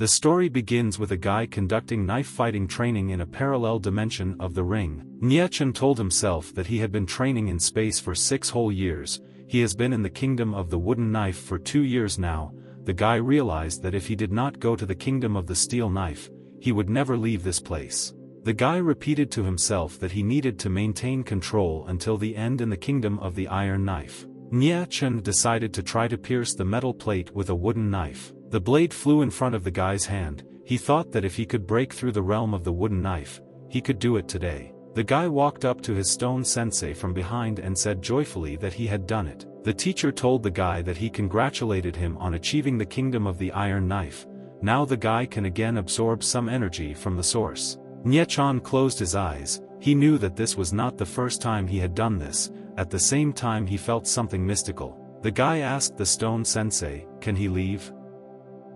The story begins with a guy conducting knife fighting training in a parallel dimension of the ring. Niechun told himself that he had been training in space for 6 whole years. He has been in the kingdom of the wooden knife for 2 years now. The guy realized that if he did not go to the kingdom of the steel knife, he would never leave this place. The guy repeated to himself that he needed to maintain control until the end in the kingdom of the iron knife. Niechun decided to try to pierce the metal plate with a wooden knife. The blade flew in front of the guy's hand. He thought that if he could break through the realm of the wooden knife, he could do it today. The guy walked up to his stone sensei from behind and said joyfully that he had done it. The teacher told the guy that he congratulated him on achieving the kingdom of the iron knife. Now the guy can again absorb some energy from the source. Niechun closed his eyes. He knew that this was not the first time he had done this. At the same time he felt something mystical. The guy asked the stone sensei, "Can he leave?"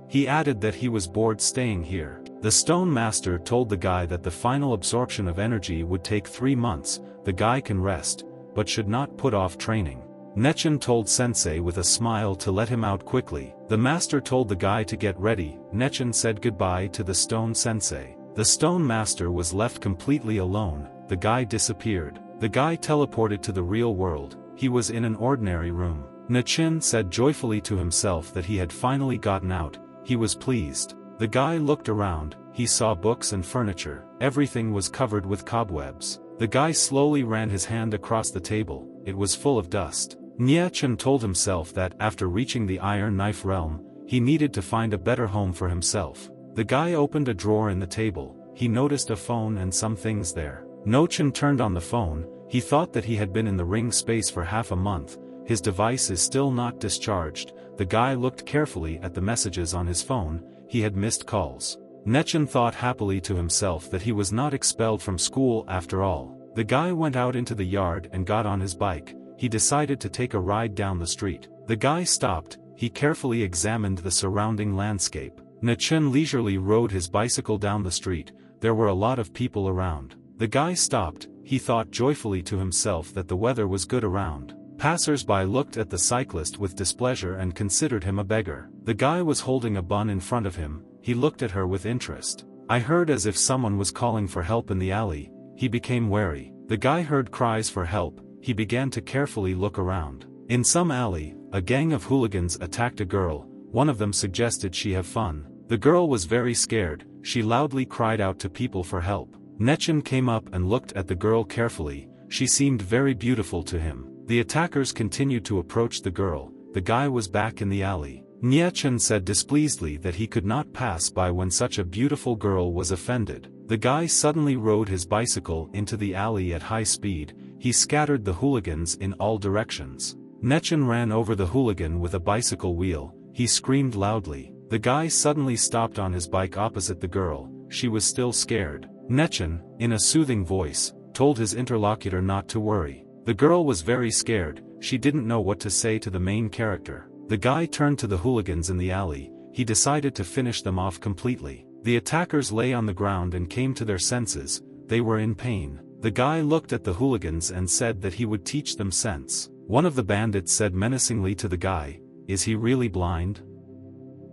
He added that he was bored staying here. The stone master told the guy that the final absorption of energy would take 3 months. The guy can rest, but should not put off training. Niechun told sensei with a smile to let him out quickly. The master told the guy to get ready. Niechun said goodbye to the stone sensei. The stone master was left completely alone. The guy disappeared. The guy teleported to the real world. He was in an ordinary room. Niechun said joyfully to himself that he had finally gotten out. He was pleased. The guy looked around. He saw books and furniture. Everything was covered with cobwebs. The guy slowly ran his hand across the table. It was full of dust. Niechun told himself that after reaching the iron knife realm, he needed to find a better home for himself. The guy opened a drawer in the table. He noticed a phone and some things there. Niechun turned on the phone. He thought that he had been in the ring space for half a month. His device is still not discharged. The guy looked carefully at the messages on his phone. He had missed calls. Niechun thought happily to himself that he was not expelled from school after all. The guy went out into the yard and got on his bike. He decided to take a ride down the street. The guy stopped. He carefully examined the surrounding landscape. Niechun leisurely rode his bicycle down the street. There were a lot of people around. The guy stopped. He thought joyfully to himself that the weather was good around. Passers-by looked at the cyclist with displeasure and considered him a beggar. The guy was holding a bun in front of him. He looked at her with interest. I heard as if someone was calling for help in the alley. He became wary. The guy heard cries for help. He began to carefully look around. In some alley, a gang of hooligans attacked a girl. One of them suggested she have fun. The girl was very scared. She loudly cried out to people for help. Niechun came up and looked at the girl carefully. She seemed very beautiful to him. The attackers continued to approach the girl. The guy was back in the alley. Niechun said displeasedly that he could not pass by when such a beautiful girl was offended. The guy suddenly rode his bicycle into the alley at high speed. He scattered the hooligans in all directions. Niechun ran over the hooligan with a bicycle wheel. He screamed loudly. The guy suddenly stopped on his bike opposite the girl. She was still scared. Niechun, in a soothing voice, told his interlocutor not to worry. The girl was very scared. She didn't know what to say to the main character. The guy turned to the hooligans in the alley. He decided to finish them off completely. The attackers lay on the ground and came to their senses. They were in pain. The guy looked at the hooligans and said that he would teach them sense. One of the bandits said menacingly to the guy, "Is he really blind?"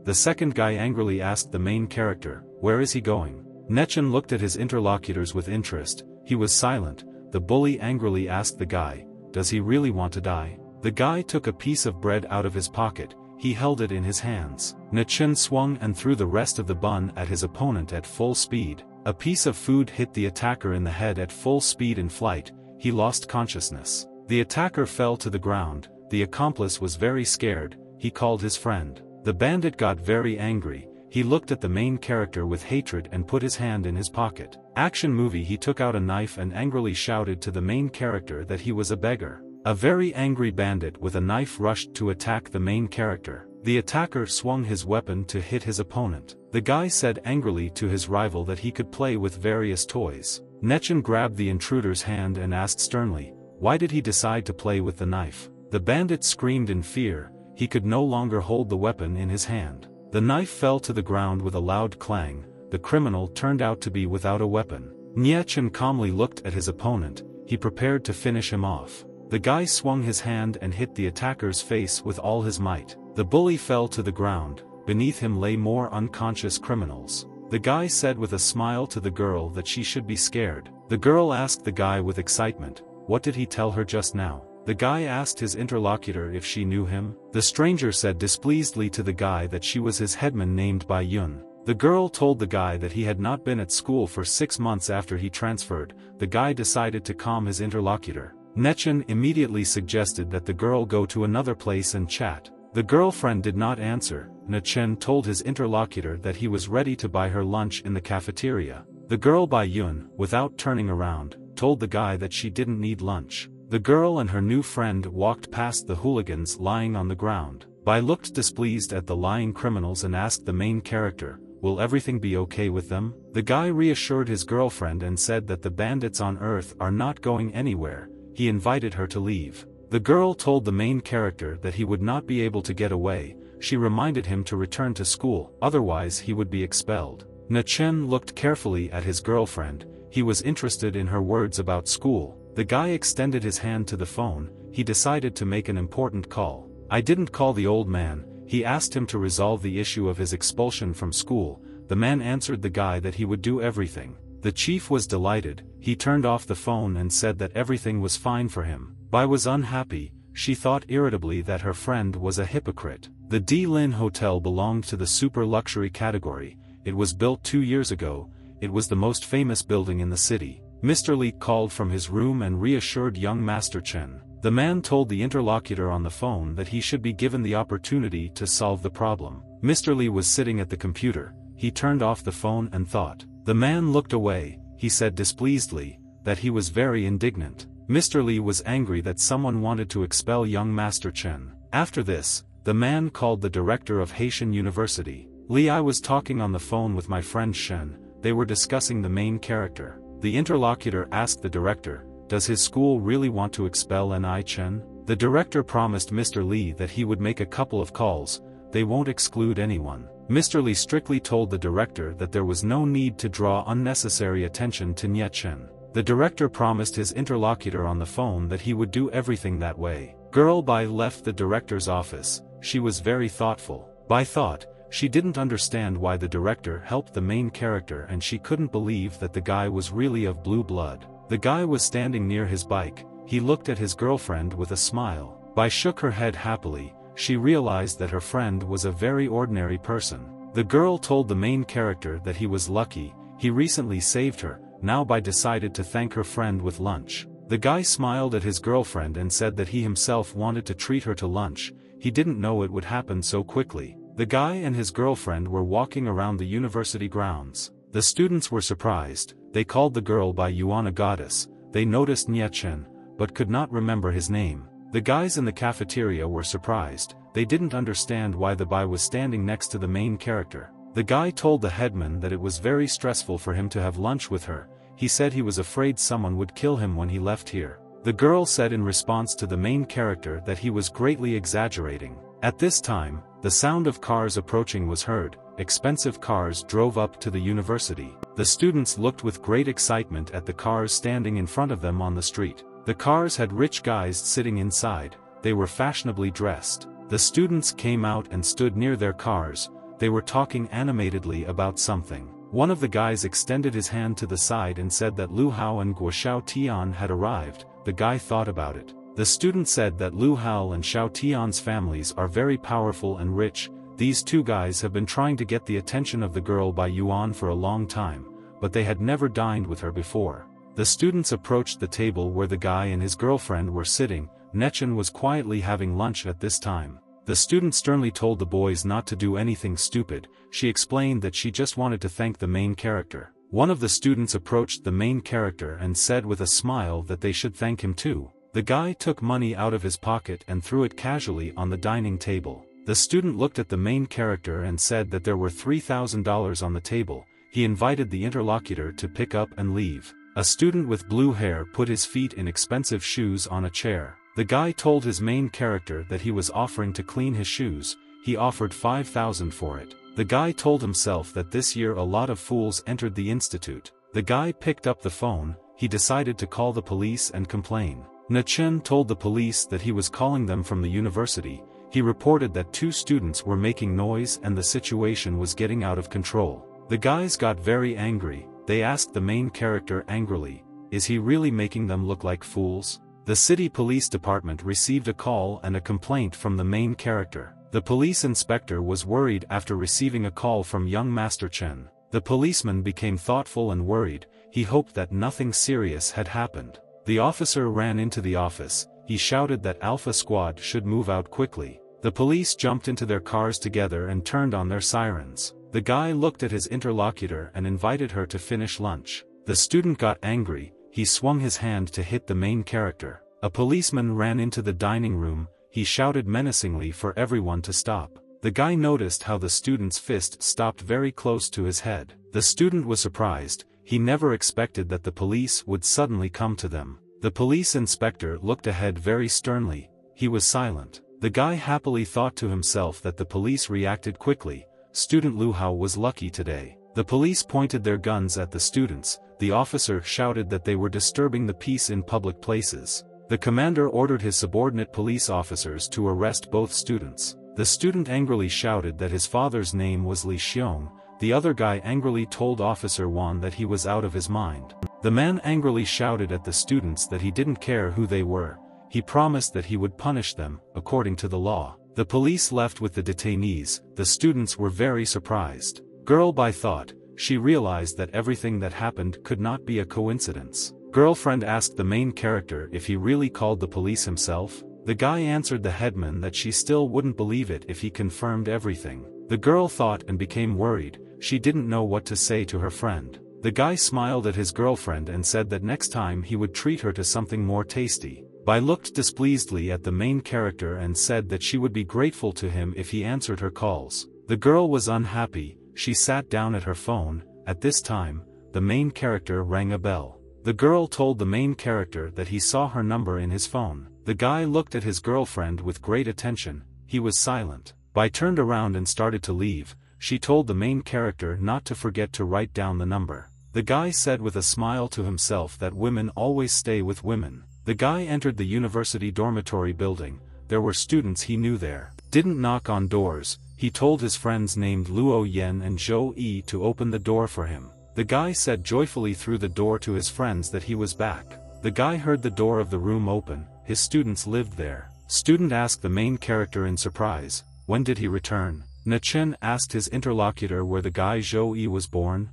The second guy angrily asked the main character, "Where is he going?" Niechun looked at his interlocutors with interest. He was silent. The bully angrily asked the guy, "Does he really want to die?" The guy took a piece of bread out of his pocket. He held it in his hands. Niechun swung and threw the rest of the bun at his opponent at full speed. A piece of food hit the attacker in the head at full speed in flight. He lost consciousness. The attacker fell to the ground. The accomplice was very scared. He called his friend. The bandit got very angry. He looked at the main character with hatred and put his hand in his pocket. Action movie. He took out a knife and angrily shouted to the main character that he was a beggar. A very angry bandit with a knife rushed to attack the main character. The attacker swung his weapon to hit his opponent. The guy said angrily to his rival that he could play with various toys. Niechun grabbed the intruder's hand and asked sternly, why did he decide to play with the knife? The bandit screamed in fear. He could no longer hold the weapon in his hand. The knife fell to the ground with a loud clang. The criminal turned out to be without a weapon. Niechun calmly looked at his opponent. He prepared to finish him off. The guy swung his hand and hit the attacker's face with all his might. The bully fell to the ground. beneath him lay more unconscious criminals. The guy said with a smile to the girl that she should be scared. The girl asked the guy with excitement, "What did he tell her just now?" The guy asked his interlocutor if she knew him. The stranger said displeasedly to the guy that she was his headman named Bai Yun. The girl told the guy that he had not been at school for 6 months after he transferred. The guy decided to calm his interlocutor. Nechen immediately suggested that the girl go to another place and chat. The girlfriend did not answer. Nechen told his interlocutor that he was ready to buy her lunch in the cafeteria. The girl Bai Yun, without turning around, told the guy that she didn't need lunch. The girl and her new friend walked past the hooligans lying on the ground. Bai looked displeased at the lying criminals and asked the main character, "Will everything be okay with them?" The guy reassured his girlfriend and said that the bandits on Earth are not going anywhere. He invited her to leave. The girl told the main character that he would not be able to get away. She reminded him to return to school, otherwise he would be expelled. Nechen looked carefully at his girlfriend. He was interested in her words about school. The guy extended his hand to the phone. He decided to make an important call. "I didn't call the old man." He asked him to resolve the issue of his expulsion from school. The man answered the guy that he would do everything. The chief was delighted. He turned off the phone and said that everything was fine for him. Bai was unhappy. She thought irritably that her friend was a hypocrite. The D Lin Hotel belonged to the super luxury category. It was built 2 years ago. It was the most famous building in the city. Mr. Li called from his room and reassured young Master Chen. The man told the interlocutor on the phone that he should be given the opportunity to solve the problem. Mr. Li was sitting at the computer. He turned off the phone and thought. The man looked away. He said displeasedly that he was very indignant. Mr. Li was angry that someone wanted to expel young Master Chen. After this, the man called the director of Haitian University. "Li, I was talking on the phone with my friend Shen. They were discussing the main character." The interlocutor asked the director, "Does his school really want to expel N.I. Chen?" The director promised Mr. Li that he would make a couple of calls. They won't exclude anyone. Mr. Li strictly told the director that there was no need to draw unnecessary attention to Nie Chen. The director promised his interlocutor on the phone that he would do everything that way. Girl Bai left the director's office. She was very thoughtful. Bai thought, she didn't understand why the director helped the main character and she couldn't believe that the guy was really of blue blood. The guy was standing near his bike. He looked at his girlfriend with a smile. Bai shook her head happily. She realized that her friend was a very ordinary person. The girl told the main character that he was lucky. He recently saved her. Now Bai decided to thank her friend with lunch. The guy smiled at his girlfriend and said that he himself wanted to treat her to lunch. He didn't know it would happen so quickly. The guy and his girlfriend were walking around the university grounds. The students were surprised. They called the girl Bai Yuan a goddess. They noticed Nie Chen, but could not remember his name. The guys in the cafeteria were surprised. They didn't understand why the Bai was standing next to the main character. The guy told the headman that it was very stressful for him to have lunch with her. He said he was afraid someone would kill him when he left here. The girl said in response to the main character that he was greatly exaggerating. At this time, the sound of cars approaching was heard. Expensive cars drove up to the university. The students looked with great excitement at the cars standing in front of them on the street. The cars had rich guys sitting inside. They were fashionably dressed. The students came out and stood near their cars. They were talking animatedly about something. One of the guys extended his hand to the side and said that Lu Hao and Guo Xiao Tian had arrived. The guy thought about it. The student said that Lu Hao and Xiao Tian's families are very powerful and rich. These two guys have been trying to get the attention of the girl Bai Yuan for a long time, but they had never dined with her before. The students approached the table where the guy and his girlfriend were sitting. Nechen was quietly having lunch at this time. The student sternly told the boys not to do anything stupid. She explained that she just wanted to thank the main character. One of the students approached the main character and said with a smile that they should thank him too. The guy took money out of his pocket and threw it casually on the dining table. The student looked at the main character and said that there were $3,000 on the table. He invited the interlocutor to pick up and leave. A student with blue hair put his feet in expensive shoes on a chair. The guy told his main character that he was offering to clean his shoes. He offered $5,000 for it. The guy told himself that this year a lot of fools entered the institute. The guy picked up the phone. He decided to call the police and complain. Nechen told the police that he was calling them from the university. He reported that 2 students were making noise and the situation was getting out of control. The guys got very angry. They asked the main character angrily, "Is he really making them look like fools?" The city police department received a call and a complaint from the main character. The police inspector was worried after receiving a call from young Master Chen. The policeman became thoughtful and worried. He hoped that nothing serious had happened. The officer ran into the office. He shouted that Alpha Squad should move out quickly. The police jumped into their cars together and turned on their sirens. The guy looked at his interlocutor and invited her to finish lunch. The student got angry. He swung his hand to hit the main character. A policeman ran into the dining room. He shouted menacingly for everyone to stop. The guy noticed how the student's fist stopped very close to his head. The student was surprised. He never expected that the police would suddenly come to them. The police inspector looked ahead very sternly. He was silent. The guy happily thought to himself that the police reacted quickly. Student Lu Hao was lucky today. The police pointed their guns at the students. The officer shouted that they were disturbing the peace in public places. The commander ordered his subordinate police officers to arrest both students. The student angrily shouted that his father's name was Li Xiong. The other guy angrily told Officer Wan that he was out of his mind. The man angrily shouted at the students that he didn't care who they were. He promised that he would punish them, according to the law. The police left with the detainees. The students were very surprised. Girl by thought, she realized that everything that happened could not be a coincidence. Girlfriend asked the main character if he really called the police himself. The guy answered the headman that she still wouldn't believe it if he confirmed everything. The girl thought and became worried. She didn't know what to say to her friend. The guy smiled at his girlfriend and said that next time he would treat her to something more tasty. Bai looked displeasedly at the main character and said that she would be grateful to him if he answered her calls. The girl was unhappy. She sat down at her phone. At this time, the main character rang a bell. The girl told the main character that he saw her number in his phone. The guy looked at his girlfriend with great attention. He was silent. Bai turned around and started to leave. She told the main character not to forget to write down the number. The guy said with a smile to himself that women always stay with women. The guy entered the university dormitory building. There were students he knew there. Didn't knock on doors. He told his friends named Luo Yen and Zhou Yi to open the door for him. The guy said joyfully through the door to his friends that he was back. The guy heard the door of the room open. His students lived there. Student asked the main character in surprise, when did he return? Na Chen asked his interlocutor where the guy Zhou Yi was born.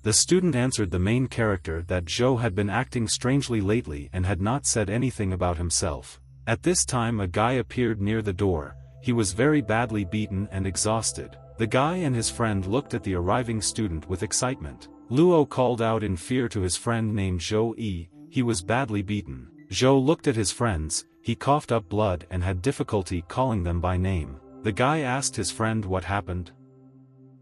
The student answered the main character that Zhou had been acting strangely lately and had not said anything about himself. At this time a guy appeared near the door. He was very badly beaten and exhausted. The guy and his friend looked at the arriving student with excitement. Luo called out in fear to his friend named Zhou Yi. He was badly beaten. Zhou looked at his friends. He coughed up blood and had difficulty calling them by name. The guy asked his friend what happened.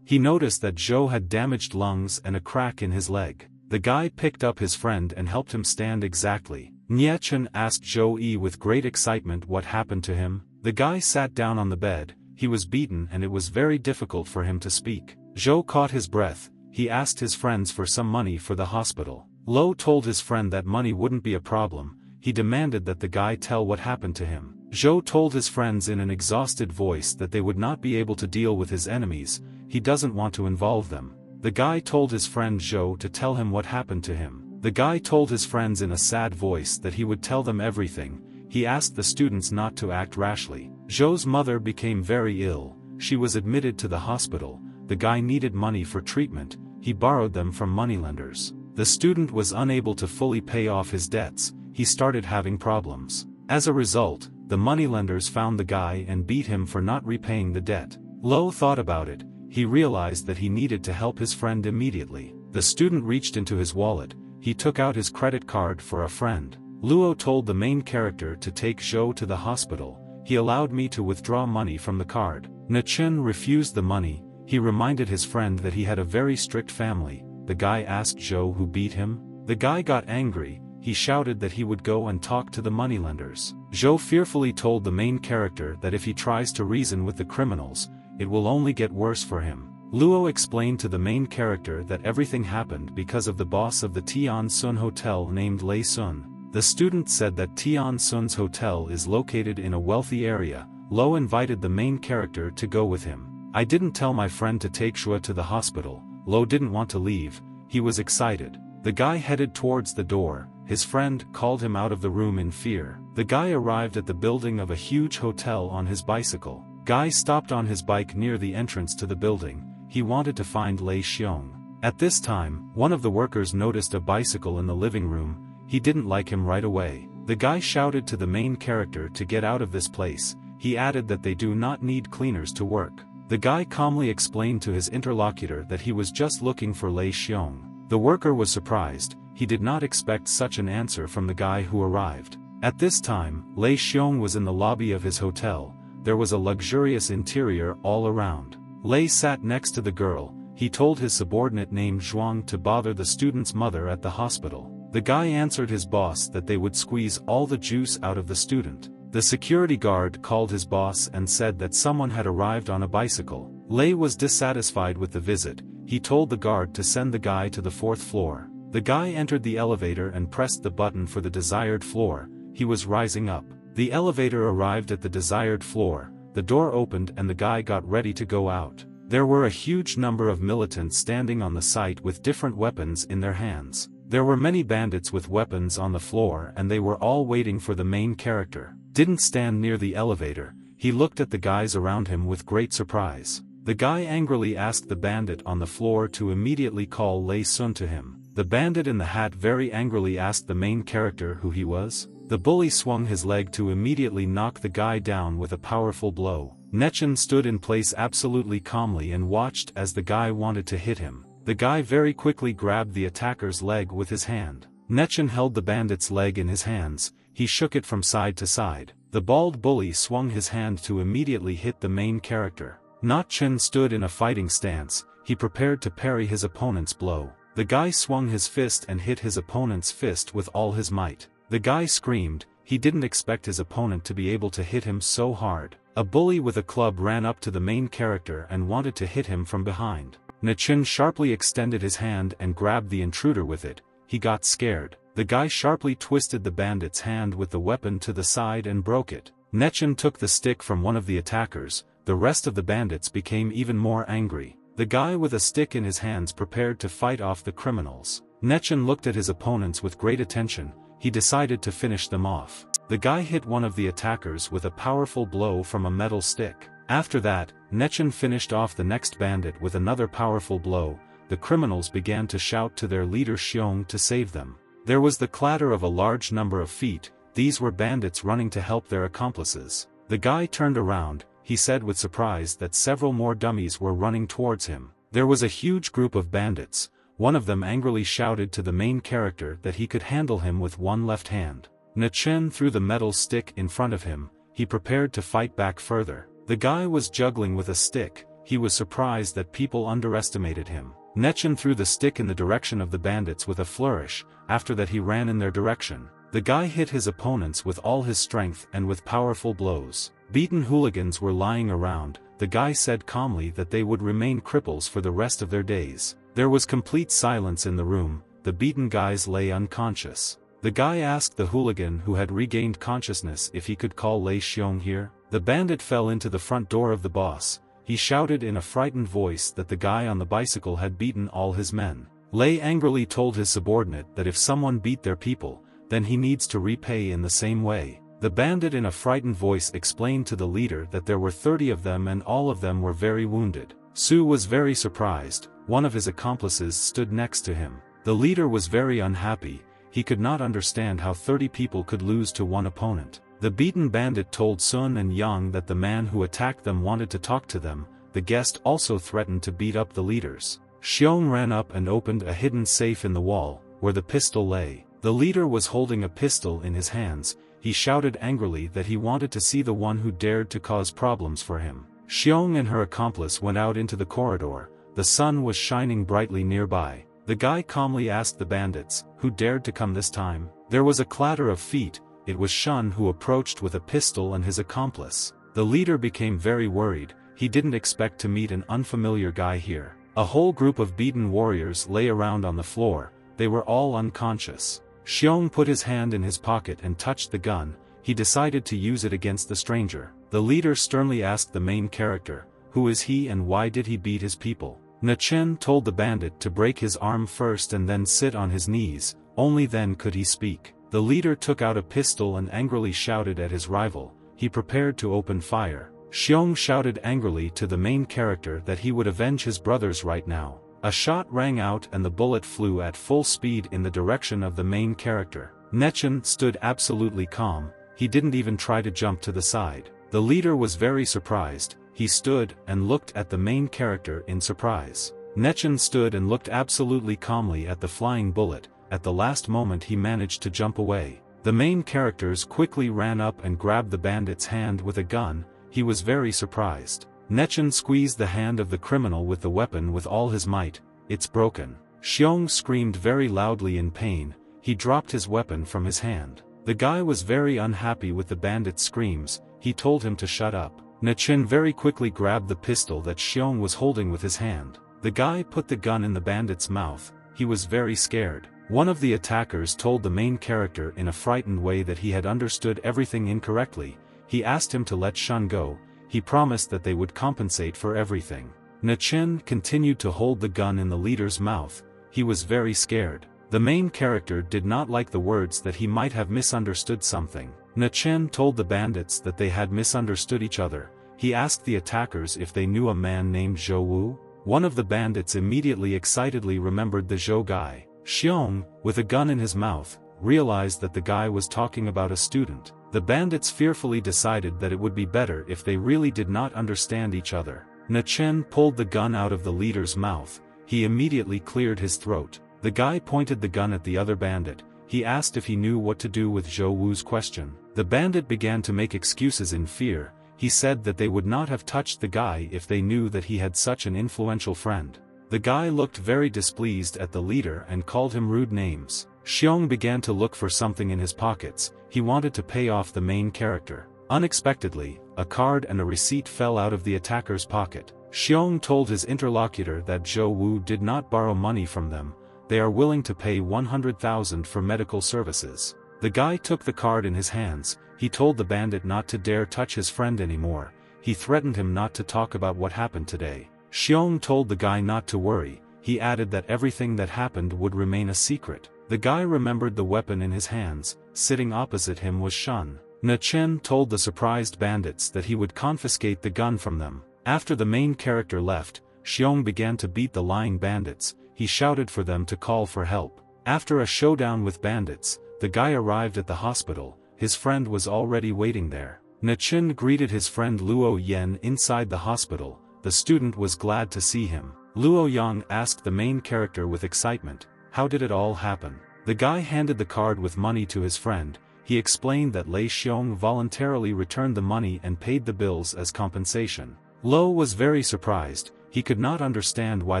He noticed that Zhou had damaged lungs and a crack in his leg. The guy picked up his friend and helped him stand exactly. Nie Chen asked Zhou Yi with great excitement what happened to him. The guy sat down on the bed. He was beaten and it was very difficult for him to speak. Zhou caught his breath. He asked his friends for some money for the hospital. Lo told his friend that money wouldn't be a problem. He demanded that the guy tell what happened to him. Zhou told his friends in an exhausted voice that they would not be able to deal with his enemies. He doesn't want to involve them. The guy told his friend Zhou to tell him what happened to him. The guy told his friends in a sad voice that he would tell them everything. He asked the students not to act rashly. Zhou's mother became very ill. She was admitted to the hospital. The guy needed money for treatment. He borrowed them from moneylenders. The student was unable to fully pay off his debts. He started having problems. As a result, the moneylenders found the guy and beat him for not repaying the debt. Lo thought about it. He realized that he needed to help his friend immediately. The student reached into his wallet. He took out his credit card for a friend. Luo told the main character to take Zhou to the hospital. He allowed me to withdraw money from the card. Na Chen refused the money. He reminded his friend that he had a very strict family. The guy asked Zhou who beat him. The guy got angry. He shouted that he would go and talk to the moneylenders. Zhou fearfully told the main character that if he tries to reason with the criminals, it will only get worse for him. Luo explained to the main character that everything happened because of the boss of the Tian Sun Hotel named Lei Sun. The student said that Tian Sun's hotel is located in a wealthy area. Lo invited the main character to go with him. I didn't tell my friend to take Shua to the hospital. Lo didn't want to leave, he was excited. The guy headed towards the door, his friend called him out of the room in fear. The guy arrived at the building of a huge hotel on his bicycle. Guy stopped on his bike near the entrance to the building. He wanted to find Lei Xiong. At this time, one of the workers noticed a bicycle in the living room. He didn't like him right away. The guy shouted to the main character to get out of this place. He added that they do not need cleaners to work. The guy calmly explained to his interlocutor that he was just looking for Lei Xiong. The worker was surprised. He did not expect such an answer from the guy who arrived. At this time, Lei Xiong was in the lobby of his hotel. There was a luxurious interior all around. Lei sat next to the girl. He told his subordinate named Zhuang to bother the student's mother at the hospital. The guy answered his boss that they would squeeze all the juice out of the student. The security guard called his boss and said that someone had arrived on a bicycle. Lei was dissatisfied with the visit. He told the guard to send the guy to the 4th floor. The guy entered the elevator and pressed the button for the desired floor. He was rising up. The elevator arrived at the desired floor. The door opened and the guy got ready to go out. There were a huge number of militants standing on the site with different weapons in their hands. There were many bandits with weapons on the floor and they were all waiting for the main character. Didn't stand near the elevator. He looked at the guys around him with great surprise. The guy angrily asked the bandit on the floor to immediately call Lei Sun to him. The bandit in the hat very angrily asked the main character who he was. The bully swung his leg to immediately knock the guy down with a powerful blow. Nechen stood in place absolutely calmly and watched as the guy wanted to hit him. The guy very quickly grabbed the attacker's leg with his hand. Nechen held the bandit's leg in his hands. He shook it from side to side. The bald bully swung his hand to immediately hit the main character. Nechen stood in a fighting stance. He prepared to parry his opponent's blow. The guy swung his fist and hit his opponent's fist with all his might. The guy screamed. He didn't expect his opponent to be able to hit him so hard. A bully with a club ran up to the main character and wanted to hit him from behind. Nechen sharply extended his hand and grabbed the intruder with it. He got scared. The guy sharply twisted the bandit's hand with the weapon to the side and broke it. Nechen took the stick from one of the attackers. The rest of the bandits became even more angry. The guy with a stick in his hands prepared to fight off the criminals. Nechen looked at his opponents with great attention. He decided to finish them off. The guy hit one of the attackers with a powerful blow from a metal stick. After that, Nechen finished off the next bandit with another powerful blow. The criminals began to shout to their leader Xiong to save them. There was the clatter of a large number of feet. These were bandits running to help their accomplices. The guy turned around. He said with surprise that several more dummies were running towards him. There was a huge group of bandits. One of them angrily shouted to the main character that he could handle him with one left hand. Nechen threw the metal stick in front of him. He prepared to fight back further. The guy was juggling with a stick. He was surprised that people underestimated him. Nechen threw the stick in the direction of the bandits with a flourish. After that he ran in their direction. The guy hit his opponents with all his strength and with powerful blows. Beaten hooligans were lying around. The guy said calmly that they would remain cripples for the rest of their days. There was complete silence in the room. The beaten guys lay unconscious. The guy asked the hooligan who had regained consciousness if he could call Lei Xiong here. The bandit fell into the front door of the boss. He shouted in a frightened voice that the guy on the bicycle had beaten all his men. Lei angrily told his subordinate that if someone beat their people, then he needs to repay in the same way. The bandit in a frightened voice explained to the leader that there were 30 of them and all of them were very wounded. Su was very surprised. One of his accomplices stood next to him. The leader was very unhappy. He could not understand how 30 people could lose to one opponent. The beaten bandit told Sun and Yang that the man who attacked them wanted to talk to them. The guest also threatened to beat up the leaders. Xiong ran up and opened a hidden safe in the wall, where the pistol lay. The leader was holding a pistol in his hands. He shouted angrily that he wanted to see the one who dared to cause problems for him. Xiong and her accomplice went out into the corridor. The sun was shining brightly nearby. The guy calmly asked the bandits, who dared to come this time? There was a clatter of feet. It was Shun who approached with a pistol and his accomplice. The leader became very worried. He didn't expect to meet an unfamiliar guy here. A whole group of beaten warriors lay around on the floor. They were all unconscious. Xiong put his hand in his pocket and touched the gun. He decided to use it against the stranger. The leader sternly asked the main character, who is he and why did he beat his people? Na-chen told the bandit to break his arm first and then sit on his knees, only then could he speak. The leader took out a pistol and angrily shouted at his rival. He prepared to open fire. Xiong shouted angrily to the main character that he would avenge his brothers right now. A shot rang out and the bullet flew at full speed in the direction of the main character. Na-chen stood absolutely calm, he didn't even try to jump to the side. The leader was very surprised, he stood and looked at the main character in surprise. Na-chen stood and looked absolutely calmly at the flying bullet. At the last moment he managed to jump away. The main characters quickly ran up and grabbed the bandit's hand with a gun. He was very surprised. Na-chen squeezed the hand of the criminal with the weapon with all his might. It's broken. Xiong screamed very loudly in pain. He dropped his weapon from his hand. The guy was very unhappy with the bandit's screams. He told him to shut up. Na-chen very quickly grabbed the pistol that Xiong was holding with his hand. The guy put the gun in the bandit's mouth. He was very scared. One of the attackers told the main character in a frightened way that he had understood everything incorrectly. He asked him to let Shun go. He promised that they would compensate for everything. Na-chen continued to hold the gun in the leader's mouth. He was very scared. The main character did not like the words that he might have misunderstood something. Na-chen told the bandits that they had misunderstood each other. He asked the attackers if they knew a man named Zhou Wu. One of the bandits immediately excitedly remembered the Zhou guy. Xiong, with a gun in his mouth, realized that the guy was talking about a student. The bandits fearfully decided that it would be better if they really did not understand each other. Na-chen pulled the gun out of the leader's mouth. He immediately cleared his throat. The guy pointed the gun at the other bandit. He asked if he knew what to do with Zhou Wu's question. The bandit began to make excuses in fear. He said that they would not have touched the guy if they knew that he had such an influential friend. The guy looked very displeased at the leader and called him rude names. Xiong began to look for something in his pockets. He wanted to pay off the main character. Unexpectedly, a card and a receipt fell out of the attacker's pocket. Xiong told his interlocutor that Zhou Wu did not borrow money from them. They are willing to pay 100,000 for medical services. The guy took the card in his hands. He told the bandit not to dare touch his friend anymore. He threatened him not to talk about what happened today. Xiong told the guy not to worry. He added that everything that happened would remain a secret. The guy remembered the weapon in his hands. Sitting opposite him was Shun. Na-chen told the surprised bandits that he would confiscate the gun from them. After the main character left, Xiong began to beat the lying bandits. He shouted for them to call for help. After a showdown with bandits, the guy arrived at the hospital. His friend was already waiting there. Na-chen greeted his friend Luo Yan inside the hospital. The student was glad to see him. Luo Yang asked the main character with excitement, "How did it all happen?" The guy handed the card with money to his friend. He explained that Lei Xiong voluntarily returned the money and paid the bills as compensation. Luo was very surprised. He could not understand why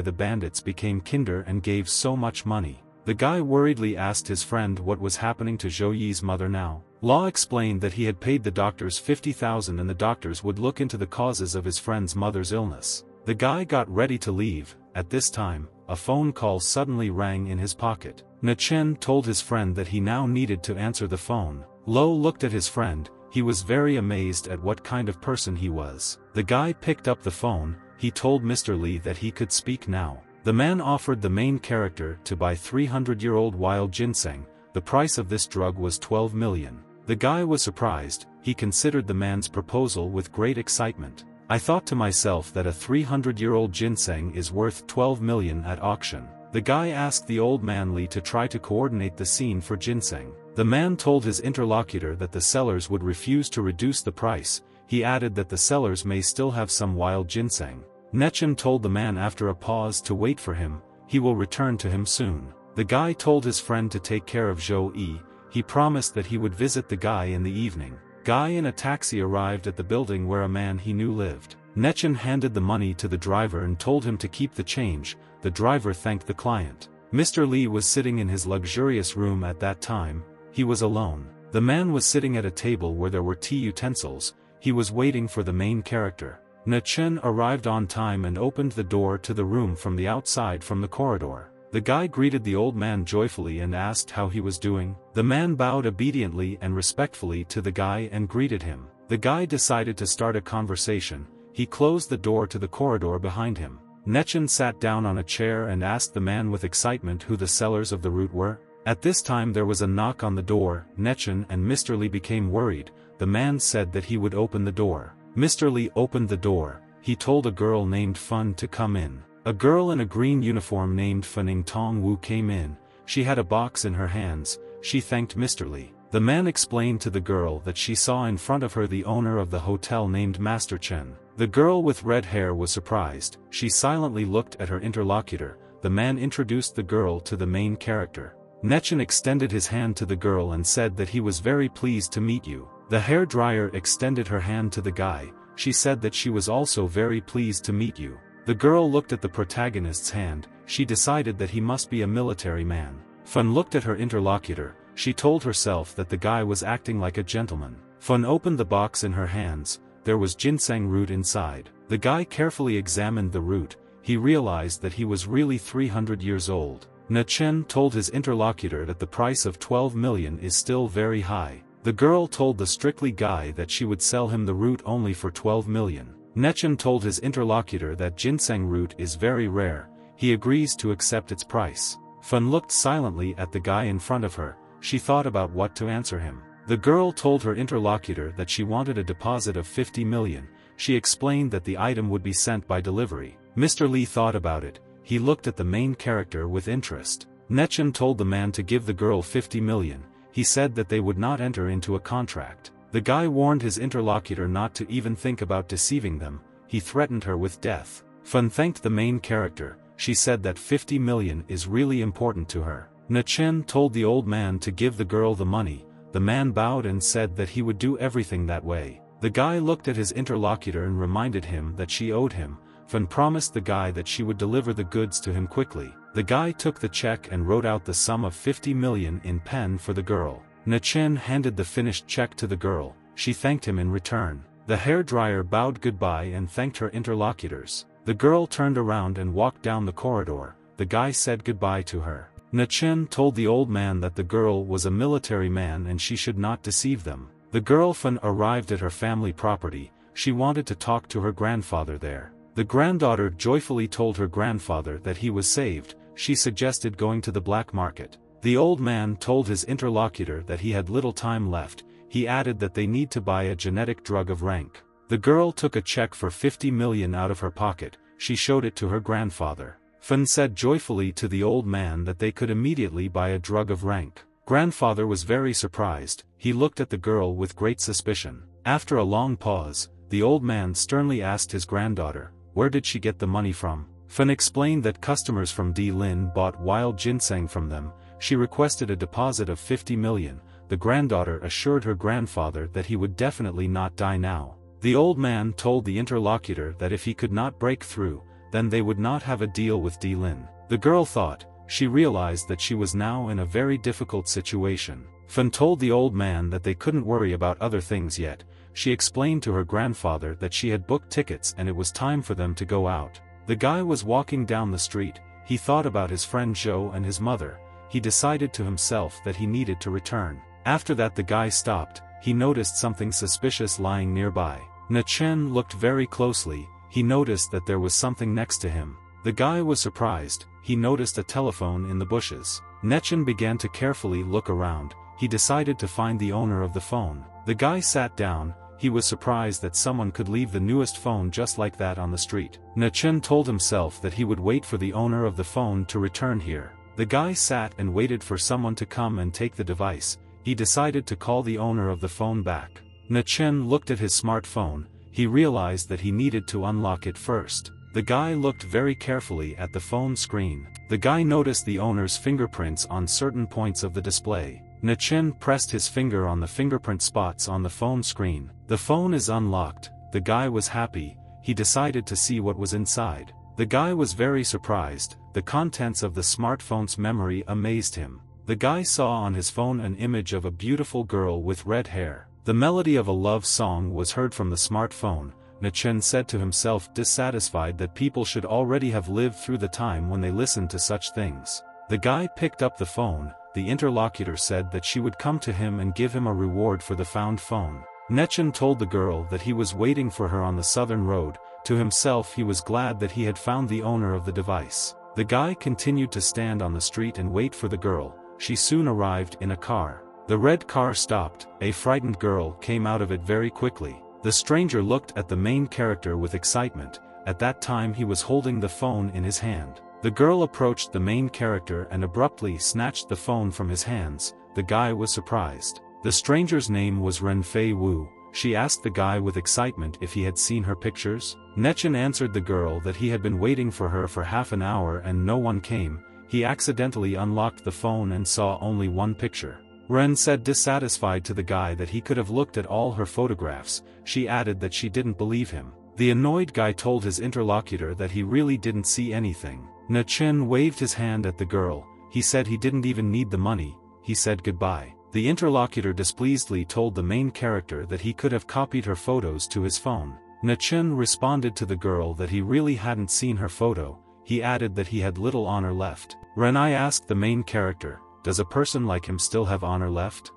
the bandits became kinder and gave so much money. The guy worriedly asked his friend what was happening to Zhou Yi's mother now. Luo explained that he had paid the doctors 50,000 and the doctors would look into the causes of his friend's mother's illness. The guy got ready to leave. At this time, a phone call suddenly rang in his pocket. Na-chen told his friend that he now needed to answer the phone. Luo looked at his friend. He was very amazed at what kind of person he was. The guy picked up the phone. He told Mr. Li that he could speak now. The man offered the main character to buy 300-year-old wild ginseng. The price of this drug was 12 million. The guy was surprised. He considered the man's proposal with great excitement. "I thought to myself that a 300-year-old ginseng is worth 12 million at auction." The guy asked the old man Li to try to coordinate the scene for ginseng. The man told his interlocutor that the sellers would refuse to reduce the price. He added that the sellers may still have some wild ginseng. Na-chen told the man after a pause to wait for him. He will return to him soon. The guy told his friend to take care of Zhou Yi. He promised that he would visit the guy in the evening. Guy in a taxi arrived at the building where a man he knew lived. Na-chen handed the money to the driver and told him to keep the change. The driver thanked the client. Mr. Li was sitting in his luxurious room at that time. He was alone. The man was sitting at a table where there were tea utensils. He was waiting for the main character. Na-chen arrived on time and opened the door to the room from the outside from the corridor. The guy greeted the old man joyfully and asked how he was doing. The man bowed obediently and respectfully to the guy and greeted him. The guy decided to start a conversation. He closed the door to the corridor behind him. Nechen sat down on a chair and asked the man with excitement who the sellers of the root were. At this time there was a knock on the door. Nechen and Mr. Lee became worried. The man said that he would open the door. Mr. Lee opened the door. He told a girl named Fun to come in. A girl in a green uniform named Fanning Tong Wu came in. She had a box in her hands. She thanked Mr. Lee. The man explained to the girl that she saw in front of her the owner of the hotel named Master Chen. The girl with red hair was surprised. She silently looked at her interlocutor. The man introduced the girl to the main character. Nechen extended his hand to the girl and said that he was very pleased to meet you. The hairdryer extended her hand to the guy. She said that she was also very pleased to meet you. The girl looked at the protagonist's hand. She decided that he must be a military man. Fun looked at her interlocutor. She told herself that the guy was acting like a gentleman. Fun opened the box in her hands. There was ginseng root inside. The guy carefully examined the root. He realized that he was really 300 years old. Nechen told his interlocutor that the price of 12 million is still very high. The girl told the strictly guy that she would sell him the root only for 12 million. Nechen told his interlocutor that ginseng root is very rare. He agrees to accept its price. Fun looked silently at the guy in front of her. She thought about what to answer him. The girl told her interlocutor that she wanted a deposit of 50 million. She explained that the item would be sent by delivery. Mr. Lee thought about it. He looked at the main character with interest. Nechen told the man to give the girl 50 million. He said that they would not enter into a contract. The guy warned his interlocutor not to even think about deceiving them. He threatened her with death. Fun thanked the main character. She said that 50 million is really important to her. Nechen told the old man to give the girl the money. The man bowed and said that he would do everything that way. The guy looked at his interlocutor and reminded him that she owed him. Fun promised the guy that she would deliver the goods to him quickly. The guy took the check and wrote out the sum of 50 million in pen for the girl. Nechen handed the finished check to the girl. She thanked him in return. The hairdryer bowed goodbye and thanked her interlocutors. The girl turned around and walked down the corridor. The guy said goodbye to her. Nechen told the old man that the girl was a military man and she should not deceive them. The girl Fun arrived at her family property. She wanted to talk to her grandfather there. The granddaughter joyfully told her grandfather that he was saved. She suggested going to the black market. The old man told his interlocutor that he had little time left. He added that they need to buy a genetic drug of rank. The girl took a check for 50 million out of her pocket. She showed it to her grandfather. Fun said joyfully to the old man that they could immediately buy a drug of rank. Grandfather was very surprised. He looked at the girl with great suspicion. After a long pause, the old man sternly asked his granddaughter, where did she get the money from? Fun explained that customers from Di Lin bought wild ginseng from them. She requested a deposit of 50 million. The granddaughter assured her grandfather that he would definitely not die now. The old man told the interlocutor that if he could not break through, then they would not have a deal with Di Lin. The girl thought. She realized that she was now in a very difficult situation. Fun told the old man that they couldn't worry about other things yet. She explained to her grandfather that she had booked tickets and it was time for them to go out. The guy was walking down the street. He thought about his friend Zhou and his mother. He decided to himself that he needed to return. After that the guy stopped. He noticed something suspicious lying nearby. Nechen looked very closely. He noticed that there was something next to him. The guy was surprised. He noticed a telephone in the bushes. Nechen began to carefully look around. He decided to find the owner of the phone. The guy sat down. He was surprised that someone could leave the newest phone just like that on the street. Nechen told himself that he would wait for the owner of the phone to return here. The guy sat and waited for someone to come and take the device. He decided to call the owner of the phone back. Nechen looked at his smartphone. He realized that he needed to unlock it first. The guy looked very carefully at the phone screen. The guy noticed the owner's fingerprints on certain points of the display. Nechen pressed his finger on the fingerprint spots on the phone screen. The phone is unlocked. The guy was happy. He decided to see what was inside. The guy was very surprised. The contents of the smartphone's memory amazed him. The guy saw on his phone an image of a beautiful girl with red hair. The melody of a love song was heard from the smartphone. Nechen said to himself, dissatisfied that people should already have lived through the time when they listened to such things. The guy picked up the phone. The interlocutor said that she would come to him and give him a reward for the found phone. Nechen told the girl that he was waiting for her on the southern road. To himself he was glad that he had found the owner of the device. The guy continued to stand on the street and wait for the girl. She soon arrived in a car. The red car stopped. A frightened girl came out of it very quickly. The stranger looked at the main character with excitement. At that time he was holding the phone in his hand. The girl approached the main character and abruptly snatched the phone from his hands. The guy was surprised. The stranger's name was Renfei Wu. She asked the guy with excitement if he had seen her pictures. Nechen answered the girl that he had been waiting for her for half an hour and no one came. He accidentally unlocked the phone and saw only one picture. Ren said dissatisfied to the guy that he could have looked at all her photographs. She added that she didn't believe him. The annoyed guy told his interlocutor that he really didn't see anything. Nechen waved his hand at the girl. He said he didn't even need the money. He said goodbye. The interlocutor displeasedly told the main character that he could have copied her photos to his phone. Nechen responded to the girl that he really hadn't seen her photo. He added that he had little honor left. Renai asked the main character, "Does a person like him still have honor left?"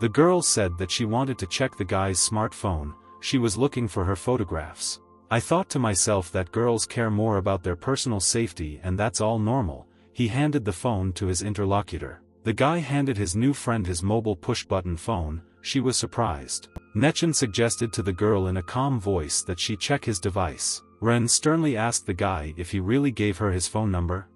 The girl said that she wanted to check the guy's smartphone. She was looking for her photographs. I thought to myself that girls care more about their personal safety and that's all normal. He handed the phone to his interlocutor. The guy handed his new friend his mobile push-button phone. She was surprised. Nechen suggested to the girl in a calm voice that she check his device. Ren sternly asked the guy if he really gave her his phone number.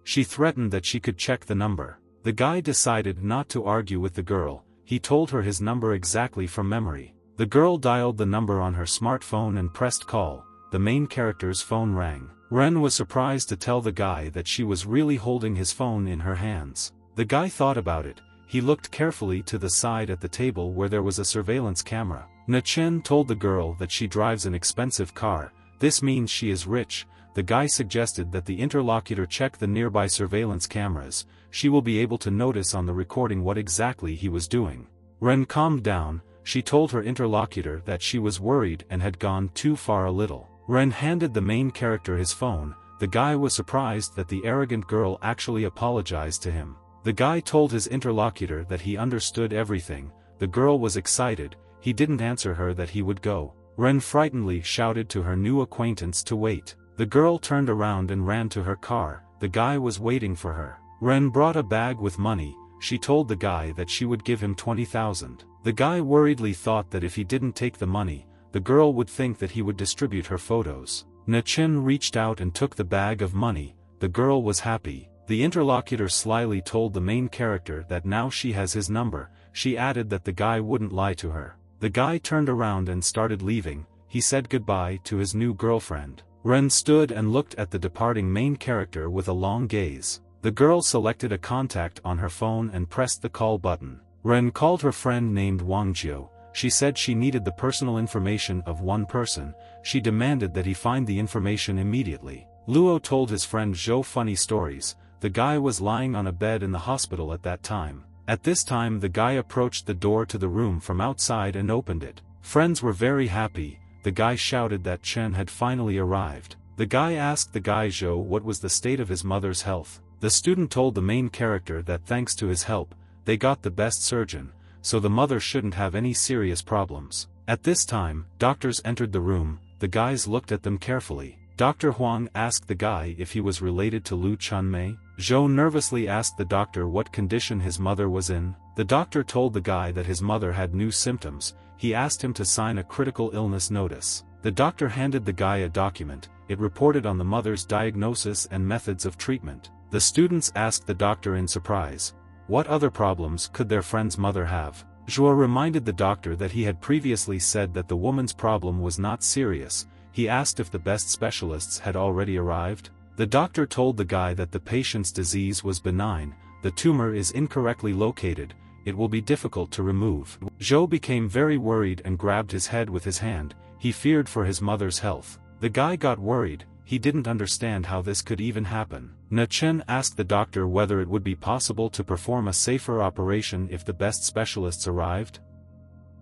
She threatened that she could check the number. The guy decided not to argue with the girl. He told her his number exactly from memory. The girl dialed the number on her smartphone and pressed call. The main character's phone rang. Ren was surprised to tell the guy that she was really holding his phone in her hands. The guy thought about it. He looked carefully to the side at the table where there was a surveillance camera. Nechen told the girl that she drives an expensive car. This means she is rich. The guy suggested that the interlocutor check the nearby surveillance cameras. She will be able to notice on the recording what exactly he was doing. Ren calmed down. She told her interlocutor that she was worried and had gone too far a little. Ren handed the main character his phone. The guy was surprised that the arrogant girl actually apologized to him. The guy told his interlocutor that he understood everything. The girl was excited. He didn't answer her that he would go. Ren frightenedly shouted to her new acquaintance to wait. The girl turned around and ran to her car. The guy was waiting for her. Ren brought a bag with money. She told the guy that she would give him 20,000. The guy worriedly thought that if he didn't take the money, the girl would think that he would distribute her photos. Nechen reached out and took the bag of money. The girl was happy. The interlocutor slyly told the main character that now she has his number. She added that the guy wouldn't lie to her. The guy turned around and started leaving. He said goodbye to his new girlfriend. Ren stood and looked at the departing main character with a long gaze. The girl selected a contact on her phone and pressed the call button. Ren called her friend named Wang Jiu. She said she needed the personal information of one person. She demanded that he find the information immediately. Luo told his friend Zhou funny stories. The guy was lying on a bed in the hospital at that time. At this time the guy approached the door to the room from outside and opened it. Friends were very happy. The guy shouted that Chen had finally arrived. The guy asked the guy Zhou what was the state of his mother's health. The student told the main character that thanks to his help, they got the best surgeon, so the mother shouldn't have any serious problems. At this time, doctors entered the room. The guys looked at them carefully. Dr. Huang asked the guy if he was related to Lu Chunmei. Zhou nervously asked the doctor what condition his mother was in. The doctor told the guy that his mother had new symptoms. He asked him to sign a critical illness notice. The doctor handed the guy a document. It reported on the mother's diagnosis and methods of treatment. The students asked the doctor in surprise, what other problems could their friend's mother have? Zhou reminded the doctor that he had previously said that the woman's problem was not serious. He asked if the best specialists had already arrived. The doctor told the guy that the patient's disease was benign. The tumor is incorrectly located. It will be difficult to remove. Zhou became very worried and grabbed his head with his hand. He feared for his mother's health. The guy got worried. He didn't understand how this could even happen. Nechen asked the doctor whether it would be possible to perform a safer operation if the best specialists arrived.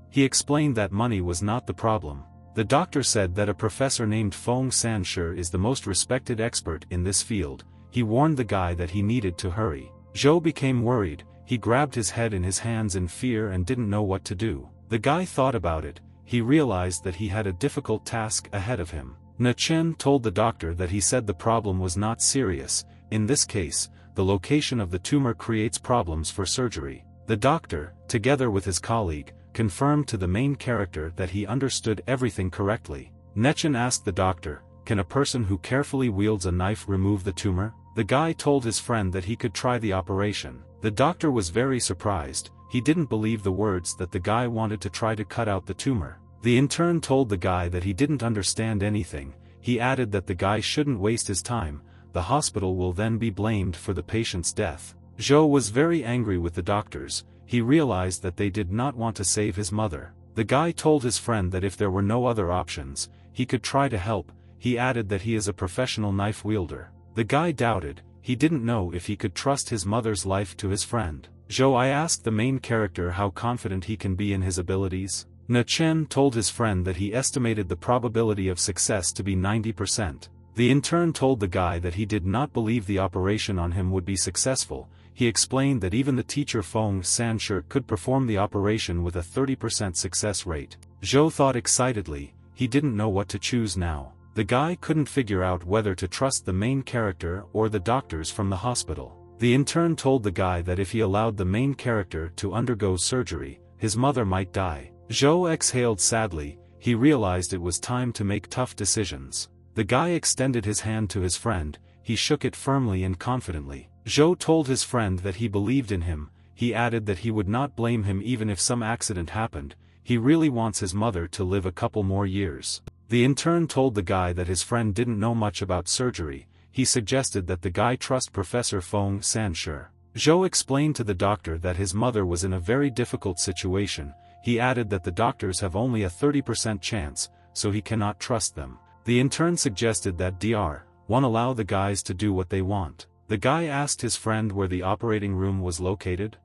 He explained that money was not the problem. The doctor said that a professor named Feng Sanshi is the most respected expert in this field. He warned the guy that he needed to hurry. Zhou became worried. He grabbed his head in his hands in fear and didn't know what to do. The guy thought about it. He realized that he had a difficult task ahead of him. Na-chen told the doctor that he said the problem was not serious. In this case, the location of the tumor creates problems for surgery. The doctor, together with his colleague, confirmed to the main character that he understood everything correctly. Na-chen asked the doctor, "Can a person who carefully wields a knife remove the tumor?" The guy told his friend that he could try the operation. The doctor was very surprised. He didn't believe the words that the guy wanted to try to cut out the tumor. The intern told the guy that he didn't understand anything. He added that the guy shouldn't waste his time. The hospital will then be blamed for the patient's death. Zhou was very angry with the doctors. He realized that they did not want to save his mother. The guy told his friend that if there were no other options, he could try to help. He added that he is a professional knife wielder. The guy doubted. He didn't know if he could trust his mother's life to his friend. Zhou asked the main character how confident he can be in his abilities. Na-chen told his friend that he estimated the probability of success to be 90%. The intern told the guy that he did not believe the operation on him would be successful. He explained that even the teacher Feng Sanshir could perform the operation with a 30% success rate. Zhou thought excitedly. He didn't know what to choose now. The guy couldn't figure out whether to trust the main character or the doctors from the hospital. The intern told the guy that if he allowed the main character to undergo surgery, his mother might die. Zhou exhaled sadly. He realized it was time to make tough decisions. The guy extended his hand to his friend. He shook it firmly and confidently. Zhou told his friend that he believed in him. He added that he would not blame him even if some accident happened. He really wants his mother to live a couple more years. The intern told the guy that his friend didn't know much about surgery. He suggested that the guy trust Professor Feng Sanshir. Zhou explained to the doctor that his mother was in a very difficult situation. He added that the doctors have only a 30% chance, so he cannot trust them. The intern suggested that Dr. 1 allow the guys to do what they want. The guy asked his friend where the operating room was located.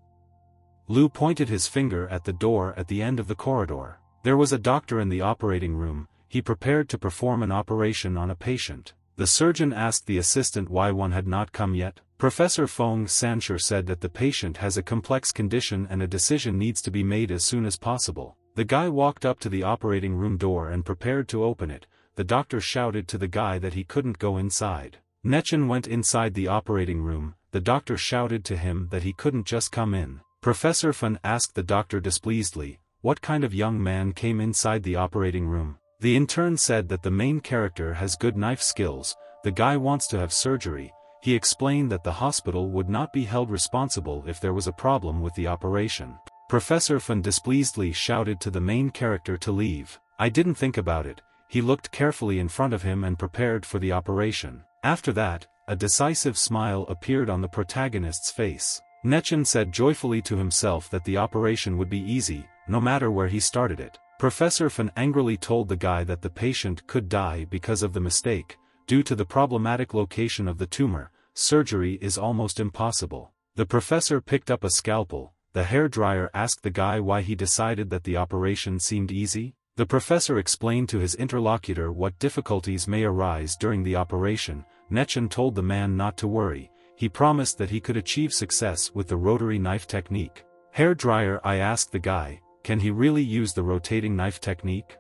Lu pointed his finger at the door at the end of the corridor. There was a doctor in the operating room. He prepared to perform an operation on a patient. The surgeon asked the assistant why one had not come yet. Professor Feng Sanshir said that the patient has a complex condition and a decision needs to be made as soon as possible. The guy walked up to the operating room door and prepared to open it. The doctor shouted to the guy that he couldn't go inside. Na-chen went inside the operating room. The doctor shouted to him that he couldn't just come in. Professor Fen asked the doctor displeasedly, what kind of young man came inside the operating room? The intern said that the main character has good knife skills. The guy wants to have surgery. He explained that the hospital would not be held responsible if there was a problem with the operation. Professor Fen displeasedly shouted to the main character to leave. I didn't think about it. He looked carefully in front of him and prepared for the operation. After that, a decisive smile appeared on the protagonist's face. Na-chen said joyfully to himself that the operation would be easy, no matter where he started it. Professor Fen angrily told the guy that the patient could die because of the mistake. Due to the problematic location of the tumor, surgery is almost impossible. The professor picked up a scalpel. The hairdryer asked the guy why he decided that the operation seemed easy. The professor explained to his interlocutor what difficulties may arise during the operation. Na-chen told the man not to worry. He promised that he could achieve success with the rotary knife technique. Hairdryer, I asked the guy, can he really use the rotating knife technique?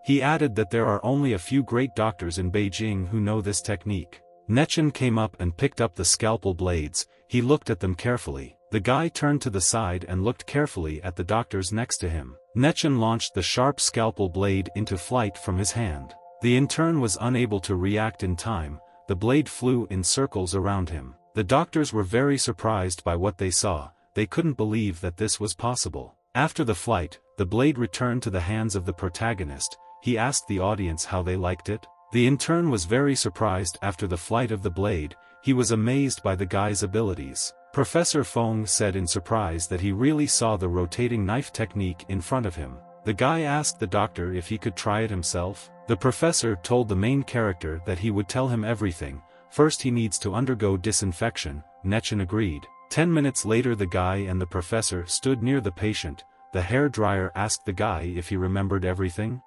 He added that there are only a few great doctors in Beijing who know this technique. Na-chen came up and picked up the scalpel blades. He looked at them carefully. The guy turned to the side and looked carefully at the doctors next to him. Na-chen launched the sharp scalpel blade into flight from his hand. The intern was unable to react in time. The blade flew in circles around him. The doctors were very surprised by what they saw. They couldn't believe that this was possible. After the flight, the blade returned to the hands of the protagonist. He asked the audience how they liked it. The intern was very surprised after the flight of the blade. He was amazed by the guy's abilities. Professor Feng said in surprise that he really saw the rotating knife technique in front of him. The guy asked the doctor if he could try it himself. The professor told the main character that he would tell him everything. First he needs to undergo disinfection. Na-chen agreed. 10 minutes later the guy and the professor stood near the patient. The hairdryer asked the guy if he remembered everything.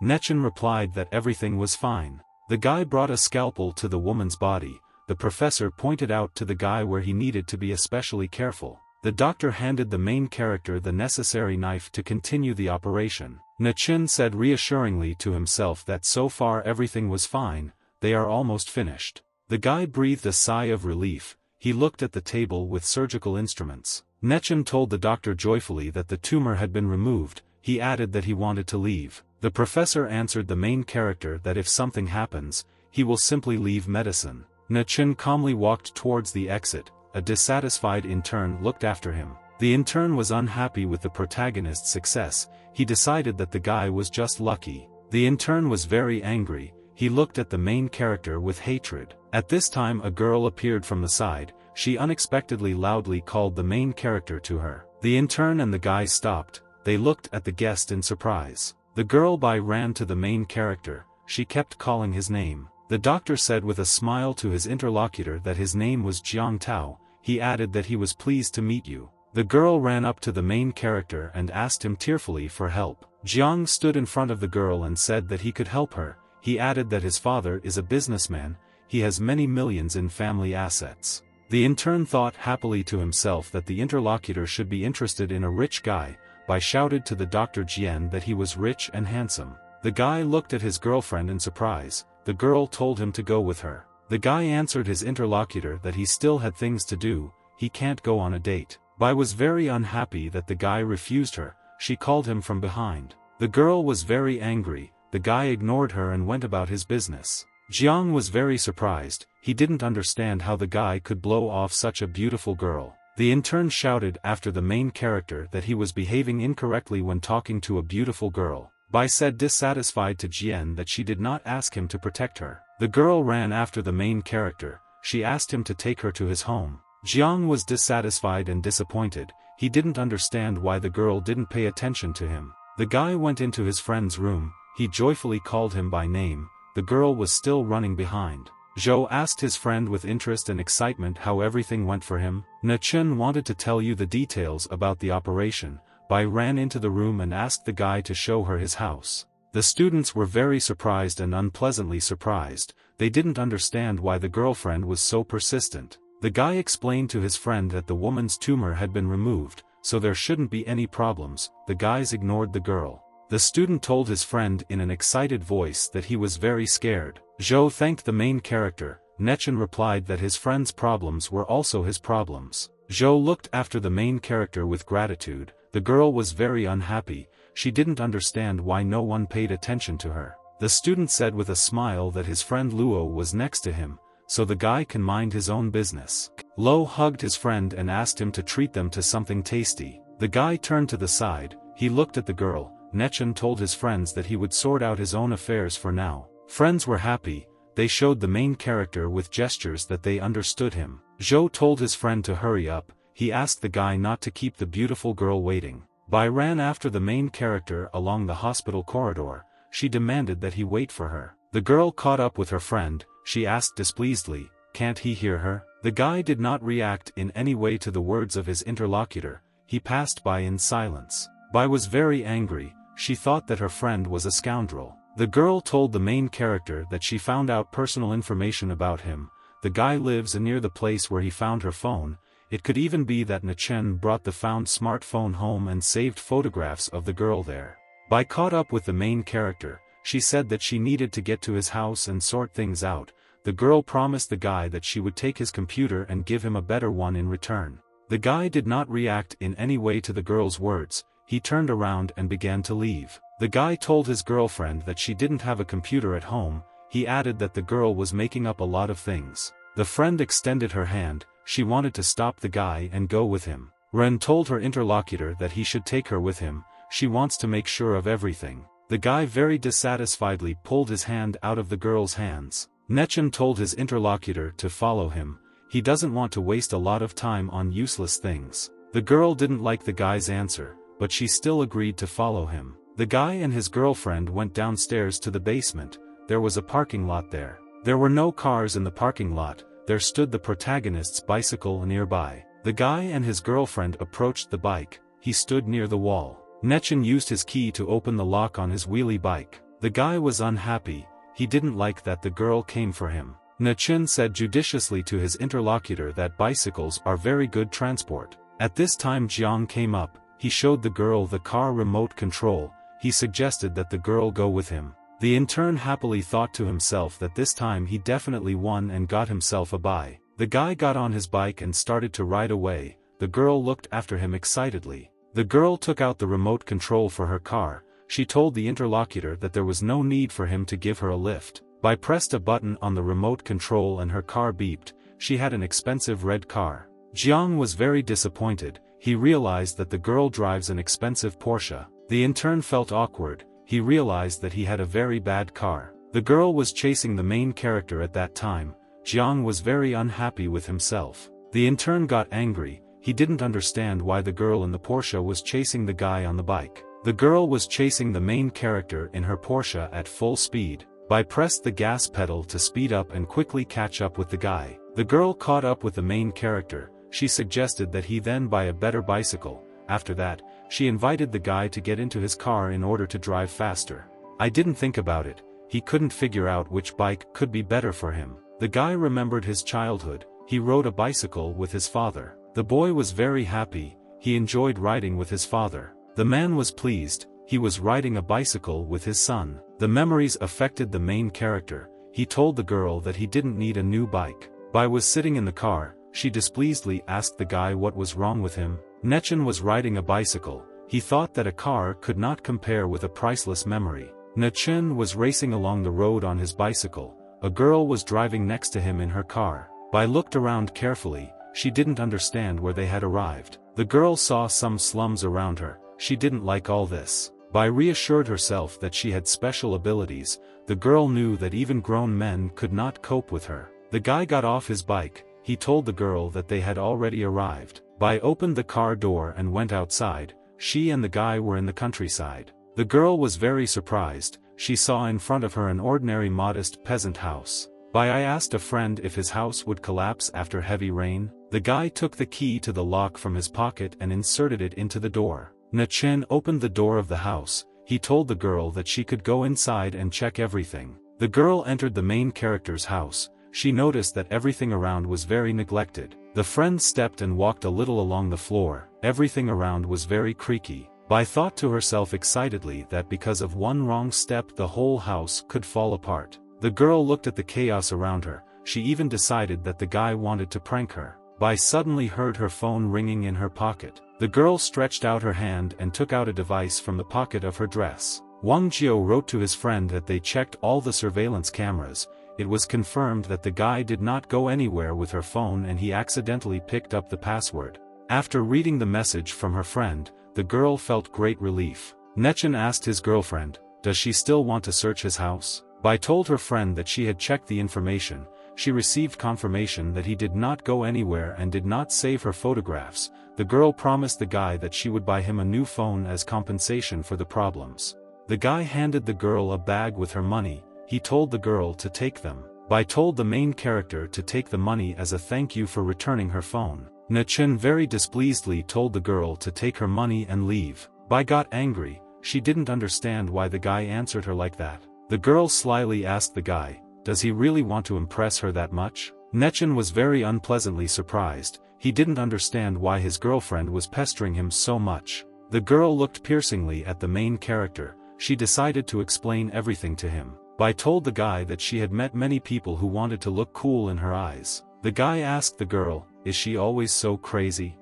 Na-chen replied that everything was fine. The guy brought a scalpel to the woman's body. The professor pointed out to the guy where he needed to be especially careful. The doctor handed the main character the necessary knife to continue the operation. Na-chun said reassuringly to himself that so far everything was fine, they are almost finished. The guy breathed a sigh of relief. He looked at the table with surgical instruments. Na-chun told the doctor joyfully that the tumor had been removed. He added that he wanted to leave. The professor answered the main character that if something happens, he will simply leave medicine. Na-chun calmly walked towards the exit. A dissatisfied intern looked after him. The intern was unhappy with the protagonist's success. He decided that the guy was just lucky. The intern was very angry. He looked at the main character with hatred. At this time a girl appeared from the side. She unexpectedly loudly called the main character to her. The intern and the guy stopped. They looked at the guest in surprise. The girl ran to the main character. She kept calling his name. The doctor said with a smile to his interlocutor that his name was Jiang Tao. He added that he was pleased to meet you. The girl ran up to the main character and asked him tearfully for help. Jiang stood in front of the girl and said that he could help her. He added that his father is a businessman. He has many millions in family assets. The intern thought happily to himself that the interlocutor should be interested in a rich guy. Shouted to the Dr. Jian that he was rich and handsome. The guy looked at his girlfriend in surprise. The girl told him to go with her. The guy answered his interlocutor that he still had things to do. He can't go on a date. Bai was very unhappy that the guy refused her. She called him from behind. The girl was very angry. The guy ignored her and went about his business. Jiang was very surprised. He didn't understand how the guy could blow off such a beautiful girl. The intern shouted after the main character that he was behaving incorrectly when talking to a beautiful girl. Bai said dissatisfied to Jian that she did not ask him to protect her. The girl ran after the main character. She asked him to take her to his home. Jiang was dissatisfied and disappointed. He didn't understand why the girl didn't pay attention to him. The guy went into his friend's room. He joyfully called him by name. The girl was still running behind. Zhou asked his friend with interest and excitement how everything went for him. Na-chun wanted to tell you the details about the operation. Bai ran into the room and asked the guy to show her his house. The students were very surprised and unpleasantly surprised. They didn't understand why the girlfriend was so persistent. The guy explained to his friend that the woman's tumor had been removed, so there shouldn't be any problems. The guys ignored the girl. The student told his friend in an excited voice that he was very scared. Zhou thanked the main character. Na-chun replied that his friend's problems were also his problems. Zhou looked after the main character with gratitude. The girl was very unhappy. She didn't understand why no one paid attention to her. The student said with a smile that his friend Luo was next to him, so the guy can mind his own business. Luo hugged his friend and asked him to treat them to something tasty. The guy turned to the side. He looked at the girl. Na-chun told his friends that he would sort out his own affairs for now. Friends were happy. They showed the main character with gestures that they understood him. Zhou told his friend to hurry up. He asked the guy not to keep the beautiful girl waiting. Bai ran after the main character along the hospital corridor. She demanded that he wait for her. The girl caught up with her friend. She asked displeasedly, "Can't he hear her?" The guy did not react in any way to the words of his interlocutor. He passed by in silence. Bai was very angry. She thought that her friend was a scoundrel. The girl told the main character that she found out personal information about him. The guy lives near the place where he found her phone. It could even be that Na-chun brought the found smartphone home and saved photographs of the girl there. Bai caught up with the main character. She said that she needed to get to his house and sort things out. The girl promised the guy that she would take his computer and give him a better one in return. The guy did not react in any way to the girl's words. He turned around and began to leave. The guy told his girlfriend that she didn't have a computer at home. He added that the girl was making up a lot of things. The friend extended her hand. She wanted to stop the guy and go with him. Ren told her interlocutor that he should take her with him. She wants to make sure of everything. The guy very dissatisfiedly pulled his hand out of the girl's hands. Na-chun told his interlocutor to follow him. He doesn't want to waste a lot of time on useless things. The girl didn't like the guy's answer, but she still agreed to follow him. The guy and his girlfriend went downstairs to the basement. There was a parking lot there. There were no cars in the parking lot. There stood the protagonist's bicycle nearby. The guy and his girlfriend approached the bike. He stood near the wall. Na-chun used his key to open the lock on his wheelie bike. The guy was unhappy. He didn't like that the girl came for him. Na-chun said judiciously to his interlocutor that bicycles are very good transport. At this time Jiang came up, he showed the girl the car remote control, he suggested that the girl go with him. The intern happily thought to himself that this time he definitely won and got himself a buy. The guy got on his bike and started to ride away, the girl looked after him excitedly. The girl took out the remote control for her car, she told the interlocutor that there was no need for him to give her a lift. Bai pressed a button on the remote control and her car beeped, she had an expensive red car. Jiang was very disappointed, he realized that the girl drives an expensive Porsche. The intern felt awkward, he realized that he had a very bad car. The girl was chasing the main character at that time, Jiang was very unhappy with himself. The intern got angry, he didn't understand why the girl in the Porsche was chasing the guy on the bike. The girl was chasing the main character in her Porsche at full speed. Bai pressed the gas pedal to speed up and quickly catch up with the guy. The girl caught up with the main character, she suggested that he then buy a better bicycle. After that, she invited the guy to get into his car in order to drive faster. I didn't think about it, he couldn't figure out which bike could be better for him. The guy remembered his childhood, he rode a bicycle with his father. The boy was very happy, he enjoyed riding with his father. The man was pleased, he was riding a bicycle with his son. The memories affected the main character, he told the girl that he didn't need a new bike. Bai was sitting in the car, she displeasedly asked the guy what was wrong with him. Nechen was riding a bicycle, he thought that a car could not compare with a priceless memory. Nechen was racing along the road on his bicycle, a girl was driving next to him in her car. Bai looked around carefully, she didn't understand where they had arrived. The girl saw some slums around her, she didn't like all this. Bai reassured herself that she had special abilities, the girl knew that even grown men could not cope with her. The guy got off his bike, he told the girl that they had already arrived. Bai opened the car door and went outside, she and the guy were in the countryside. The girl was very surprised, she saw in front of her an ordinary modest peasant house. Bai asked a friend if his house would collapse after heavy rain. The guy took the key to the lock from his pocket and inserted it into the door. Nechen opened the door of the house, he told the girl that she could go inside and check everything. The girl entered the main character's house, she noticed that everything around was very neglected. The friend stepped and walked a little along the floor, everything around was very creaky. Bai thought to herself excitedly that because of one wrong step the whole house could fall apart. The girl looked at the chaos around her, she even decided that the guy wanted to prank her. Bai suddenly heard her phone ringing in her pocket. The girl stretched out her hand and took out a device from the pocket of her dress. Wang Jiao wrote to his friend that they checked all the surveillance cameras, it was confirmed that the guy did not go anywhere with her phone and he accidentally picked up the password. After reading the message from her friend, the girl felt great relief. Nechen asked his girlfriend, does she still want to search his house? Bai told her friend that she had checked the information, she received confirmation that he did not go anywhere and did not save her photographs. The girl promised the guy that she would buy him a new phone as compensation for the problems. The guy handed the girl a bag with her money, he told the girl to take them. Bai told the main character to take the money as a thank you for returning her phone. Nechen very displeasedly told the girl to take her money and leave. Bai got angry, she didn't understand why the guy answered her like that. The girl slyly asked the guy, does he really want to impress her that much? Nechen was very unpleasantly surprised, he didn't understand why his girlfriend was pestering him so much. The girl looked piercingly at the main character, she decided to explain everything to him. Bai told the guy that she had met many people who wanted to look cool in her eyes. The guy asked the girl, is she always so crazy?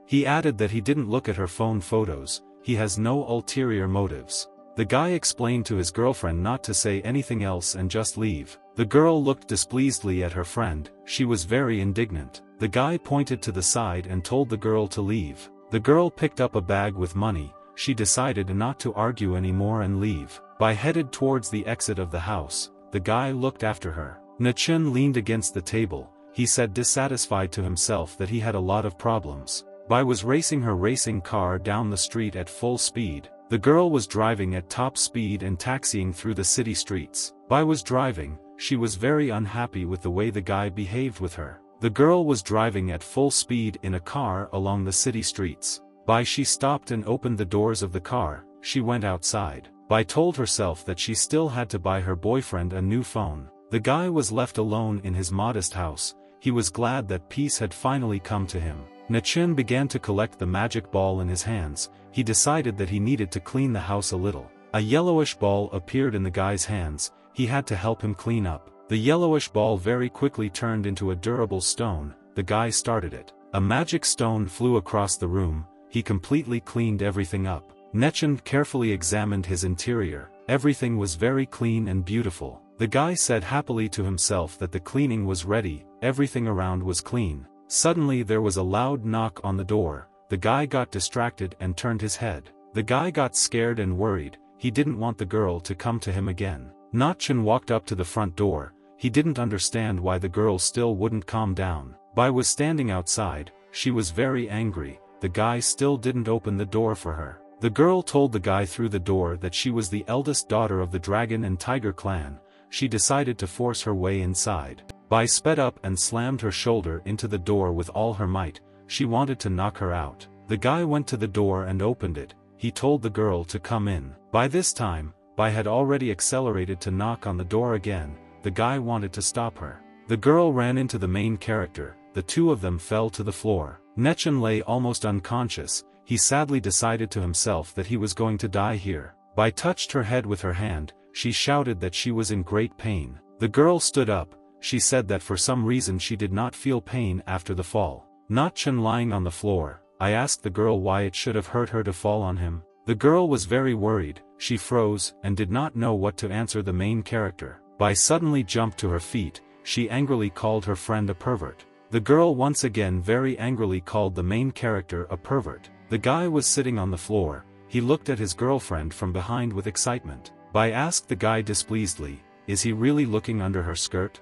He added that he didn't look at her phone photos, he has no ulterior motives. The guy explained to his girlfriend not to say anything else and just leave. The girl looked displeasedly at her friend, she was very indignant. The guy pointed to the side and told the girl to leave. The girl picked up a bag with money, she decided not to argue anymore and leave. Bai headed towards the exit of the house, the guy looked after her. Nechen leaned against the table, he said dissatisfied to himself that he had a lot of problems. Bai was racing her racing car down the street at full speed. The girl was driving at top speed and taxiing through the city streets. Bai was driving, she was very unhappy with the way the guy behaved with her. The girl was driving at full speed in a car along the city streets. Bai she stopped and opened the doors of the car, she went outside. Bai told herself that she still had to buy her boyfriend a new phone. The guy was left alone in his modest house, he was glad that peace had finally come to him. Nachin began to collect the magic ball in his hands. He decided that he needed to clean the house a little. A yellowish ball appeared in the guy's hands. He had to help him clean up. The yellowish ball very quickly turned into a durable stone. The guy started it. A magic stone flew across the room. He completely cleaned everything up. Nachin carefully examined his interior. Everything was very clean and beautiful. The guy said happily to himself that the cleaning was ready. Everything around was clean. Suddenly there was a loud knock on the door. The guy got distracted and turned his head. The guy got scared and worried. He didn't want the girl to come to him again. Nachin walked up to the front door. He didn't understand why the girl still wouldn't calm down. Bai was standing outside. She was very angry. The guy still didn't open the door for her. The girl told the guy through the door that she was the eldest daughter of the Dragon and Tiger clan. She decided to force her way inside. Bai sped up and slammed her shoulder into the door with all her might. She wanted to knock her out. The guy went to the door and opened it. He told the girl to come in. By this time, Bai had already accelerated to knock on the door again. The guy wanted to stop her. The girl ran into the main character. The two of them fell to the floor. Nachin lay almost unconscious. He sadly decided to himself that he was going to die here. Bai touched her head with her hand. She shouted that she was in great pain. The girl stood up. She said that for some reason she did not feel pain after the fall. Nachin lying on the floor. I asked the girl why it should have hurt her to fall on him. The girl was very worried. She froze and did not know what to answer the main character. Bai suddenly jumped to her feet. She angrily called her friend a pervert. The girl once again very angrily called the main character a pervert. The guy was sitting on the floor. He looked at his girlfriend from behind with excitement. Bai asked the guy displeasedly, "Is he really looking under her skirt?"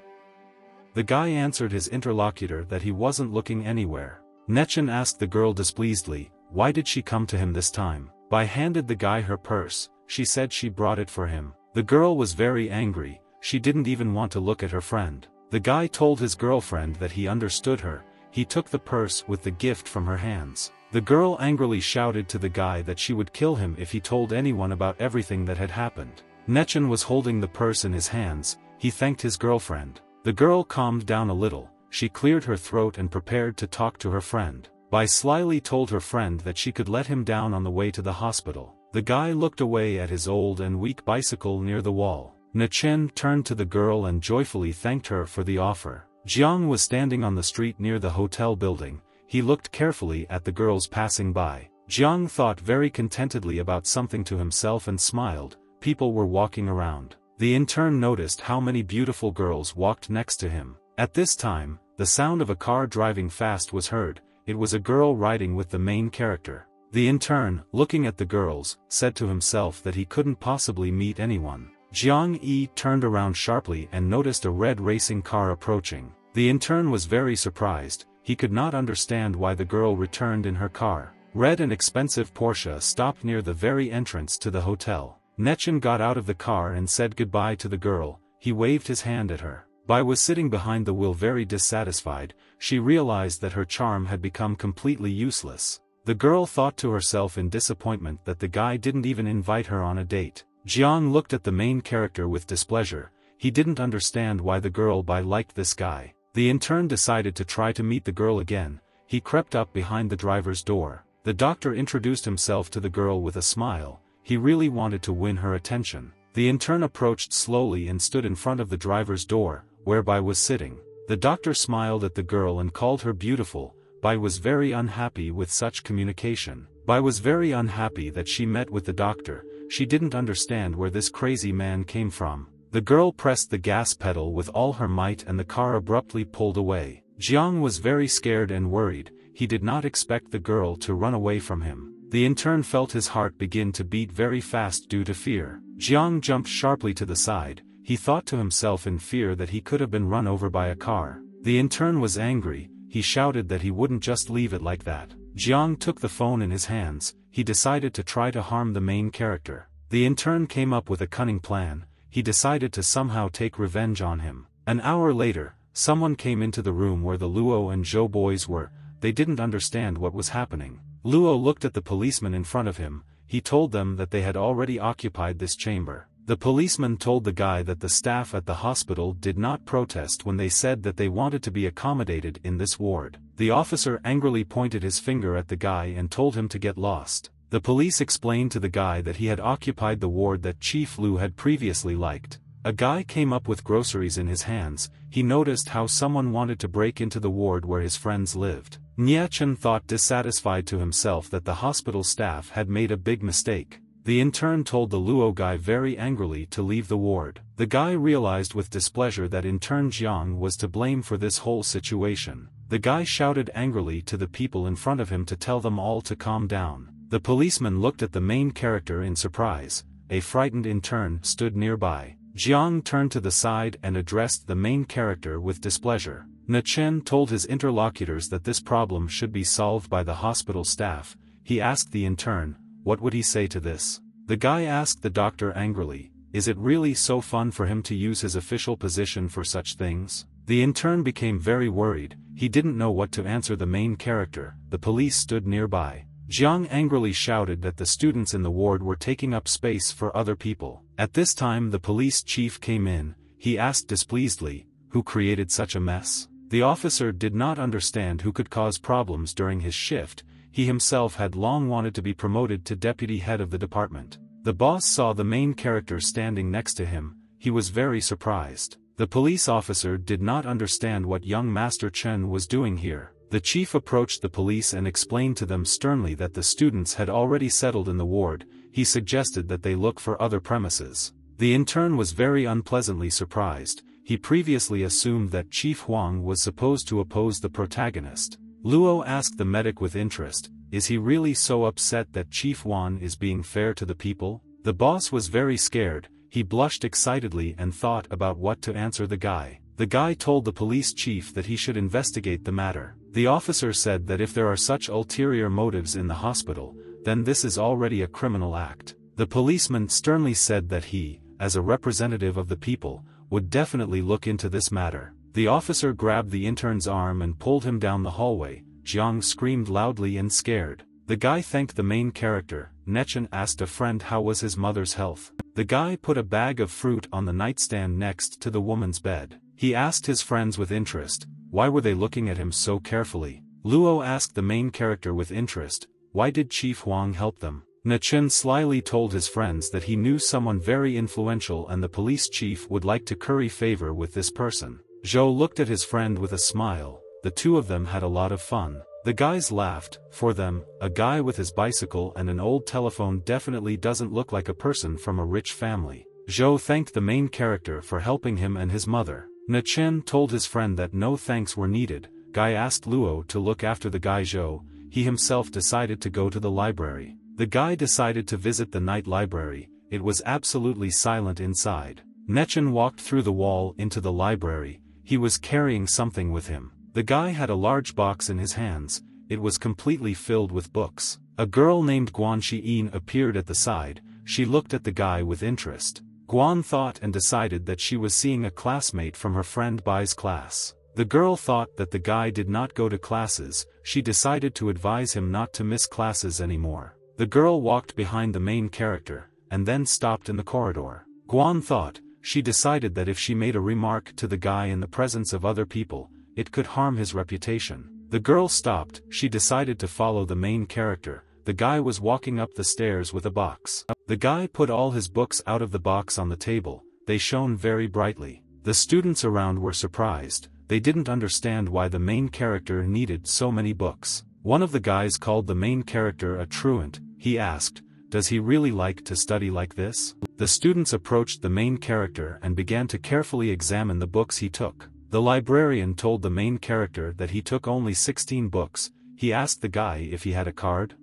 The guy answered his interlocutor that he wasn't looking anywhere. Nachin asked the girl displeasedly, why did she come to him this time? Bai handed the guy her purse. She said she brought it for him. The girl was very angry. She didn't even want to look at her friend. The guy told his girlfriend that he understood her. He took the purse with the gift from her hands. The girl angrily shouted to the guy that she would kill him if he told anyone about everything that had happened. Nachin was holding the purse in his hands. He thanked his girlfriend. The girl calmed down a little. She cleared her throat and prepared to talk to her friend. Bai slyly told her friend that she could let him down on the way to the hospital. The guy looked away at his old and weak bicycle near the wall. Nachin turned to the girl and joyfully thanked her for the offer. Jiang was standing on the street near the hotel building. He looked carefully at the girls passing by. Jiang thought very contentedly about something to himself and smiled. People were walking around. The intern noticed how many beautiful girls walked next to him. At this time, the sound of a car driving fast was heard. It was a girl riding with the main character. The intern, looking at the girls, said to himself that he couldn't possibly meet anyone. Jiang Yi turned around sharply and noticed a red racing car approaching. The intern was very surprised. He could not understand why the girl returned in her car. Red and expensive Porsche stopped near the very entrance to the hotel. Nachin got out of the car and said goodbye to the girl. He waved his hand at her. Bai was sitting behind the wheel very dissatisfied. She realized that her charm had become completely useless. The girl thought to herself in disappointment that the guy didn't even invite her on a date. Jiang looked at the main character with displeasure. He didn't understand why the girl Bai liked this guy. The intern decided to try to meet the girl again. He crept up behind the driver's door. The doctor introduced himself to the girl with a smile. He really wanted to win her attention. The intern approached slowly and stood in front of the driver's door, where Bai was sitting. The doctor smiled at the girl and called her beautiful. Bai was very unhappy with such communication. Bai was very unhappy that she met with the doctor. She didn't understand where this crazy man came from. The girl pressed the gas pedal with all her might and the car abruptly pulled away. Jiang was very scared and worried. He did not expect the girl to run away from him. The intern felt his heart begin to beat very fast due to fear. Jiang jumped sharply to the side. He thought to himself in fear that he could have been run over by a car. The intern was angry. He shouted that he wouldn't just leave it like that. Jiang took the phone in his hands. He decided to try to harm the main character. The intern came up with a cunning plan. He decided to somehow take revenge on him. An hour later, someone came into the room where the Luo and Zhou boys were. They didn't understand what was happening. Luo looked at the policeman in front of him. He told them that they had already occupied this chamber. The policeman told the guy that the staff at the hospital did not protest when they said that they wanted to be accommodated in this ward. The officer angrily pointed his finger at the guy and told him to get lost. The police explained to the guy that he had occupied the ward that Chief Lu had previously liked. A guy came up with groceries in his hands. He noticed how someone wanted to break into the ward where his friends lived. Nie Chen thought dissatisfied to himself that the hospital staff had made a big mistake. The intern told the Luo guy very angrily to leave the ward. The guy realized with displeasure that intern Jiang was to blame for this whole situation. The guy shouted angrily to the people in front of him to tell them all to calm down. The policeman looked at the main character in surprise. A frightened intern stood nearby. Jiang turned to the side and addressed the main character with displeasure. Ne Chen told his interlocutors that this problem should be solved by the hospital staff. He asked the intern, what would he say to this? The guy asked the doctor angrily, is it really so fun for him to use his official position for such things? The intern became very worried. He didn't know what to answer the main character. The police stood nearby. Jiang angrily shouted that the students in the ward were taking up space for other people. At this time the police chief came in. He asked displeasedly, who created such a mess? The officer did not understand who could cause problems during his shift. He himself had long wanted to be promoted to deputy head of the department. The boss saw the main character standing next to him. He was very surprised. The police officer did not understand what young Master Chen was doing here. The chief approached the police and explained to them sternly that the students had already settled in the ward. He suggested that they look for other premises. The intern was very unpleasantly surprised. He previously assumed that Chief Huang was supposed to oppose the protagonist. Luo asked the medic with interest, is he really so upset that Chief Huang is being fair to the people? The boss was very scared. He blushed excitedly and thought about what to answer the guy. The guy told the police chief that he should investigate the matter. The officer said that if there are such ulterior motives in the hospital, then this is already a criminal act. The policeman sternly said that he, as a representative of the people, would definitely look into this matter. The officer grabbed the intern's arm and pulled him down the hallway. Jiang screamed loudly and scared. The guy thanked the main character. Ne Chen asked a friend how was his mother's health. The guy put a bag of fruit on the nightstand next to the woman's bed. He asked his friends with interest, why were they looking at him so carefully? Luo asked the main character with interest, why did Chief Huang help them? Ne Chen slyly told his friends that he knew someone very influential and the police chief would like to curry favor with this person. Zhou looked at his friend with a smile. The two of them had a lot of fun. The guys laughed. For them, a guy with his bicycle and an old telephone definitely doesn't look like a person from a rich family. Zhou thanked the main character for helping him and his mother. Ne Chen told his friend that no thanks were needed. Guy asked Luo to look after the guy Zhou. He himself decided to go to the library. The guy decided to visit the night library. It was absolutely silent inside. Ne Chen walked through the wall into the library. He was carrying something with him. The guy had a large box in his hands. It was completely filled with books. A girl named Guan Xiyin appeared at the side. She looked at the guy with interest. Guan thought and decided that she was seeing a classmate from her friend Bai's class. The girl thought that the guy did not go to classes. She decided to advise him not to miss classes anymore. The girl walked behind the main character, and then stopped in the corridor. Guan thought. She decided that if she made a remark to the guy in the presence of other people, it could harm his reputation. The girl stopped. She decided to follow the main character. The guy was walking up the stairs with a box. The guy put all his books out of the box on the table. They shone very brightly. The students around were surprised. They didn't understand why the main character needed so many books. One of the guys called the main character a truant. He asked, does he really like to study like this? The students approached the main character and began to carefully examine the books he took. The librarian told the main character that he took only 16 books. He asked the guy if he had a card.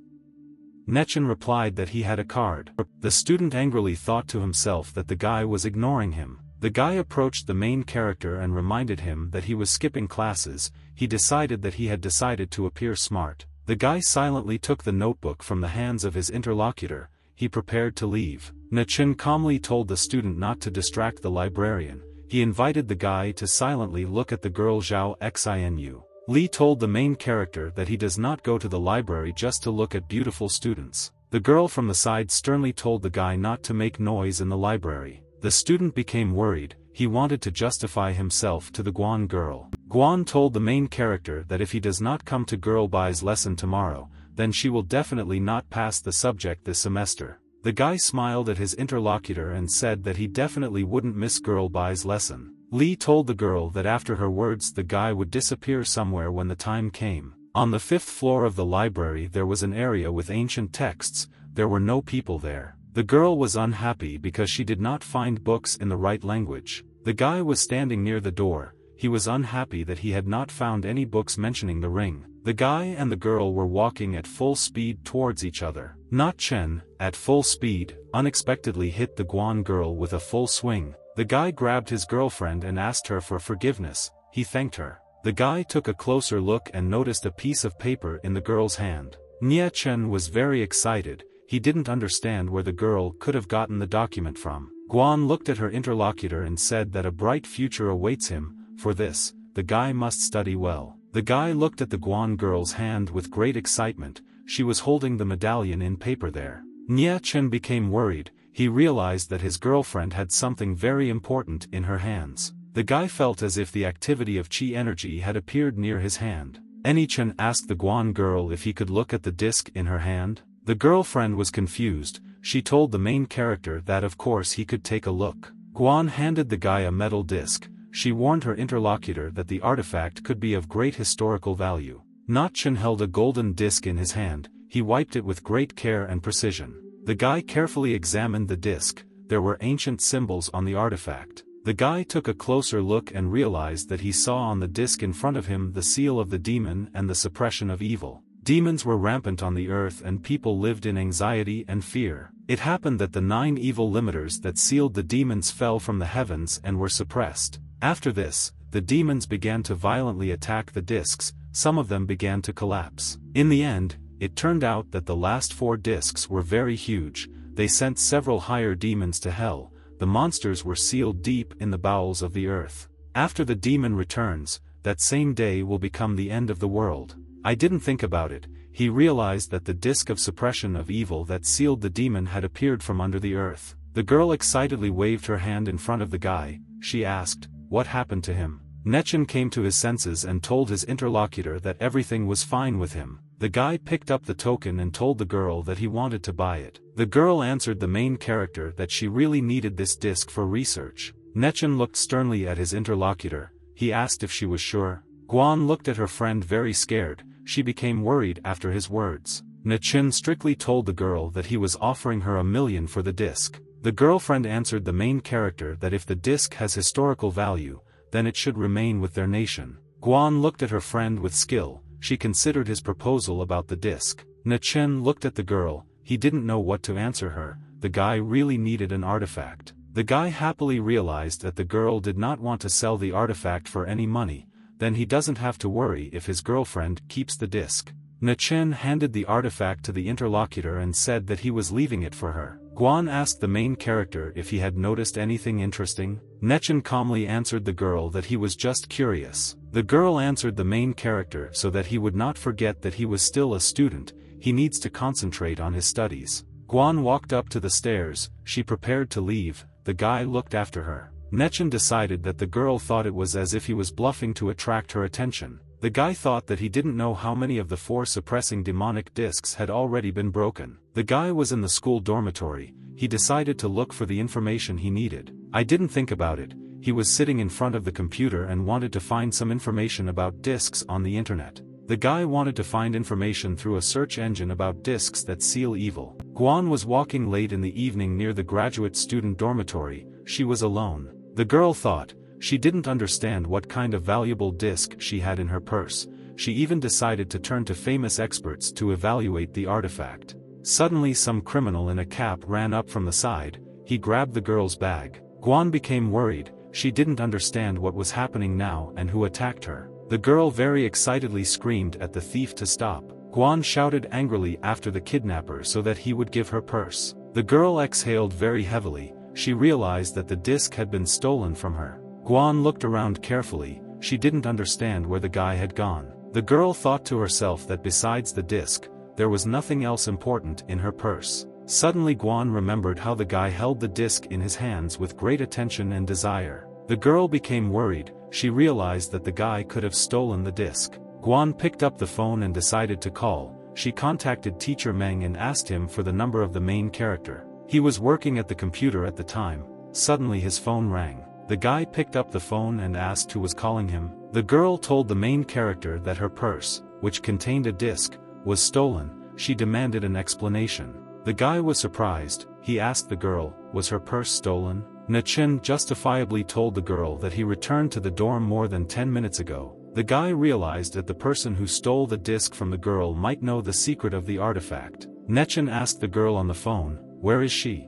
Ne Chen replied that he had a card. The student angrily thought to himself that the guy was ignoring him. The guy approached the main character and reminded him that he was skipping classes. He decided that he had decided to appear smart. The guy silently took the notebook from the hands of his interlocutor. He prepared to leave. Ne Chen calmly told the student not to distract the librarian. He invited the guy to silently look at the girl Zhao Xinu. Li told the main character that he does not go to the library just to look at beautiful students. The girl from the side sternly told the guy not to make noise in the library. The student became worried. He wanted to justify himself to the Guan girl. Guan told the main character that if he does not come to Girl Bai's lesson tomorrow, then she will definitely not pass the subject this semester. The guy smiled at his interlocutor and said that he definitely wouldn't miss Girl Bai's lesson. Lee told the girl that after her words the guy would disappear somewhere when the time came. On the 5th floor of the library there was an area with ancient texts. There were no people there. The girl was unhappy because she did not find books in the right language. The guy was standing near the door. He was unhappy that he had not found any books mentioning the ring. The guy and the girl were walking at full speed towards each other. Not Chen, at full speed, unexpectedly hit the Guan girl with a full swing. The guy grabbed his girlfriend and asked her for forgiveness. He thanked her. The guy took a closer look and noticed a piece of paper in the girl's hand. Nia Chen was very excited. He didn't understand where the girl could have gotten the document from. Guan looked at her interlocutor and said that a bright future awaits him. For this, the guy must study well. The guy looked at the Guan girl's hand with great excitement. She was holding the medallion in paper there. Nia Chen became worried. He realized that his girlfriend had something very important in her hands. The guy felt as if the activity of chi energy had appeared near his hand. Nia Chen asked the Guan girl if he could look at the disc in her hand. The girlfriend was confused. She told the main character that of course he could take a look. Guan handed the guy a metal disc. She warned her interlocutor that the artifact could be of great historical value. Not Chen held a golden disc in his hand. He wiped it with great care and precision. The guy carefully examined the disc. There were ancient symbols on the artifact. The guy took a closer look and realized that he saw on the disc in front of him the seal of the demon and the suppression of evil. Demons were rampant on the earth and people lived in anxiety and fear. It happened that the 9 evil limiters that sealed the demons fell from the heavens and were suppressed. After this, the demons began to violently attack the discs. Some of them began to collapse. In the end, it turned out that the last 4 discs were very huge. They sent several higher demons to hell. The monsters were sealed deep in the bowels of the earth. After the demon returns, that same day will become the end of the world. I didn't think about it. He realized that the disc of suppression of evil that sealed the demon had appeared from under the earth. The girl excitedly waved her hand in front of the guy. She asked, "What happened to him?" Nechen came to his senses and told his interlocutor that everything was fine with him. The guy picked up the token and told the girl that he wanted to buy it. The girl answered the main character that she really needed this disc for research. Nechen looked sternly at his interlocutor. He asked if she was sure. Guan looked at her friend very scared. She became worried after his words. Nechen strictly told the girl that he was offering her $1 million for the disc. The girlfriend answered the main character that if the disc has historical value, then it should remain with their nation. Guan looked at her friend with skill. She considered his proposal about the disc. Nechen looked at the girl. He didn't know what to answer her. The guy really needed an artifact. The guy happily realized that the girl did not want to sell the artifact for any money. Then he doesn't have to worry if his girlfriend keeps the disc. Nechen handed the artifact to the interlocutor and said that he was leaving it for her. Guan asked the main character if he had noticed anything interesting. Nechen calmly answered the girl that he was just curious. The girl answered the main character so that he would not forget that he was still a student. He needs to concentrate on his studies. Guan walked up to the stairs. She prepared to leave. The guy looked after her. Nechen decided that the girl thought it was as if he was bluffing to attract her attention. The guy thought that he didn't know how many of the 4 suppressing demonic discs had already been broken. The guy was in the school dormitory. He decided to look for the information he needed. I didn't think about it. He was sitting in front of the computer and wanted to find some information about discs on the internet. The guy wanted to find information through a search engine about discs that seal evil. Guan was walking late in the evening near the graduate student dormitory. She was alone. The girl thought. She didn't understand what kind of valuable disc she had in her purse. She even decided to turn to famous experts to evaluate the artifact. Suddenly some criminal in a cap ran up from the side. He grabbed the girl's bag. Guan became worried. She didn't understand what was happening now and who attacked her. The girl very excitedly screamed at the thief to stop. Guan shouted angrily after the kidnapper so that he would give her purse. The girl exhaled very heavily. She realized that the disc had been stolen from her. Guan looked around carefully. She didn't understand where the guy had gone. The girl thought to herself that besides the disc, there was nothing else important in her purse. Suddenly Guan remembered how the guy held the disc in his hands with great attention and desire. The girl became worried. She realized that the guy could have stolen the disc. Guan picked up the phone and decided to call. She contacted Teacher Meng and asked him for the number of the main character. He was working at the computer at the time. Suddenly his phone rang. The guy picked up the phone and asked who was calling him. The girl told the main character that her purse, which contained a disc, was stolen. She demanded an explanation. The guy was surprised. He asked the girl, was her purse stolen? Chen justifiably told the girl that he returned to the dorm more than 10 minutes ago. The guy realized that the person who stole the disc from the girl might know the secret of the artifact. Chen asked the girl on the phone, where is she?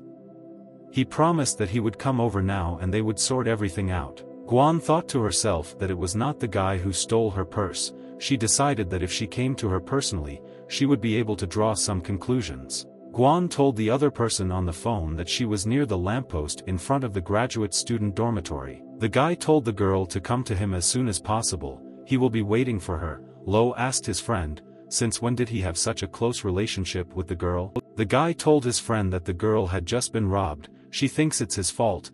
He promised that he would come over now and they would sort everything out. Guan thought to herself that it was not the guy who stole her purse. She decided that if she came to her personally, she would be able to draw some conclusions. Guan told the other person on the phone that she was near the lamppost in front of the graduate student dormitory. The guy told the girl to come to him as soon as possible. He will be waiting for her. Lo asked his friend, since when did he have such a close relationship with the girl? The guy told his friend that the girl had just been robbed. She thinks it's his fault.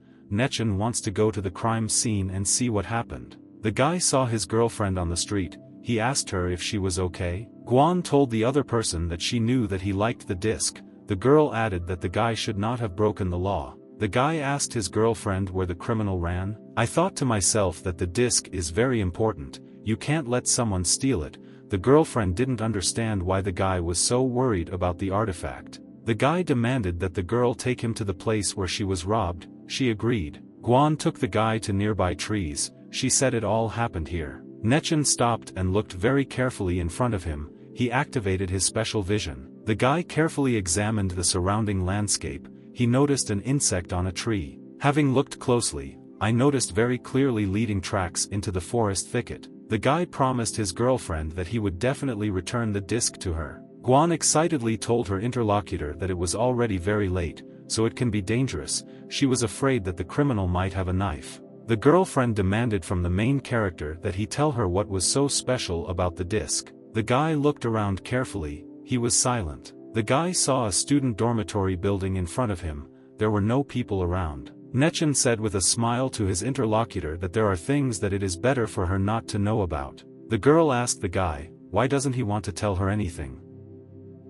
Chen wants to go to the crime scene and see what happened. The guy saw his girlfriend on the street. He asked her if she was okay. Guan told the other person that she knew that he liked the disc. The girl added that the guy should not have broken the law. The guy asked his girlfriend where the criminal ran. I thought to myself that the disc is very important. You can't let someone steal it. The girlfriend didn't understand why the guy was so worried about the artifact. The guy demanded that the girl take him to the place where she was robbed. She agreed. Guan took the guy to nearby trees. She said it all happened here. Chen stopped and looked very carefully in front of him. He activated his special vision. The guy carefully examined the surrounding landscape. He noticed an insect on a tree. Having looked closely, I noticed very clearly leading tracks into the forest thicket. The guy promised his girlfriend that he would definitely return the disc to her. Guan excitedly told her interlocutor that it was already very late, so it can be dangerous. She was afraid that the criminal might have a knife. The girlfriend demanded from the main character that he tell her what was so special about the disc. The guy looked around carefully. He was silent. The guy saw a student dormitory building in front of him. There were no people around. Chen said with a smile to his interlocutor that there are things that it is better for her not to know about. The girl asked the guy, why doesn't he want to tell her anything?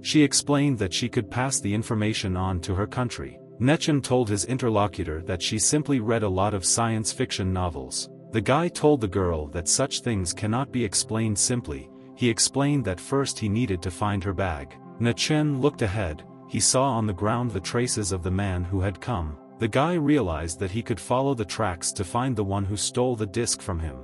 She explained that she could pass the information on to her country. Chen told his interlocutor that she simply read a lot of science fiction novels. The guy told the girl that such things cannot be explained simply. He explained that first he needed to find her bag. Chen looked ahead. He saw on the ground the traces of the man who had come. The guy realized that he could follow the tracks to find the one who stole the disc from him.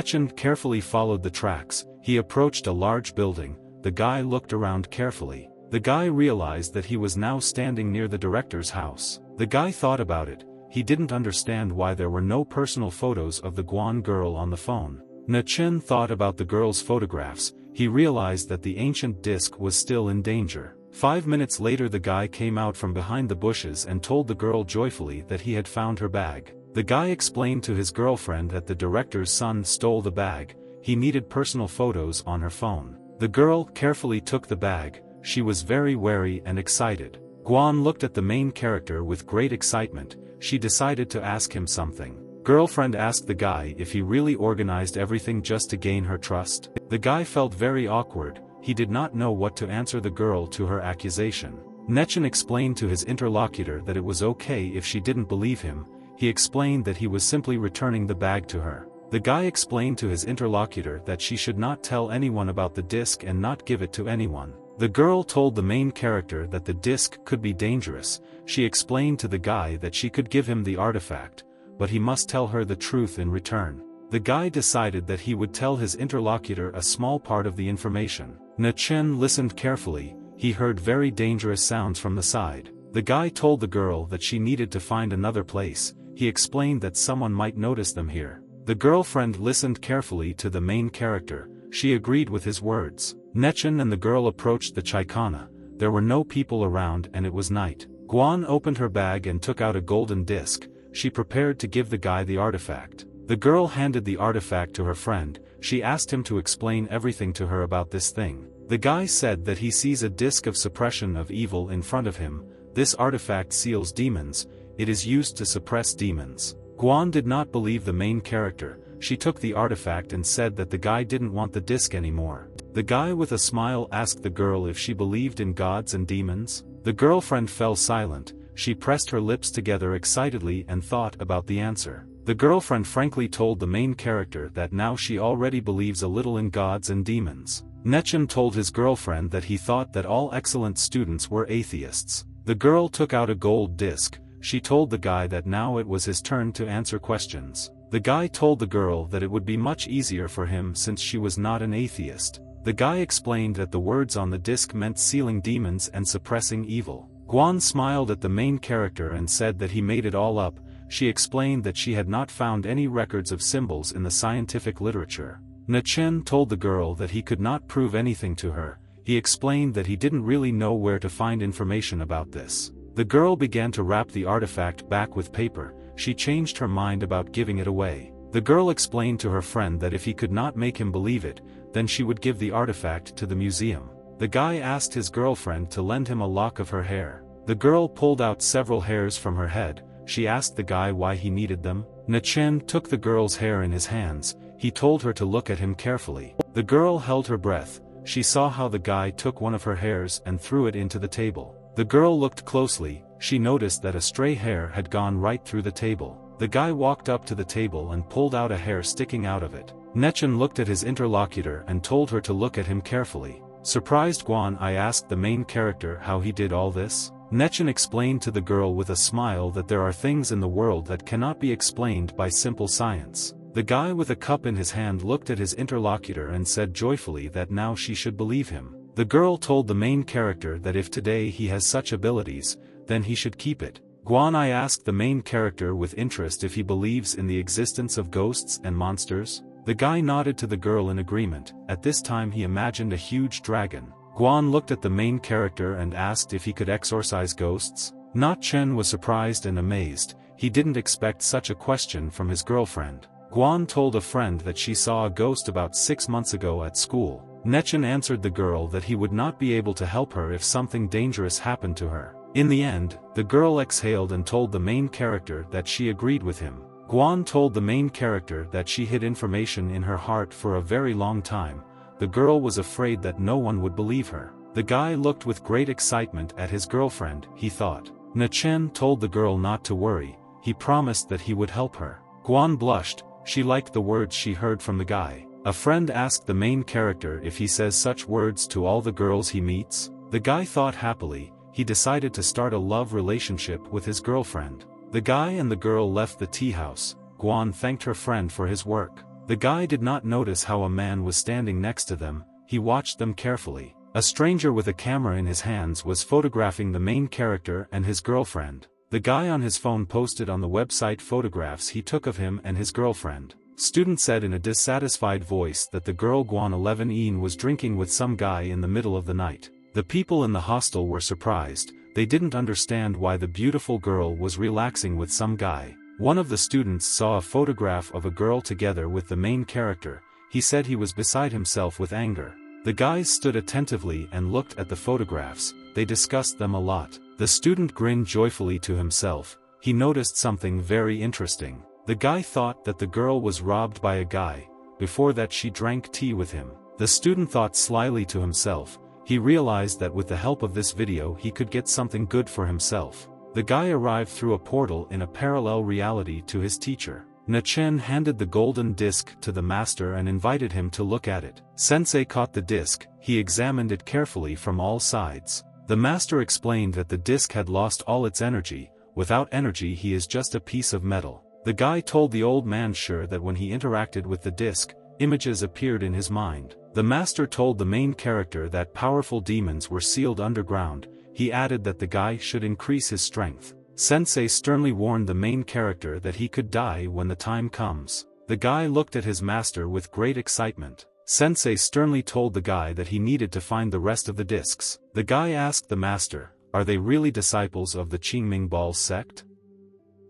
Chen carefully followed the tracks. He approached a large building. The guy looked around carefully. The guy realized that he was now standing near the director's house. The guy thought about it. He didn't understand why there were no personal photos of the Guan girl on the phone. Chen thought about the girl's photographs. He realized that the ancient disc was still in danger. 5 minutes later the guy came out from behind the bushes and told the girl joyfully that he had found her bag. The guy explained to his girlfriend that the director's son stole the bag. He needed personal photos on her phone. The girl carefully took the bag. She was very wary and excited. Guan looked at the main character with great excitement. She decided to ask him something. Girlfriend asked the guy if he really organized everything just to gain her trust. The guy felt very awkward. He did not know what to answer the girl to her accusation. Chen explained to his interlocutor that it was okay if she didn't believe him. He explained that he was simply returning the bag to her. The guy explained to his interlocutor that she should not tell anyone about the disc and not give it to anyone. The girl told the main character that the disc could be dangerous. She explained to the guy that she could give him the artifact, but he must tell her the truth in return. The guy decided that he would tell his interlocutor a small part of the information. Chen listened carefully. He heard very dangerous sounds from the side. The guy told the girl that she needed to find another place. He explained that someone might notice them here. The girlfriend listened carefully to the main character. She agreed with his words. Chen and the girl approached the Chaikana. There were no people around and it was night. Guan opened her bag and took out a golden disc. She prepared to give the guy the artifact. The girl handed the artifact to her friend. She asked him to explain everything to her about this thing. The guy said that he sees a disc of suppression of evil in front of him. This artifact seals demons, it is used to suppress demons. Guan did not believe the main character. She took the artifact and said that the guy didn't want the disc anymore. The guy with a smile asked the girl if she believed in gods and demons. The girlfriend fell silent. She pressed her lips together excitedly and thought about the answer. The girlfriend frankly told the main character that now she already believes a little in gods and demons. Nechen told his girlfriend that he thought that all excellent students were atheists. The girl took out a gold disc. She told the guy that now it was his turn to answer questions. The guy told the girl that it would be much easier for him since she was not an atheist. The guy explained that the words on the disc meant sealing demons and suppressing evil. Guan smiled at the main character and said that he made it all up. She explained that she had not found any records of symbols in the scientific literature. Nechen told the girl that he could not prove anything to her. He explained that he didn't really know where to find information about this. The girl began to wrap the artifact back with paper. She changed her mind about giving it away. The girl explained to her friend that if he could not make him believe it, then she would give the artifact to the museum. The guy asked his girlfriend to lend him a lock of her hair. The girl pulled out several hairs from her head. She asked the guy why he needed them. Nechen took the girl's hair in his hands. He told her to look at him carefully. The girl held her breath. She saw how the guy took one of her hairs and threw it into the table. The girl looked closely. She noticed that a stray hair had gone right through the table. The guy walked up to the table and pulled out a hair sticking out of it. Nechen looked at his interlocutor and told her to look at him carefully. Surprised Guan I asked the main character how he did all this. Nechen explained to the girl with a smile that there are things in the world that cannot be explained by simple science. The guy with a cup in his hand looked at his interlocutor and said joyfully that now she should believe him. The girl told the main character that if today he has such abilities, then he should keep it. Guan I asked the main character with interest if he believes in the existence of ghosts and monsters. The guy nodded to the girl in agreement. At this time he imagined a huge dragon. Guan looked at the main character and asked if he could exorcise ghosts. Chen was surprised and amazed. He didn't expect such a question from his girlfriend. Guan told a friend that she saw a ghost about 6 months ago at school. Nechen answered the girl that he would not be able to help her if something dangerous happened to her. In the end, the girl exhaled and told the main character that she agreed with him. Guan told the main character that she hid information in her heart for a very long time. The girl was afraid that no one would believe her. The guy looked with great excitement at his girlfriend. He thought. Nechen told the girl not to worry. He promised that he would help her. Guan blushed. She liked the words she heard from the guy. A friend asked the main character if he says such words to all the girls he meets. The guy thought happily. He decided to start a love relationship with his girlfriend. The guy and the girl left the tea house. Guan thanked her friend for his work. The guy did not notice how a man was standing next to them. He watched them carefully. A stranger with a camera in his hands was photographing the main character and his girlfriend. The guy on his phone posted on the website photographs he took of him and his girlfriend. Student said in a dissatisfied voice that the girl Guan 11 was drinking with some guy in the middle of the night. The people in the hostel were surprised. They didn't understand why the beautiful girl was relaxing with some guy. One of the students saw a photograph of a girl together with the main character. He said he was beside himself with anger. The guys stood attentively and looked at the photographs. They discussed them a lot. The student grinned joyfully to himself. He noticed something very interesting. The guy thought that the girl was robbed by a guy. Before that she drank tea with him. The student thought slyly to himself. He realized that with the help of this video he could get something good for himself. The guy arrived through a portal in a parallel reality to his teacher. Nechen handed the golden disc to the master and invited him to look at it. Sensei caught the disc. He examined it carefully from all sides. The master explained that the disc had lost all its energy. Without energy he is just a piece of metal. The guy told the old man sure that when he interacted with the disc, images appeared in his mind. The master told the main character that powerful demons were sealed underground. He added that the guy should increase his strength. Sensei sternly warned the main character that he could die when the time comes. The guy looked at his master with great excitement. Sensei sternly told the guy that he needed to find the rest of the discs. The guy asked the master, "Are they really disciples of the Qingming Ball sect?"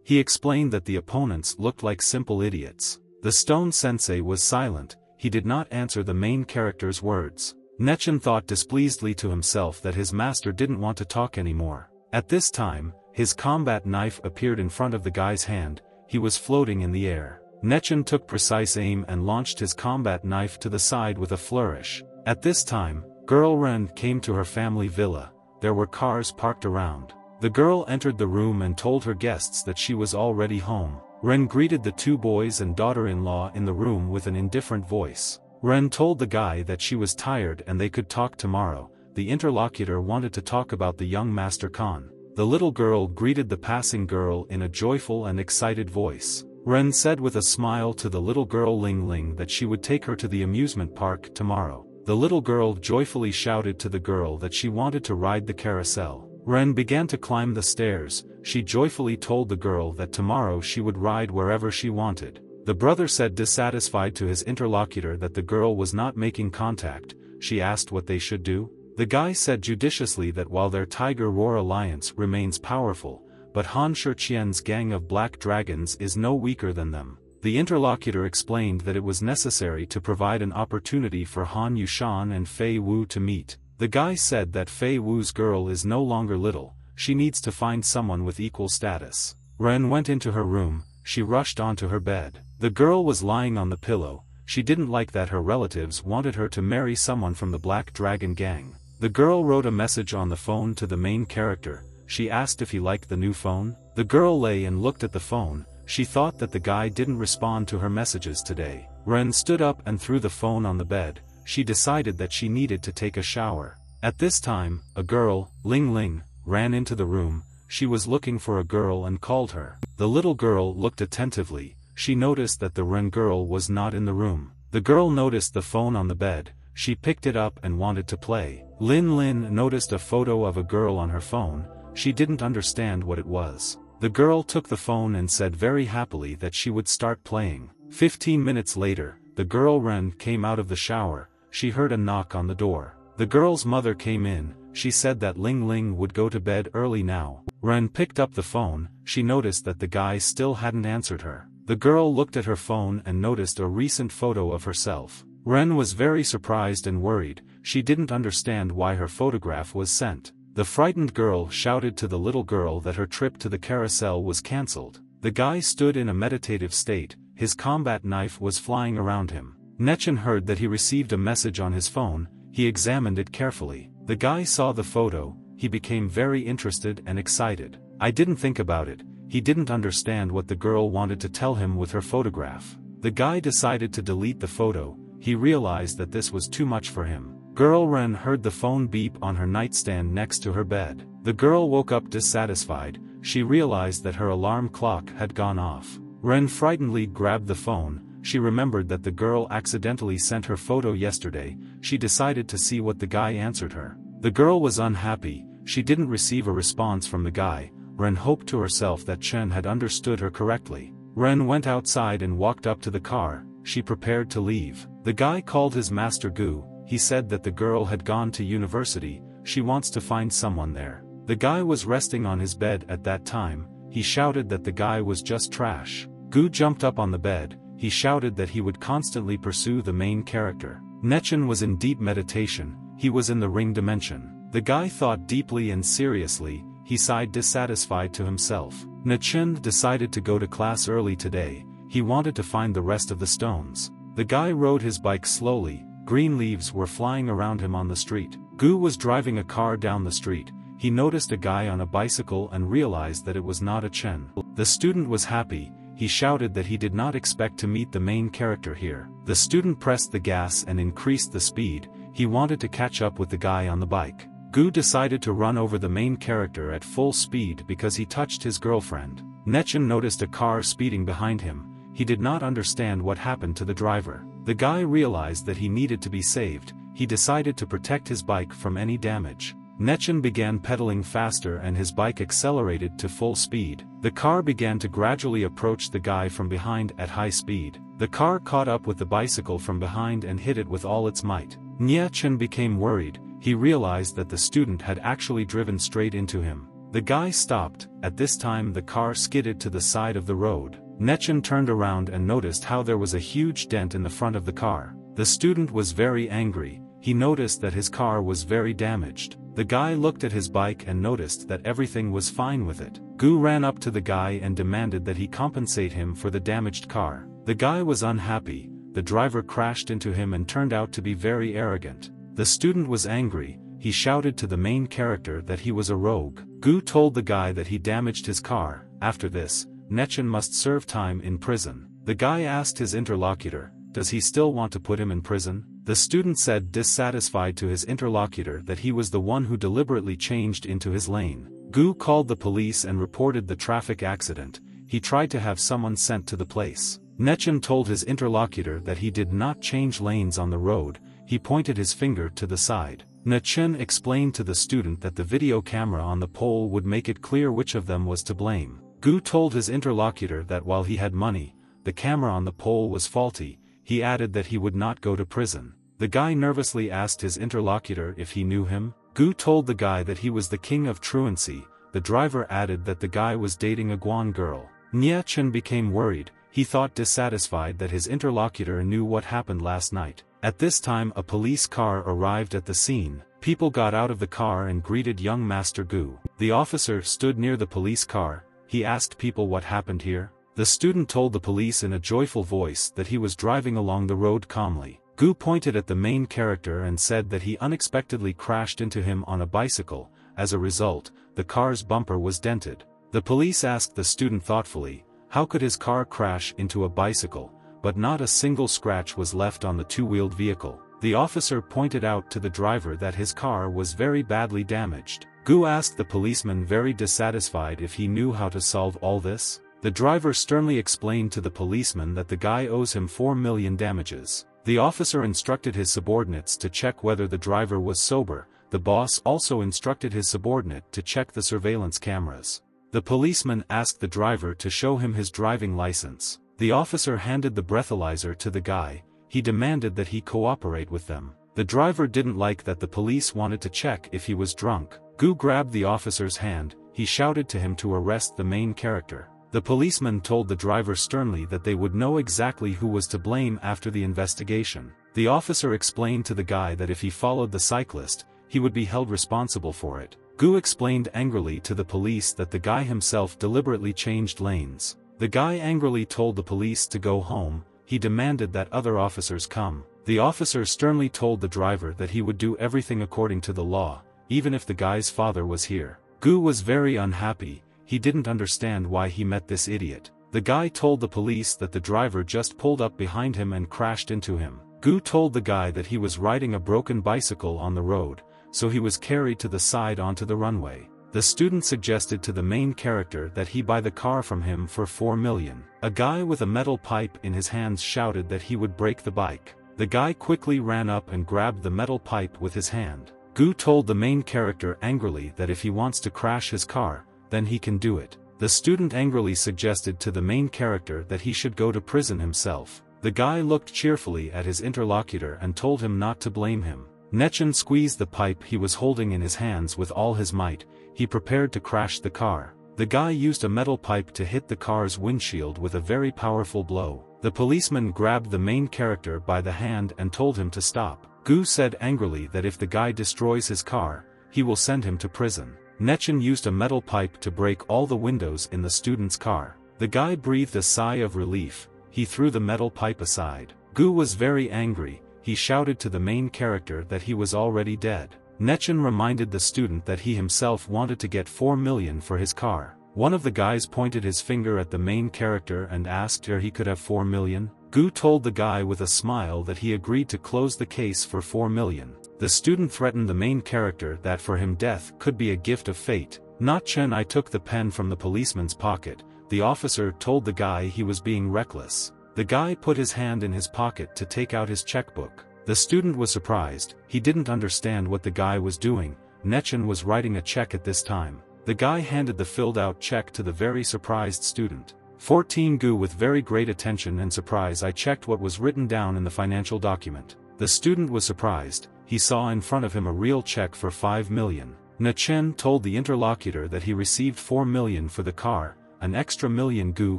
He explained that the opponents looked like simple idiots. The stone sensei was silent. He did not answer the main character's words. Nechen thought displeasedly to himself that his master didn't want to talk anymore. At this time, his combat knife appeared in front of the guy's hand. He was floating in the air. Nechen took precise aim and launched his combat knife to the side with a flourish. At this time, girl Ren came to her family villa. There were cars parked around. The girl entered the room and told her guests that she was already home. Ren greeted the two boys and daughter-in-law in the room with an indifferent voice. Ren told the guy that she was tired and they could talk tomorrow. The interlocutor wanted to talk about the young Master Khan. The little girl greeted the passing girl in a joyful and excited voice. Ren said with a smile to the little girl Ling Ling that she would take her to the amusement park tomorrow. The little girl joyfully shouted to the girl that she wanted to ride the carousel. Ren began to climb the stairs. She joyfully told the girl that tomorrow she would ride wherever she wanted. The brother said dissatisfied to his interlocutor that the girl was not making contact. She asked what they should do. The guy said judiciously that while their Tiger Roar alliance remains powerful, but Han Shiqian's gang of black dragons is no weaker than them. The interlocutor explained that it was necessary to provide an opportunity for Han Yushan and Fei Wu to meet. The guy said that Fei Wu's girl is no longer little, she needs to find someone with equal status. Ren went into her room. She rushed onto her bed. The girl was lying on the pillow. She didn't like that her relatives wanted her to marry someone from the Black Dragon gang. The girl wrote a message on the phone to the main character. She asked if he liked the new phone. The girl lay and looked at the phone. She thought that the guy didn't respond to her messages today. Ren stood up and threw the phone on the bed. She decided that she needed to take a shower. At this time, a girl, Ling Ling, ran into the room. She was looking for a girl and called her. The little girl looked attentively. She noticed that the Ren girl was not in the room. The girl noticed the phone on the bed. She picked it up and wanted to play. Lin Lin noticed a photo of a girl on her phone. She didn't understand what it was. The girl took the phone and said very happily that she would start playing. 15 minutes later, the girl Ren came out of the shower. She heard a knock on the door. The girl's mother came in. She said that Ling Ling would go to bed early now. Ren picked up the phone. She noticed that the guy still hadn't answered her. The girl looked at her phone and noticed a recent photo of herself. Ren was very surprised and worried. She didn't understand why her photograph was sent. The frightened girl shouted to the little girl that her trip to the carousel was cancelled. The guy stood in a meditative state. His combat knife was flying around him. Nechen heard that he received a message on his phone. He examined it carefully. The guy saw the photo. He became very interested and excited. I didn't think about it. He didn't understand what the girl wanted to tell him with her photograph. The guy decided to delete the photo. He realized that this was too much for him. Girl Ren heard the phone beep on her nightstand next to her bed. The girl woke up dissatisfied. She realized that her alarm clock had gone off. Ren frightenedly grabbed the phone. She remembered that the girl accidentally sent her photo yesterday. She decided to see what the guy answered her. The girl was unhappy. She didn't receive a response from the guy. Ren hoped to herself that Chen had understood her correctly. Ren went outside and walked up to the car. She prepared to leave. The guy called his master Gu. He said that the girl had gone to university. She wants to find someone there. The guy was resting on his bed at that time. He shouted that the guy was just trash. Gu jumped up on the bed. He shouted that he would constantly pursue the main character. Nechen was in deep meditation. He was in the ring dimension. The guy thought deeply and seriously. He sighed dissatisfied to himself. Nechen decided to go to class early today. He wanted to find the rest of the stones. The guy rode his bike slowly. Green leaves were flying around him on the street. Gu was driving a car down the street. He noticed a guy on a bicycle and realized that it was not a Chen. The student was happy. He shouted that he did not expect to meet the main character here. The student pressed the gas and increased the speed. He wanted to catch up with the guy on the bike. Gu decided to run over the main character at full speed because he touched his girlfriend. Nechen noticed a car speeding behind him. He did not understand what happened to the driver. The guy realized that he needed to be saved. He decided to protect his bike from any damage. Nechen began pedaling faster and his bike accelerated to full speed. The car began to gradually approach the guy from behind at high speed. The car caught up with the bicycle from behind and hit it with all its might. Nechen became worried. He realized that the student had actually driven straight into him. The guy stopped. At this time the car skidded to the side of the road. Nechen turned around and noticed how there was a huge dent in the front of the car. The student was very angry. he noticed that his car was very damaged. The guy looked at his bike and noticed that everything was fine with it. Gu ran up to the guy and demanded that he compensate him for the damaged car. The guy was unhappy. The driver crashed into him and turned out to be very arrogant. The student was angry. He shouted to the main character that he was a rogue. Gu told the guy that he damaged his car. After this, Nechen must serve time in prison. The guy asked his interlocutor, does he still want to put him in prison? The student said, dissatisfied to his interlocutor, that he was the one who deliberately changed into his lane. Gu called the police and reported the traffic accident. He tried to have someone sent to the place. Nechen told his interlocutor that he did not change lanes on the road. He pointed his finger to the side. Nechen explained to the student that the video camera on the pole would make it clear which of them was to blame. Gu told his interlocutor that while he had money, the camera on the pole was faulty. He added that he would not go to prison. The guy nervously asked his interlocutor if he knew him. Gu told the guy that he was the king of truancy. The driver added that the guy was dating a Guan girl. Nechen became worried. He thought dissatisfied that his interlocutor knew what happened last night. At this time a police car arrived at the scene. People got out of the car and greeted young Master Gu. The officer stood near the police car. He asked people what happened here. The student told the police in a joyful voice that he was driving along the road calmly. Gu pointed at the main character and said that he unexpectedly crashed into him on a bicycle. As a result, the car's bumper was dented. The police asked the student thoughtfully, how could his car crash into a bicycle, but not a single scratch was left on the two-wheeled vehicle? The officer pointed out to the driver that his car was very badly damaged. Gu asked the policeman, very dissatisfied, if he knew how to solve all this. The driver sternly explained to the policeman that the guy owes him 4 million damages. The officer instructed his subordinates to check whether the driver was sober. The boss also instructed his subordinate to check the surveillance cameras. The policeman asked the driver to show him his driving license. The officer handed the breathalyzer to the guy. He demanded that he cooperate with them. The driver didn't like that the police wanted to check if he was drunk. Gu grabbed the officer's hand. He shouted to him to arrest the main character. The policeman told the driver sternly that they would know exactly who was to blame after the investigation. The officer explained to the guy that if he followed the cyclist, he would be held responsible for it. Gu explained angrily to the police that the guy himself deliberately changed lanes. The guy angrily told the police to go home. He demanded that other officers come. The officer sternly told the driver that he would do everything according to the law, even if the guy's father was here. Gu was very unhappy. He didn't understand why he met this idiot. The guy told the police that the driver just pulled up behind him and crashed into him. Gu told the guy that he was riding a broken bicycle on the road, so he was carried to the side onto the runway. The student suggested to the main character that he buy the car from him for 4 million. A guy with a metal pipe in his hands shouted that he would break the bike. The guy quickly ran up and grabbed the metal pipe with his hand. Gu told the main character angrily that if he wants to crash his car, then he can do it. The student angrily suggested to the main character that he should go to prison himself. The guy looked cheerfully at his interlocutor and told him not to blame him. Nechen squeezed the pipe he was holding in his hands with all his might. He prepared to crash the car. The guy used a metal pipe to hit the car's windshield with a very powerful blow. The policeman grabbed the main character by the hand and told him to stop. Gu said angrily that if the guy destroys his car, he will send him to prison. Nechen used a metal pipe to break all the windows in the student's car. The guy breathed a sigh of relief. He threw the metal pipe aside. Gu was very angry. He shouted to the main character that he was already dead. Nechen reminded the student that he himself wanted to get 4 million for his car. One of the guys pointed his finger at the main character and asked where he could have 4 million. Gu told the guy with a smile that he agreed to close the case for 4 million. The student threatened the main character that for him death could be a gift of fate. Nechen I took the pen from the policeman's pocket. The officer told the guy he was being reckless. The guy put his hand in his pocket to take out his checkbook. The student was surprised. He didn't understand what the guy was doing. Nechen was writing a check at this time. The guy handed the filled-out check to the very surprised student. 14 Gu with very great attention and surprise I checked what was written down in the financial document. The student was surprised. He saw in front of him a real check for 5 million. Nechen told the interlocutor that he received 4 million for the car. An extra million Gu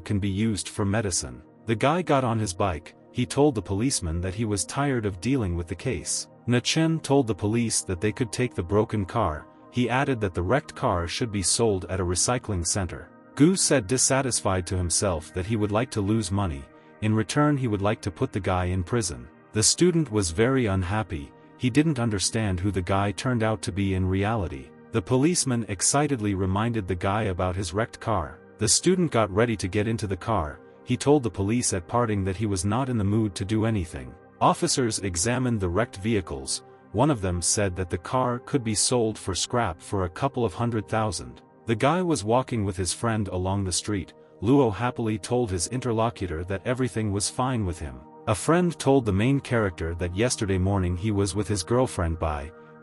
can be used for medicine. The guy got on his bike. He told the policeman that he was tired of dealing with the case. Na-chen told the police that they could take the broken car. He added that the wrecked car should be sold at a recycling center. Gu said dissatisfied to himself that he would like to lose money. In return he would like to put the guy in prison. The student was very unhappy. He didn't understand who the guy turned out to be in reality. The policeman excitedly reminded the guy about his wrecked car. The student got ready to get into the car. He told the police at parting that he was not in the mood to do anything. Officers examined the wrecked vehicles. One of them said that the car could be sold for scrap for a couple of $100,000. The guy was walking with his friend along the street. Luo happily told his interlocutor that everything was fine with him. A friend told the main character that yesterday morning he was with his girlfriend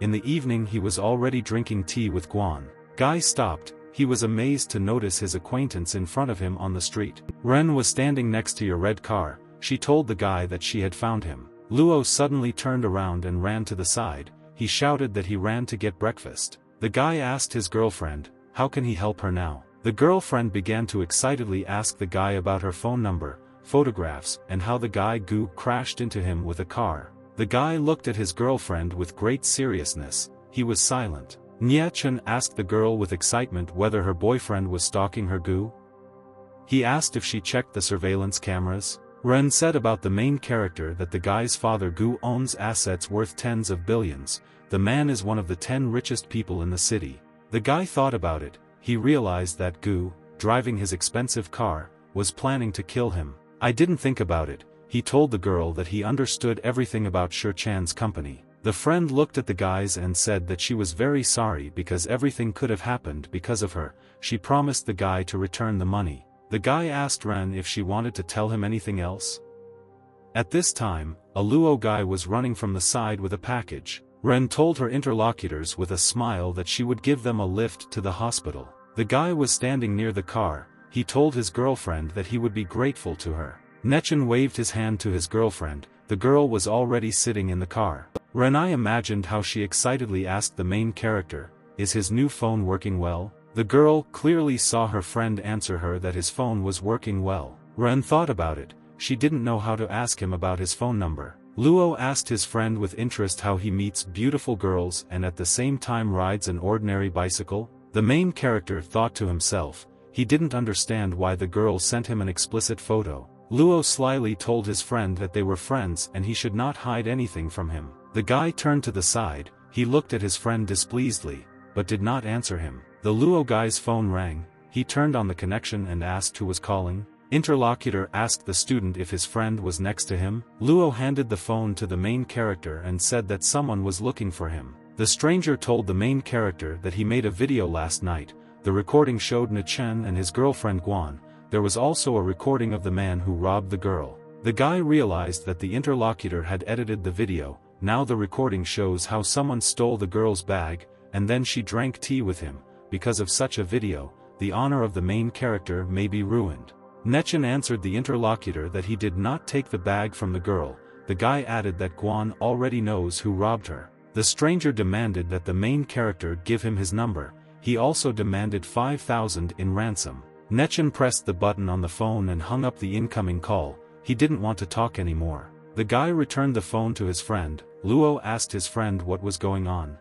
in the evening he was already drinking tea with Guan. Guy stopped. He was amazed to notice his acquaintance in front of him on the street. Ren was standing next to your red car. She told the guy that she had found him. Luo suddenly turned around and ran to the side. He shouted that he ran to get breakfast. The guy asked his girlfriend, how can he help her now? The girlfriend began to excitedly ask the guy about her phone number, photographs, and how the guy Gu crashed into him with a car. The guy looked at his girlfriend with great seriousness. He was silent. Nie-chen asked the girl with excitement whether her boyfriend was stalking her Gu. He asked if she checked the surveillance cameras. Ren said about the main character that the guy's father Gu owns assets worth tens of billions. The man is one of the 10 richest people in the city. The guy thought about it. He realized that Gu, driving his expensive car, was planning to kill him. I didn't think about it. He told the girl that he understood everything about Shichan's company. The friend looked at the guys and said that she was very sorry because everything could have happened because of her. She promised the guy to return the money. The guy asked Ren if she wanted to tell him anything else. At this time, a Luo guy was running from the side with a package. Ren told her interlocutors with a smile that she would give them a lift to the hospital. The guy was standing near the car. He told his girlfriend that he would be grateful to her. Na-chen waved his hand to his girlfriend. The girl was already sitting in the car. Ren imagined how she excitedly asked the main character, is his new phone working well? The girl clearly saw her friend answer her that his phone was working well. Ren thought about it. She didn't know how to ask him about his phone number. Luo asked his friend with interest how he meets beautiful girls and at the same time rides an ordinary bicycle. The main character thought to himself, he didn't understand why the girl sent him an explicit photo. Luo slyly told his friend that they were friends and he should not hide anything from him. The guy turned to the side. He looked at his friend displeasedly, but did not answer him. The Luo guy's phone rang. He turned on the connection and asked who was calling. Interlocutor asked the student if his friend was next to him. Luo handed the phone to the main character and said that someone was looking for him. The stranger told the main character that he made a video last night. The recording showed Na-chen and his girlfriend Guan. There was also a recording of the man who robbed the girl. The guy realized that the interlocutor had edited the video. Now the recording shows how someone stole the girl's bag, and then she drank tea with him. Because of such a video, the honor of the main character may be ruined. Na-chen answered the interlocutor that he did not take the bag from the girl. The guy added that Guan already knows who robbed her. The stranger demanded that the main character give him his number. He also demanded 5,000 in ransom. Na-chen pressed the button on the phone and hung up the incoming call. He didn't want to talk anymore. The guy returned the phone to his friend. Luo asked his friend what was going on.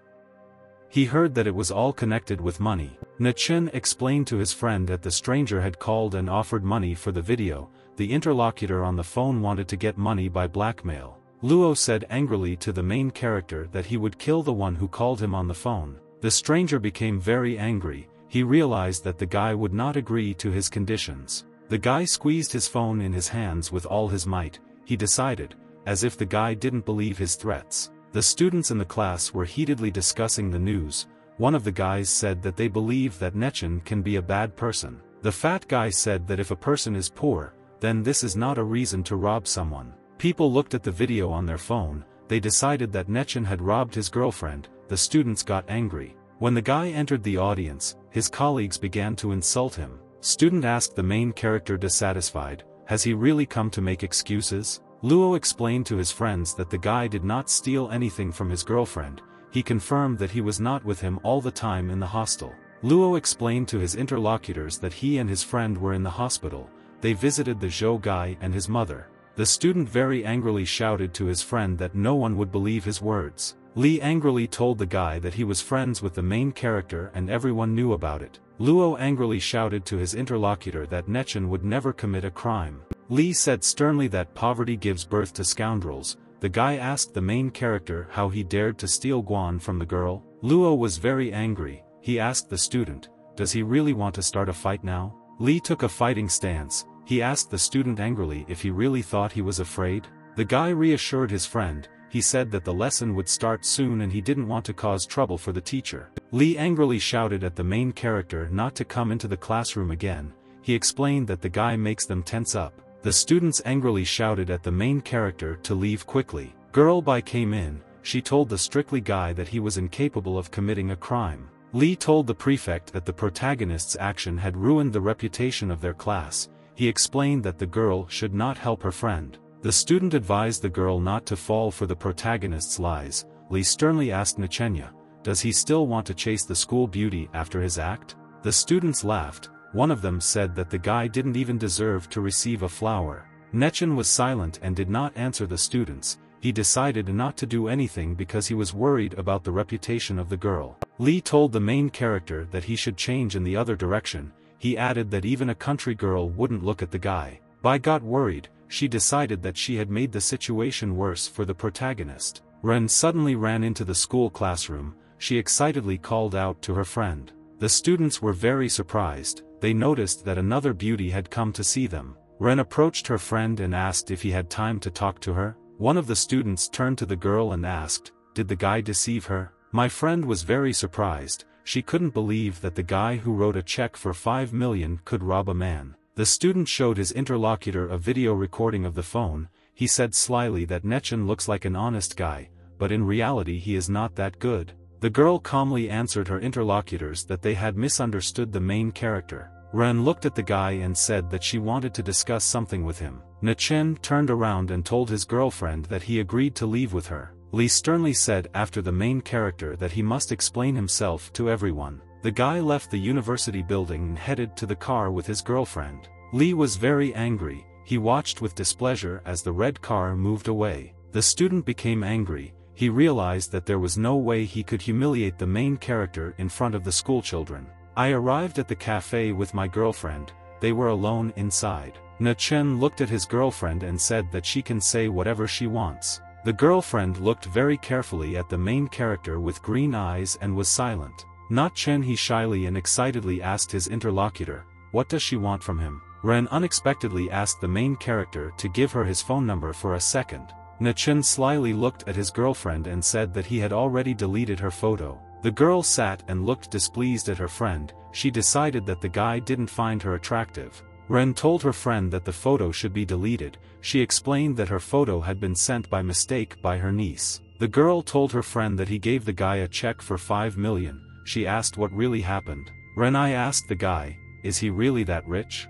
He heard that it was all connected with money. Na-chen explained to his friend that the stranger had called and offered money for the video. The interlocutor on the phone wanted to get money by blackmail. Luo said angrily to the main character that he would kill the one who called him on the phone. The stranger became very angry. He realized that the guy would not agree to his conditions. The guy squeezed his phone in his hands with all his might. He decided, as if the guy didn't believe his threats. The students in the class were heatedly discussing the news. One of the guys said that they believe that Na-chen can be a bad person. The fat guy said that if a person is poor, then this is not a reason to rob someone. People looked at the video on their phone. They decided that Na-chen had robbed his girlfriend. The students got angry. When the guy entered the audience, his colleagues began to insult him. Student asked the main character dissatisfied, has he really come to make excuses? Luo explained to his friends that the guy did not steal anything from his girlfriend. He confirmed that he was not with him all the time in the hostel. Luo explained to his interlocutors that he and his friend were in the hospital. They visited the Zhou guy and his mother. The student very angrily shouted to his friend that no one would believe his words. Lee angrily told the guy that he was friends with the main character and everyone knew about it. Luo angrily shouted to his interlocutor that Nechen would never commit a crime. Lee said sternly that poverty gives birth to scoundrels. The guy asked the main character how he dared to steal Guan from the girl. Luo was very angry. He asked the student, "Does he really want to start a fight now?" Lee took a fighting stance. He asked the student angrily if he really thought he was afraid. The guy reassured his friend. He said that the lesson would start soon and he didn't want to cause trouble for the teacher. Lee angrily shouted at the main character not to come into the classroom again. He explained that the guy makes them tense up. The students angrily shouted at the main character to leave quickly. Girl Bai came in. She told the strictly guy that he was incapable of committing a crime. Lee told the prefect that the protagonist's action had ruined the reputation of their class. He explained that the girl should not help her friend. The student advised the girl not to fall for the protagonist's lies. Lee sternly asked Nechenya, "Does he still want to chase the school beauty after his act?" The students laughed. One of them said that the guy didn't even deserve to receive a flower. Nechen was silent and did not answer the students. He decided not to do anything because he was worried about the reputation of the girl. Lee told the main character that he should change in the other direction. He added that even a country girl wouldn't look at the guy. Bai got worried. She decided that she had made the situation worse for the protagonist. Ren suddenly ran into the school classroom. She excitedly called out to her friend. The students were very surprised. They noticed that another beauty had come to see them. Ren approached her friend and asked if he had time to talk to her. One of the students turned to the girl and asked, "Did the guy deceive her?" My friend was very surprised. She couldn't believe that the guy who wrote a check for 5 million could rob a man. The student showed his interlocutor a video recording of the phone. He said slyly that Nechen looks like an honest guy, but in reality he is not that good. The girl calmly answered her interlocutors that they had misunderstood the main character. Ren looked at the guy and said that she wanted to discuss something with him. Nechen turned around and told his girlfriend that he agreed to leave with her. Lee sternly said after the main character that he must explain himself to everyone. The guy left the university building and headed to the car with his girlfriend. Lee was very angry. He watched with displeasure as the red car moved away. The student became angry. He realized that there was no way he could humiliate the main character in front of the schoolchildren. I arrived at the cafe with my girlfriend. They were alone inside. Nechen looked at his girlfriend and said that she can say whatever she wants. The girlfriend looked very carefully at the main character with green eyes and was silent. Not Chen. He shyly and excitedly asked his interlocutor, "What does she want from him?" Ren unexpectedly asked the main character to give her his phone number for a second. Nechen slyly looked at his girlfriend and said that he had already deleted her photo. The girl sat and looked displeased at her friend. She decided that the guy didn't find her attractive. Ren told her friend that the photo should be deleted. She explained that her photo had been sent by mistake by her niece. The girl told her friend that he gave the guy a check for 5 million. She asked what really happened. Ren asked the guy, "Is he really that rich?"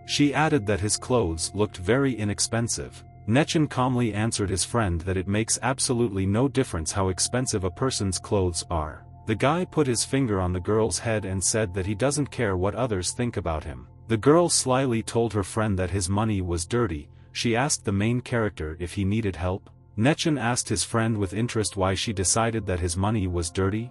She added that his clothes looked very inexpensive. Nechen calmly answered his friend that it makes absolutely no difference how expensive a person's clothes are. The guy put his finger on the girl's head and said that he doesn't care what others think about him. The girl slyly told her friend that his money was dirty. She asked the main character if he needed help. Nechen asked his friend with interest why she decided that his money was dirty.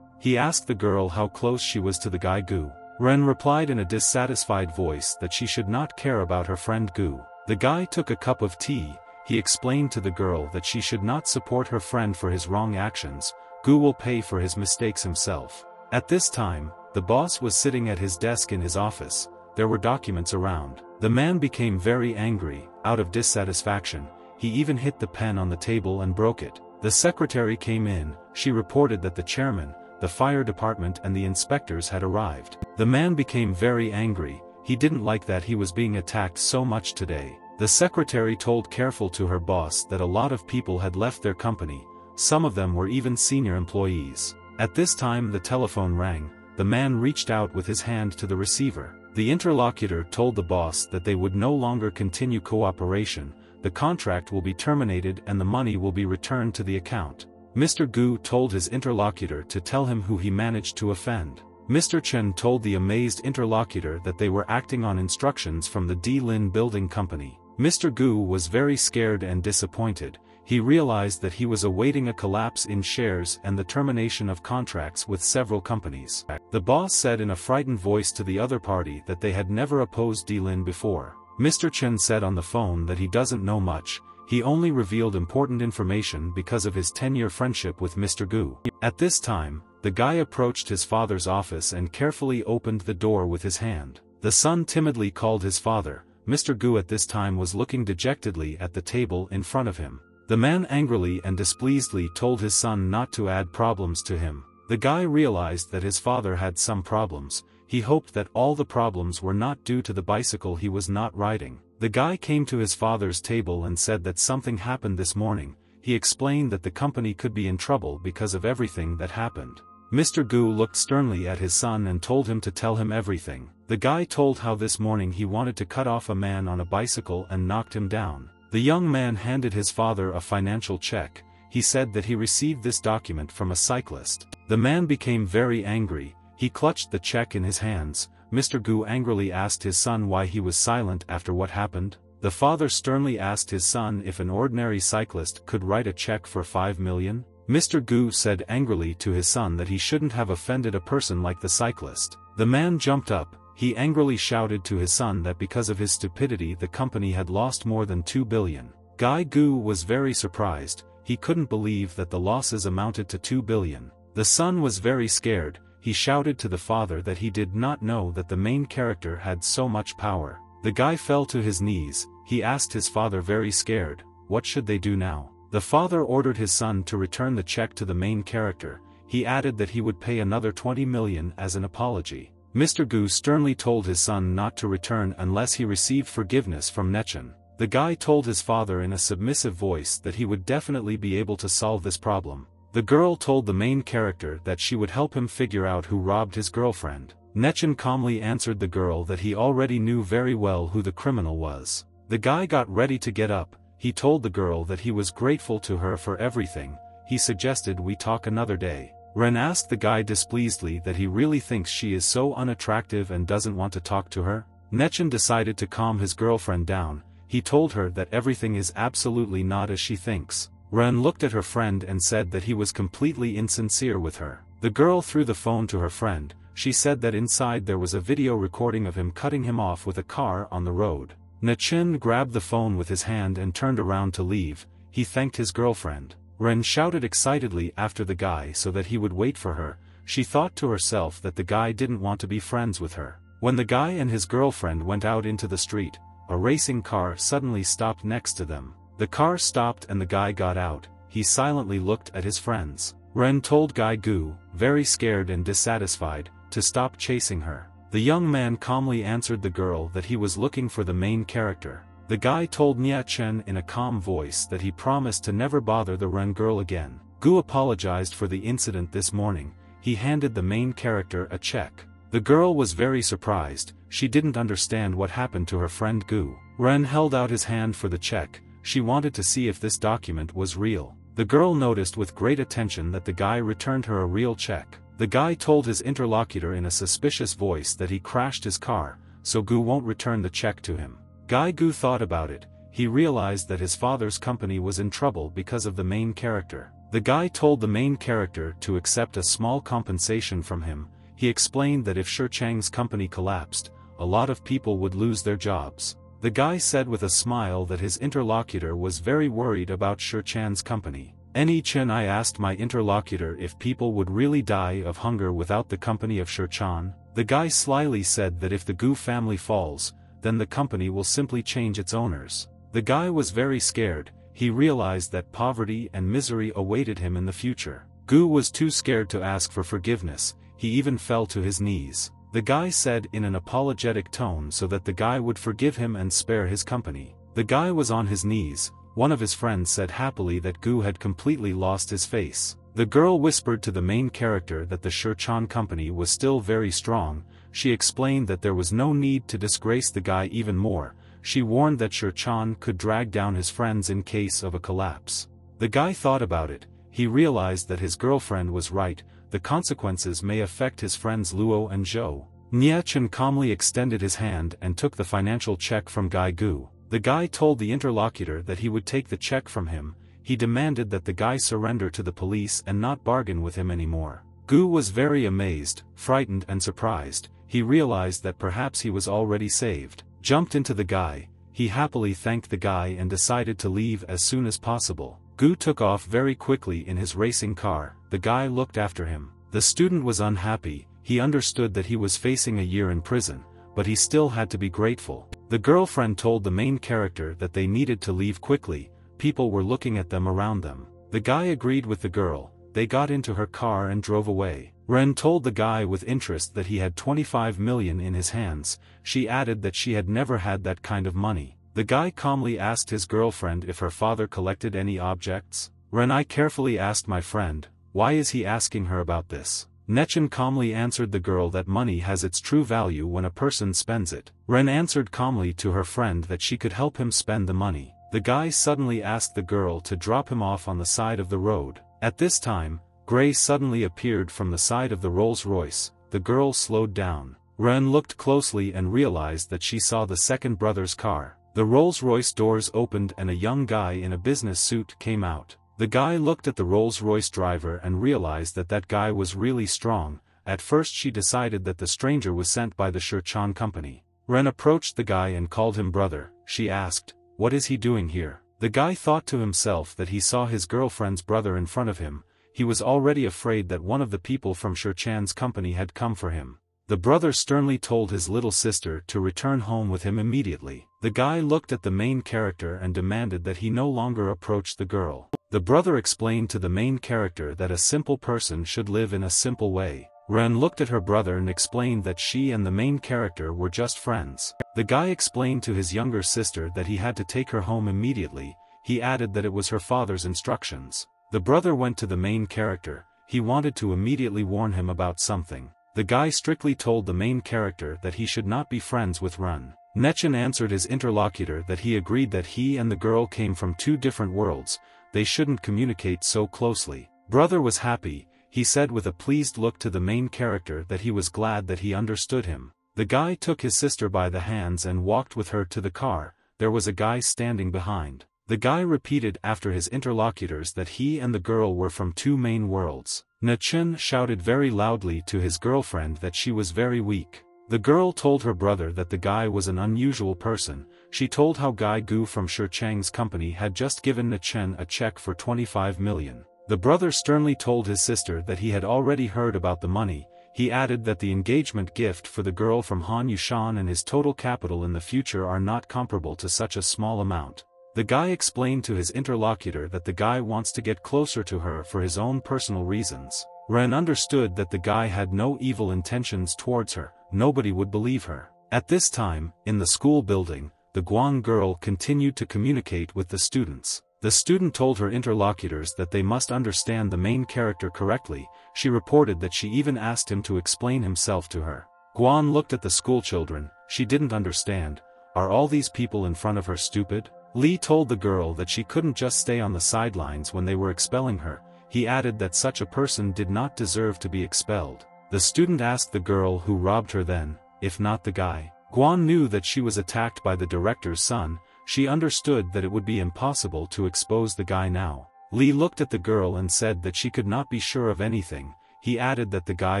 He asked the girl how close she was to the guy Gu. Ren replied in a dissatisfied voice that she should not care about her friend Gu. The guy took a cup of tea. He explained to the girl that she should not support her friend for his wrong actions. Gu will pay for his mistakes himself. At this time, the boss was sitting at his desk in his office. There were documents around. The man became very angry. Out of dissatisfaction, he even hit the pen on the table and broke it. The secretary came in. She reported that the chairman, the fire department and the inspectors had arrived. The man became very angry. He didn't like that he was being attacked so much today. The secretary told careful to her boss that a lot of people had left their company. Some of them were even senior employees. At this time the telephone rang. The man reached out with his hand to the receiver. The interlocutor told the boss that they would no longer continue cooperation. The contract will be terminated and the money will be returned to the account. Mr. Gu told his interlocutor to tell him who he managed to offend. Mr. Chen told the amazed interlocutor that they were acting on instructions from the D-Lin Building Company. Mr. Gu was very scared and disappointed. He realized that he was awaiting a collapse in shares and the termination of contracts with several companies. The boss said in a frightened voice to the other party that they had never opposed Delin before. Mr. Chen said on the phone that he doesn't know much, he only revealed important information because of his 10-year friendship with Mr. Gu. At this time, the guy approached his father's office and carefully opened the door with his hand. The son timidly called his father. Mr. Gu at this time was looking dejectedly at the table in front of him. The man angrily and displeasedly told his son not to add problems to him. The guy realized that his father had some problems. He hoped that all the problems were not due to the bicycle he was not riding. The guy came to his father's table and said that something happened this morning. He explained that the company could be in trouble because of everything that happened. Mr. Gu looked sternly at his son and told him to tell him everything. The guy told how this morning he wanted to cut off a man on a bicycle and knocked him down. The young man handed his father a financial check. He said that he received this document from a cyclist. The man became very angry. He clutched the check in his hands. Mr. Gu angrily asked his son why he was silent after what happened. The father sternly asked his son if an ordinary cyclist could write a check for 5 million. Mr. Gu said angrily to his son that he shouldn't have offended a person like the cyclist. The man jumped up. He angrily shouted to his son that because of his stupidity the company had lost more than 2 billion. Guy Gu was very surprised. He couldn't believe that the losses amounted to 2 billion. The son was very scared. He shouted to the father that he did not know that the main character had so much power. The guy fell to his knees. He asked his father very scared, what should they do now? The father ordered his son to return the check to the main character. He added that he would pay another 20 million as an apology. Mr. Gu sternly told his son not to return unless he received forgiveness from Nechen. The guy told his father in a submissive voice that he would definitely be able to solve this problem. The girl told the main character that she would help him figure out who robbed his girlfriend. Nechen calmly answered the girl that he already knew very well who the criminal was. The guy got ready to get up. He told the girl that he was grateful to her for everything. He suggested we talk another day. Ren asked the guy displeasedly that he really thinks she is so unattractive and doesn't want to talk to her. Nechen decided to calm his girlfriend down. He told her that everything is absolutely not as she thinks. Ren looked at her friend and said that he was completely insincere with her. The girl threw the phone to her friend. She said that inside there was a video recording of him cutting him off with a car on the road. Nechen grabbed the phone with his hand and turned around to leave. He thanked his girlfriend. Ren shouted excitedly after the guy so that he would wait for her. She thought to herself that the guy didn't want to be friends with her. When the guy and his girlfriend went out into the street, a racing car suddenly stopped next to them. The car stopped and the guy got out. He silently looked at his friends. Ren told Guy Gu, very scared and dissatisfied, to stop chasing her. The young man calmly answered the girl that he was looking for the main character. The guy told Nia Chen in a calm voice that he promised to never bother the Ren girl again. Gu apologized for the incident this morning. He handed the main character a check. The girl was very surprised. She didn't understand what happened to her friend Gu. Ren held out his hand for the check. She wanted to see if this document was real. The girl noticed with great attention that the guy returned her a real check. The guy told his interlocutor in a suspicious voice that he crashed his car, so Gu won't return the check to him. Guy Gu thought about it. He realized that his father's company was in trouble because of the main character. The guy told the main character to accept a small compensation from him. He explained that if Shi Chang's company collapsed, a lot of people would lose their jobs. The guy said with a smile that his interlocutor was very worried about Shi Chang's company. Chen, I asked my interlocutor if people would really die of hunger without the company of Shi Chang. The guy slyly said that if the Gu family falls, then the company will simply change its owners. The guy was very scared. He realized that poverty and misery awaited him in the future. Gu was too scared to ask for forgiveness. He even fell to his knees. The guy said in an apologetic tone so that the guy would forgive him and spare his company. The guy was on his knees. One of his friends said happily that Gu had completely lost his face. The girl whispered to the main character that the Shi Chang company was still very strong. She explained that there was no need to disgrace the guy even more. She warned that Shi Chang could drag down his friends in case of a collapse. The guy thought about it. He realized that his girlfriend was right. The consequences may affect his friends Luo and Zhou. Nia Chen calmly extended his hand and took the financial check from Guy Gu. The guy told the interlocutor that he would take the check from him. He demanded that the guy surrender to the police and not bargain with him anymore. Gu was very amazed, frightened and surprised. He realized that perhaps he was already saved. Jumped into the guy. He happily thanked the guy and decided to leave as soon as possible. Gu took off very quickly in his racing car. The guy looked after him. The student was unhappy. He understood that he was facing a year in prison, but he still had to be grateful. The girlfriend told the main character that they needed to leave quickly. People were looking at them around them. The guy agreed with the girl. They got into her car and drove away. Ren told the guy with interest that he had 25 million in his hands. She added that she had never had that kind of money. The guy calmly asked his girlfriend if her father collected any objects. I carefully asked my friend, why is he asking her about this? Nechen calmly answered the girl that money has its true value when a person spends it. Ren answered calmly to her friend that she could help him spend the money. The guy suddenly asked the girl to drop him off on the side of the road. At this time, Gray suddenly appeared from the side of the Rolls-Royce. The girl slowed down. Ren looked closely and realized that she saw the second brother's car. The Rolls-Royce doors opened and a young guy in a business suit came out. The guy looked at the Rolls-Royce driver and realized that that guy was really strong. At first she decided that the stranger was sent by the Shurchan company. Ren approached the guy and called him brother. She asked, "What is he doing here?" The guy thought to himself that he saw his girlfriend's brother in front of him. He was already afraid that one of the people from Shurchan's company had come for him. The brother sternly told his little sister to return home with him immediately. The guy looked at the main character and demanded that he no longer approach the girl. The brother explained to the main character that a simple person should live in a simple way. Ren looked at her brother and explained that she and the main character were just friends. The guy explained to his younger sister that he had to take her home immediately. He added that it was her father's instructions. The brother went to the main character. He wanted to immediately warn him about something. The guy strictly told the main character that he should not be friends with Ren. Nechen answered his interlocutor that he agreed that he and the girl came from two different worlds. They shouldn't communicate so closely. Brother was happy. He said with a pleased look to the main character that he was glad that he understood him. The guy took his sister by the hands and walked with her to the car. There was a guy standing behind. The guy repeated after his interlocutors that he and the girl were from two main worlds. Nechen shouted very loudly to his girlfriend that she was very weak. The girl told her brother that the guy was an unusual person. She told how Guy Gu from Shurchang's company had just given Nechen a check for 25 million. The brother sternly told his sister that he had already heard about the money. He added that the engagement gift for the girl from Han Yushan and his total capital in the future are not comparable to such a small amount. The guy explained to his interlocutor that the guy wants to get closer to her for his own personal reasons. Ren understood that the guy had no evil intentions towards her. Nobody would believe her. At this time, in the school building, the Guan girl continued to communicate with the students. The student told her interlocutors that they must understand the main character correctly. She reported that she even asked him to explain himself to her. Guan looked at the schoolchildren. She didn't understand. Are all these people in front of her stupid? Li told the girl that she couldn't just stay on the sidelines when they were expelling her. He added that such a person did not deserve to be expelled. The student asked the girl who robbed her then, if not the guy. Guan knew that she was attacked by the director's son. She understood that it would be impossible to expose the guy now. Li looked at the girl and said that she could not be sure of anything. He added that the guy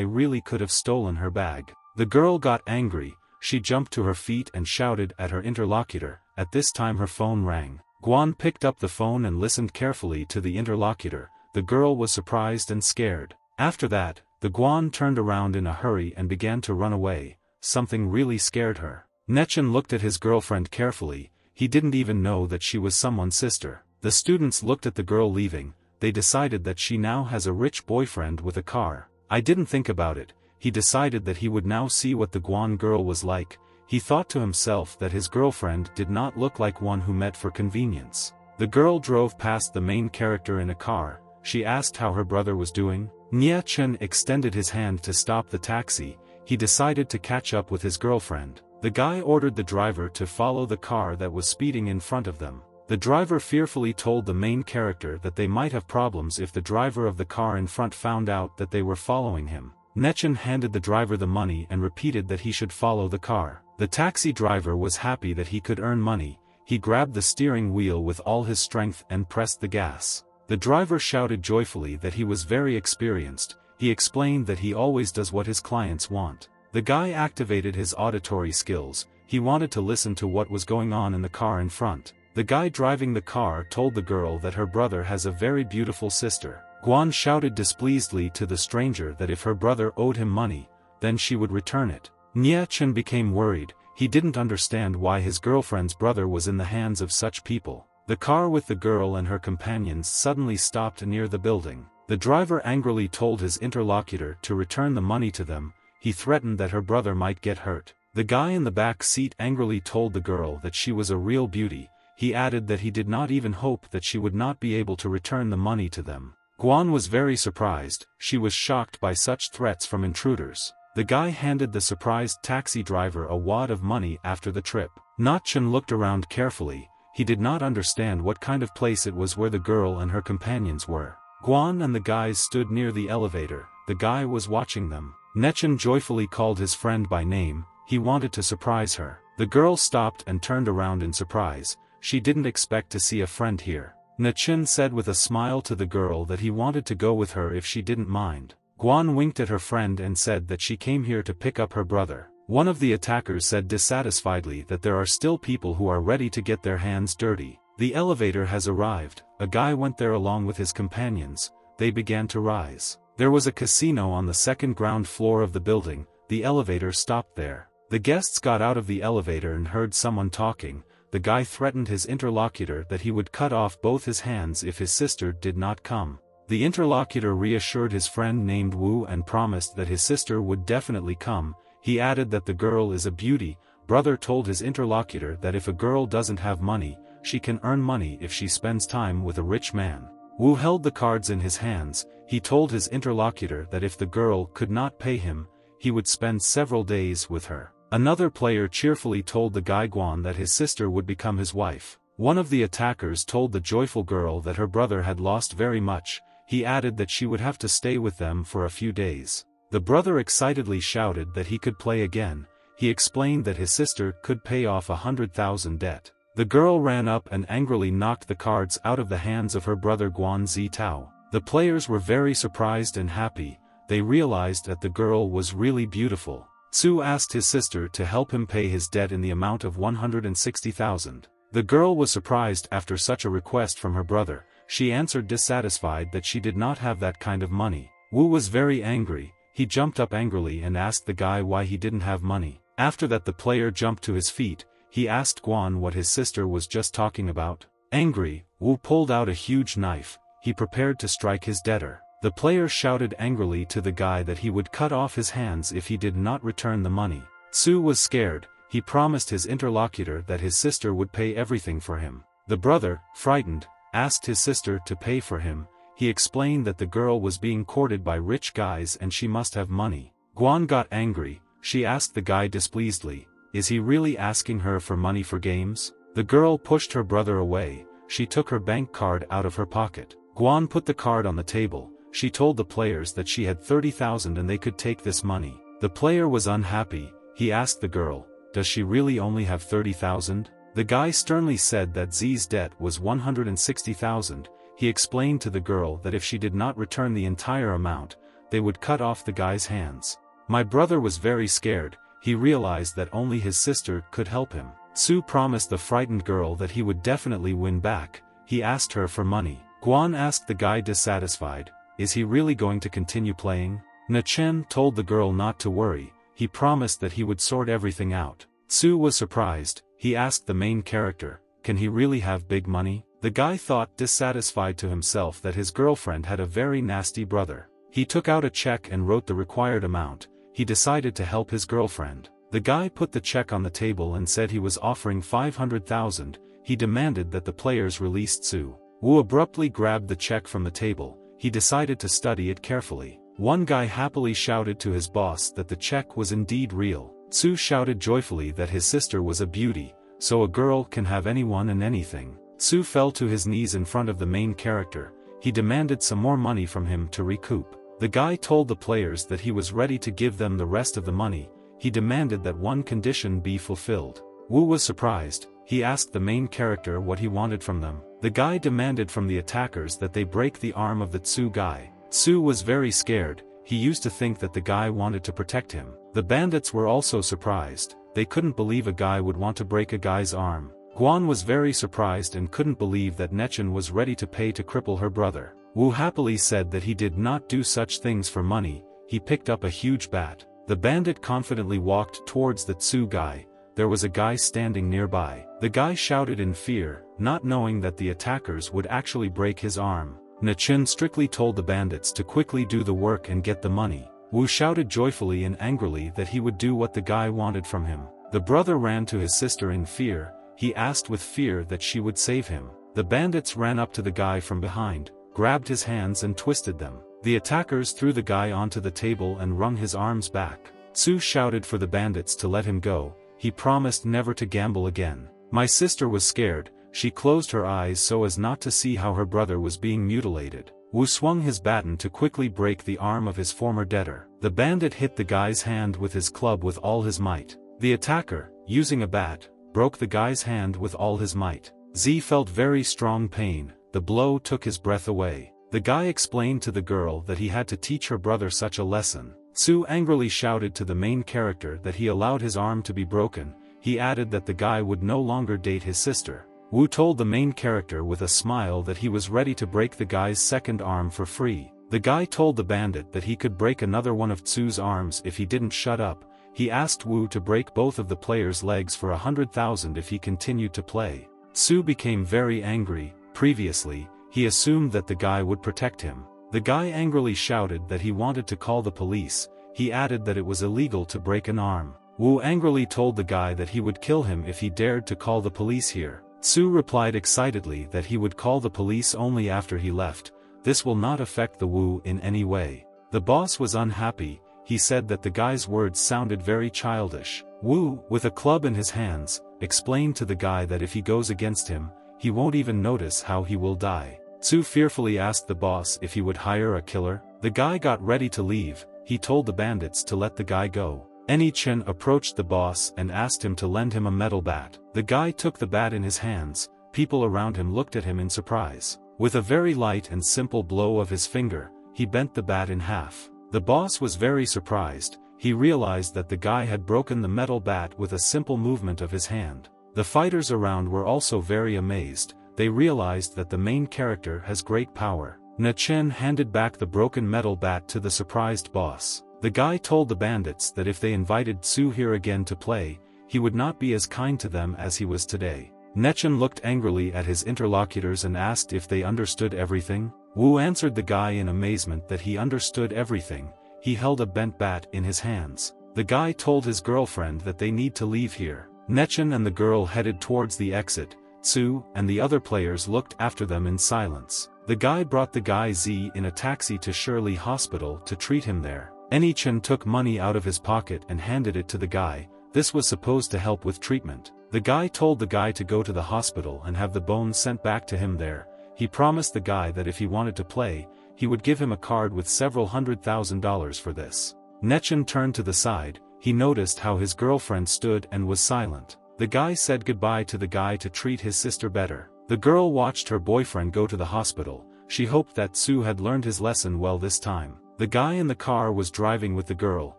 really could have stolen her bag. The girl got angry. She jumped to her feet and shouted at her interlocutor. At this time her phone rang. Guan picked up the phone and listened carefully to the interlocutor. The girl was surprised and scared. After that, the Guan turned around in a hurry and began to run away. Something really scared her. Nechen looked at his girlfriend carefully. He didn't even know that she was someone's sister. The students looked at the girl leaving. They decided that she now has a rich boyfriend with a car. I didn't think about it. He decided that he would now see what the Guan girl was like. He thought to himself that his girlfriend did not look like one who met for convenience. The girl drove past the main character in a car. She asked how her brother was doing. Nia Chen extended his hand to stop the taxi. He decided to catch up with his girlfriend. The guy ordered the driver to follow the car that was speeding in front of them. The driver fearfully told the main character that they might have problems if the driver of the car in front found out that they were following him. Nechen handed the driver the money and repeated that he should follow the car. The taxi driver was happy that he could earn money. he grabbed the steering wheel with all his strength and pressed the gas. The driver shouted joyfully that he was very experienced. He explained that he always does what his clients want. The guy activated his auditory skills. He wanted to listen to what was going on in the car in front. The guy driving the car told the girl that her brother has a very beautiful sister. Guan shouted displeasedly to the stranger that if her brother owed him money, then she would return it. Nie Chen became worried. He didn't understand why his girlfriend's brother was in the hands of such people. The car with the girl and her companions suddenly stopped near the building. The driver angrily told his interlocutor to return the money to them. He threatened that her brother might get hurt. The guy in the back seat angrily told the girl that she was a real beauty. He added that he did not even hope that she would not be able to return the money to them. Guan was very surprised. She was shocked by such threats from intruders. The guy handed the surprised taxi driver a wad of money after the trip. Nie Chen looked around carefully. He did not understand what kind of place it was where the girl and her companions were. Guan and the guys stood near the elevator. The guy was watching them. Nie Chen joyfully called his friend by name. He wanted to surprise her. The girl stopped and turned around in surprise. She didn't expect to see a friend here. Nie Chen said with a smile to the girl that he wanted to go with her if she didn't mind. Guan winked at her friend and said that she came here to pick up her brother. One of the attackers said dissatisfiedly that there are still people who are ready to get their hands dirty. The elevator has arrived. A guy went there along with his companions. They began to rise. There was a casino on the second ground floor of the building. The elevator stopped there. The guests got out of the elevator and heard someone talking. The guy threatened his interlocutor that he would cut off both his hands if his sister did not come. The interlocutor reassured his friend named Wu and promised that his sister would definitely come. He added that the girl is a beauty. Brother told his interlocutor that if a girl doesn't have money, she can earn money if she spends time with a rich man. Wu held the cards in his hands. He told his interlocutor that if the girl could not pay him, he would spend several days with her. Another player cheerfully told the guy Guan that his sister would become his wife. One of the attackers told the joyful girl that her brother had lost very much. He added that she would have to stay with them for a few days. The brother excitedly shouted that he could play again. He explained that his sister could pay off 100,000 debt. The girl ran up and angrily knocked the cards out of the hands of her brother Guan Zitao. The players were very surprised and happy. They realized that the girl was really beautiful. Su asked his sister to help him pay his debt in the amount of 160,000. The girl was surprised after such a request from her brother. She answered dissatisfied that she did not have that kind of money. Wu was very angry. He jumped up angrily and asked the guy why he didn't have money. After that the player jumped to his feet. He asked Guan what his sister was just talking about. Angry, Wu pulled out a huge knife. He prepared to strike his debtor. The player shouted angrily to the guy that he would cut off his hands if he did not return the money. Su was scared. He promised his interlocutor that his sister would pay everything for him. The brother, frightened, asked his sister to pay for him. He explained that the girl was being courted by rich guys and she must have money. Guan got angry. She asked the guy displeasedly, "Is he really asking her for money for games?" The girl pushed her brother away. She took her bank card out of her pocket. Guan put the card on the table. She told the players that she had 30,000 and they could take this money. The player was unhappy. He asked the girl, "Does she really only have 30,000? The guy sternly said that Z's debt was 160,000. He explained to the girl that if she did not return the entire amount, they would cut off the guy's hands. My brother was very scared. He realized that only his sister could help him. Su promised the frightened girl that he would definitely win back. He asked her for money. Guan asked the guy dissatisfied, "Is he really going to continue playing?" Nie Chen told the girl not to worry. He promised that he would sort everything out. Su was surprised. He asked the main character, "Can he really have big money?" The guy thought dissatisfied to himself that his girlfriend had a very nasty brother. He took out a check and wrote the required amount. He decided to help his girlfriend. The guy put the check on the table and said he was offering 500,000. He demanded that the players released Su. Wu abruptly grabbed the check from the table. He decided to study it carefully. One guy happily shouted to his boss that the check was indeed real. Su shouted joyfully that his sister was a beauty, so a girl can have anyone and anything. Su fell to his knees in front of the main character. He demanded some more money from him to recoup. The guy told the players that he was ready to give them the rest of the money. He demanded that one condition be fulfilled. Wu was surprised. he asked the main character what he wanted from them. The guy demanded from the attackers that they break the arm of the Tsu guy. Tsu was very scared. He used to think that the guy wanted to protect him. The bandits were also surprised. They couldn't believe a guy would want to break a guy's arm. Guan was very surprised and couldn't believe that Nechen was ready to pay to cripple her brother. Wu happily said that he did not do such things for money. He picked up a huge bat. The bandit confidently walked towards the Tsu guy. There was a guy standing nearby. The guy shouted in fear, not knowing that the attackers would actually break his arm. Nechen strictly told the bandits to quickly do the work and get the money. Wu shouted joyfully and angrily that he would do what the guy wanted from him. The brother ran to his sister in fear. He asked with fear that she would save him. The bandits ran up to the guy from behind, grabbed his hands and twisted them. The attackers threw the guy onto the table and wrung his arms back. Tsu shouted for the bandits to let him go. He promised never to gamble again. My sister was scared. She closed her eyes so as not to see how her brother was being mutilated. Wu swung his baton to quickly break the arm of his former debtor. The bandit hit the guy's hand with his club with all his might. The attacker, using a bat, broke the guy's hand with all his might. Z felt very strong pain. The blow took his breath away. The guy explained to the girl that he had to teach her brother such a lesson. Tsu angrily shouted to the main character that he allowed his arm to be broken. He added that the guy would no longer date his sister. Wu told the main character with a smile that he was ready to break the guy's second arm for free. The guy told the bandit that he could break another one of Tsu's arms if he didn't shut up. He asked Wu to break both of the players' legs for 100,000 if he continued to play. Tsu became very angry. Previously, he assumed that the guy would protect him. The guy angrily shouted that he wanted to call the police. He added that it was illegal to break an arm. Wu angrily told the guy that he would kill him if he dared to call the police here. Tsu replied excitedly that he would call the police only after he left. This will not affect the Wu in any way. The boss was unhappy. He said that the guy's words sounded very childish. Wu, with a club in his hands, explained to the guy that if he goes against him, he won't even notice how he will die. Tsu fearfully asked the boss if he would hire a killer. The guy got ready to leave. He told the bandits to let the guy go. Chen approached the boss and asked him to lend him a metal bat. The guy took the bat in his hands. People around him looked at him in surprise. With a very light and simple blow of his finger, he bent the bat in half. The boss was very surprised. He realized that the guy had broken the metal bat with a simple movement of his hand. The fighters around were also very amazed. They realized that the main character has great power. Nechen handed back the broken metal bat to the surprised boss. The guy told the bandits that if they invited Tsu here again to play, he would not be as kind to them as he was today. Nechen looked angrily at his interlocutors and asked if they understood everything. Wu answered the guy in amazement that he understood everything. He held a bent bat in his hands. The guy told his girlfriend that they need to leave here. Nechen and the girl headed towards the exit. Tsu and the other players looked after them in silence. The guy brought the guy Z in a taxi to Shirley Hospital to treat him there. Chen took money out of his pocket and handed it to the guy. This was supposed to help with treatment. The guy told the guy to go to the hospital and have the bones sent back to him there. He promised the guy that if he wanted to play, he would give him a card with several $100,000 for this. Nechen turned to the side. He noticed how his girlfriend stood and was silent. The guy said goodbye to the guy to treat his sister better. The girl watched her boyfriend go to the hospital. She hoped that Tsu had learned his lesson well this time. The guy in the car was driving with the girl.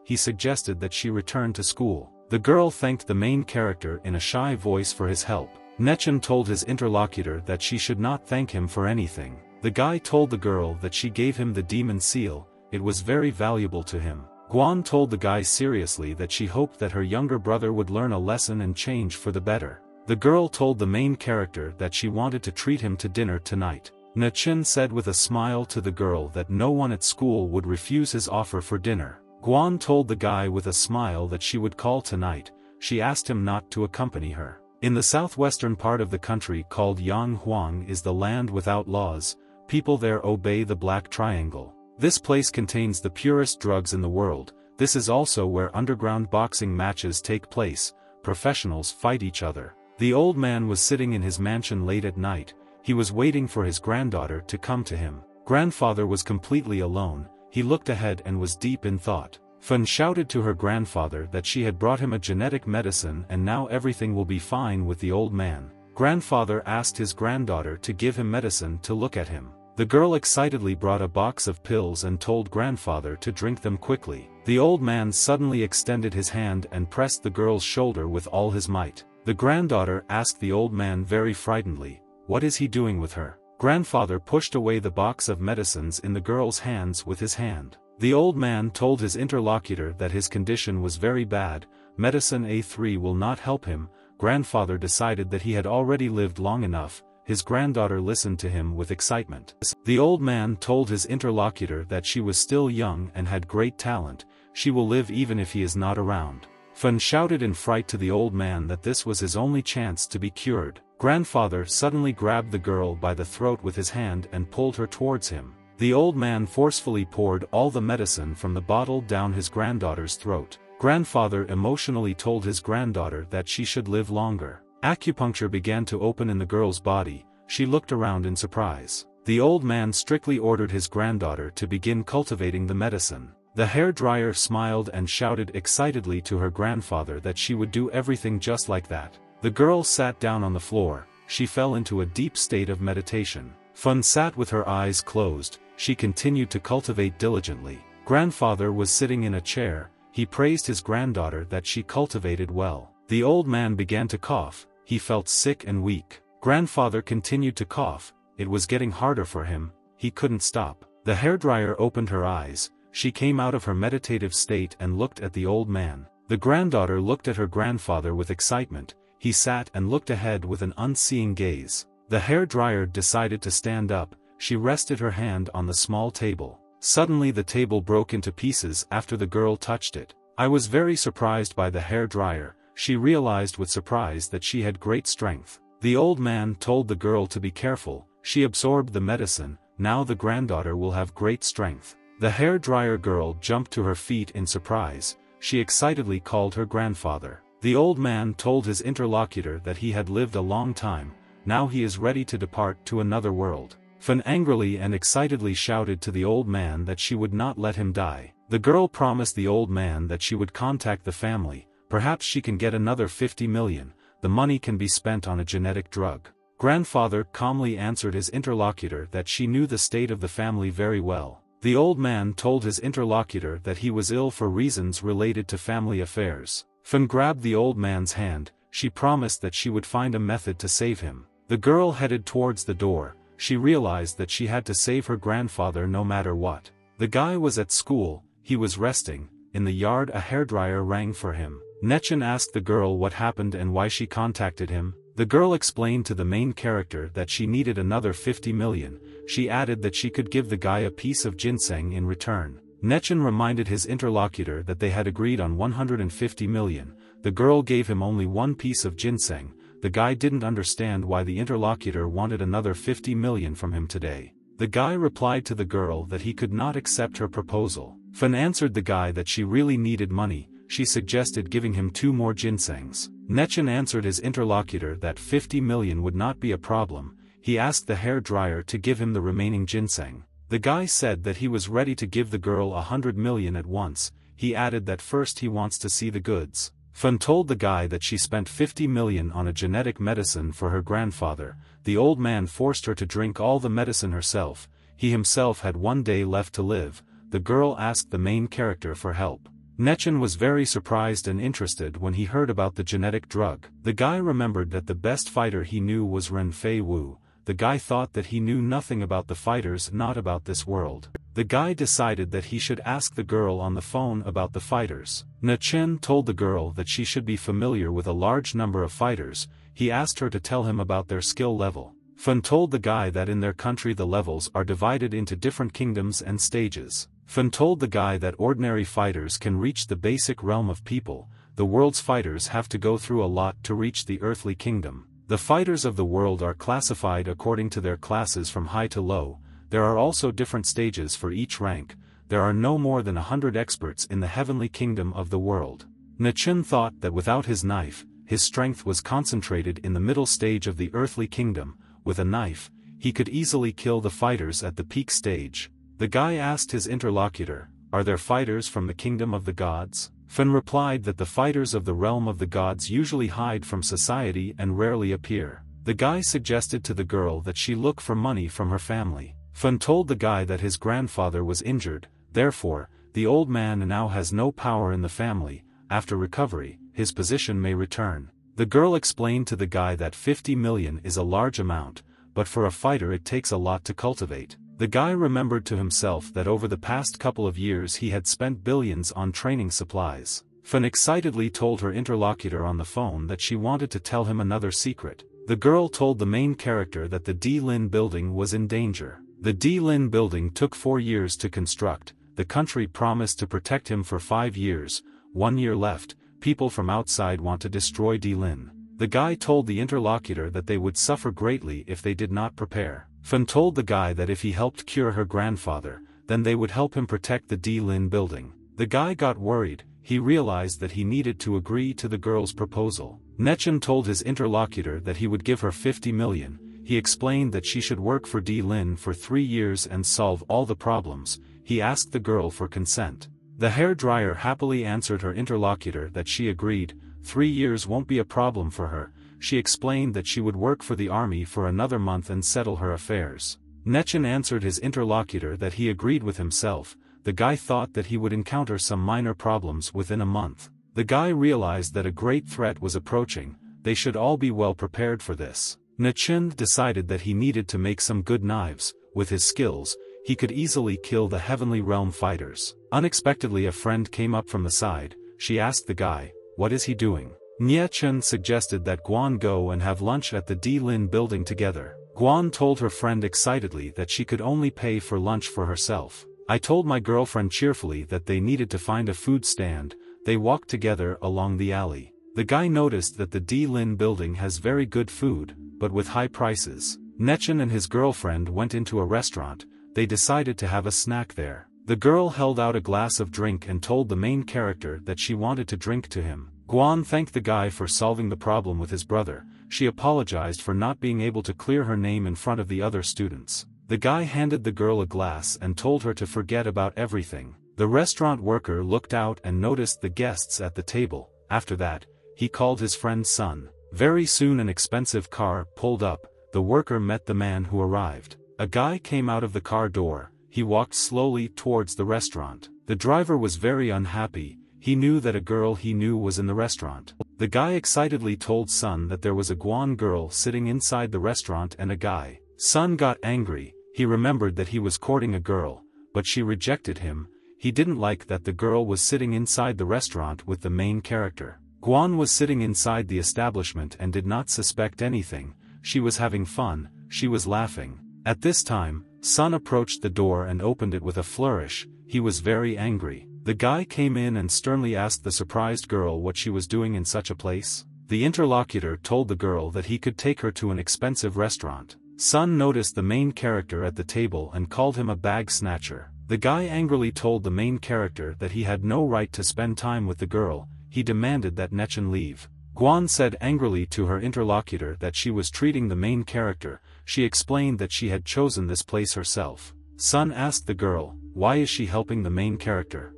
He suggested that she return to school. The girl thanked the main character in a shy voice for his help. Nechen told his interlocutor that she should not thank him for anything. The guy told the girl that she gave him the demon seal. It was very valuable to him. Guan told the guy seriously that she hoped that her younger brother would learn a lesson and change for the better. The girl told the main character that she wanted to treat him to dinner tonight. Nechen said with a smile to the girl that no one at school would refuse his offer for dinner. Guan told the guy with a smile that she would call tonight. She asked him not to accompany her. In the southwestern part of the country called Yanghuang is the land without laws. People there obey the Black Triangle. This place contains the purest drugs in the world. This is also where underground boxing matches take place. Professionals fight each other. The old man was sitting in his mansion late at night. He was waiting for his granddaughter to come to him. Grandfather was completely alone. He looked ahead and was deep in thought. Fun shouted to her grandfather that she had brought him a genetic medicine and now everything will be fine with the old man. Grandfather asked his granddaughter to give him medicine to look at him. The girl excitedly brought a box of pills and told grandfather to drink them quickly. The old man suddenly extended his hand and pressed the girl's shoulder with all his might. The granddaughter asked the old man very frightenedly, "What is he doing with her?" Grandfather pushed away the box of medicines in the girl's hands with his hand. The old man told his interlocutor that his condition was very bad, medicine A3 will not help him. Grandfather decided that he had already lived long enough. His granddaughter listened to him with excitement. The old man told his interlocutor that she was still young and had great talent, she will live even if he is not around. Fun shouted in fright to the old man that this was his only chance to be cured. Grandfather suddenly grabbed the girl by the throat with his hand and pulled her towards him. The old man forcefully poured all the medicine from the bottle down his granddaughter's throat. Grandfather emotionally told his granddaughter that she should live longer. Acupuncture began to open in the girl's body. She looked around in surprise. The old man strictly ordered his granddaughter to begin cultivating the medicine. The hairdryer smiled and shouted excitedly to her grandfather that she would do everything just like that. The girl sat down on the floor. She fell into a deep state of meditation. Fun sat with her eyes closed. She continued to cultivate diligently. Grandfather was sitting in a chair. He praised his granddaughter that she cultivated well. The old man began to cough. He felt sick and weak. Grandfather continued to cough. It was getting harder for him. He couldn't stop. The hairdryer opened her eyes. She came out of her meditative state and looked at the old man. The granddaughter looked at her grandfather with excitement. He sat and looked ahead with an unseeing gaze. The hairdryer decided to stand up. She rested her hand on the small table. Suddenly the table broke into pieces after the girl touched it. I was very surprised by the hairdryer. She realized with surprise that she had great strength. The old man told the girl to be careful. She absorbed the medicine. Now the granddaughter will have great strength. The hairdryer girl jumped to her feet in surprise. She excitedly called her grandfather. The old man told his interlocutor that he had lived a long time. Now he is ready to depart to another world. Fun angrily and excitedly shouted to the old man that she would not let him die. The girl promised the old man that she would contact the family. Perhaps she can get another 50 million. The money can be spent on a genetic drug. Grandfather calmly answered his interlocutor that she knew the state of the family very well. The old man told his interlocutor that he was ill for reasons related to family affairs. Fun grabbed the old man's hand. She promised that she would find a method to save him. The girl headed towards the door. She realized that she had to save her grandfather no matter what. The guy was at school. He was resting. In the yard a hairdryer rang for him. Nechen asked the girl what happened and why she contacted him. The girl explained to the main character that she needed another 50 million. She added that she could give the guy a piece of ginseng in return. Nechen reminded his interlocutor that they had agreed on 150 million. The girl gave him only one piece of ginseng. The guy didn't understand why the interlocutor wanted another 50 million from him today. The guy replied to the girl that he could not accept her proposal. Fun answered the guy that she really needed money. She suggested giving him 2 more ginsengs. Nechen answered his interlocutor that 50 million would not be a problem. He asked the hairdryer to give him the remaining ginseng. The guy said that he was ready to give the girl 100 million at once. He added that first he wants to see the goods. Fun told the guy that she spent 50 million on a genetic medicine for her grandfather. The old man forced her to drink all the medicine herself. He himself had 1 day left to live. The girl asked the main character for help. Nechen was very surprised and interested when he heard about the genetic drug. The guy remembered that the best fighter he knew was Ren Fei Wu. The guy thought that he knew nothing about the fighters, not about this world. The guy decided that he should ask the girl on the phone about the fighters. Nechen told the girl that she should be familiar with a large number of fighters. He asked her to tell him about their skill level. Fun told the guy that in their country the levels are divided into different kingdoms and stages. Fun told the guy that ordinary fighters can reach the basic realm of people. The world's fighters have to go through a lot to reach the earthly kingdom. The fighters of the world are classified according to their classes from high to low. There are also different stages for each rank. There are no more than 100 experts in the heavenly kingdom of the world. Nechen thought that without his knife, his strength was concentrated in the middle stage of the earthly kingdom. With a knife, he could easily kill the fighters at the peak stage. The guy asked his interlocutor, are there fighters from the kingdom of the gods? Fan replied that the fighters of the realm of the gods usually hide from society and rarely appear. The guy suggested to the girl that she look for money from her family. Fan told the guy that his grandfather was injured, therefore, the old man now has no power in the family. After recovery, his position may return. The girl explained to the guy that 50 million is a large amount, but for a fighter it takes a lot to cultivate. The guy remembered to himself that over the past couple of years he had spent billions on training supplies. Fan excitedly told her interlocutor on the phone that she wanted to tell him another secret. The girl told the main character that the D Lin building was in danger. The D Lin building took 4 years to construct. The country promised to protect him for 5 years. 1 year left. People from outside want to destroy D Lin. The guy told the interlocutor that they would suffer greatly if they did not prepare. Fan told the guy that if he helped cure her grandfather, then they would help him protect the D Lin building. The guy got worried. He realized that he needed to agree to the girl's proposal. Nechen told his interlocutor that he would give her 50 million. He explained that she should work for D Lin for 3 years and solve all the problems. He asked the girl for consent. The hairdryer happily answered her interlocutor that she agreed. 3 years won't be a problem for her. She explained that she would work for the army for another month and settle her affairs. Nechen answered his interlocutor that he agreed with himself. The guy thought that he would encounter some minor problems within a month. The guy realized that a great threat was approaching. They should all be well prepared for this. Nechen decided that he needed to make some good knives. With his skills, he could easily kill the heavenly realm fighters. Unexpectedly a friend came up from the side. She asked the guy, "What is he doing?" Nechen suggested that Guan go and have lunch at the D Lin building together. Guan told her friend excitedly that she could only pay for lunch for herself. "I told my girlfriend cheerfully that they needed to find a food stand." They walked together along the alley. The guy noticed that the D Lin building has very good food, but with high prices. Nechen and his girlfriend went into a restaurant. They decided to have a snack there. The girl held out a glass of drink and told the main character that she wanted to drink to him. Guan thanked the guy for solving the problem with his brother. She apologized for not being able to clear her name in front of the other students. The guy handed the girl a glass and told her to forget about everything. The restaurant worker looked out and noticed the guests at the table. After that, he called his friend's son. Very soon an expensive car pulled up. The worker met the man who arrived. A guy came out of the car door. He walked slowly towards the restaurant. The driver was very unhappy. He knew that a girl he knew was in the restaurant. The guy excitedly told Sun that there was a Guan girl sitting inside the restaurant and a guy. Sun got angry. He remembered that he was courting a girl, but she rejected him. He didn't like that the girl was sitting inside the restaurant with the main character. Guan was sitting inside the establishment and did not suspect anything. She was having fun, she was laughing. At this time, Sun approached the door and opened it with a flourish. He was very angry. The guy came in and sternly asked the surprised girl what she was doing in such a place. The interlocutor told the girl that he could take her to an expensive restaurant. Sun noticed the main character at the table and called him a bag snatcher. The guy angrily told the main character that he had no right to spend time with the girl. He demanded that Nechen leave. Guan said angrily to her interlocutor that she was treating the main character. She explained that she had chosen this place herself. Sun asked the girl, why is she helping the main character?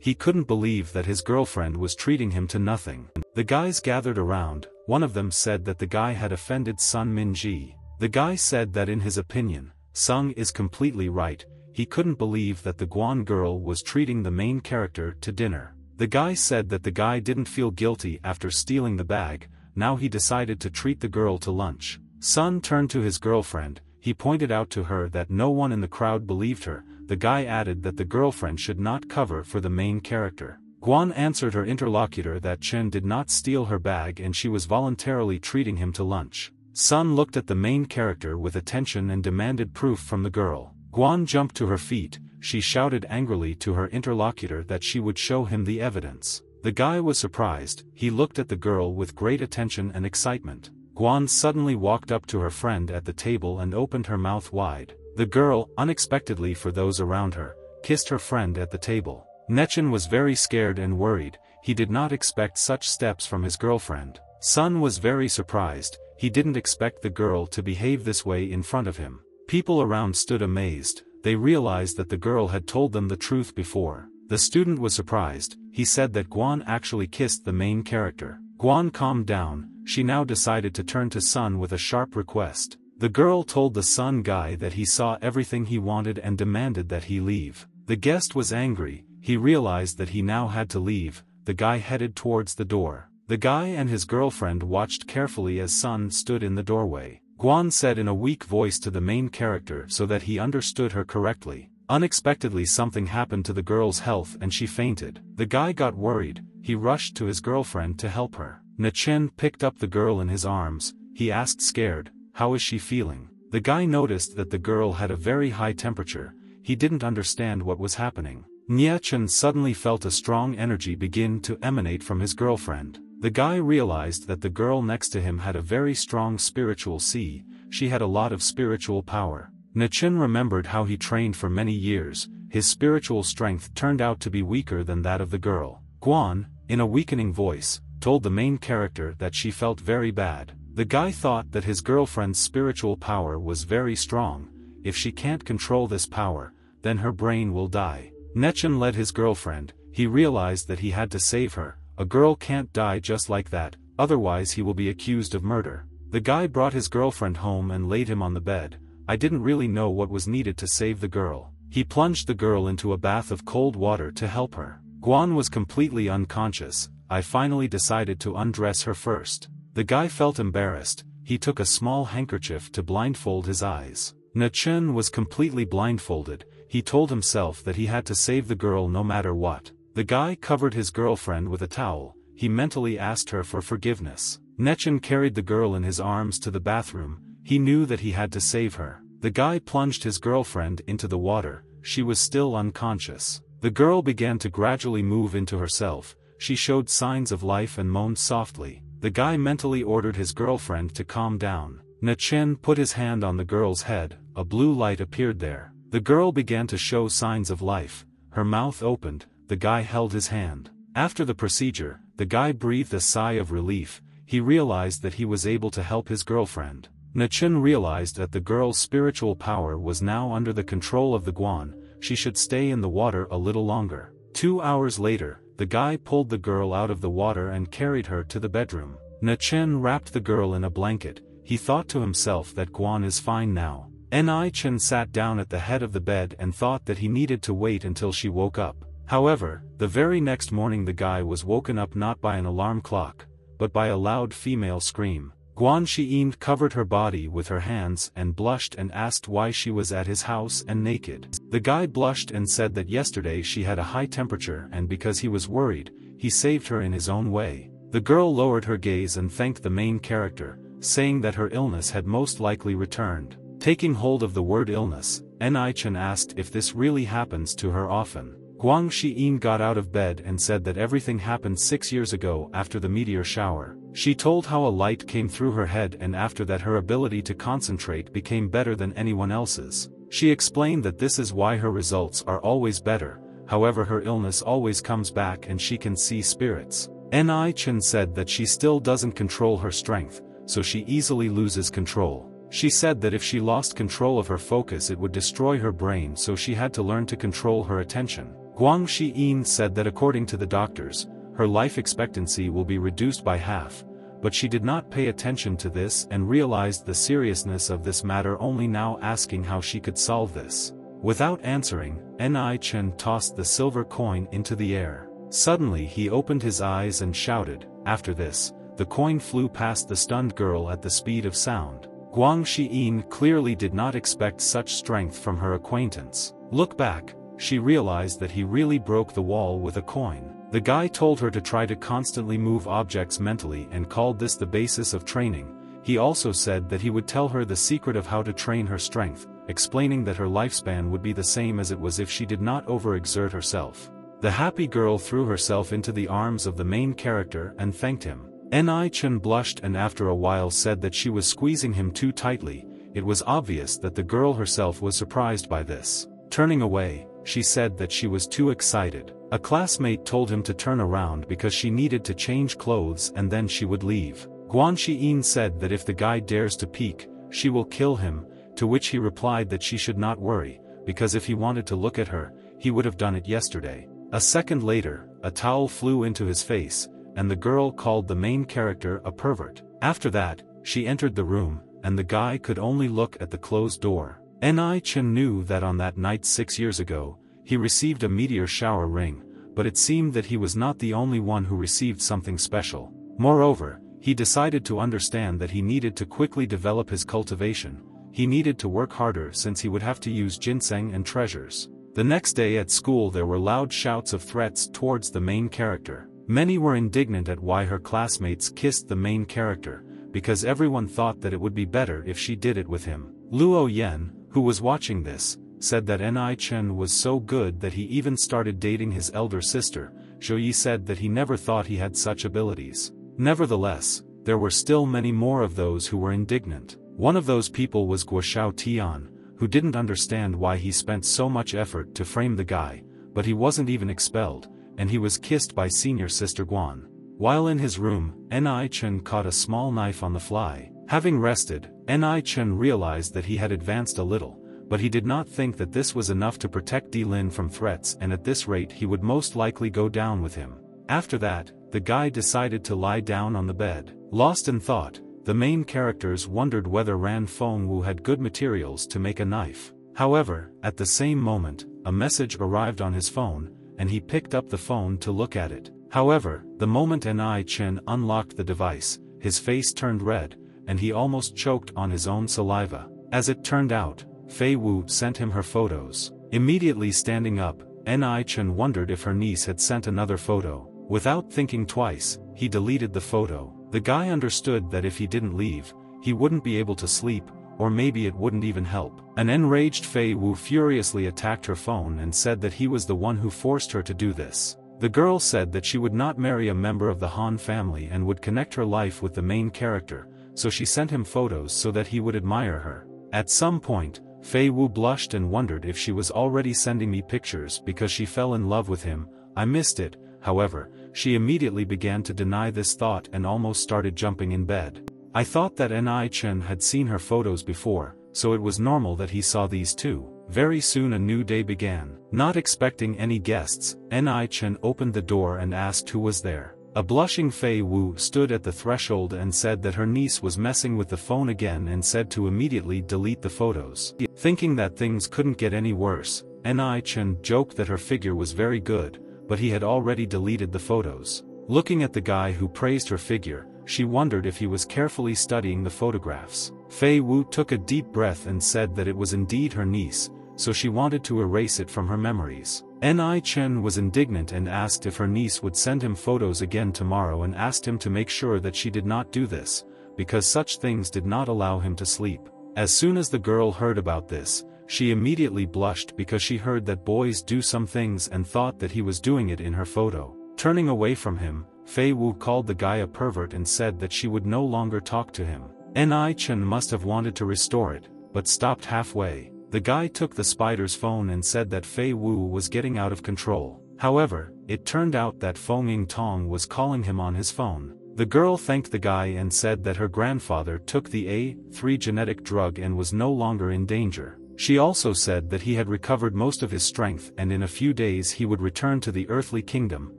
He couldn't believe that his girlfriend was treating him to nothing. The guys gathered around. One of them said that the guy had offended Sun Minji. The guy said that in his opinion, Sung is completely right. He couldn't believe that the Guan girl was treating the main character to dinner. The guy said that the guy didn't feel guilty after stealing the bag. Now he decided to treat the girl to lunch. Sun turned to his girlfriend. He pointed out to her that no one in the crowd believed her. The guy added that the girlfriend should not cover for the main character. Guan answered her interlocutor that Chen did not steal her bag and she was voluntarily treating him to lunch. Sun looked at the main character with attention and demanded proof from the girl. Guan jumped to her feet. She shouted angrily to her interlocutor that she would show him the evidence. The guy was surprised. He looked at the girl with great attention and excitement. Guan suddenly walked up to her friend at the table and opened her mouth wide. The girl, unexpectedly for those around her, kissed her friend at the table. Nechen was very scared and worried. He did not expect such steps from his girlfriend. Sun was very surprised. He didn't expect the girl to behave this way in front of him. People around stood amazed. they realized that the girl had told them the truth before. The student was surprised. He said that Guan actually kissed the main character. Guan calmed down. She now decided to turn to Sun with a sharp request. The girl told the Sun guy that he saw everything he wanted and demanded that he leave. The guest was angry. He realized that he now had to leave. The guy headed towards the door. The guy and his girlfriend watched carefully as Sun stood in the doorway. Guan said in a weak voice to the main character so that he understood her correctly. Unexpectedly something happened to the girl's health and she fainted. The guy got worried. He rushed to his girlfriend to help her. Na-chen picked up the girl in his arms. He asked scared, "How is she feeling?" The guy noticed that the girl had a very high temperature. He didn't understand what was happening. Na-chen suddenly felt a strong energy begin to emanate from his girlfriend. The guy realized that the girl next to him had a very strong spiritual sea. She had a lot of spiritual power. Na-chen remembered how he trained for many years. His spiritual strength turned out to be weaker than that of the girl. Guan, in a weakening voice, told the main character that she felt very bad. The guy thought that his girlfriend's spiritual power was very strong. If she can't control this power, then her brain will die. Na-chen led his girlfriend. He realized that he had to save her. A girl can't die just like that, otherwise he will be accused of murder. The guy brought his girlfriend home and laid him on the bed. I didn't really know what was needed to save the girl. He plunged the girl into a bath of cold water to help her. Guan was completely unconscious. I finally decided to undress her first. The guy felt embarrassed. He took a small handkerchief to blindfold his eyes. Na-chen was completely blindfolded. He told himself that he had to save the girl no matter what. The guy covered his girlfriend with a towel. He mentally asked her for forgiveness. Na-chen carried the girl in his arms to the bathroom. He knew that he had to save her. The guy plunged his girlfriend into the water. She was still unconscious. The girl began to gradually move into herself. She showed signs of life and moaned softly. The guy mentally ordered his girlfriend to calm down. Na-chen put his hand on the girl's head. A blue light appeared there. The girl began to show signs of life. Her mouth opened. The guy held his hand. After the procedure, the guy breathed a sigh of relief. He realized that he was able to help his girlfriend. Na-chen realized that the girl's spiritual power was now under the control of the Guan. She should stay in the water a little longer. 2 hours later, the guy pulled the girl out of the water and carried her to the bedroom. Na-chen wrapped the girl in a blanket. He thought to himself that Guan is fine now. Na-chen sat down at the head of the bed and thought that he needed to wait until she woke up. However, the very next morning the guy was woken up not by an alarm clock, but by a loud female scream. Guan Xiyin covered her body with her hands and blushed and asked why she was at his house and naked. The guy blushed and said that yesterday she had a high temperature and because he was worried, he saved her in his own way. The girl lowered her gaze and thanked the main character, saying that her illness had most likely returned. Taking hold of the word illness, Na-chen asked if this really happens to her often. Guan Xiyin got out of bed and said that everything happened 6 years ago after the meteor shower. She told how a light came through her head and after that her ability to concentrate became better than anyone else's. She explained that this is why her results are always better, however her illness always comes back and she can see spirits. Na-chen said that she still doesn't control her strength, so she easily loses control. She said that if she lost control of her focus it would destroy her brain, so she had to learn to control her attention. Guan Xiyin said that according to the doctors, her life expectancy will be reduced by half, but she did not pay attention to this and realized the seriousness of this matter only now asking how she could solve this. Without answering, Na-chen tossed the silver coin into the air. Suddenly he opened his eyes and shouted. After this, the coin flew past the stunned girl at the speed of sound. Guan Xiyin clearly did not expect such strength from her acquaintance. Look back. She realized that he really broke the wall with a coin. The guy told her to try to constantly move objects mentally and called this the basis of training. He also said that he would tell her the secret of how to train her strength, explaining that her lifespan would be the same as it was if she did not overexert herself. The happy girl threw herself into the arms of the main character and thanked him. Na-chen blushed and after a while said that she was squeezing him too tightly. It was obvious that the girl herself was surprised by this. Turning away, she said that she was too excited. A classmate told him to turn around because she needed to change clothes and then she would leave. Guan Xiyin said that if the guy dares to peek, she will kill him, to which he replied that she should not worry, because if he wanted to look at her, he would have done it yesterday. A second later, a towel flew into his face, and the girl called the main character a pervert. After that, she entered the room, and the guy could only look at the closed door. Ni-chan knew that on that night 6 years ago, he received a meteor shower ring, but it seemed that he was not the only one who received something special. Moreover, he decided to understand that he needed to quickly develop his cultivation. He needed to work harder since he would have to use ginseng and treasures. The next day at school there were loud shouts of threats towards the main character. Many were indignant at why her classmates kissed the main character, because everyone thought that it would be better if she did it with him. Luo Yen, who was watching this, said that Ni-chan was so good that he even started dating his elder sister. Zhou Yi said that he never thought he had such abilities. Nevertheless, there were still many more of those who were indignant. One of those people was Guo Tian, who didn't understand why he spent so much effort to frame the guy, but he wasn't even expelled, and he was kissed by senior sister Guan. While in his room, Ni-chan caught a small knife on the fly. Having rested, Ni-chan realized that he had advanced a little, but he did not think that this was enough to protect Di Lin from threats, and at this rate he would most likely go down with him. After that, the guy decided to lie down on the bed. Lost in thought, the main characters wondered whether Ran Fengwu had good materials to make a knife. However, at the same moment, a message arrived on his phone, and he picked up the phone to look at it. However, the moment Ni-chan unlocked the device, his face turned red, and he almost choked on his own saliva. As it turned out, Fei Wu sent him her photos. Immediately standing up, Ni-chan wondered if her niece had sent another photo. Without thinking twice, he deleted the photo. The guy understood that if he didn't leave, he wouldn't be able to sleep, or maybe it wouldn't even help. An enraged Fei Wu furiously attacked her phone and said that he was the one who forced her to do this. The girl said that she would not marry a member of the Han family and would connect her life with the main character, so she sent him photos so that he would admire her. At some point, Fei Wu blushed and wondered if she was already sending me pictures because she fell in love with him. I missed it. However, she immediately began to deny this thought and almost started jumping in bed. I thought that Ni-chan had seen her photos before, so it was normal that he saw these too. Very soon a new day began. Not expecting any guests, Ni-chan opened the door and asked who was there. A blushing Fei Wu stood at the threshold and said that her niece was messing with the phone again and said to immediately delete the photos. Thinking that things couldn't get any worse, Ni-chan joked that her figure was very good, but he had already deleted the photos. Looking at the guy who praised her figure, she wondered if he was carefully studying the photographs. Fei Wu took a deep breath and said that it was indeed her niece, so she wanted to erase it from her memories. Ni-chan was indignant and asked if her niece would send him photos again tomorrow and asked him to make sure that she did not do this, because such things did not allow him to sleep. As soon as the girl heard about this, she immediately blushed because she heard that boys do some things and thought that he was doing it in her photo. Turning away from him, Fei Wu called the guy a pervert and said that she would no longer talk to him. Ni-chan must have wanted to restore it, but stopped halfway. The guy took the spider's phone and said that Fei Wu was getting out of control. However, it turned out that Feng Tong was calling him on his phone. The girl thanked the guy and said that her grandfather took the A3 genetic drug and was no longer in danger. She also said that he had recovered most of his strength and in a few days he would return to the earthly kingdom,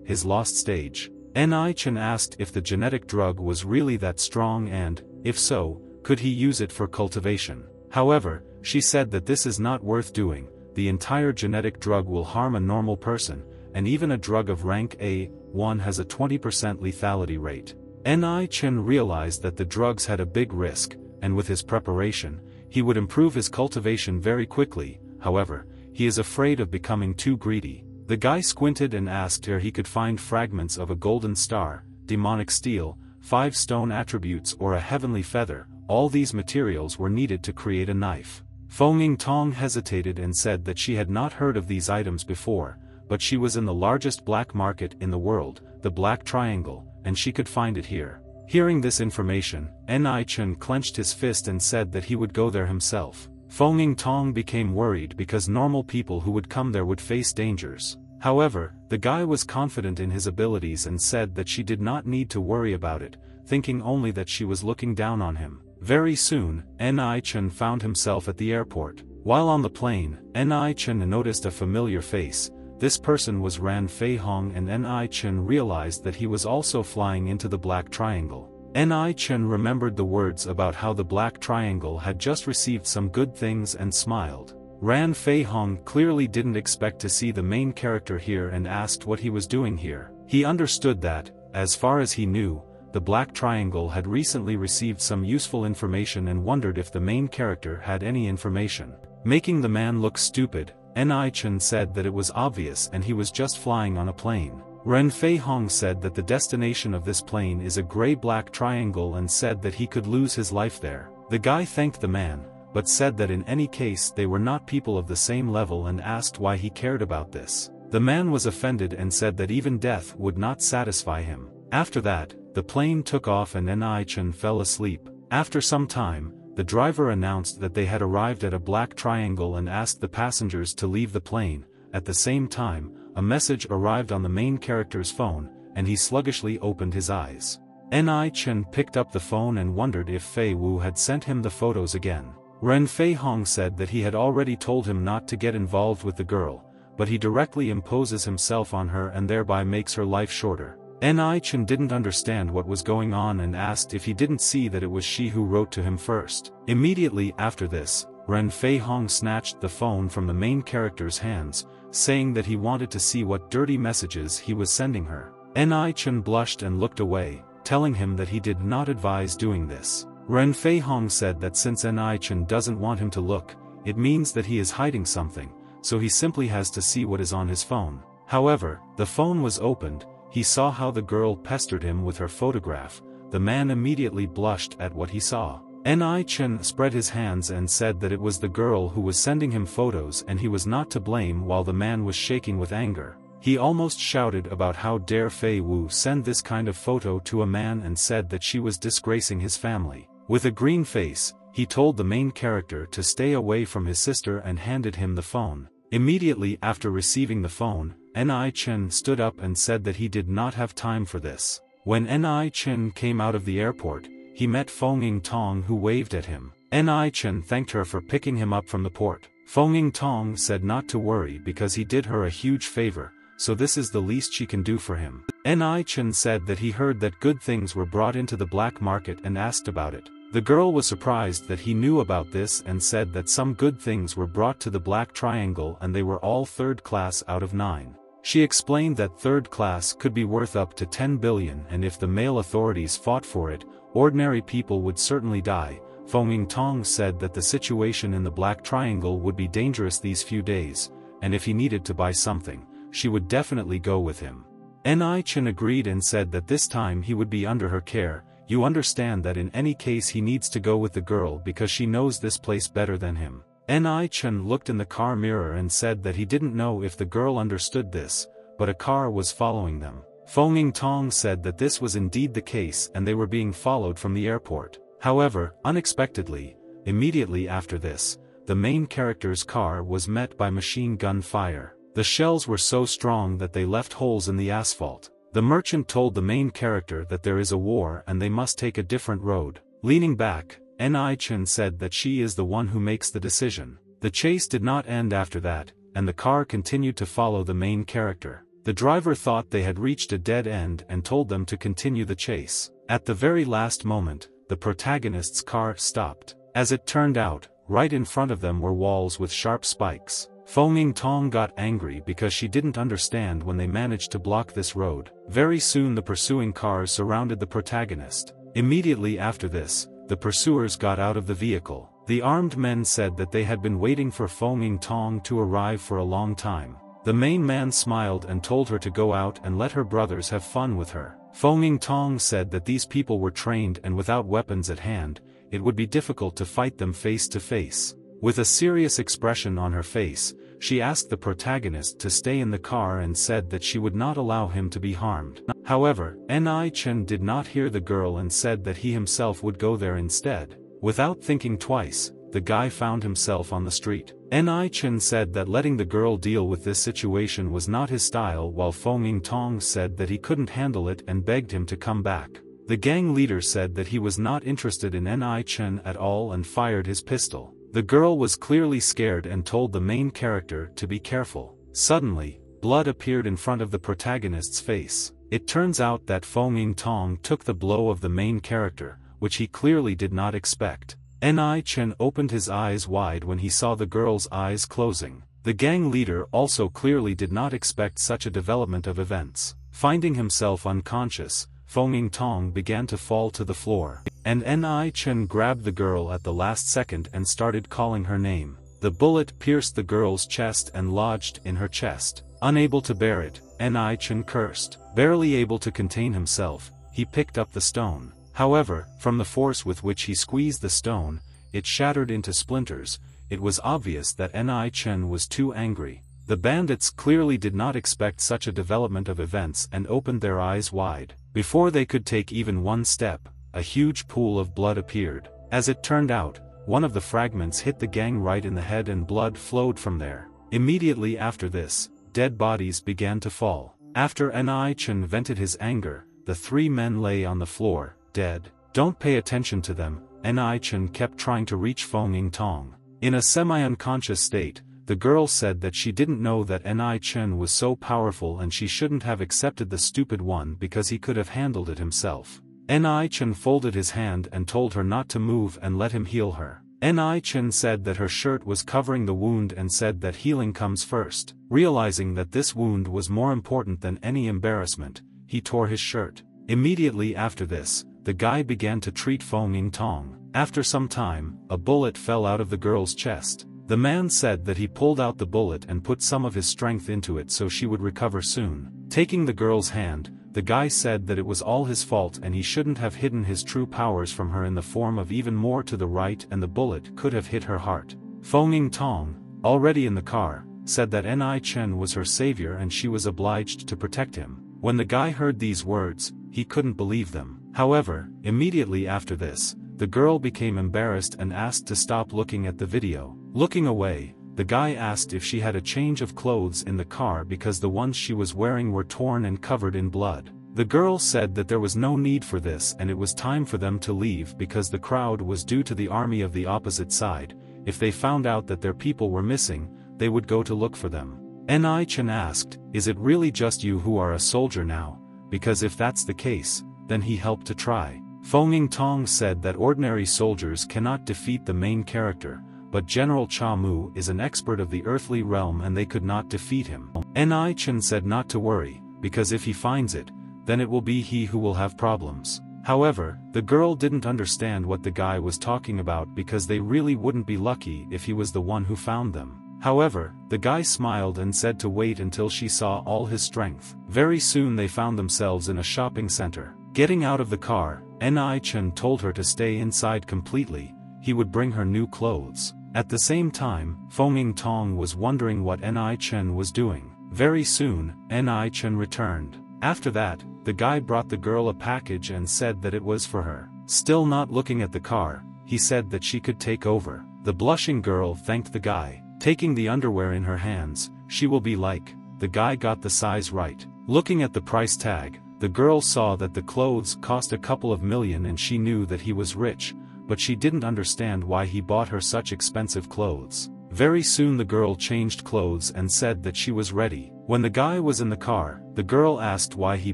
his lost stage. Ni-chan asked if the genetic drug was really that strong and, if so, could he use it for cultivation. However, she said that this is not worth doing. The entire genetic drug will harm a normal person, and even a drug of rank A1 has a 20% lethality rate. Ni-chan realized that the drugs had a big risk, and with his preparation, he would improve his cultivation very quickly. However, he is afraid of becoming too greedy. The guy squinted and asked where he could find fragments of a golden star, demonic steel, 5 stone attributes or a heavenly feather. All these materials were needed to create a knife. Feng Tong hesitated and said that she had not heard of these items before, but she was in the largest black market in the world, the Black Triangle, and she could find it here. Hearing this information, Ni-chan clenched his fist and said that he would go there himself. Feng Tong became worried because normal people who would come there would face dangers. However, the guy was confident in his abilities and said that she did not need to worry about it, thinking only that she was looking down on him. Very soon, Ni-chan found himself at the airport. While on the plane, Ni Chen noticed a familiar face. This person was Ran Fei Hong, and Ni Chen realized that he was also flying into the Black Triangle. Ni Chen remembered the words about how the Black Triangle had just received some good things and smiled. Ran Fei Hong clearly didn't expect to see the main character here and asked what he was doing here. He understood that, as far as he knew, the Black Triangle had recently received some useful information and wondered if the main character had any information. Making the man look stupid, Ni Chen said that it was obvious and he was just flying on a plane. Ren Fei Hong said that the destination of this plane is a gray-black triangle and said that he could lose his life there. The guy thanked the man, but said that in any case they were not people of the same level and asked why he cared about this. The man was offended and said that even death would not satisfy him. After that, the plane took off and Ni Chen fell asleep. After some time, the driver announced that they had arrived at a black triangle and asked the passengers to leave the plane. At the same time, a message arrived on the main character's phone, and he sluggishly opened his eyes. Ni Chen picked up the phone and wondered if Fei Wu had sent him the photos again. Ren Fei Hong said that he had already told him not to get involved with the girl, but he directly imposes himself on her and thereby makes her life shorter. Ni Chen didn't understand what was going on and asked if he didn't see that it was she who wrote to him first. Immediately after this, Ren Fei Hong snatched the phone from the main character's hands, saying that he wanted to see what dirty messages he was sending her. Ni Chen blushed and looked away, telling him that he did not advise doing this. Ren Fei Hong said that since Ni Chen doesn't want him to look, it means that he is hiding something, so he simply has to see what is on his phone. However, the phone was opened. He saw how the girl pestered him with her photograph. The man immediately blushed at what he saw. Ni Chen spread his hands and said that it was the girl who was sending him photos and he was not to blame. While the man was shaking with anger, he almost shouted about how dare Fei Wu send this kind of photo to a man and said that she was disgracing his family. With a green face, he told the main character to stay away from his sister and handed him the phone. Immediately after receiving the phone, Ni Chen stood up and said that he did not have time for this. When Ni Chen came out of the airport, he met Feng Tong, who waved at him. Ni Chen thanked her for picking him up from the port. Feng Tong said not to worry because he did her a huge favor, so this is the least she can do for him. Ni Chen said that he heard that good things were brought into the black market and asked about it. The girl was surprised that he knew about this and said that some good things were brought to the Black Triangle and they were all 3rd class out of 9. She explained that 3rd class could be worth up to 10 billion and if the male authorities fought for it, ordinary people would certainly die. Feng Tong said that the situation in the Black Triangle would be dangerous these few days, and if he needed to buy something, she would definitely go with him. Ni Chen agreed and said that this time he would be under her care. You understand that in any case he needs to go with the girl because she knows this place better than him. Ni Chen looked in the car mirror and said that he didn't know if the girl understood this, but a car was following them. Feng Tong said that this was indeed the case and they were being followed from the airport. However, unexpectedly, immediately after this, the main character's car was met by machine gun fire. The shells were so strong that they left holes in the asphalt. The merchant told the main character that there is a war and they must take a different road. Leaning back, Ni Chen said that she is the one who makes the decision. The chase did not end after that, and the car continued to follow the main character. The driver thought they had reached a dead end and told them to continue the chase. At the very last moment, the protagonist's car stopped. As it turned out, right in front of them were walls with sharp spikes. Feng Tong got angry because she didn't understand when they managed to block this road. Very soon the pursuing cars surrounded the protagonist. Immediately after this, the pursuers got out of the vehicle. The armed men said that they had been waiting for Feng Tong to arrive for a long time. The main man smiled and told her to go out and let her brothers have fun with her. Feng Tong said that these people were trained and without weapons at hand, it would be difficult to fight them face to face. With a serious expression on her face, she asked the protagonist to stay in the car and said that she would not allow him to be harmed. However, Ni Chen did not hear the girl and said that he himself would go there instead. Without thinking twice, the guy found himself on the street. Ni Chen said that letting the girl deal with this situation was not his style, while Feng Tong said that he couldn't handle it and begged him to come back. The gang leader said that he was not interested in Ni Chen at all and fired his pistol. The girl was clearly scared and told the main character to be careful. Suddenly, blood appeared in front of the protagonist's face. It turns out that Feng Tong took the blow of the main character, which he clearly did not expect. Ni Chen opened his eyes wide when he saw the girl's eyes closing. The gang leader also clearly did not expect such a development of events. Finding himself unconscious, Feng Tong began to fall to the floor, and Ni Chen grabbed the girl at the last second and started calling her name. The bullet pierced the girl's chest and lodged in her chest. Unable to bear it, Ni Chen cursed. Barely able to contain himself, he picked up the stone. However, from the force with which he squeezed the stone, it shattered into splinters. It was obvious that Ni Chen was too angry. The bandits clearly did not expect such a development of events and opened their eyes wide. Before they could take even one step, a huge pool of blood appeared. As it turned out, one of the fragments hit the gang right in the head and blood flowed from there. Immediately after this, dead bodies began to fall. After Ni Chen vented his anger, the three men lay on the floor, dead. Don't pay attention to them, Ni Chen kept trying to reach Feng Tong. In a semi-unconscious state, the girl said that she didn't know that Ni Chen was so powerful and she shouldn't have accepted the stupid one because he could have handled it himself. Ni Chen folded his hand and told her not to move and let him heal her. Ni Chen said that her shirt was covering the wound and said that healing comes first. Realizing that this wound was more important than any embarrassment, he tore his shirt. Immediately after this, the guy began to treat Feng Tong. After some time, a bullet fell out of the girl's chest. The man said that he pulled out the bullet and put some of his strength into it so she would recover soon. Taking the girl's hand, the guy said that it was all his fault and he shouldn't have hidden his true powers from her in the form of even more to the right, and the bullet could have hit her heart. Feng Tong, already in the car, said that Ni Chen was her savior and she was obliged to protect him. When the guy heard these words, he couldn't believe them. However, immediately after this, the girl became embarrassed and asked to stop looking at the video. Looking away, the guy asked if she had a change of clothes in the car because the ones she was wearing were torn and covered in blood. The girl said that there was no need for this and it was time for them to leave because the crowd was due to the army of the opposite side. If they found out that their people were missing, they would go to look for them. Ni Chen asked, "Is it really just you who are a soldier now? Because if that's the case, then he helped to try." Feng Tong said that ordinary soldiers cannot defeat the main character, but General Cha Mu is an expert of the earthly realm and they could not defeat him. Ni Chen said not to worry, because if he finds it, then it will be he who will have problems. However, the girl didn't understand what the guy was talking about because they really wouldn't be lucky if he was the one who found them. However, the guy smiled and said to wait until she saw all his strength. Very soon they found themselves in a shopping center. Getting out of the car, Ni Chen told her to stay inside completely. He would bring her new clothes. At the same time, Feng Tong was wondering what Ni Chen was doing. Very soon, Ni Chen returned. After that, the guy brought the girl a package and said that it was for her. Still not looking at the car, he said that she could take over. The blushing girl thanked the guy. Taking the underwear in her hands, "She will be like." The guy got the size right. Looking at the price tag, the girl saw that the clothes cost a couple of million and she knew that he was rich, but she didn't understand why he bought her such expensive clothes. Very soon the girl changed clothes and said that she was ready. When the guy was in the car, the girl asked why he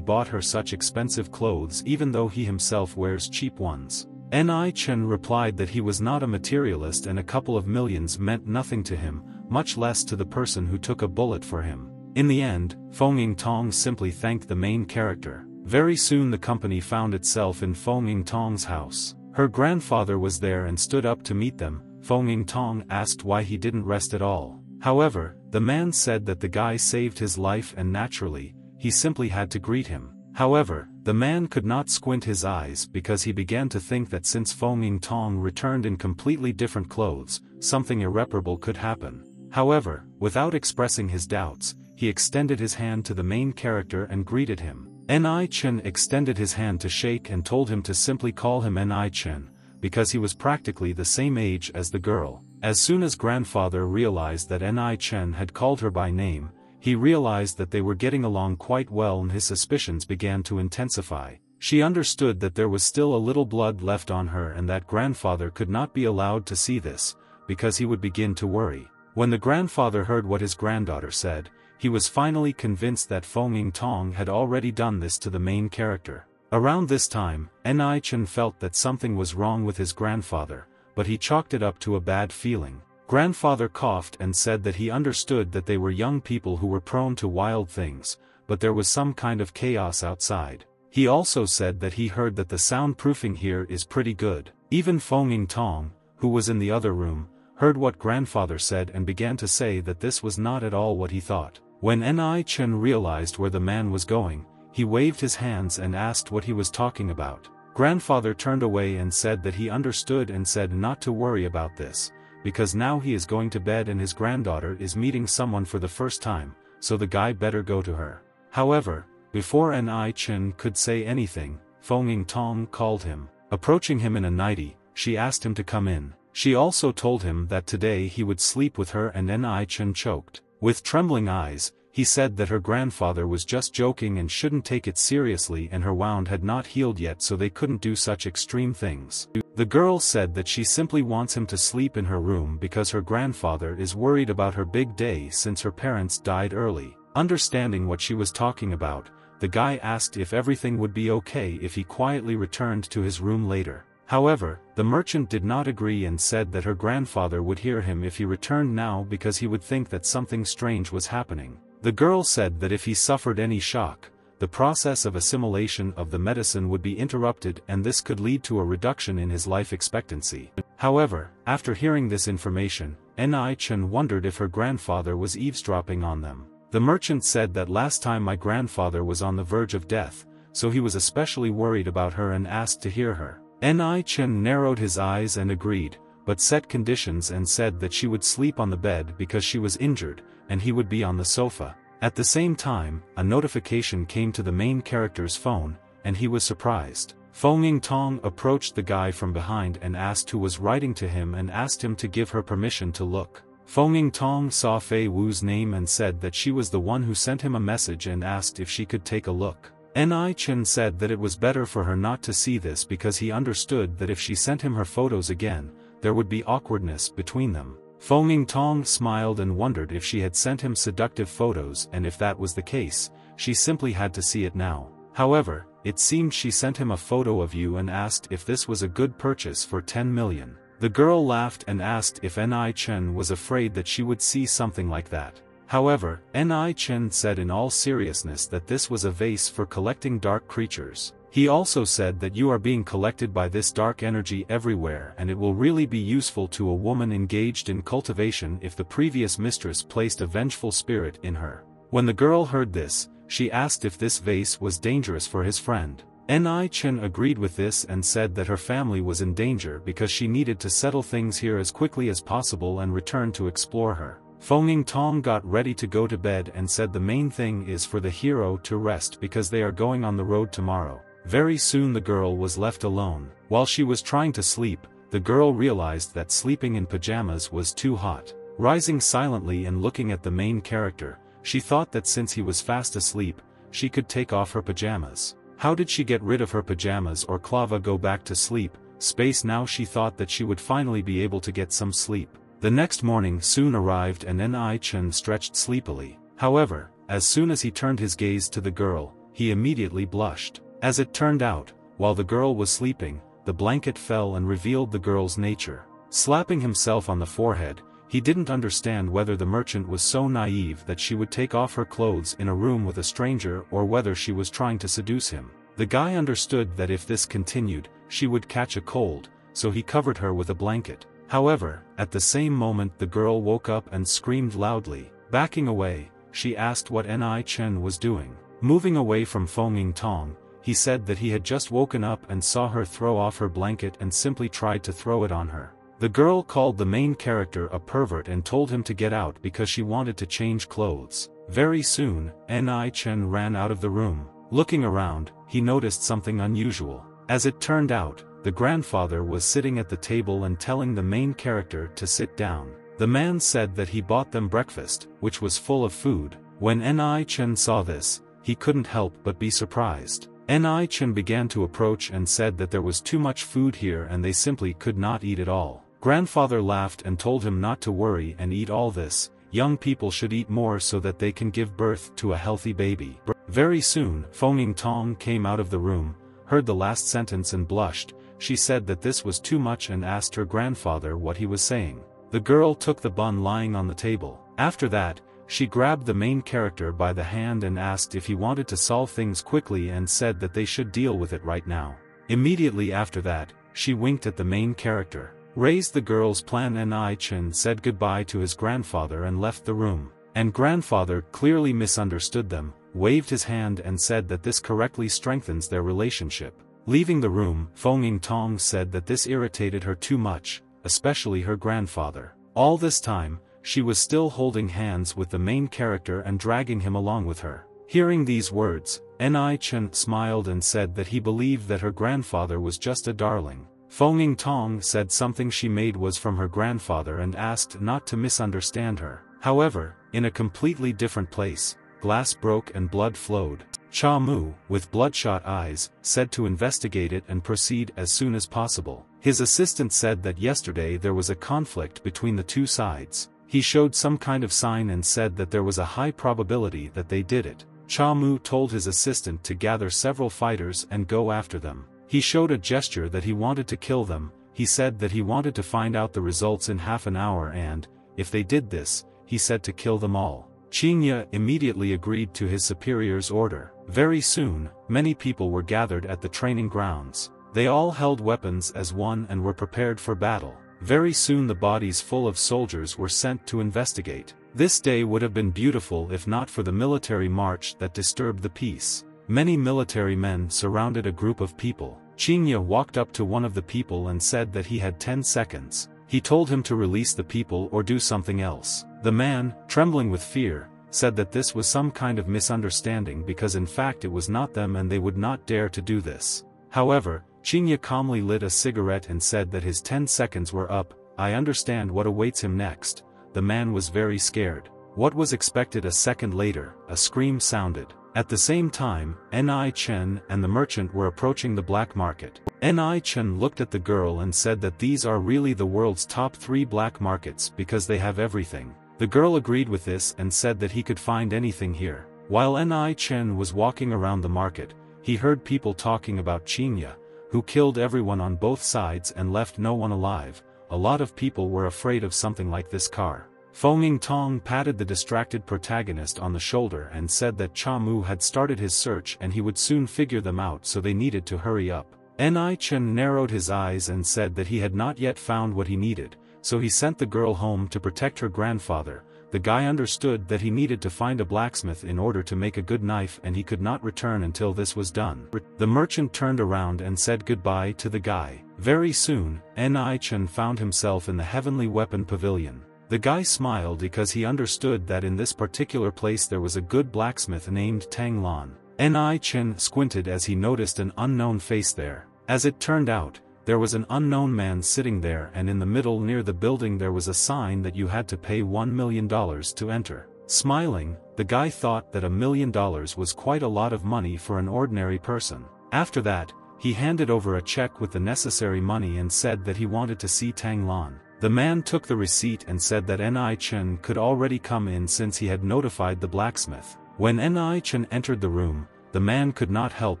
bought her such expensive clothes even though he himself wears cheap ones. Ni Chen replied that he was not a materialist and a couple of millions meant nothing to him, much less to the person who took a bullet for him. In the end, Feng Tong simply thanked the main character. Very soon the company found itself in Feng Tong's house. Her grandfather was there and stood up to meet them. Feng Tong asked why he didn't rest at all. However, the man said that the guy saved his life and naturally, he simply had to greet him. However, the man could not squint his eyes because he began to think that since Feng Tong returned in completely different clothes, something irreparable could happen. However, without expressing his doubts, he extended his hand to the main character and greeted him. Ni Chen extended his hand to shake and told him to simply call him Ni Chen, because he was practically the same age as the girl. As soon as grandfather realized that Ni Chen had called her by name, he realized that they were getting along quite well and his suspicions began to intensify. She understood that there was still a little blood left on her and that grandfather could not be allowed to see this, because he would begin to worry. When the grandfather heard what his granddaughter said, he was finally convinced that Feng Tong had already done this to the main character. Around this time, Ni Chen felt that something was wrong with his grandfather, but he chalked it up to a bad feeling. Grandfather coughed and said that he understood that they were young people who were prone to wild things, but there was some kind of chaos outside. He also said that he heard that the soundproofing here is pretty good. Even Feng Tong, who was in the other room, heard what grandfather said and began to say that this was not at all what he thought. When Ni Chen realized where the man was going, he waved his hands and asked what he was talking about. Grandfather turned away and said that he understood and said not to worry about this, because now he is going to bed and his granddaughter is meeting someone for the first time, so the guy better go to her. However, before Ni Chen could say anything, Feng Tong called him. Approaching him in a nightie, she asked him to come in. She also told him that today he would sleep with her, and Ni Chen choked. With trembling eyes, he said that her grandfather was just joking and shouldn't take it seriously, and her wound had not healed yet, so they couldn't do such extreme things. The girl said that she simply wants him to sleep in her room because her grandfather is worried about her big day since her parents died early. Understanding what she was talking about, the guy asked if everything would be okay if he quietly returned to his room later. However, the merchant did not agree and said that her grandfather would hear him if he returned now because he would think that something strange was happening. The girl said that if he suffered any shock, the process of assimilation of the medicine would be interrupted and this could lead to a reduction in his life expectancy. However, after hearing this information, Ni Chen wondered if her grandfather was eavesdropping on them. The merchant said that last time my grandfather was on the verge of death, so he was especially worried about her and asked to hear her. Ni Chen narrowed his eyes and agreed, but set conditions and said that she would sleep on the bed because she was injured, and he would be on the sofa. At the same time, a notification came to the main character's phone, and he was surprised. Feng Tong approached the guy from behind and asked who was writing to him and asked him to give her permission to look. Feng Tong saw Fei Wu's name and said that she was the one who sent him a message and asked if she could take a look. Ni Chen said that it was better for her not to see this because he understood that if she sent him her photos again, there would be awkwardness between them. Feng Tong smiled and wondered if she had sent him seductive photos, and if that was the case, she simply had to see it now. However, it seemed she sent him a photo of you and asked if this was a good purchase for 10 million. The girl laughed and asked if Ni Chen was afraid that she would see something like that. However, Ni Chen said in all seriousness that this was a vase for collecting dark creatures. He also said that you are being collected by this dark energy everywhere, and it will really be useful to a woman engaged in cultivation if the previous mistress placed a vengeful spirit in her. When the girl heard this, she asked if this vase was dangerous for his friend. Ni Chen agreed with this and said that her family was in danger because she needed to settle things here as quickly as possible and return to explore her. Feng Tong got ready to go to bed and said the main thing is for the hero to rest because they are going on the road tomorrow. Very soon the girl was left alone. While she was trying to sleep, the girl realized that sleeping in pajamas was too hot. Rising silently and looking at the main character, she thought that since he was fast asleep, she could take off her pajamas. How did she get rid of her pajamas or Clava go back to sleep? Space. Now she thought that she would finally be able to get some sleep. The next morning soon arrived and Ni Chen stretched sleepily. However, as soon as he turned his gaze to the girl, he immediately blushed. As it turned out, while the girl was sleeping, the blanket fell and revealed the girl's nature. Slapping himself on the forehead, he didn't understand whether the merchant was so naive that she would take off her clothes in a room with a stranger or whether she was trying to seduce him. The guy understood that if this continued, she would catch a cold, so he covered her with a blanket. However, at the same moment the girl woke up and screamed loudly. Backing away, she asked what Ni Chen was doing. Moving away from Feng Tong, he said that he had just woken up and saw her throw off her blanket and simply tried to throw it on her. The girl called the main character a pervert and told him to get out because she wanted to change clothes. Very soon, Ni Chen ran out of the room. Looking around, he noticed something unusual. As it turned out, the grandfather was sitting at the table and telling the main character to sit down. The man said that he bought them breakfast, which was full of food. When Ni Chen saw this, he couldn't help but be surprised. Ni Chen began to approach and said that there was too much food here and they simply could not eat it all. Grandfather laughed and told him not to worry and eat all this. Young people should eat more so that they can give birth to a healthy baby. Very soon, Feng Tong came out of the room, heard the last sentence and blushed. She said that this was too much and asked her grandfather what he was saying. The girl took the bun lying on the table. After that, she grabbed the main character by the hand and asked if he wanted to solve things quickly and said that they should deal with it right now. Immediately after that, she winked at the main character, raised the girl's plan. Ni Chen said goodbye to his grandfather and left the room. And grandfather clearly misunderstood them, waved his hand and said that this correctly strengthens their relationship. Leaving the room, Feng Tong said that this irritated her too much, especially her grandfather. All this time, she was still holding hands with the main character and dragging him along with her. Hearing these words, Ni Chen smiled and said that he believed that her grandfather was just a darling. Feng Tong said something she made was from her grandfather and asked not to misunderstand her. However, in a completely different place, glass broke and blood flowed. Cha Mu, with bloodshot eyes, said to investigate it and proceed as soon as possible. His assistant said that yesterday there was a conflict between the two sides. He showed some kind of sign and said that there was a high probability that they did it. Cha Mu told his assistant to gather several fighters and go after them. He showed a gesture that he wanted to kill them. He said that he wanted to find out the results in half an hour and, if they did this, he said to kill them all. Qingye immediately agreed to his superior's order. Very soon, many people were gathered at the training grounds. They all held weapons as one and were prepared for battle. Very soon the bodies full of soldiers were sent to investigate. This day would have been beautiful if not for the military march that disturbed the peace. Many military men surrounded a group of people. Qingye walked up to one of the people and said that he had 10 seconds. He told him to release the people or do something else. The man, trembling with fear, said that this was some kind of misunderstanding because in fact it was not them and they would not dare to do this. However, Qingye calmly lit a cigarette and said that his 10 seconds were up. I understand what awaits him next. The man was very scared. What was expected a second later, a scream sounded. At the same time, Ni Chen and the merchant were approaching the black market. Ni Chen looked at the girl and said that these are really the world's top 3 black markets because they have everything. The girl agreed with this and said that he could find anything here. While Ni Chen was walking around the market, he heard people talking about Qingye, who killed everyone on both sides and left no one alive. A lot of people were afraid of something like this car. Feng Tong patted the distracted protagonist on the shoulder and said that Cha Mu had started his search and he would soon figure them out, so they needed to hurry up. Ni Chen narrowed his eyes and said that he had not yet found what he needed, so he sent the girl home to protect her grandfather. The guy understood that he needed to find a blacksmith in order to make a good knife and he could not return until this was done. The merchant turned around and said goodbye to the guy. Very soon, Ni Chen found himself in the Heavenly Weapon Pavilion. The guy smiled because he understood that in this particular place there was a good blacksmith named Tang Lan. Ni Chen squinted as he noticed an unknown face there. As it turned out, there was an unknown man sitting there, and in the middle near the building there was a sign that you had to pay $1 million to enter. Smiling, the guy thought that $1 million was quite a lot of money for an ordinary person. After that, he handed over a check with the necessary money and said that he wanted to see Tang Lan. The man took the receipt and said that Ni Chen could already come in since he had notified the blacksmith. When Ni Chen entered the room, the man could not help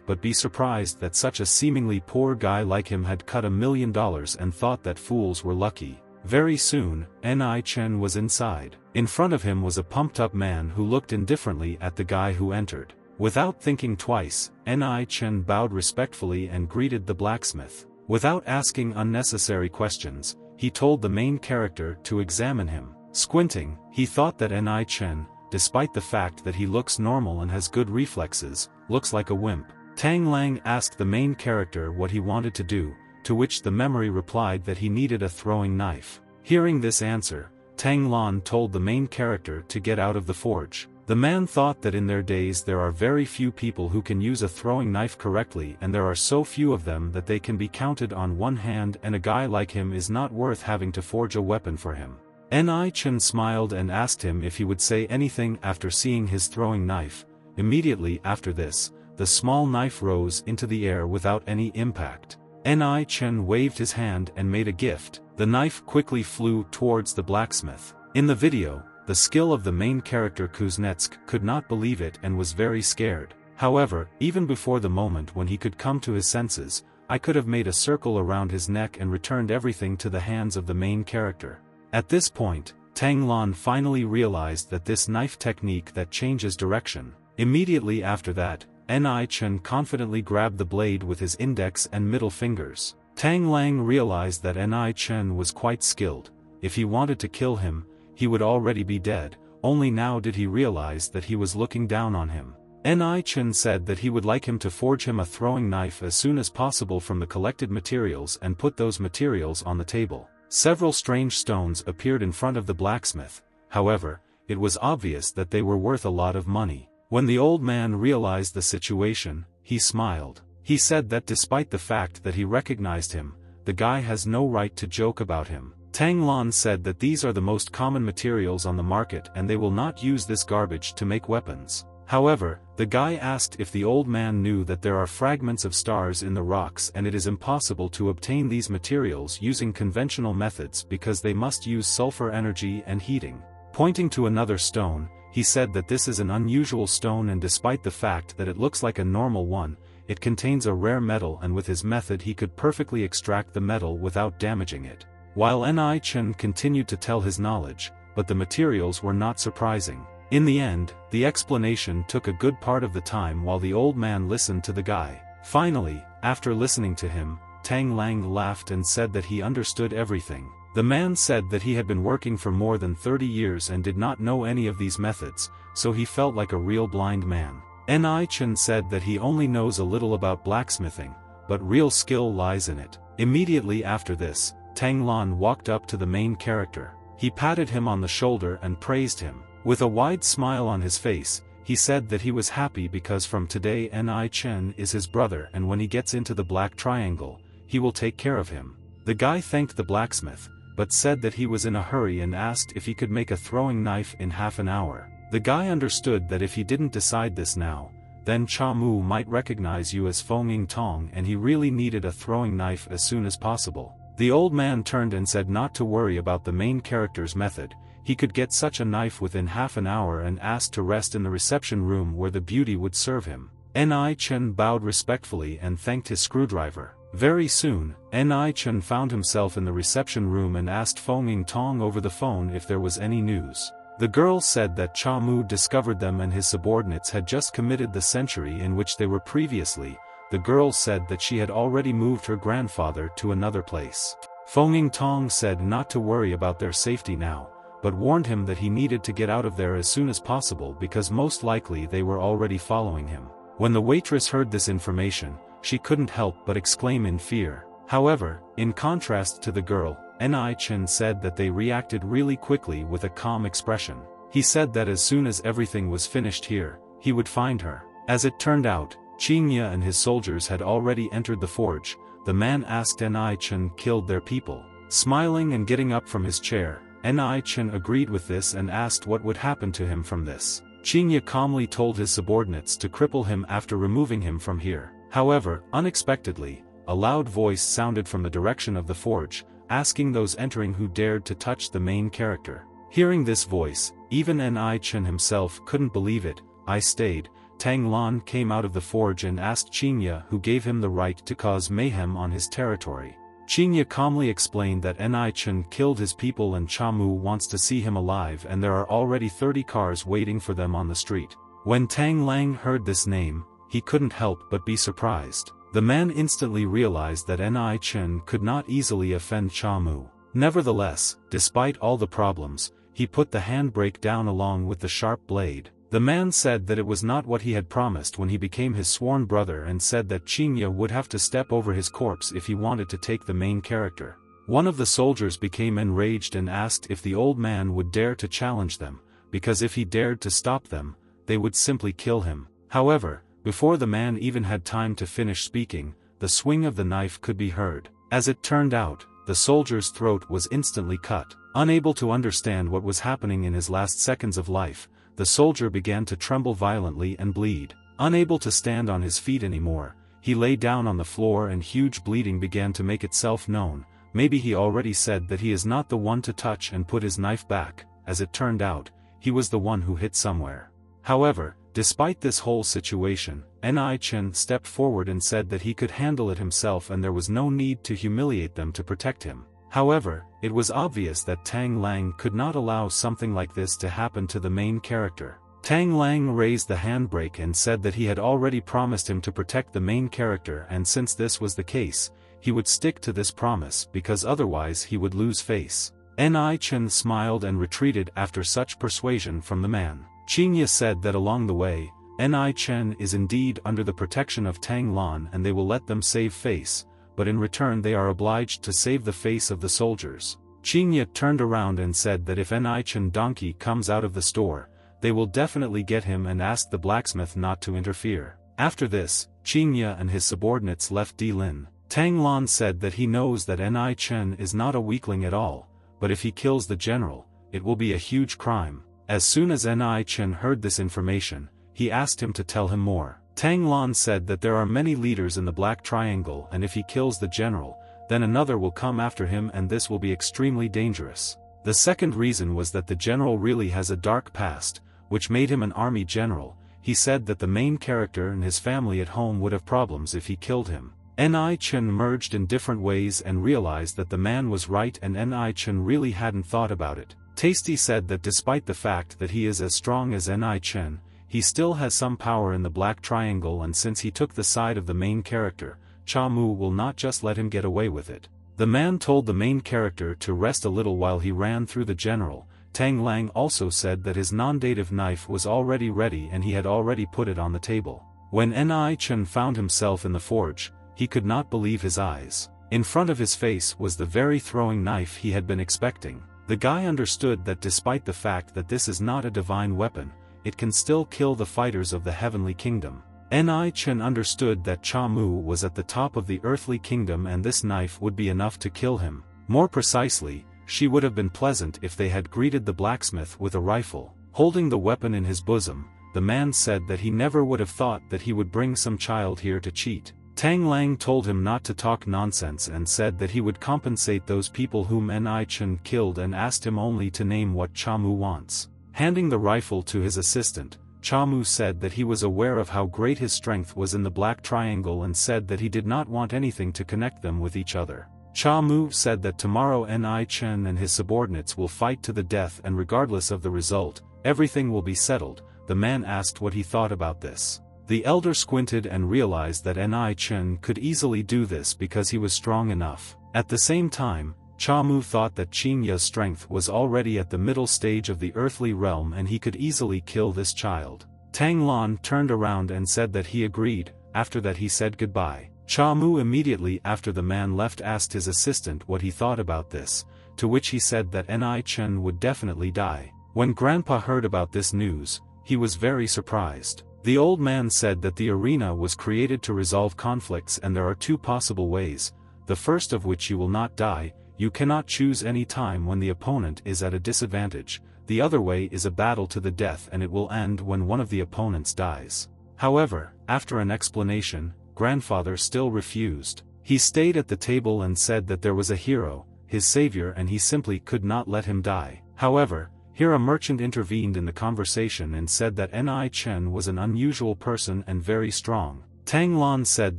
but be surprised that such a seemingly poor guy like him had cut $1 million and thought that fools were lucky. Very soon, Ni Chen was inside. In front of him was a pumped-up man who looked indifferently at the guy who entered. Without thinking twice, Ni Chen bowed respectfully and greeted the blacksmith. Without asking unnecessary questions, he told the main character to examine him. Squinting, he thought that Ni Chen, despite the fact that he looks normal and has good reflexes, looks like a wimp. Tang Lang asked the main character what he wanted to do, to which the memory replied that he needed a throwing knife. Hearing this answer, Tang Lan told the main character to get out of the forge. The man thought that in their days there are very few people who can use a throwing knife correctly, and there are so few of them that they can be counted on one hand, and a guy like him is not worth having to forge a weapon for him. Ni Chen smiled and asked him if he would say anything after seeing his throwing knife. Immediately after this, the small knife rose into the air without any impact. Ni Chen waved his hand and made a gift. The knife quickly flew towards the blacksmith. In the video, the skill of the main character Kuznetsk could not believe it and was very scared. However, even before the moment when he could come to his senses, I could have made a circle around his neck and returned everything to the hands of the main character. At this point, Tang Lan finally realized that this knife technique that changes direction. Immediately after that, Ni Chen confidently grabbed the blade with his index and middle fingers. Tang Lang realized that Ni Chen was quite skilled. If he wanted to kill him, he would already be dead, only now did he realize that he was looking down on him. Ni Chen said that he would like him to forge him a throwing knife as soon as possible from the collected materials and put those materials on the table. Several strange stones appeared in front of the blacksmith, however, it was obvious that they were worth a lot of money. When the old man realized the situation, he smiled. He said that despite the fact that he recognized him, the guy has no right to joke about him. Tang Lan said that these are the most common materials on the market and they will not use this garbage to make weapons. However, the guy asked if the old man knew that there are fragments of stars in the rocks and it is impossible to obtain these materials using conventional methods because they must use sulfur energy and heating. Pointing to another stone, he said that this is an unusual stone and despite the fact that it looks like a normal one, it contains a rare metal and with his method he could perfectly extract the metal without damaging it. While Ni Chen continued to tell his knowledge, but the materials were not surprising. In the end, the explanation took a good part of the time while the old man listened to the guy. Finally, after listening to him, Tang Lang laughed and said that he understood everything. The man said that he had been working for more than 30 years and did not know any of these methods, so he felt like a real blind man. Ni Chen said that he only knows a little about blacksmithing, but real skill lies in it. Immediately after this, Tang Lan walked up to the main character. He patted him on the shoulder and praised him. With a wide smile on his face, he said that he was happy because from today Ni Chen is his brother and when he gets into the Black Triangle, he will take care of him. The guy thanked the blacksmith, but said that he was in a hurry and asked if he could make a throwing knife in half an hour. The guy understood that if he didn't decide this now, then Cha Mu might recognize you as Feng Tong and he really needed a throwing knife as soon as possible. The old man turned and said not to worry about the main character's method, he could get such a knife within half an hour and asked to rest in the reception room where the beauty would serve him. Ni Chen bowed respectfully and thanked his screwdriver. Very soon, Ni Chen found himself in the reception room and asked Feng Tong over the phone if there was any news. The girl said that Cha Mu discovered them and his subordinates had just committed the century in which they were previously. The girl said that she had already moved her grandfather to another place. Feng Tong said not to worry about their safety now, but warned him that he needed to get out of there as soon as possible because most likely they were already following him. When the waitress heard this information, she couldn't help but exclaim in fear. However, in contrast to the girl, Ni Chen said that they reacted really quickly with a calm expression. He said that as soon as everything was finished here, he would find her. As it turned out, Qingya and his soldiers had already entered the forge. The man asked Ni Chen killed their people. Smiling and getting up from his chair, Ni Chen agreed with this and asked what would happen to him from this. Qingya calmly told his subordinates to cripple him after removing him from here. However, unexpectedly, a loud voice sounded from the direction of the forge, asking those entering who dared to touch the main character. Hearing this voice, even Ni Chen himself couldn't believe it. I stayed. Tang Lan came out of the forge and asked Qingya who gave him the right to cause mayhem on his territory. Qingya calmly explained that Ni Chen killed his people and Cha Mu wants to see him alive and there are already 30 cars waiting for them on the street. When Tang Lang heard this name, he couldn't help but be surprised. The man instantly realized that Ni Chen could not easily offend Cha Mu. Nevertheless, despite all the problems, he put the handbrake down along with the sharp blade. The man said that it was not what he had promised when he became his sworn brother and said that Qingya would have to step over his corpse if he wanted to take the main character. One of the soldiers became enraged and asked if the old man would dare to challenge them, because if he dared to stop them, they would simply kill him. However, before the man even had time to finish speaking, the swing of the knife could be heard. As it turned out, the soldier's throat was instantly cut. Unable to understand what was happening in his last seconds of life, the soldier began to tremble violently and bleed. Unable to stand on his feet anymore, he lay down on the floor and huge bleeding began to make itself known. maybe he already said that he is not the one to touch and put his knife back. As it turned out, he was the one who hit somewhere. However, despite this whole situation, Ni Chen stepped forward and said that he could handle it himself and there was no need to humiliate them to protect him. However, it was obvious that Tang Lang could not allow something like this to happen to the main character. Tang Lang raised the handbrake and said that he had already promised him to protect the main character, and since this was the case, he would stick to this promise because otherwise he would lose face. Ni Chen smiled and retreated after such persuasion from the man. Qingye said that along the way, Ni Chen is indeed under the protection of Tang Lan and they will let them save face, but in return they are obliged to save the face of the soldiers. Qingye turned around and said that if Ni Chen donkey comes out of the store, they will definitely get him and asked the blacksmith not to interfere. After this, Qingye and his subordinates left Di Lin. Tang Lan said that he knows that Ni Chen is not a weakling at all, but if he kills the general, it will be a huge crime. As soon as Ni Chen heard this information, he asked him to tell him more. Tang Lan said that there are many leaders in the Black Triangle and if he kills the general, then another will come after him and this will be extremely dangerous. The second reason was that the general really has a dark past, which made him an army general. He said that the main character and his family at home would have problems if he killed him. Ni Chen merged in different ways and realized that the man was right and Ni Chen really hadn't thought about it. Tasty said that despite the fact that he is as strong as Ni Chen, he still has some power in the Black Triangle, and since he took the side of the main character, Cha Mu will not just let him get away with it. The man told the main character to rest a little while he ran through the general. Tang Lang also said that his non-dative knife was already ready and he had already put it on the table. When Ni Chen found himself in the forge, he could not believe his eyes. In front of his face was the very throwing knife he had been expecting. The guy understood that despite the fact that this is not a divine weapon, it can still kill the fighters of the heavenly kingdom. Ni Chen understood that Cha Mu was at the top of the earthly kingdom and this knife would be enough to kill him. More precisely, she would have been pleasant if they had greeted the blacksmith with a rifle. Holding the weapon in his bosom, the man said that he never would have thought that he would bring some child here to cheat. Tang Lang told him not to talk nonsense and said that he would compensate those people whom Ni Chen killed and asked him only to name what Cha Mu wants. Handing the rifle to his assistant, Cha Mu said that he was aware of how great his strength was in the Black Triangle and said that he did not want anything to connect them with each other. Cha Mu said that tomorrow Ni Chen and his subordinates will fight to the death and regardless of the result, everything will be settled. The man asked what he thought about this. The elder squinted and realized that Ni Chen could easily do this because he was strong enough. At the same time, Cha Mu thought that Qingye's strength was already at the middle stage of the earthly realm and he could easily kill this child. Tang Lan turned around and said that he agreed. After that he said goodbye. Cha Mu immediately after the man left asked his assistant what he thought about this, to which he said that Ni Chen would definitely die. When Grandpa heard about this news, he was very surprised. The old man said that the arena was created to resolve conflicts and there are two possible ways, the first of which you will not die. You cannot choose any time when the opponent is at a disadvantage. The other way is a battle to the death and it will end when one of the opponents dies. However, after an explanation, grandfather still refused. He stayed at the table and said that there was a hero, his savior, and he simply could not let him die. However, here a merchant intervened in the conversation and said that Ni Chen was an unusual person and very strong. Tang Lan said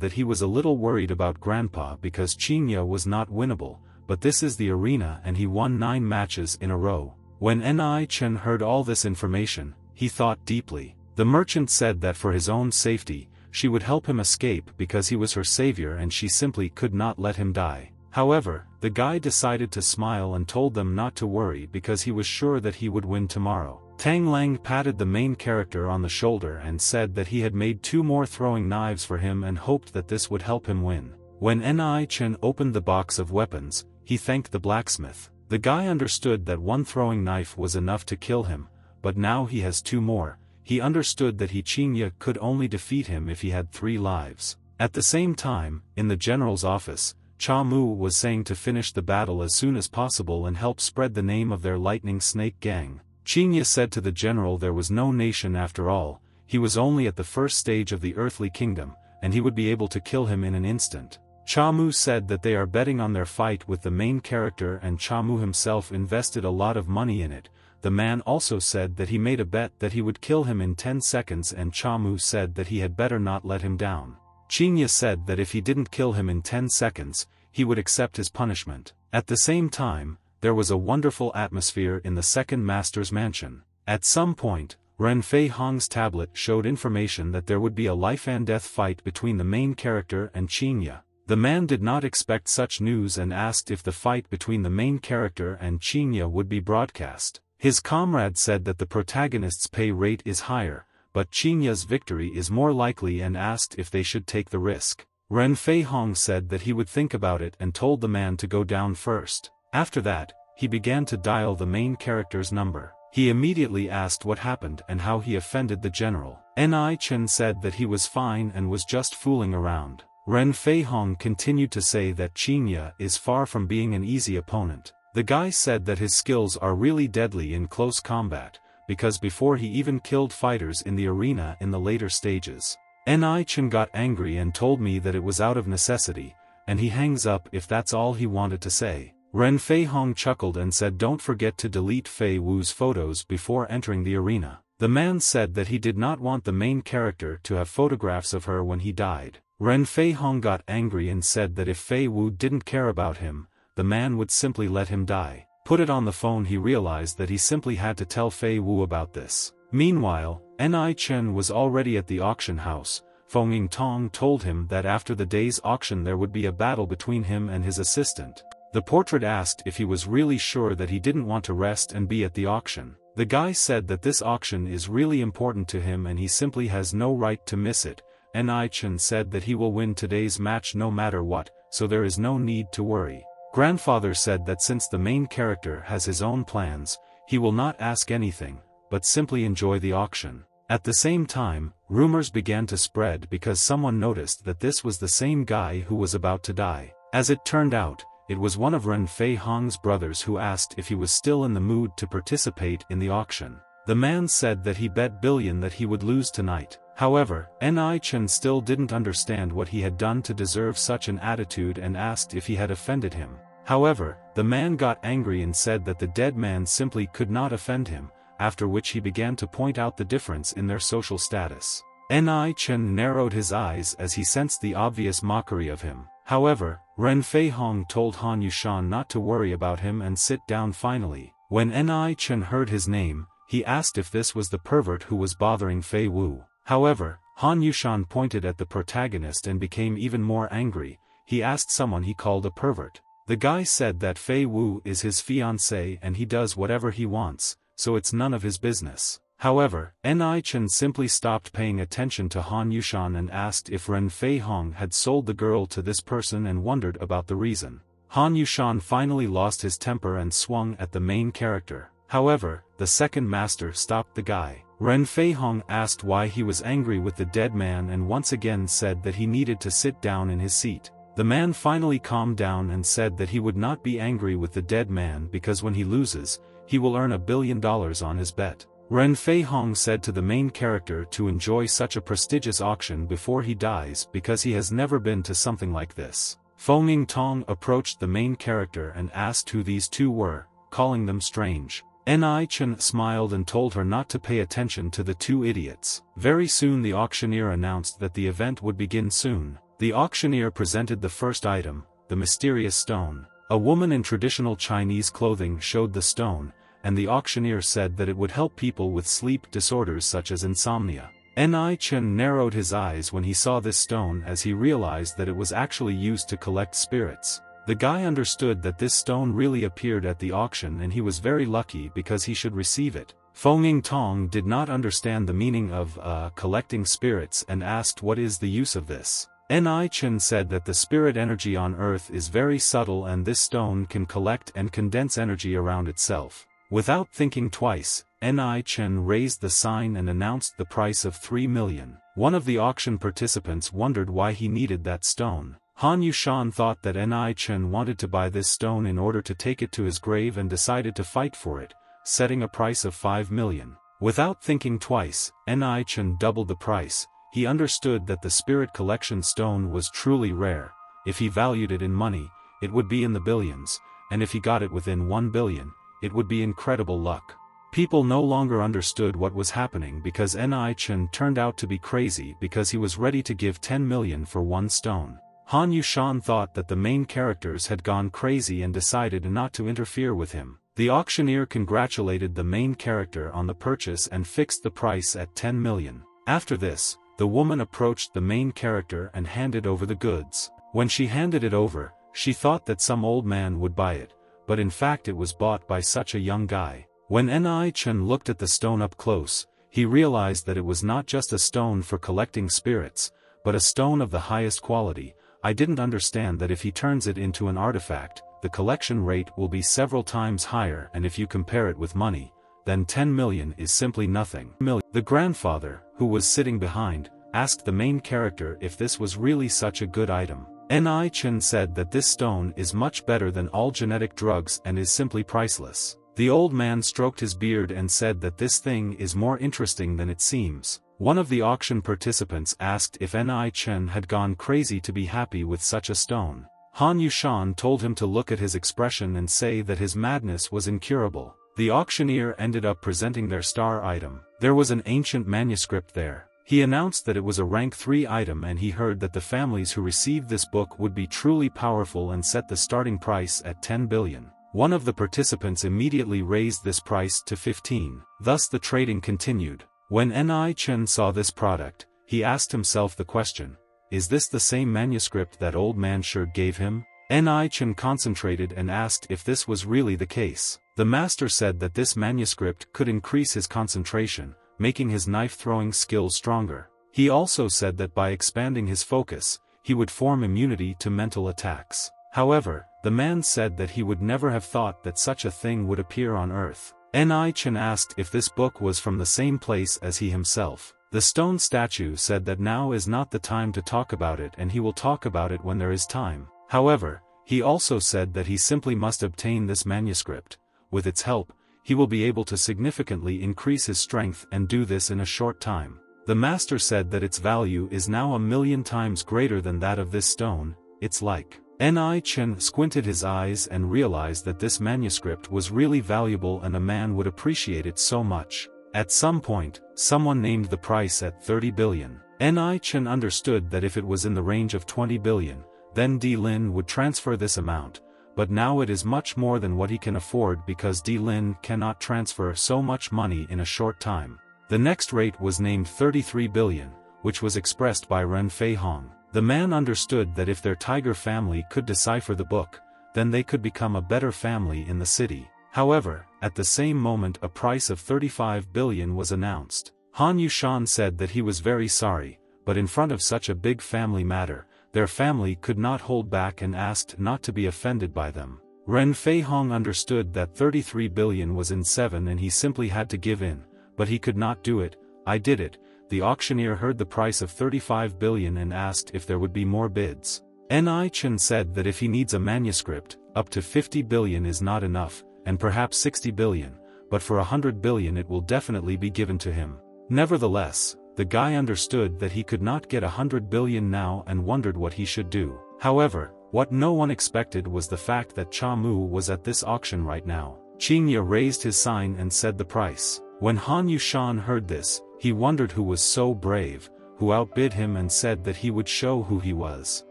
that he was a little worried about grandpa because Qingye was not winnable. But this is the arena and he won 9 matches in a row. When Ni Chen heard all this information, he thought deeply. The merchant said that for his own safety, she would help him escape because he was her savior and she simply could not let him die. However, the guy decided to smile and told them not to worry because he was sure that he would win tomorrow. Tang Lang patted the main character on the shoulder and said that he had made 2 more throwing knives for him and hoped that this would help him win. When Ni Chen opened the box of weapons, he thanked the blacksmith. The guy understood that 1 throwing knife was enough to kill him, but now he has 2 more. He understood that Qingye could only defeat him if he had 3 lives. At the same time, in the general's office, Cha Mu was saying to finish the battle as soon as possible and help spread the name of their lightning snake gang. Qingye said to the general there was no nation after all, he was only at the first stage of the earthly kingdom, and he would be able to kill him in an instant. Chamu said that they are betting on their fight with the main character and Chamu himself invested a lot of money in it. The man also said that he made a bet that he would kill him in 10 seconds and Chamu said that he had better not let him down. Chinya said that if he didn't kill him in 10 seconds, he would accept his punishment. At the same time, there was a wonderful atmosphere in the second master's mansion. At some point, Ren Fei Hong's tablet showed information that there would be a life-and-death fight between the main character and Chinya. The man did not expect such news and asked if the fight between the main character and Chinya would be broadcast. His comrade said that the protagonist's pay rate is higher, but Chinya's victory is more likely and asked if they should take the risk. Ren Fei Hong said that he would think about it and told the man to go down first. After that, he began to dial the main character's number. He immediately asked what happened and how he offended the general. Ni Chen said that he was fine and was just fooling around. Ren Fei Hong continued to say that Chinya is far from being an easy opponent. The guy said that his skills are really deadly in close combat, because before he even killed fighters in the arena in the later stages. Ni Chen got angry and told me that it was out of necessity, and he hangs up if that's all he wanted to say. Ren Fei Hong chuckled and said don't forget to delete Fei Wu's photos before entering the arena. The man said that he did not want the main character to have photographs of her when he died. Ren Fei Hong got angry and said that if Fei Wu didn't care about him, the man would simply let him die. Put it on the phone. He realized that he simply had to tell Fei Wu about this. Meanwhile, Ni Chen was already at the auction house. Feng Yingtong told him that after the day's auction there would be a battle between him and his assistant. The portrait asked if he was really sure that he didn't want to rest and be at the auction. The guy said that this auction is really important to him and he simply has no right to miss it. Ni Chen said that he will win today's match no matter what, so there is no need to worry. Grandfather said that since the main character has his own plans, he will not ask anything, but simply enjoy the auction. At the same time, rumors began to spread because someone noticed that this was the same guy who was about to die. As it turned out, it was one of Ren Fei Hong's brothers who asked if he was still in the mood to participate in the auction. The man said that he bet billion that he would lose tonight. However, Ni Chen still didn't understand what he had done to deserve such an attitude and asked if he had offended him. However, the man got angry and said that the dead man simply could not offend him, after which he began to point out the difference in their social status. Ni Chen narrowed his eyes as he sensed the obvious mockery of him. However, Ren Fei Hong told Han Yushan not to worry about him and sit down finally. When Ni Chen heard his name, he asked if this was the pervert who was bothering Fei Wu. However, Han Yushan pointed at the protagonist and became even more angry. He asked someone he called a pervert. The guy said that Fei Wu is his fiancée and he does whatever he wants, so it's none of his business. However, Ni Chen simply stopped paying attention to Han Yushan and asked if Ren Fei Hong had sold the girl to this person and wondered about the reason. Han Yushan finally lost his temper and swung at the main character. However, the second master stopped the guy. Ren Fei Hong asked why he was angry with the dead man and once again said that he needed to sit down in his seat. The man finally calmed down and said that he would not be angry with the dead man because when he loses, he will earn $1 billion on his bet. Ren Fei Hong said to the main character to enjoy such a prestigious auction before he dies because he has never been to something like this. Feng Yingtong approached the main character and asked who these two were, calling them strange. Ni Chen smiled and told her not to pay attention to the two idiots. Very soon the auctioneer announced that the event would begin soon. The auctioneer presented the first item, the mysterious stone. A woman in traditional Chinese clothing showed the stone, and the auctioneer said that it would help people with sleep disorders such as insomnia. Ni Chen narrowed his eyes when he saw this stone as he realized that it was actually used to collect spirits. The guy understood that this stone really appeared at the auction and he was very lucky because he should receive it. Feng Yingtong did not understand the meaning of collecting spirits and asked what is the use of this. Ni Chen said that the spirit energy on Earth is very subtle and this stone can collect and condense energy around itself. Without thinking twice, Ni Chen raised the sign and announced the price of 3 million. One of the auction participants wondered why he needed that stone. Han Yushan thought that Ni Chen wanted to buy this stone in order to take it to his grave and decided to fight for it, setting a price of 5 million. Without thinking twice, Ni Chen doubled the price. He understood that the spirit collection stone was truly rare. if he valued it in money, it would be in the billions, and if he got it within 1 billion, it would be incredible luck. People no longer understood what was happening because Ni Chen turned out to be crazy because he was ready to give 10 million for one stone. Han Yushan thought that the main characters had gone crazy and decided not to interfere with him. The auctioneer congratulated the main character on the purchase and fixed the price at 10 million. After this, the woman approached the main character and handed over the goods. When she handed it over, she thought that some old man would buy it, but in fact it was bought by such a young guy. When Ni Chen looked at the stone up close, he realized that it was not just a stone for collecting spirits, but a stone of the highest quality. I didn't understand that if he turns it into an artifact, the collection rate will be several times higher, and if you compare it with money, then 10 million is simply nothing. The grandfather, who was sitting behind, asked the main character if this was really such a good item. Ni Chen said that this stone is much better than all genetic drugs and is simply priceless. The old man stroked his beard and said that this thing is more interesting than it seems. One of the auction participants asked if Ni Chen had gone crazy to be happy with such a stone. Han Yushan told him to look at his expression and say that his madness was incurable. The auctioneer ended up presenting their star item. There was an ancient manuscript there. He announced that it was a rank 3 item, and he heard that the families who received this book would be truly powerful and set the starting price at 10 billion. One of the participants immediately raised this price to 15. Thus the trading continued. When Ni Chen saw this product, he asked himself the question, is this the same manuscript that old man sure gave him? Ni Chen concentrated and asked if this was really the case. The master said that this manuscript could increase his concentration, making his knife-throwing skills stronger. He also said that by expanding his focus, he would form immunity to mental attacks. However, the man said that he would never have thought that such a thing would appear on Earth. Ni Chen asked if this book was from the same place as he himself. The stone statue said that now is not the time to talk about it, and he will talk about it when there is time. However, he also said that he simply must obtain this manuscript. With its help, he will be able to significantly increase his strength and do this in a short time. The master said that its value is now 1,000,000 times greater than that of this stone. It's like. Ni Chen squinted his eyes and realized that this manuscript was really valuable and a man would appreciate it so much. At some point, someone named the price at 30 billion. Ni Chen understood that if it was in the range of 20 billion, then Di Lin would transfer this amount, but now it is much more than what he can afford because Di Lin cannot transfer so much money in a short time. The next rate was named 33 billion, which was expressed by Ren Fei Hong. The man understood that if their tiger family could decipher the book, then they could become a better family in the city. However, at the same moment a price of 35 billion was announced. Han Yushan said that he was very sorry, but in front of such a big family matter, their family could not hold back and asked not to be offended by them. Ren Fei Hong understood that 33 billion was in 7 and he simply had to give in, but he could not do it. I did it. The auctioneer heard the price of 35 billion and asked if there would be more bids. Ni Chen said that if he needs a manuscript, up to 50 billion is not enough, and perhaps 60 billion, but for 100 billion it will definitely be given to him. Nevertheless, the guy understood that he could not get 100 billion now and wondered what he should do. However, what no one expected was the fact that Cha Mu was at this auction right now. Qingya raised his sign and said the price. When Han Yushan heard this, he wondered who was so brave, who outbid him and said that he would show who he was.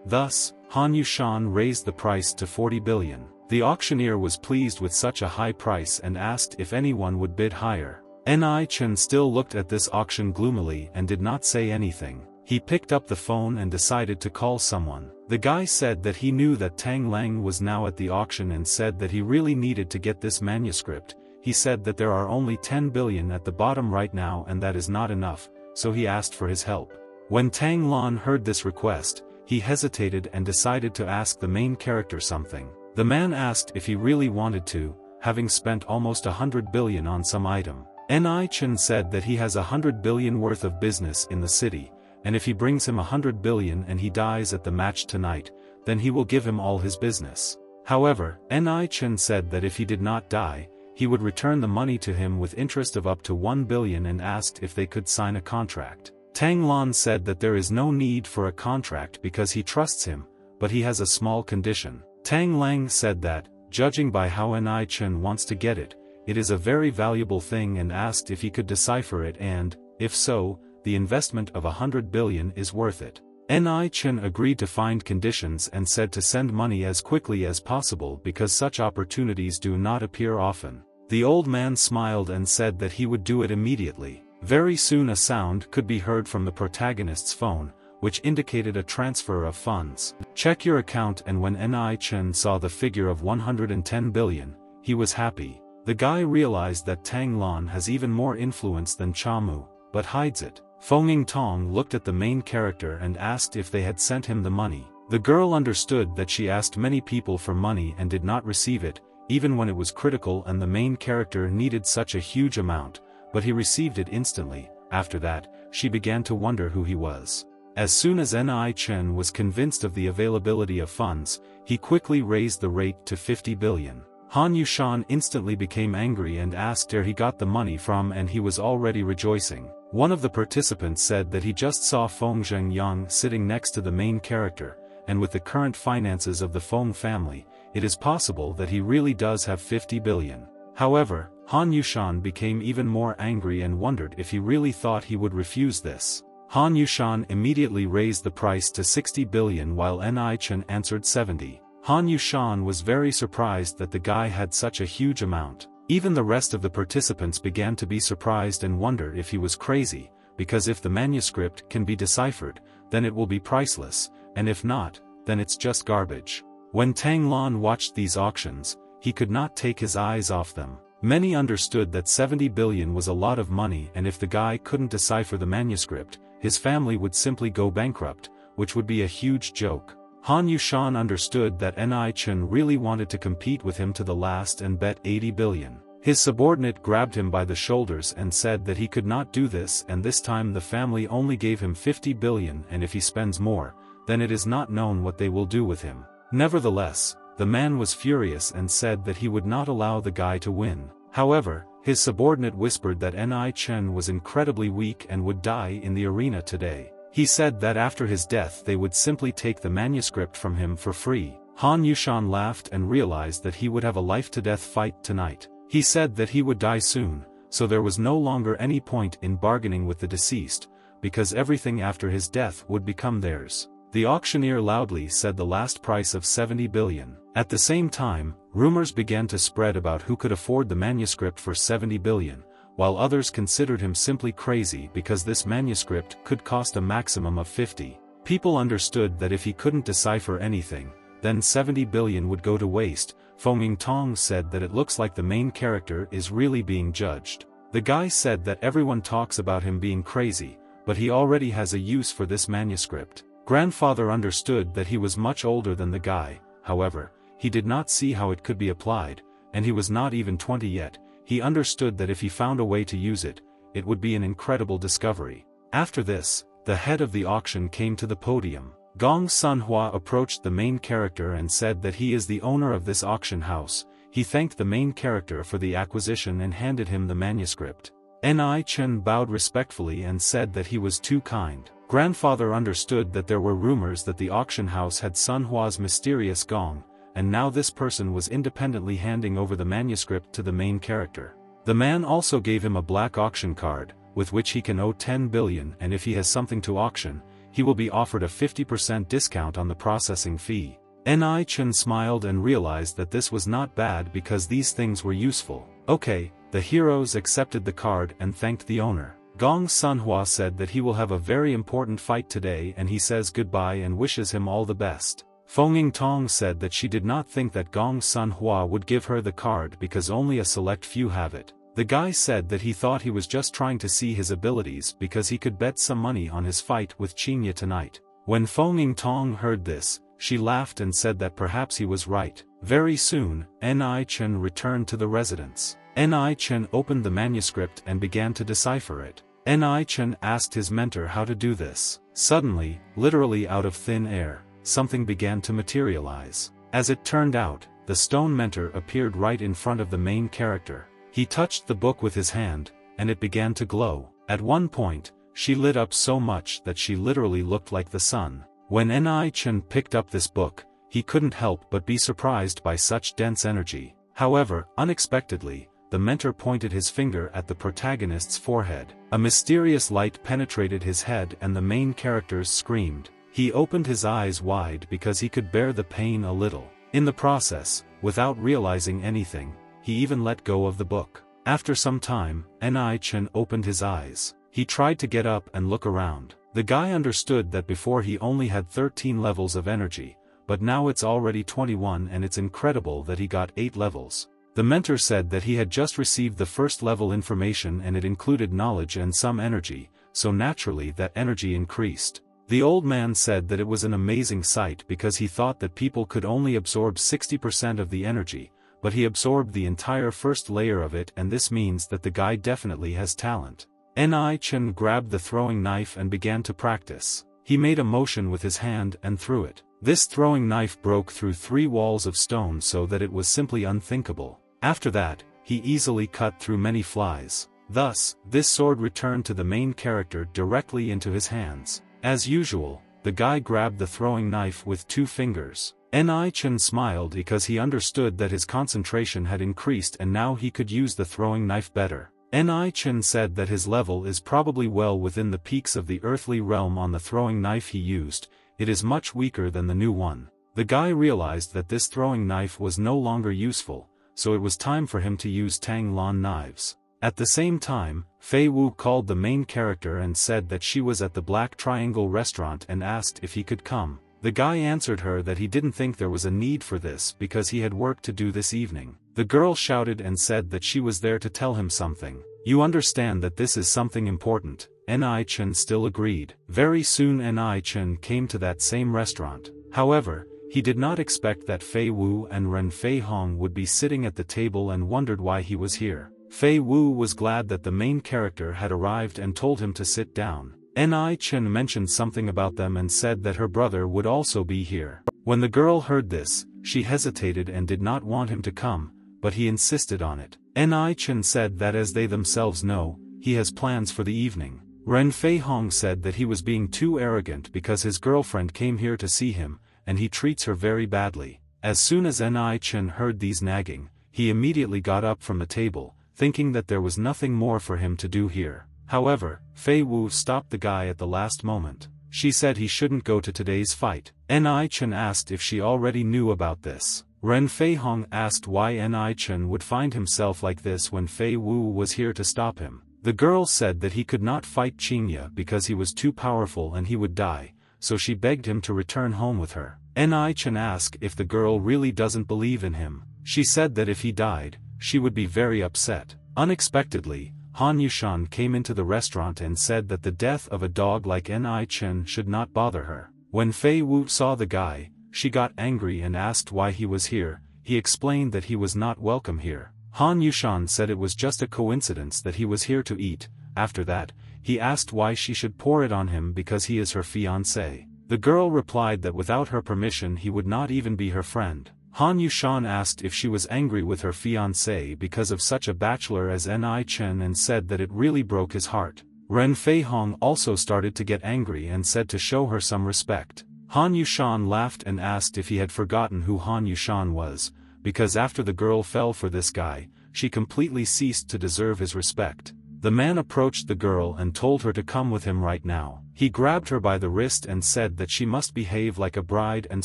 Thus, Han Yushan raised the price to 40 billion. The auctioneer was pleased with such a high price and asked if anyone would bid higher. Ni Chen still looked at this auction gloomily and did not say anything. He picked up the phone and decided to call someone. The guy said that he knew that Tang Lang was now at the auction and said that he really needed to get this manuscript. He said that there are only 10 billion at the bottom right now and that is not enough, so he asked for his help. When Tang Lan heard this request, he hesitated and decided to ask the main character something. The man asked if he really wanted to, having spent almost 100 billion on some item. Ni Chen said that he has 100 billion worth of business in the city, and if he brings him 100 billion and he dies at the match tonight, then he will give him all his business. However, Ni Chen said that if he did not die, he would return the money to him with interest of up to 1 billion and asked if they could sign a contract. Tang Lan said that there is no need for a contract because he trusts him, but he has a small condition. Tang Lang said that, judging by how Ni Chen wants to get it, it is a very valuable thing, and asked if he could decipher it, and, if so, the investment of 100 billion is worth it. Ni Chen agreed to find conditions and said to send money as quickly as possible because such opportunities do not appear often. The old man smiled and said that he would do it immediately. Very soon a sound could be heard from the protagonist's phone, which indicated a transfer of funds. Check your account, and when Ni Chen saw the figure of 110 billion, he was happy. The guy realized that Tang Lan has even more influence than Chamu, but hides it. Feng Tong looked at the main character and asked if they had sent him the money. The girl understood that she asked many people for money and did not receive it, even when it was critical and the main character needed such a huge amount, but he received it instantly. After that, she began to wonder who he was. As soon as Ni Chen was convinced of the availability of funds, he quickly raised the rate to 50 billion. Han Yushan instantly became angry and asked where he got the money from, and he was already rejoicing. One of the participants said that he just saw Feng Zhengyang sitting next to the main character, and with the current finances of the Feng family, it is possible that he really does have 50 billion. However, Han Yushan became even more angry and wondered if he really thought he would refuse this. Han Yushan immediately raised the price to 60 billion while Ni Chen answered 70. Han Yushan was very surprised that the guy had such a huge amount. Even the rest of the participants began to be surprised and wonder if he was crazy, because if the manuscript can be deciphered, then it will be priceless, and if not, then it's just garbage. When Tang Lan watched these auctions, he could not take his eyes off them. Many understood that 70 billion was a lot of money, and if the guy couldn't decipher the manuscript, his family would simply go bankrupt, which would be a huge joke. Han Yushan understood that Ni Chen really wanted to compete with him to the last and bet 80 billion. His subordinate grabbed him by the shoulders and said that he could not do this, and this time the family only gave him 50 billion, and if he spends more, then it is not known what they will do with him. Nevertheless, the man was furious and said that he would not allow the guy to win. However, his subordinate whispered that Ni Chen was incredibly weak and would die in the arena today. He said that after his death they would simply take the manuscript from him for free. Han Yushan laughed and realized that he would have a life-to-death fight tonight. He said that he would die soon, so there was no longer any point in bargaining with the deceased, because everything after his death would become theirs. The auctioneer loudly said the last price of 70 billion. At the same time, rumors began to spread about who could afford the manuscript for 70 billion, while others considered him simply crazy because this manuscript could cost a maximum of 50. People understood that if he couldn't decipher anything, then 70 billion would go to waste. Feng Tong said that it looks like the main character is really being judged. The guy said that everyone talks about him being crazy, but he already has a use for this manuscript. Grandfather understood that he was much older than the guy, however, he did not see how it could be applied, and he was not even 20 yet. He understood that if he found a way to use it, it would be an incredible discovery. After this, the head of the auction came to the podium. Gong Sunhua approached the main character and said that he is the owner of this auction house. He thanked the main character for the acquisition and handed him the manuscript. Ni Chen bowed respectfully and said that he was too kind. Grandfather understood that there were rumors that the auction house had Sunhua's mysterious gong, and now this person was independently handing over the manuscript to the main character. The man also gave him a black auction card, with which he can owe 10 billion, and if he has something to auction, he will be offered a 50% discount on the processing fee. Ni Chen smiled and realized that this was not bad because these things were useful. Okay, the heroes accepted the card and thanked the owner. Gong Sunhua said that he will have a very important fight today, and he says goodbye and wishes him all the best. Feng Tong said that she did not think that Gong Sunhua would give her the card because only a select few have it. The guy said that he thought he was just trying to see his abilities because he could bet some money on his fight with Qinya tonight. When Feng Tong heard this, she laughed and said that perhaps he was right. Very soon, Ni Chen returned to the residence. Ni Chen opened the manuscript and began to decipher it. Ni Chen asked his mentor how to do this. Suddenly, literally out of thin air, something began to materialize. As it turned out, the stone mentor appeared right in front of the main character. He touched the book with his hand, and it began to glow. At one point, she lit up so much that she literally looked like the sun. When Ni Chen picked up this book, he couldn't help but be surprised by such dense energy. However, unexpectedly, the mentor pointed his finger at the protagonist's forehead. A mysterious light penetrated his head and the main characters screamed. He opened his eyes wide because he could bear the pain a little. In the process, without realizing anything, he even let go of the book. After some time, Ni Chen opened his eyes. He tried to get up and look around. The guy understood that before he only had 13 levels of energy, but now it's already 21 and it's incredible that he got 8 levels. The mentor said that he had just received the first level information and it included knowledge and some energy, so naturally that energy increased. The old man said that it was an amazing sight because he thought that people could only absorb 60% of the energy, but he absorbed the entire first layer of it, and this means that the guy definitely has talent. Ni Chen grabbed the throwing knife and began to practice. He made a motion with his hand and threw it. This throwing knife broke through 3 walls of stone so that it was simply unthinkable. After that, he easily cut through many flies. Thus, this sword returned to the main character directly into his hands. As usual, the guy grabbed the throwing knife with 2 fingers. Ni Chen smiled because he understood that his concentration had increased and now he could use the throwing knife better. Ni Chen said that his level is probably well within the peaks of the earthly realm on the throwing knife he used. It is much weaker than the new one. The guy realized that this throwing knife was no longer useful, so it was time for him to use Tang Lan knives. At the same time, Fei Wu called the main character and said that she was at the Black Triangle restaurant and asked if he could come. The guy answered her that he didn't think there was a need for this because he had work to do this evening. The girl shouted and said that she was there to tell him something. You understand that this is something important. Ni Chen still agreed. Very soon Ni Chen came to that same restaurant. However, he did not expect that Fei Wu and Ren Fei Hong would be sitting at the table and wondered why he was here. Fei Wu was glad that the main character had arrived and told him to sit down. Ni Chen mentioned something about them and said that her brother would also be here. When the girl heard this, she hesitated and did not want him to come, but he insisted on it. Ni Chen said that as they themselves know, he has plans for the evening. Ren Fei Hong said that he was being too arrogant because his girlfriend came here to see him, and he treats her very badly. As soon as Ni Chen heard these nagging, he immediately got up from the table, thinking that there was nothing more for him to do here. However, Fei Wu stopped the guy at the last moment. She said he shouldn't go to today's fight. Ni Chen asked if she already knew about this. Ren Fei Hong asked why Ni Chen would find himself like this when Fei Wu was here to stop him. The girl said that he could not fight Qingya because he was too powerful and he would die, so she begged him to return home with her. Ni Chen asked if the girl really doesn't believe in him. She said that if he died, she would be very upset. Unexpectedly, Han Yushan came into the restaurant and said that the death of a dog like Ni Chen should not bother her. When Fei Wu saw the guy, she got angry and asked why he was here. He explained that he was not welcome here. Han Yushan said it was just a coincidence that he was here to eat. After that, he asked why she should pour it on him because he is her fiancé. The girl replied that without her permission he would not even be her friend. Han Yushan asked if she was angry with her fiancé because of such a bachelor as Ni Chen and said that it really broke his heart. Ren Fei Hong also started to get angry and said to show her some respect. Han Yushan laughed and asked if he had forgotten who Han Yushan was, because after the girl fell for this guy, she completely ceased to deserve his respect. The man approached the girl and told her to come with him right now. He grabbed her by the wrist and said that she must behave like a bride and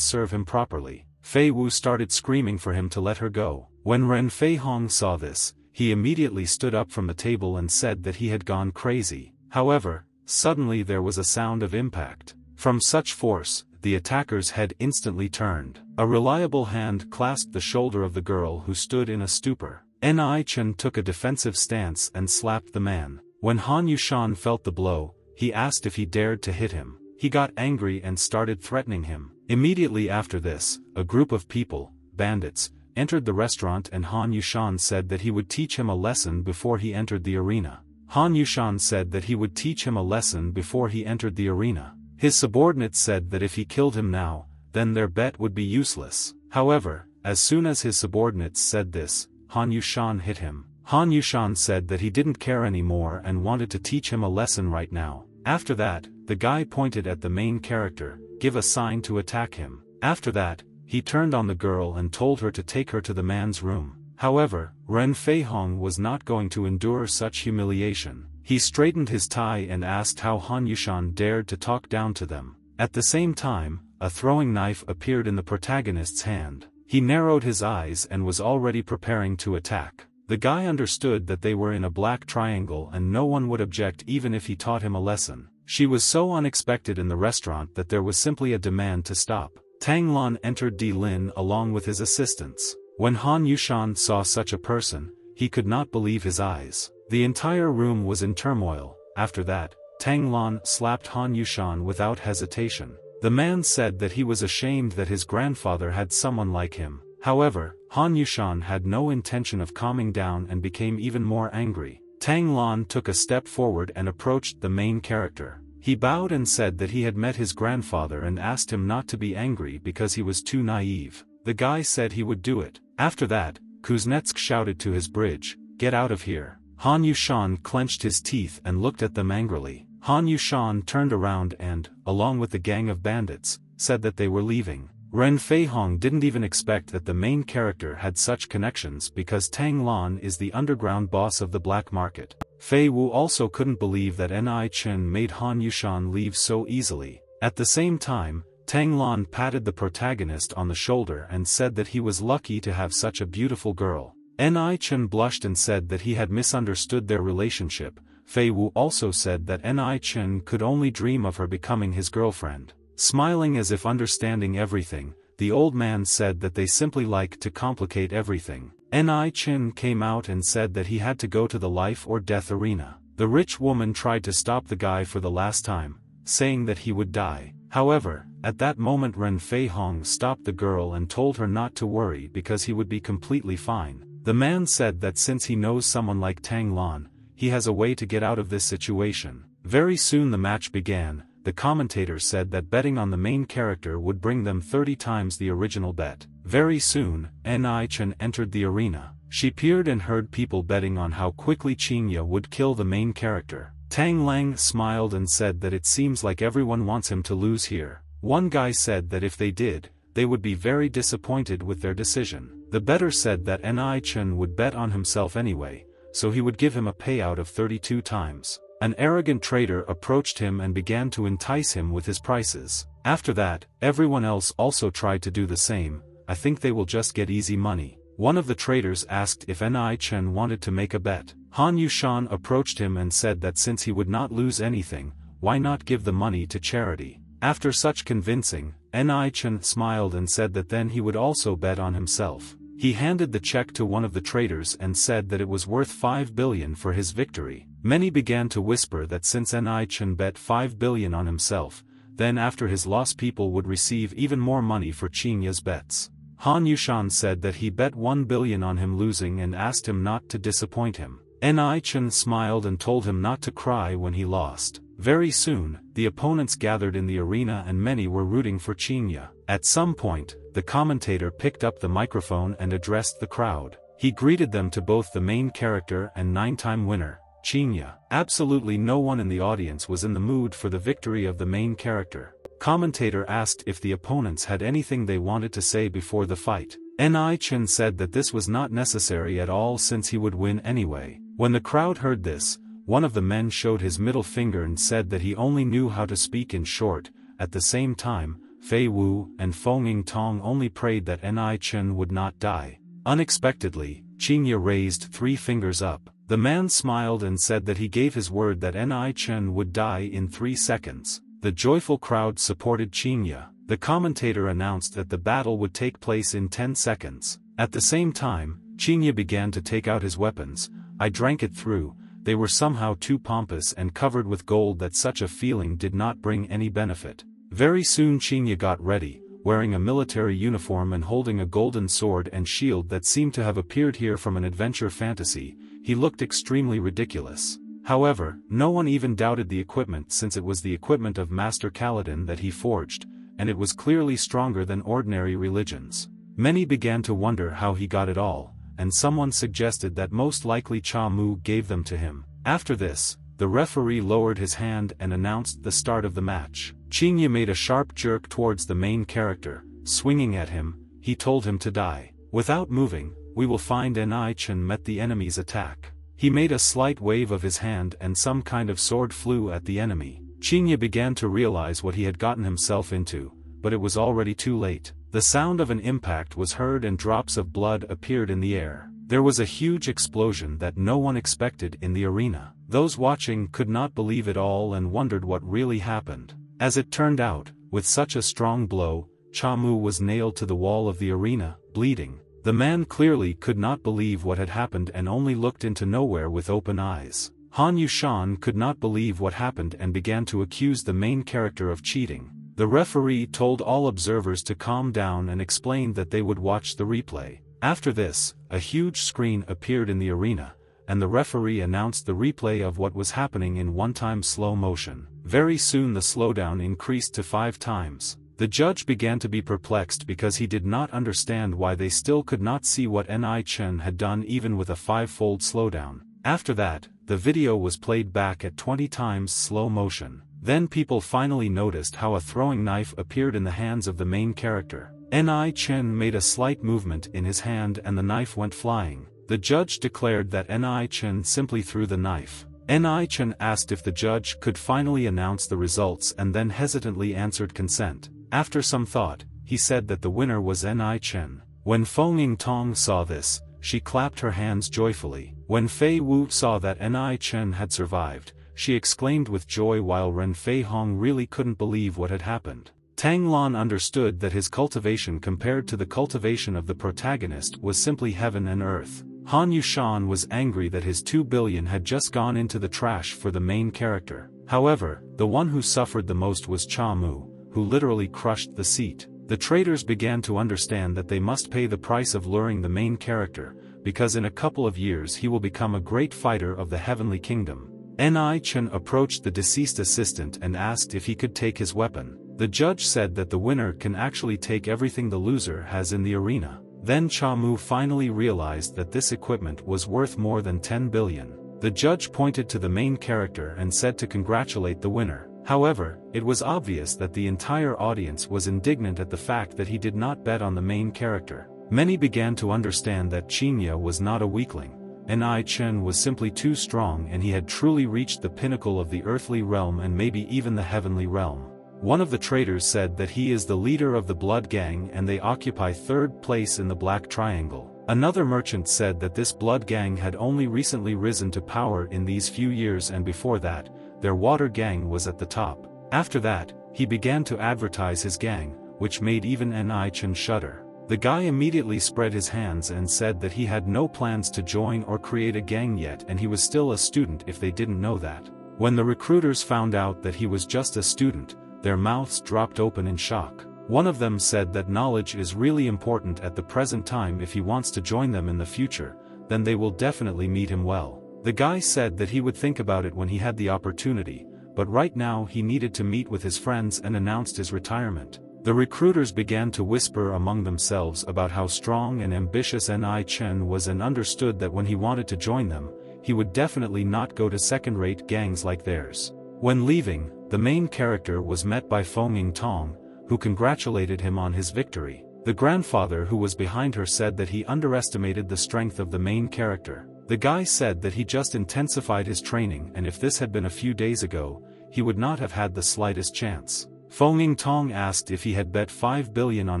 serve him properly. Fei Wu started screaming for him to let her go. When Ren Fei Hong saw this, he immediately stood up from the table and said that he had gone crazy. However, suddenly there was a sound of impact. From such force, the attacker's head instantly turned. A reliable hand clasped the shoulder of the girl who stood in a stupor. Ni Chen took a defensive stance and slapped the man. When Han Yushan felt the blow, he asked if he dared to hit him. He got angry and started threatening him. Immediately after this, a group of people, bandits, entered the restaurant and Han Yushan said that he would teach him a lesson before he entered the arena. Han Yushan said that he would teach him a lesson before he entered the arena. His subordinates said that if he killed him now, then their bet would be useless. However, as soon as his subordinates said this, Han Yushan hit him. Han Yushan said that he didn't care anymore and wanted to teach him a lesson right now. After that, the guy pointed at the main character. give a sign to attack him. After that, he turned on the girl and told her to take her to the man's room. However, Ren Feihong was not going to endure such humiliation. He straightened his tie and asked how Han Yushan dared to talk down to them. At the same time, a throwing knife appeared in the protagonist's hand. He narrowed his eyes and was already preparing to attack. The guy understood that they were in a black triangle and no one would object even if he taught him a lesson. She was so unexpected in the restaurant that there was simply a demand to stop. Tang Lan entered Di Lin along with his assistants. When Han Yushan saw such a person, he could not believe his eyes. The entire room was in turmoil. After that, Tang Lan slapped Han Yushan without hesitation. The man said that he was ashamed that his grandfather had someone like him. However, Han Yushan had no intention of calming down and became even more angry. Tang Lan took a step forward and approached the main character. He bowed and said that he had met his grandfather and asked him not to be angry because he was too naive. The guy said he would do it. After that, Kuznetsk shouted to his bridge, "Get out of here." Han Yushan clenched his teeth and looked at them angrily. Han Yushan turned around and, along with the gang of bandits, said that they were leaving. Ren Feihong didn't even expect that the main character had such connections because Tang Lan is the underground boss of the black market. Fei Wu also couldn't believe that Ni Chen made Han Yushan leave so easily. At the same time, Tang Lan patted the protagonist on the shoulder and said that he was lucky to have such a beautiful girl. Ni Chen blushed and said that he had misunderstood their relationship. Fei Wu also said that Ni Chen could only dream of her becoming his girlfriend. Smiling as if understanding everything, the old man said that they simply like to complicate everything. Ni Chen came out and said that he had to go to the life or death arena. The rich woman tried to stop the guy for the last time, saying that he would die. However, at that moment Ren Feihong stopped the girl and told her not to worry because he would be completely fine. The man said that since he knows someone like Tang Lan, he has a way to get out of this situation. Very soon the match began. The commentator said that betting on the main character would bring them 30 times the original bet. Very soon, Ni Chen entered the arena. She peered and heard people betting on how quickly Qinya would kill the main character. Tang Lang smiled and said that it seems like everyone wants him to lose here. One guy said that if they did, they would be very disappointed with their decision. The bettor said that Ni Chen would bet on himself anyway, so he would give him a payout of 32 times. An arrogant trader approached him and began to entice him with his prices. After that, everyone else also tried to do the same. I think they will just get easy money. One of the traders asked if Ni Chen wanted to make a bet. Han Yushan approached him and said that since he would not lose anything, why not give the money to charity? After such convincing, Ni Chen smiled and said that then he would also bet on himself. He handed the check to one of the traders and said that it was worth 5 billion for his victory. Many began to whisper that since Ni Chen bet 5 billion on himself, then after his loss people would receive even more money for Qinya's bets. Han Yushan said that he bet 1 billion on him losing and asked him not to disappoint him. Ni Chen smiled and told him not to cry when he lost. Very soon, the opponents gathered in the arena and many were rooting for Qinya. At some point, the commentator picked up the microphone and addressed the crowd. He greeted them to both the main character and 9-time winner, Qinya. Absolutely no one in the audience was in the mood for the victory of the main character. Commentator asked if the opponents had anything they wanted to say before the fight. Ni Chen said that this was not necessary at all since he would win anyway. When the crowd heard this, one of the men showed his middle finger and said that he only knew how to speak in short. At the same time, Fei Wu and Feng Tong only prayed that Ni Chen would not die. Unexpectedly, Qinya raised 3 fingers up. The man smiled and said that he gave his word that Ni Chen would die in 3 seconds. The joyful crowd supported Qinya. The commentator announced that the battle would take place in 10 seconds. At the same time, Qinya began to take out his weapons. I drank it through. They were somehow too pompous and covered with gold that such a feeling did not bring any benefit. Very soon Qinya got ready, wearing a military uniform and holding a golden sword and shield that seemed to have appeared here from an adventure fantasy. He looked extremely ridiculous. However, no one even doubted the equipment since it was the equipment of Master Kaladin that he forged, and it was clearly stronger than ordinary religions. Many began to wonder how he got it all, and someone suggested that most likely Cha Mu gave them to him. After this, the referee lowered his hand and announced the start of the match. Qingye made a sharp jerk towards the main character, swinging at him. He told him to die. Without moving, we will find Ni Chen met the enemy's attack. He made a slight wave of his hand and some kind of sword flew at the enemy. Qingye began to realize what he had gotten himself into, but it was already too late. The sound of an impact was heard and drops of blood appeared in the air. There was a huge explosion that no one expected in the arena. Those watching could not believe it all and wondered what really happened. As it turned out, with such a strong blow, Chamu was nailed to the wall of the arena, bleeding. The man clearly could not believe what had happened and only looked into nowhere with open eyes. Han Yushan could not believe what happened and began to accuse the main character of cheating. The referee told all observers to calm down and explained that they would watch the replay. After this, a huge screen appeared in the arena, and the referee announced the replay of what was happening in one-time slow motion. Very soon the slowdown increased to 5 times. The judge began to be perplexed because he did not understand why they still could not see what Ni Chen had done even with a 5-fold slowdown. After that, the video was played back at 20 times slow motion. Then people finally noticed how a throwing knife appeared in the hands of the main character. Ni Chen made a slight movement in his hand and the knife went flying. The judge declared that Ni Chen simply threw the knife. Ni Chen asked if the judge could finally announce the results and then hesitantly answered consent. After some thought, he said that the winner was Ni Chen. When Feng Yingtong saw this, she clapped her hands joyfully. When Fei Wu saw that Ni Chen had survived, she exclaimed with joy while Ren Fei Hong really couldn't believe what had happened. Tang Lan understood that his cultivation compared to the cultivation of the protagonist was simply heaven and earth. Han Yushan was angry that his 2 billion had just gone into the trash for the main character. However, the one who suffered the most was Cha Mu, who literally crushed the seat. The traders began to understand that they must pay the price of luring the main character, because in a couple of years he will become a great fighter of the heavenly kingdom. Ni Chen approached the deceased assistant and asked if he could take his weapon. The judge said that the winner can actually take everything the loser has in the arena. Then Cha Mu finally realized that this equipment was worth more than 10 billion. The judge pointed to the main character and said to congratulate the winner. However, it was obvious that the entire audience was indignant at the fact that he did not bet on the main character. Many began to understand that Qingye was not a weakling. Ni Chen was simply too strong and he had truly reached the pinnacle of the earthly realm and maybe even the heavenly realm. One of the traders said that he is the leader of the Blood Gang and they occupy 3rd place in the Black Triangle. Another merchant said that this Blood Gang had only recently risen to power in these few years and before that, their Water Gang was at the top. After that, he began to advertise his gang, which made even Ni Chen shudder. The guy immediately spread his hands and said that he had no plans to join or create a gang yet and he was still a student if they didn't know that. When the recruiters found out that he was just a student, their mouths dropped open in shock. One of them said that knowledge is really important at the present time. If he wants to join them in the future, then they will definitely meet him well. The guy said that he would think about it when he had the opportunity, but right now he needed to meet with his friends and announced his retirement. The recruiters began to whisper among themselves about how strong and ambitious Ni Chen was and understood that when he wanted to join them, he would definitely not go to second-rate gangs like theirs. When leaving, the main character was met by Feng Yingtong, who congratulated him on his victory. The grandfather who was behind her said that he underestimated the strength of the main character. The guy said that he just intensified his training and if this had been a few days ago, he would not have had the slightest chance. Feng Yingtong asked if he had bet 5 billion on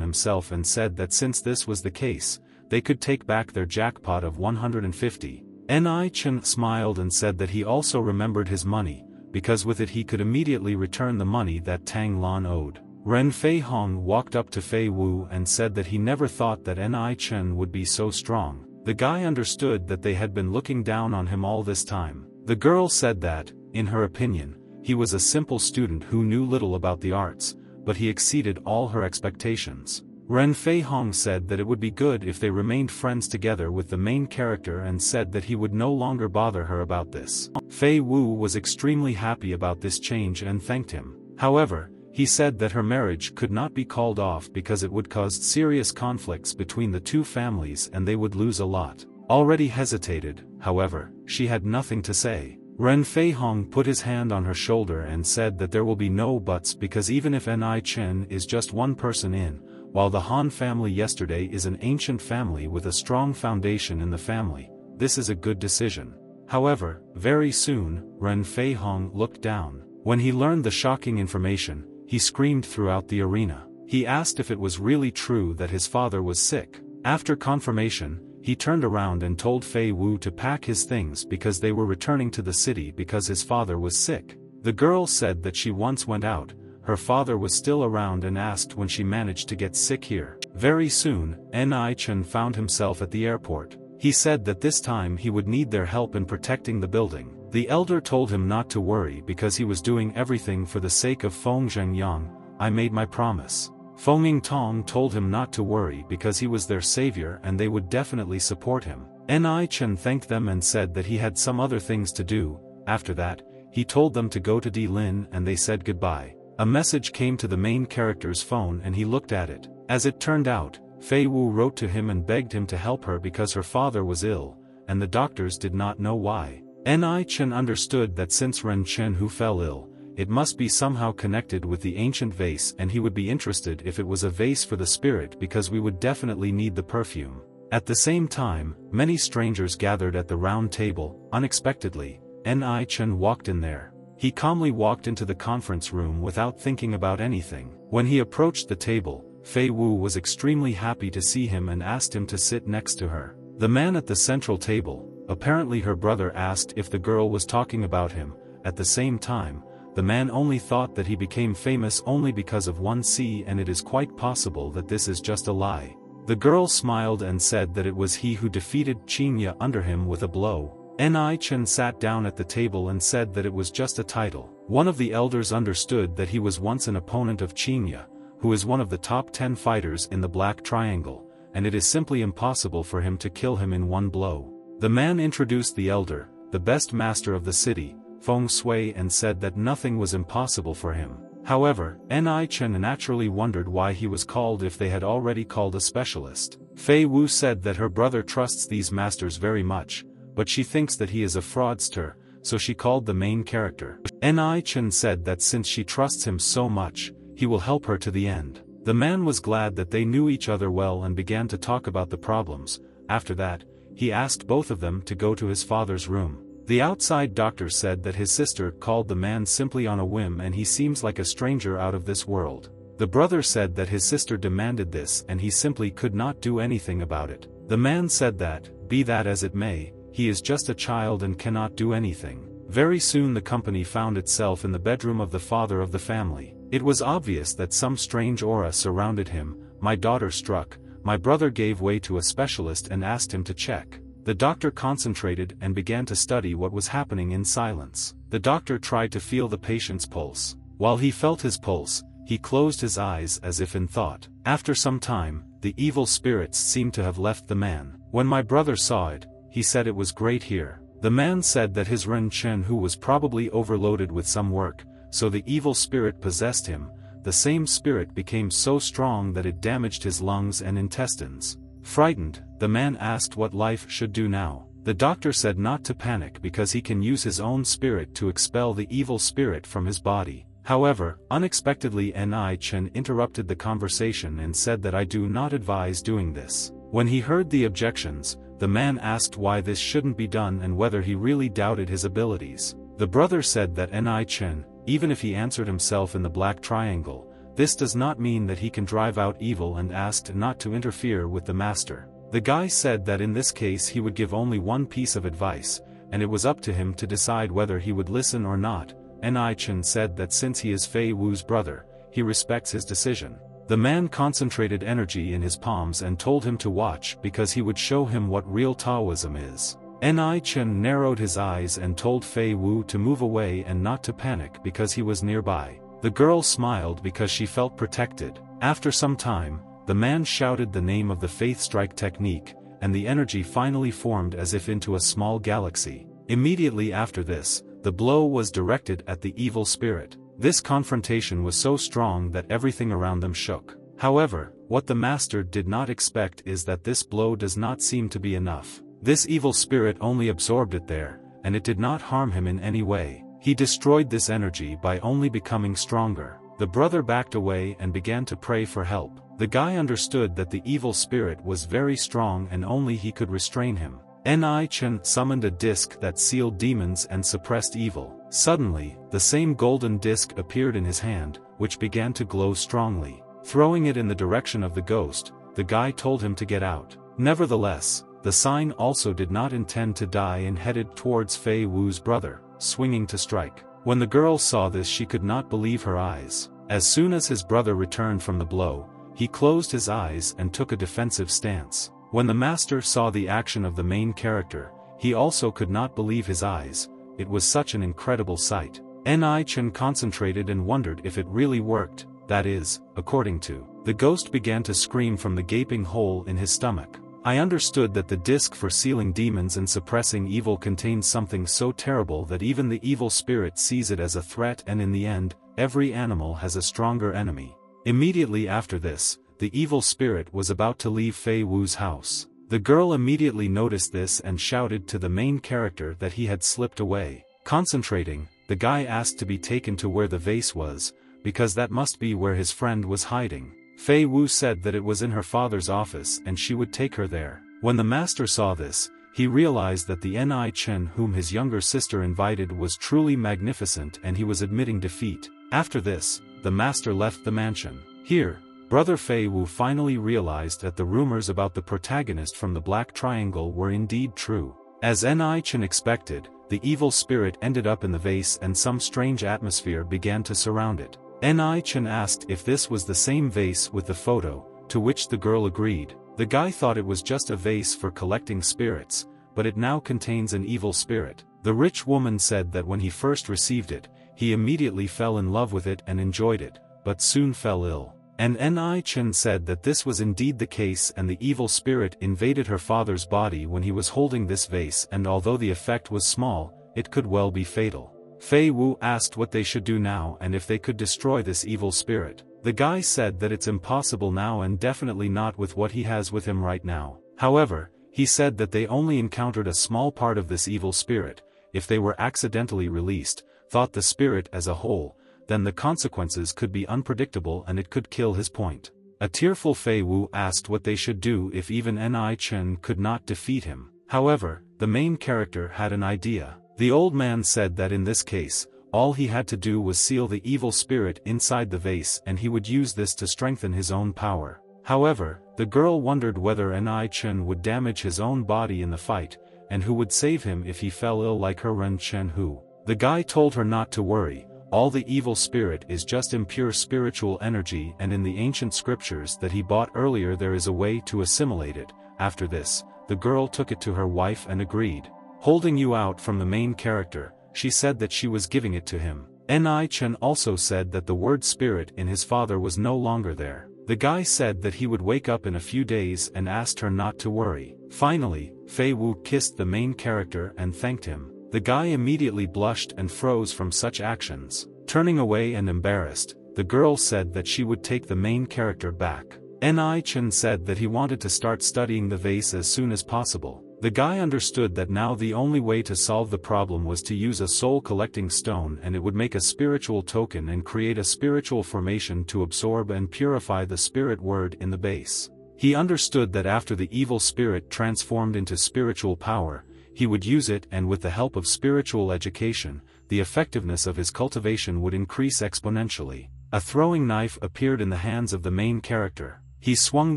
himself and said that since this was the case, they could take back their jackpot of 150. Ni Chen smiled and said that he also remembered his money, because with it he could immediately return the money that Tang Lan owed. Ren Fei Hong walked up to Fei Wu and said that he never thought that Ni Chen would be so strong. The guy understood that they had been looking down on him all this time. The girl said that, in her opinion, he was a simple student who knew little about the arts, but he exceeded all her expectations. Ren Fei Hong said that it would be good if they remained friends together with the main character and said that he would no longer bother her about this. Fei Wu was extremely happy about this change and thanked him. However, he said that her marriage could not be called off because it would cause serious conflicts between the two families and they would lose a lot. Already hesitated, however, she had nothing to say. Ren Fei Hong put his hand on her shoulder and said that there will be no buts because even if Ni Chen is just one person in, while the Han family yesterday is an ancient family with a strong foundation in the family, this is a good decision. However, very soon, Ren Fei Hong looked down. When he learned the shocking information, he screamed throughout the arena. He asked if it was really true that his father was sick. After confirmation, he turned around and told Fei Wu to pack his things because they were returning to the city because his father was sick. The girl said that she once went out, her father was still around and asked when she managed to get sick here. Very soon, Ni Chen found himself at the airport. He said that this time he would need their help in protecting the building. The elder told him not to worry because he was doing everything for the sake of Feng Zhengyang. I made my promise. Feng Yingtong told him not to worry because he was their savior and they would definitely support him. Ni Chen thanked them and said that he had some other things to do. After that, he told them to go to Di Lin and they said goodbye. A message came to the main character's phone and he looked at it. As it turned out, Fei Wu wrote to him and begged him to help her because her father was ill, and the doctors did not know why. Ni Chen understood that since Ren Chen who fell ill, it must be somehow connected with the ancient vase and he would be interested if it was a vase for the spirit because we would definitely need the perfume. At the same time, many strangers gathered at the round table. Unexpectedly, Ni Chen walked in there. He calmly walked into the conference room without thinking about anything. When he approached the table, Fei Wu was extremely happy to see him and asked him to sit next to her. The man at the central table, apparently her brother, asked if the girl was talking about him. At the same time, the man only thought that he became famous only because of 1C and it is quite possible that this is just a lie. The girl smiled and said that it was he who defeated Qingya under him with a blow. Ni Chen sat down at the table and said that it was just a title. One of the elders understood that he was once an opponent of Qingya, who is one of the top 10 fighters in the Black Triangle, and it is simply impossible for him to kill him in one blow. The man introduced the elder, the best master of the city, Feng Shui, and said that nothing was impossible for him. However, Ni Chen naturally wondered why he was called if they had already called a specialist. Fei Wu said that her brother trusts these masters very much, but she thinks that he is a fraudster, so she called the main character. Ni Chen said that since she trusts him so much, he will help her to the end. The man was glad that they knew each other well and began to talk about the problems. After that, he asked both of them to go to his father's room. The outside doctor said that his sister called the man simply on a whim and he seems like a stranger out of this world. The brother said that his sister demanded this and he simply could not do anything about it. The man said that, be that as it may, he is just a child and cannot do anything. Very soon the company found itself in the bedroom of the father of the family. It was obvious that some strange aura surrounded him. My daughter struck. My brother gave way to a specialist and asked him to check. The doctor concentrated and began to study what was happening in silence. The doctor tried to feel the patient's pulse. While he felt his pulse, he closed his eyes as if in thought. After some time, the evil spirits seemed to have left the man. When my brother saw it, he said it was great here. The man said that his Ren Chen who was probably overloaded with some work, so the evil spirit possessed him. The same spirit became so strong that it damaged his lungs and intestines. Frightened, the man asked what life should do now. The doctor said not to panic because he can use his own spirit to expel the evil spirit from his body. However, unexpectedly Ni Chen interrupted the conversation and said that I do not advise doing this. When he heard the objections, the man asked why this shouldn't be done and whether he really doubted his abilities. The brother said that Ni Chen, even if he answered himself in the Black Triangle, this does not mean that he can drive out evil and asked not to interfere with the master. The guy said that in this case he would give only one piece of advice, and it was up to him to decide whether he would listen or not. Ni Chen said that since he is Fei Wu's brother, he respects his decision. The man concentrated energy in his palms and told him to watch because he would show him what real Taoism is. Ni Chen narrowed his eyes and told Fei Wu to move away and not to panic because he was nearby. The girl smiled because she felt protected. After some time, the man shouted the name of the Faith Strike technique, and the energy finally formed as if into a small galaxy. Immediately after this, the blow was directed at the evil spirit. This confrontation was so strong that everything around them shook. However, what the master did not expect is that this blow does not seem to be enough. This evil spirit only absorbed it there, and it did not harm him in any way. He destroyed this energy by only becoming stronger. The brother backed away and began to pray for help. The guy understood that the evil spirit was very strong and only he could restrain him. Ni-Chen summoned a disc that sealed demons and suppressed evil. Suddenly, the same golden disc appeared in his hand, which began to glow strongly. Throwing it in the direction of the ghost, the guy told him to get out. Nevertheless, the sign also did not intend to die and headed towards Fei Wu's brother, swinging to strike. When the girl saw this, she could not believe her eyes. As soon as his brother returned from the blow, he closed his eyes and took a defensive stance. When the master saw the action of the main character, he also could not believe his eyes. It was such an incredible sight. Ni-Chen concentrated and wondered if it really worked, that is, according to. The ghost began to scream from the gaping hole in his stomach. I understood that the disc for sealing demons and suppressing evil contains something so terrible that even the evil spirit sees it as a threat, and in the end, every animal has a stronger enemy. Immediately after this, the evil spirit was about to leave Fei Wu's house. The girl immediately noticed this and shouted to the main character that he had slipped away. Concentrating, the guy asked to be taken to where the vase was, because that must be where his friend was hiding. Fei Wu said that it was in her father's office and she would take her there. When the master saw this, he realized that the Ni-Chen whom his younger sister invited was truly magnificent and he was admitting defeat. After this, the master left the mansion. Here, brother Fei Wu finally realized that the rumors about the protagonist from the Black Triangle were indeed true. As Ni-Chen expected, the evil spirit ended up in the vase and some strange atmosphere began to surround it. Ni-Chen asked if this was the same vase with the photo, to which the girl agreed. The guy thought it was just a vase for collecting spirits, but it now contains an evil spirit. The rich woman said that when he first received it, he immediately fell in love with it and enjoyed it, but soon fell ill. And Ni-Chen said that this was indeed the case and the evil spirit invaded her father's body when he was holding this vase, and although the effect was small, it could well be fatal. Fei Wu asked what they should do now and if they could destroy this evil spirit. The guy said that it's impossible now and definitely not with what he has with him right now. However, he said that they only encountered a small part of this evil spirit. If they were accidentally released, thought the spirit as a whole, then the consequences could be unpredictable and it could kill his point. A tearful Fei Wu asked what they should do if even Ni-Chen could not defeat him. However, the main character had an idea. The old man said that in this case, all he had to do was seal the evil spirit inside the vase and he would use this to strengthen his own power. However, the girl wondered whether Ni-Chen would damage his own body in the fight, and who would save him if he fell ill like her Ren-Chen Hu. The guy told her not to worry, all the evil spirit is just impure spiritual energy, and in the ancient scriptures that he bought earlier there is a way to assimilate it. After this, the girl took it to her wife and agreed. Holding you out from the main character, she said that she was giving it to him. Ni-Chen also said that the word spirit in his father was no longer there. The guy said that he would wake up in a few days and asked her not to worry. Finally, Fei Wu kissed the main character and thanked him. The guy immediately blushed and froze from such actions. Turning away and embarrassed, the girl said that she would take the main character back. Ni-Chen said that he wanted to start studying the vase as soon as possible. The guy understood that now the only way to solve the problem was to use a soul-collecting stone, and it would make a spiritual token and create a spiritual formation to absorb and purify the spirit word in the base. He understood that after the evil spirit transformed into spiritual power, he would use it, and with the help of spiritual education, the effectiveness of his cultivation would increase exponentially. A throwing knife appeared in the hands of the main character. He swung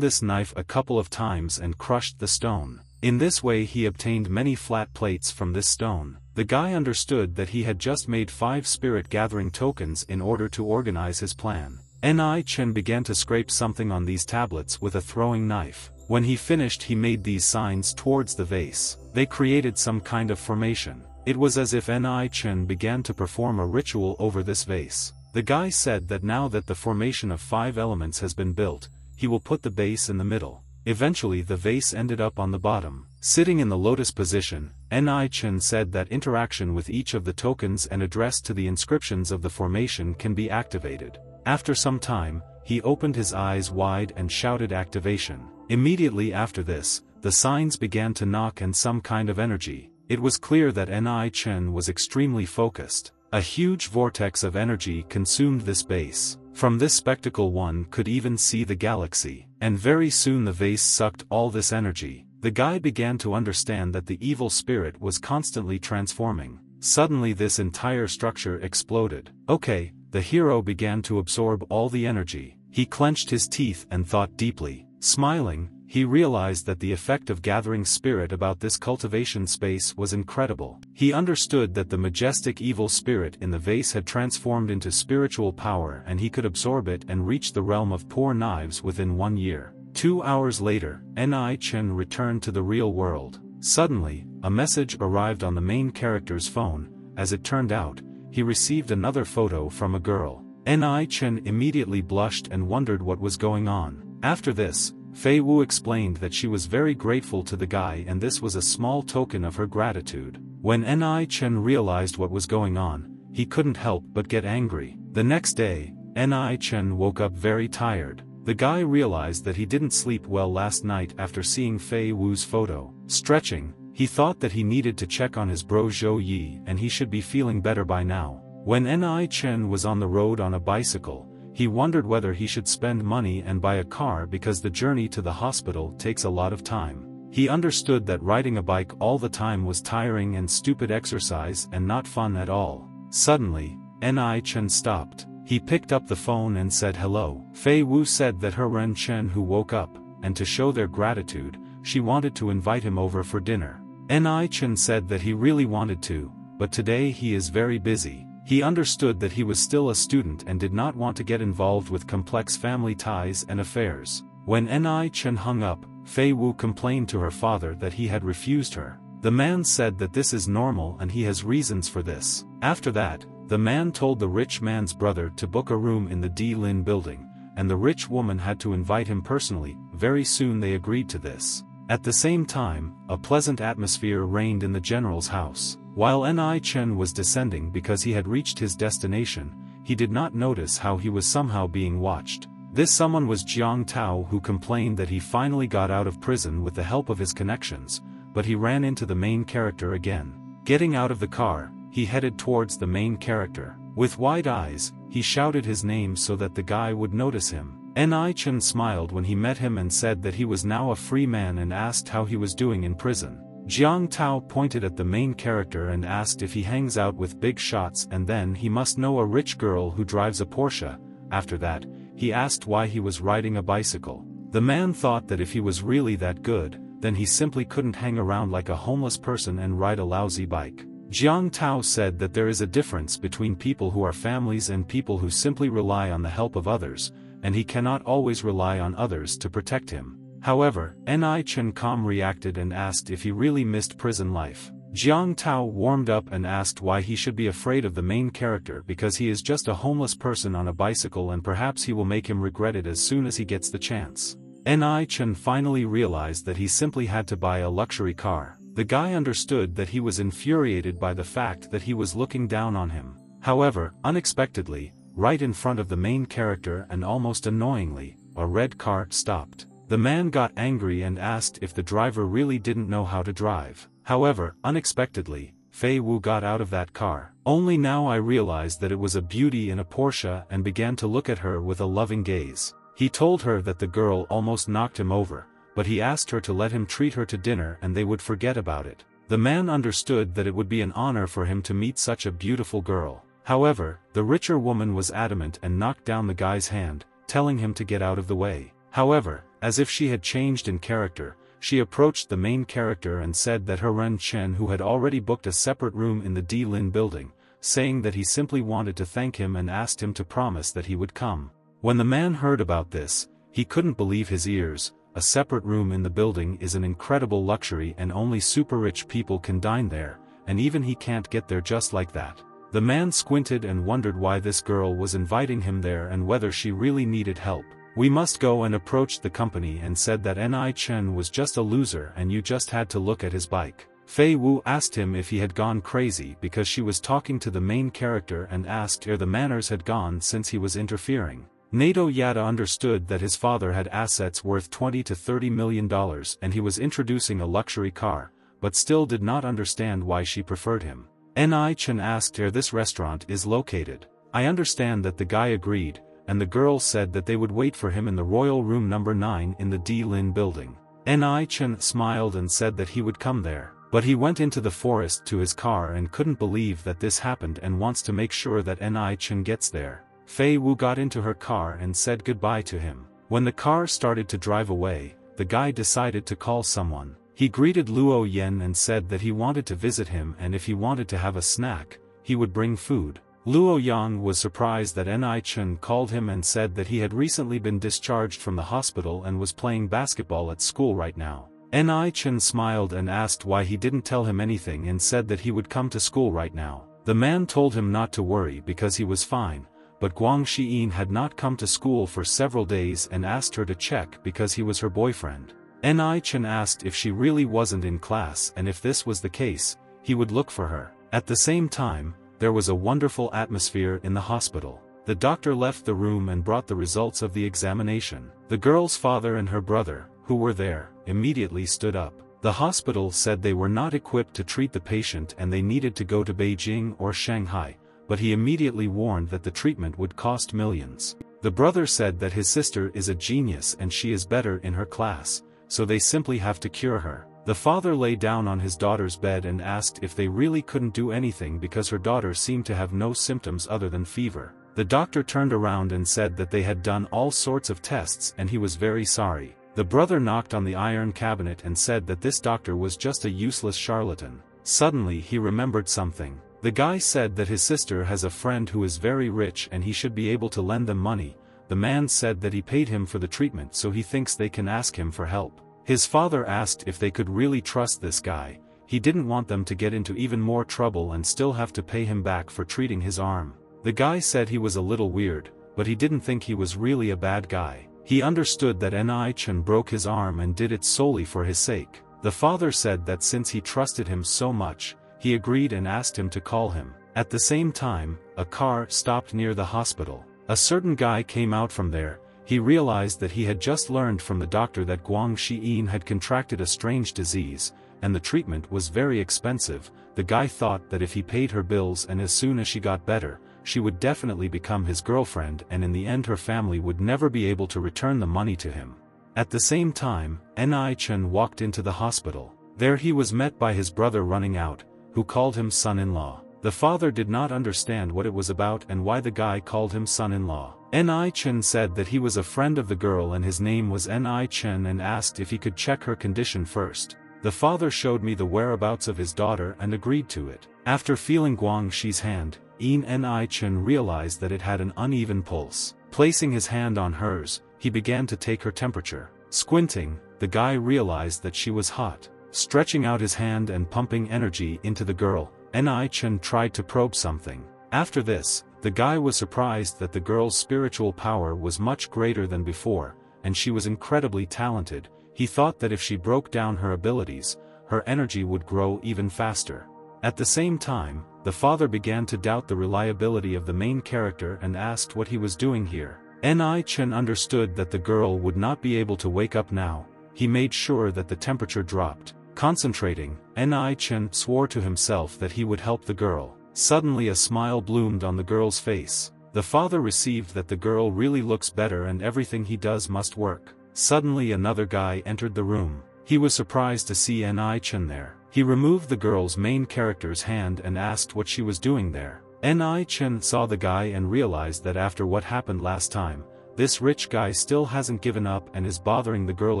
this knife a couple of times and crushed the stone. In this way he obtained many flat plates from this stone. The guy understood that he had just made 5 spirit-gathering tokens in order to organize his plan. Ni-Chen began to scrape something on these tablets with a throwing knife. When he finished he made these signs towards the vase. They created some kind of formation. It was as if Ni-Chen began to perform a ritual over this vase. The guy said that now that the formation of 5 elements has been built, he will put the base in the middle. Eventually the vase ended up on the bottom. Sitting in the lotus position, Ni-Chen said that interaction with each of the tokens and addressed to the inscriptions of the formation can be activated. After some time, he opened his eyes wide and shouted activation. Immediately after this, the signs began to knock and some kind of energy. It was clear that Ni Chen was extremely focused. A huge vortex of energy consumed this base. From this spectacle one could even see the galaxy. And very soon the vase sucked all this energy. The guy began to understand that the evil spirit was constantly transforming. Suddenly this entire structure exploded. Okay, the hero began to absorb all the energy. He clenched his teeth and thought deeply. Smiling, he realized that the effect of gathering spirit about this cultivation space was incredible. He understood that the majestic evil spirit in the vase had transformed into spiritual power and he could absorb it and reach the realm of poor knives within 1 year. 2 hours later, Ni Chen returned to the real world. Suddenly, a message arrived on the main character's phone. As it turned out, he received another photo from a girl. Ni Chen immediately blushed and wondered what was going on. After this, Fei Wu explained that she was very grateful to the guy and this was a small token of her gratitude. When Ni Chen realized what was going on, he couldn't help but get angry. The next day, Ni Chen woke up very tired. The guy realized that he didn't sleep well last night after seeing Fei Wu's photo. Stretching, he thought that he needed to check on his bro Zhou Yi and he should be feeling better by now. When Ni Chen was on the road on a bicycle, he wondered whether he should spend money and buy a car because the journey to the hospital takes a lot of time. He understood that riding a bike all the time was tiring and stupid exercise and not fun at all. Suddenly, Ni Chen stopped. He picked up the phone and said hello. Fei Wu said that her Ren Chen who woke up, and to show their gratitude, she wanted to invite him over for dinner. Ni Chen said that he really wanted to, but today he is very busy. He understood that he was still a student and did not want to get involved with complex family ties and affairs. When Ni Chen hung up, Fei Wu complained to her father that he had refused her. The man said that this is normal and he has reasons for this. After that, the man told the rich man's brother to book a room in the Di Lin building, and the rich woman had to invite him personally. Very soon they agreed to this. At the same time, a pleasant atmosphere reigned in the general's house. While Ni Chen was descending because he had reached his destination, he did not notice how he was somehow being watched. This someone was Jiang Tao, who complained that he finally got out of prison with the help of his connections, but he ran into the main character again. Getting out of the car, he headed towards the main character. With wide eyes, he shouted his name so that the guy would notice him. Ni Chen smiled when he met him and said that he was now a free man and asked how he was doing in prison. Jiang Tao pointed at the main character and asked if he hangs out with big shots and then he must know a rich girl who drives a Porsche. After that, he asked why he was riding a bicycle. The man thought that if he was really that good, then he simply couldn't hang around like a homeless person and ride a lousy bike. Jiang Tao said that there is a difference between people who are families and people who simply rely on the help of others, and he cannot always rely on others to protect him. However, Ni Chen calm reacted and asked if he really missed prison life. Jiang Tao warmed up and asked why he should be afraid of the main character because he is just a homeless person on a bicycle and perhaps he will make him regret it as soon as he gets the chance. Ni Chen finally realized that he simply had to buy a luxury car. The guy understood that he was infuriated by the fact that he was looking down on him. However, unexpectedly, right in front of the main character and almost annoyingly, a red car stopped. The man got angry and asked if the driver really didn't know how to drive. However, unexpectedly, Fei Wu got out of that car. Only now I realized that it was a beauty in a Porsche and began to look at her with a loving gaze. He told her that the girl almost knocked him over, but he asked her to let him treat her to dinner and they would forget about it. The man understood that it would be an honor for him to meet such a beautiful girl. However, the richer woman was adamant and knocked down the guy's hand, telling him to get out of the way. However, as if she had changed in character, she approached the main character and said that her Ren Chen who had already booked a separate room in the Di Lin building, saying that he simply wanted to thank him and asked him to promise that he would come. When the man heard about this, he couldn't believe his ears. A separate room in the building is an incredible luxury and only super rich people can dine there, and even he can't get there just like that. The man squinted and wondered why this girl was inviting him there and whether she really needed help. We must go and approach the company and said that Ni Chen was just a loser and you just had to look at his bike. Fei Wu asked him if he had gone crazy because she was talking to the main character and asked if the manners had gone since he was interfering. Nato Yada understood that his father had assets worth $20 to $30 million and he was introducing a luxury car, but still did not understand why she preferred him. Ni Chen asked where this restaurant is located. I understand that the guy agreed, and the girl said that they would wait for him in the royal room number 9 in the D Lin building. Ni Chen smiled and said that he would come there, but he went into the forest to his car and couldn't believe that this happened and wants to make sure that Ni Chen gets there. Fei Wu got into her car and said goodbye to him. When the car started to drive away, the guy decided to call someone. He greeted Luo Yen and said that he wanted to visit him and if he wanted to have a snack, he would bring food. Luo Yang was surprised that Ni Chen called him and said that he had recently been discharged from the hospital and was playing basketball at school right now. Ni Chen smiled and asked why he didn't tell him anything and said that he would come to school right now. The man told him not to worry because he was fine, but Guang Xiyin had not come to school for several days and asked her to check because he was her boyfriend. Ni Chen asked if she really wasn't in class and if this was the case, he would look for her. At the same time, there was a wonderful atmosphere in the hospital. The doctor left the room and brought the results of the examination. The girl's father and her brother, who were there, immediately stood up. The hospital said they were not equipped to treat the patient and they needed to go to Beijing or Shanghai, but he immediately warned that the treatment would cost millions. The brother said that his sister is a genius and she is better in her class, so they simply have to cure her. The father lay down on his daughter's bed and asked if they really couldn't do anything because her daughter seemed to have no symptoms other than fever. The doctor turned around and said that they had done all sorts of tests and he was very sorry. The brother knocked on the iron cabinet and said that this doctor was just a useless charlatan. Suddenly he remembered something. The guy said that his sister has a friend who is very rich and he should be able to lend them money. The man said that he paid him for the treatment so he thinks they can ask him for help. His father asked if they could really trust this guy. He didn't want them to get into even more trouble and still have to pay him back for treating his arm. The guy said he was a little weird, but he didn't think he was really a bad guy. He understood that Ni Chen broke his arm and did it solely for his sake. The father said that since he trusted him so much, he agreed and asked him to call him. At the same time, a car stopped near the hospital. A certain guy came out from there. He realized that he had just learned from the doctor that Guang Xiyin had contracted a strange disease, and the treatment was very expensive. The guy thought that if he paid her bills and as soon as she got better, she would definitely become his girlfriend and in the end her family would never be able to return the money to him. At the same time, Ni Chen walked into the hospital. There he was met by his brother running out, who called him son-in-law. The father did not understand what it was about and why the guy called him son-in-law. Ni Chen said that he was a friend of the girl and his name was Ni Chen and asked if he could check her condition first. The father showed me the whereabouts of his daughter and agreed to it. After feeling Guang Xi's hand, Ni Chen realized that it had an uneven pulse. Placing his hand on hers, he began to take her temperature. Squinting, the guy realized that she was hot. Stretching out his hand and pumping energy into the girl, Ni Chen tried to probe something. After this, the guy was surprised that the girl's spiritual power was much greater than before, and she was incredibly talented. He thought that if she broke down her abilities, her energy would grow even faster. At the same time, the father began to doubt the reliability of the main character and asked what he was doing here. Ni Chen understood that the girl would not be able to wake up now. He made sure that the temperature dropped. Concentrating, Ni Chen swore to himself that he would help the girl. Suddenly a smile bloomed on the girl's face. The father received that the girl really looks better and everything he does must work. Suddenly another guy entered the room. He was surprised to see Ni Chen there. He removed the girl's main character's hand and asked what she was doing there. Ni Chen saw the guy and realized that after what happened last time, this rich guy still hasn't given up and is bothering the girl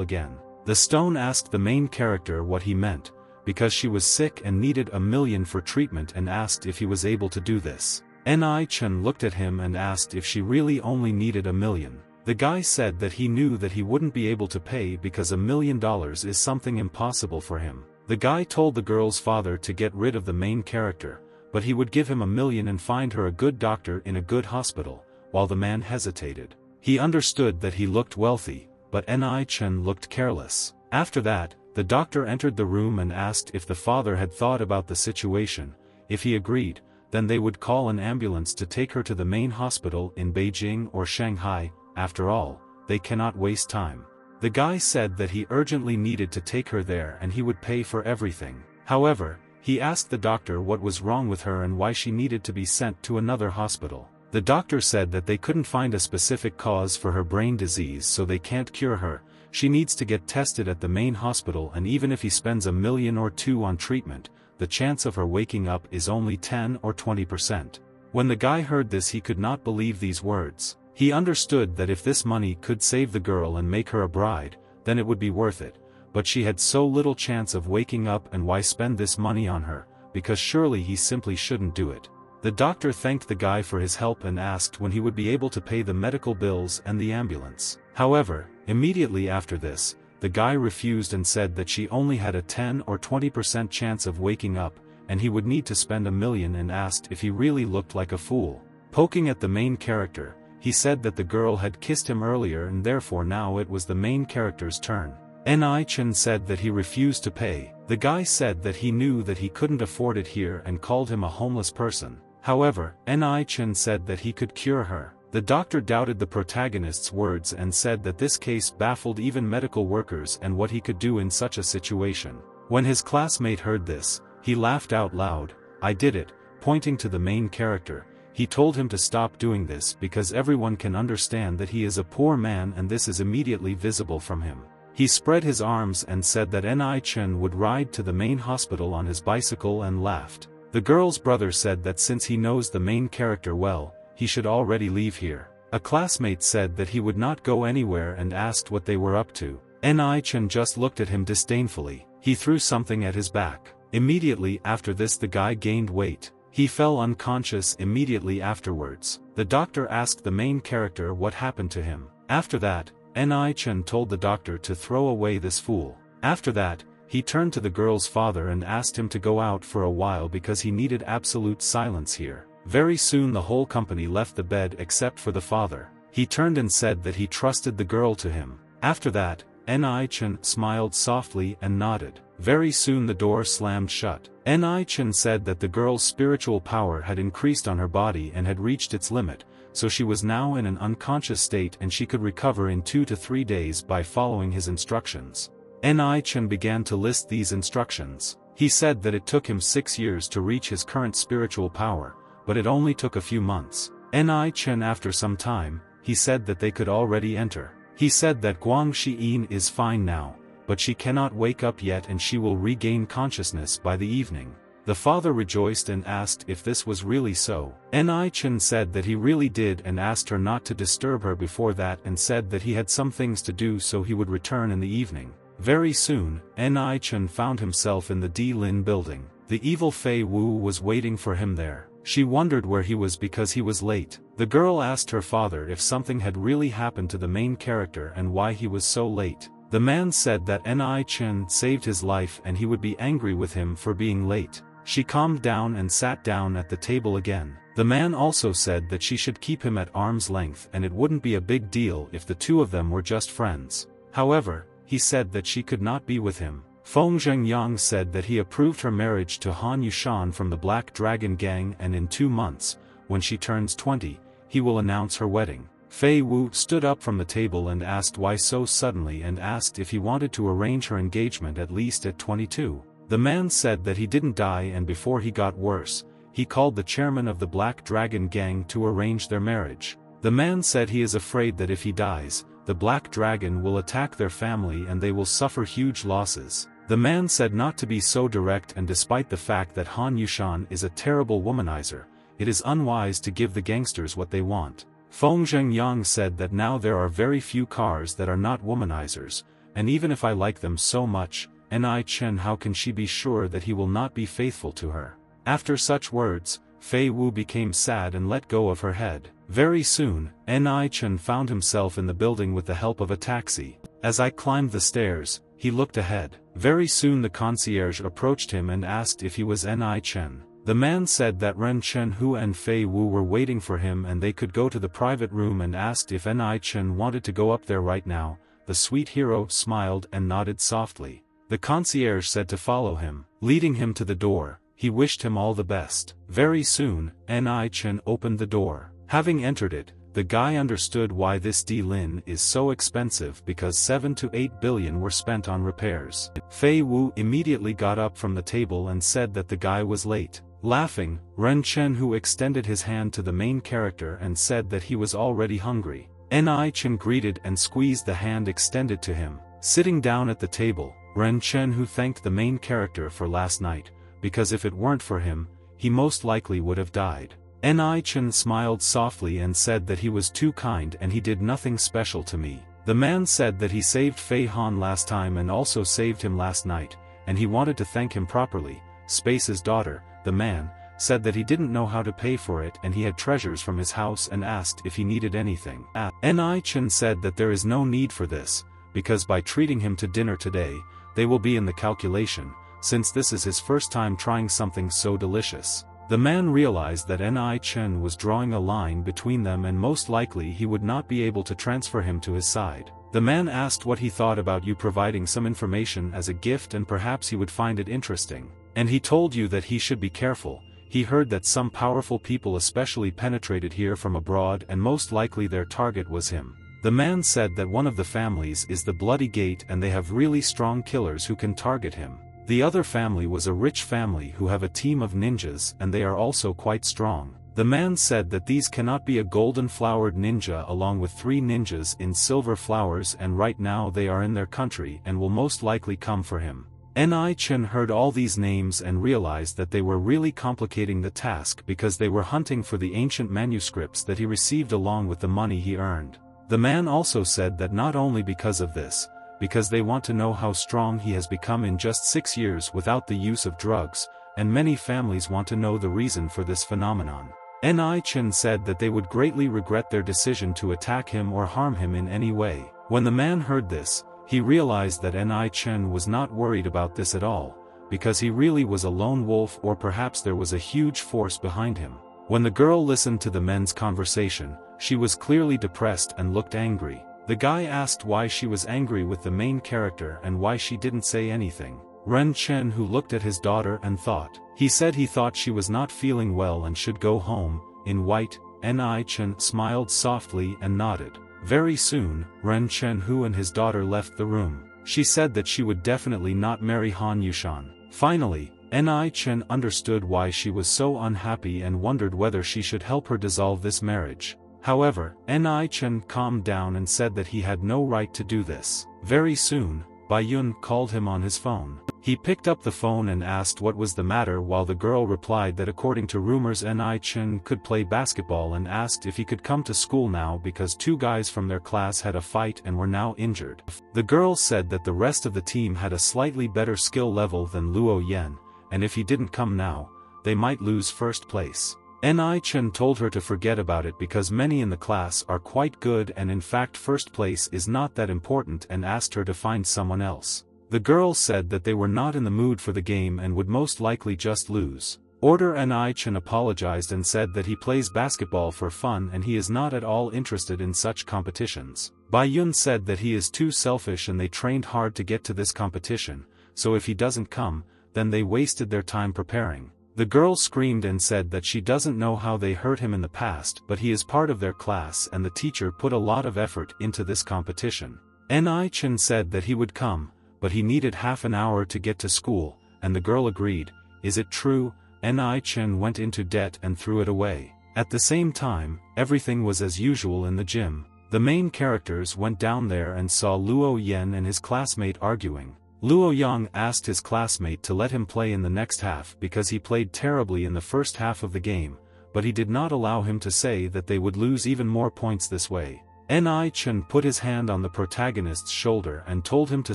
again. The stone asked the main character what he meant, because she was sick and needed $1 million for treatment and asked if he was able to do this. Ni Chen looked at him and asked if she really only needed $1 million. The guy said that he knew that he wouldn't be able to pay because $1 million is something impossible for him. The guy told the girl's father to get rid of the main character, but he would give him $1 million and find her a good doctor in a good hospital, while the man hesitated. He understood that he looked wealthy, but Ni Chen looked careless. After that, the doctor entered the room and asked if the father had thought about the situation. If he agreed, then they would call an ambulance to take her to the main hospital in Beijing or Shanghai. After all, they cannot waste time. The guy said that he urgently needed to take her there and he would pay for everything. However, he asked the doctor what was wrong with her and why she needed to be sent to another hospital. The doctor said that they couldn't find a specific cause for her brain disease, so they can't cure her. She needs to get tested at the main hospital, and even if he spends $1 million or $2 million on treatment, the chance of her waking up is only 10 or 20%. When the guy heard this, he could not believe these words. He understood that if this money could save the girl and make her a bride, then it would be worth it. But she had so little chance of waking up, and why spend this money on her, because surely he simply shouldn't do it. The doctor thanked the guy for his help and asked when he would be able to pay the medical bills and the ambulance. However, immediately after this, the guy refused and said that she only had a 10 or 20% chance of waking up, and he would need to spend $1 million, and asked if he really looked like a fool. Poking at the main character, he said that the girl had kissed him earlier and therefore now it was the main character's turn. Ni Chen said that he refused to pay. The guy said that he knew that he couldn't afford it here and called him a homeless person. However, Ni Chen said that he could cure her. The doctor doubted the protagonist's words and said that this case baffled even medical workers and what he could do in such a situation. When his classmate heard this, he laughed out loud. "I did it," pointing to the main character. He told him to stop doing this because everyone can understand that he is a poor man and this is immediately visible from him. He spread his arms and said that Ni Chen would ride to the main hospital on his bicycle and laughed. The girl's brother said that since he knows the main character well, he should already leave here. A classmate said that he would not go anywhere and asked what they were up to. Ni Chen just looked at him disdainfully. He threw something at his back. Immediately after this, the guy gained weight. He fell unconscious immediately afterwards. The doctor asked the main character what happened to him. After that, Ni Chen told the doctor to throw away this fool. After that, he turned to the girl's father and asked him to go out for a while because he needed absolute silence here. Very soon the whole company left the bed except for the father. He turned and said that he trusted the girl to him. After that, Ni Chen smiled softly and nodded. Very soon the door slammed shut. Ni Chen said that the girl's spiritual power had increased on her body and had reached its limit, so she was now in an unconscious state and she could recover in 2 to 3 days by following his instructions. Ni Chen began to list these instructions. He said that it took him 6 years to reach his current spiritual power, but it only took a few months. Ni Chen, after some time, he said that they could already enter. He said that Guang Xiyin is fine now, but she cannot wake up yet and she will regain consciousness by the evening. The father rejoiced and asked if this was really so. Ni Chen said that he really did and asked her not to disturb her before that and said that he had some things to do so he would return in the evening. Very soon, Ni Chen found himself in the Di Lin building. The evil Fei Wu was waiting for him there. She wondered where he was because he was late. The girl asked her father if something had really happened to the main character and why he was so late. The man said that Ni Chen saved his life and he would be angry with him for being late. She calmed down and sat down at the table again. The man also said that she should keep him at arm's length and it wouldn't be a big deal if the two of them were just friends. However, he said that she could not be with him. Feng Zhengyang said that he approved her marriage to Han Yushan from the Black Dragon Gang and in 2 months, when she turns 20, he will announce her wedding. Fei Wu stood up from the table and asked why so suddenly and asked if he wanted to arrange her engagement at least at 22. The man said that he didn't die and before he got worse, he called the chairman of the Black Dragon Gang to arrange their marriage. The man said he is afraid that if he dies, the Black Dragon will attack their family and they will suffer huge losses. The man said not to be so direct and despite the fact that Han Yushan is a terrible womanizer, it is unwise to give the gangsters what they want. Feng Zhengyang said that now there are very few cars that are not womanizers, and even if I like them so much, Ni Chen, how can she be sure that he will not be faithful to her? After such words, Fei Wu became sad and let go of her head. Very soon, Ni Chen found himself in the building with the help of a taxi. As I climbed the stairs, he looked ahead. Very soon the concierge approached him and asked if he was Ni Chen. The man said that Ren Chen Hu and Fei Wu were waiting for him and they could go to the private room and asked if Ni Chen wanted to go up there right now. The sweet hero smiled and nodded softly. The concierge said to follow him, leading him to the door. He wished him all the best. Very soon, Ni Chen opened the door. Having entered it, the guy understood why this D-Lin is so expensive because 7 to 8 billion were spent on repairs. Fei Wu immediately got up from the table and said that the guy was late. Laughing, Ren Chen Hu extended his hand to the main character and said that he was already hungry. Ni Chen greeted and squeezed the hand extended to him. Sitting down at the table, Ren Chen Hu thanked the main character for last night, because if it weren't for him, he most likely would have died. Ni Chen smiled softly and said that he was too kind and he did nothing special to me. The man said that he saved Fei Han last time and also saved him last night, and he wanted to thank him properly. Space's daughter, the man, said that he didn't know how to pay for it and he had treasures from his house and asked if he needed anything. Ni Chen said that there is no need for this, because by treating him to dinner today, they will be in the calculation, since this is his first time trying something so delicious. The man realized that Ni Chen was drawing a line between them and most likely he would not be able to transfer him to his side. The man asked what he thought about you providing some information as a gift and perhaps he would find it interesting. And he told you that he should be careful. He heard that some powerful people especially penetrated here from abroad and most likely their target was him. The man said that one of the families is the Bloody Gate and they have really strong killers who can target him. The other family was a rich family who have a team of ninjas and they are also quite strong. The man said that these cannot be a golden flowered ninja along with 3 ninjas in silver flowers and right now they are in their country and will most likely come for him. Ni Chen heard all these names and realized that they were really complicating the task because they were hunting for the ancient manuscripts that he received along with the money he earned. The man also said that not only because of this, because they want to know how strong he has become in just 6 years without the use of drugs, and many families want to know the reason for this phenomenon. Ni Chen said that they would greatly regret their decision to attack him or harm him in any way. When the man heard this, he realized that Ni Chen was not worried about this at all, because he really was a lone wolf or perhaps there was a huge force behind him. When the girl listened to the men's conversation, she was clearly depressed and looked angry. The guy asked why she was angry with the main character and why she didn't say anything. Ren Chen Hu looked at his daughter and thought. He said he thought she was not feeling well and should go home. In white, Ni Chen smiled softly and nodded. Very soon, Ren Chen Hu and his daughter left the room. She said that she would definitely not marry Han Yushan. Finally, Ni Chen understood why she was so unhappy and wondered whether she should help her dissolve this marriage. However, Ni Chen calmed down and said that he had no right to do this. Very soon, Bai Yun called him on his phone. He picked up the phone and asked what was the matter while the girl replied that according to rumors Ni Chen could play basketball and asked if he could come to school now because 2 guys from their class had a fight and were now injured. The girl said that the rest of the team had a slightly better skill level than Luo Yan, and if he didn't come now, they might lose first place. Ni Chen told her to forget about it because many in the class are quite good and in fact first place is not that important and asked her to find someone else. The girl said that they were not in the mood for the game and would most likely just lose. Ni Chen apologized and said that he plays basketball for fun and he is not at all interested in such competitions. Bai Yun said that he is too selfish and they trained hard to get to this competition, so if he doesn't come, then they wasted their time preparing. The girl screamed and said that she doesn't know how they hurt him in the past but he is part of their class and the teacher put a lot of effort into this competition. Ni Chen said that he would come, but he needed half an hour to get to school, and the girl agreed. Is it true? Ni Chen went into debt and threw it away. At the same time, everything was as usual in the gym. The main characters went down there and saw Luo Yan and his classmate arguing. Luo Yang asked his classmate to let him play in the next half because he played terribly in the first half of the game, but he did not allow him to say that they would lose even more points this way. Ni Chen put his hand on the protagonist's shoulder and told him to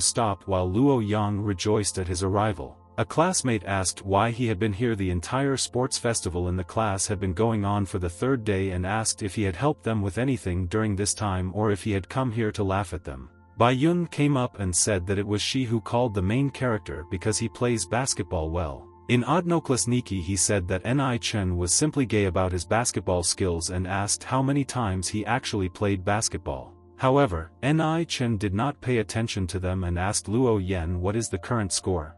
stop while Luo Yang rejoiced at his arrival. A classmate asked why he had been here. The entire sports festival in the class had been going on for the 3rd day and asked if he had helped them with anything during this time or if he had come here to laugh at them. Bai Yun came up and said that it was she who called the main character because he plays basketball well. In Odnoklasniki he said that Ni Chen was simply gay about his basketball skills and asked how many times he actually played basketball. However, Ni Chen did not pay attention to them and asked Luo Yan what is the current score.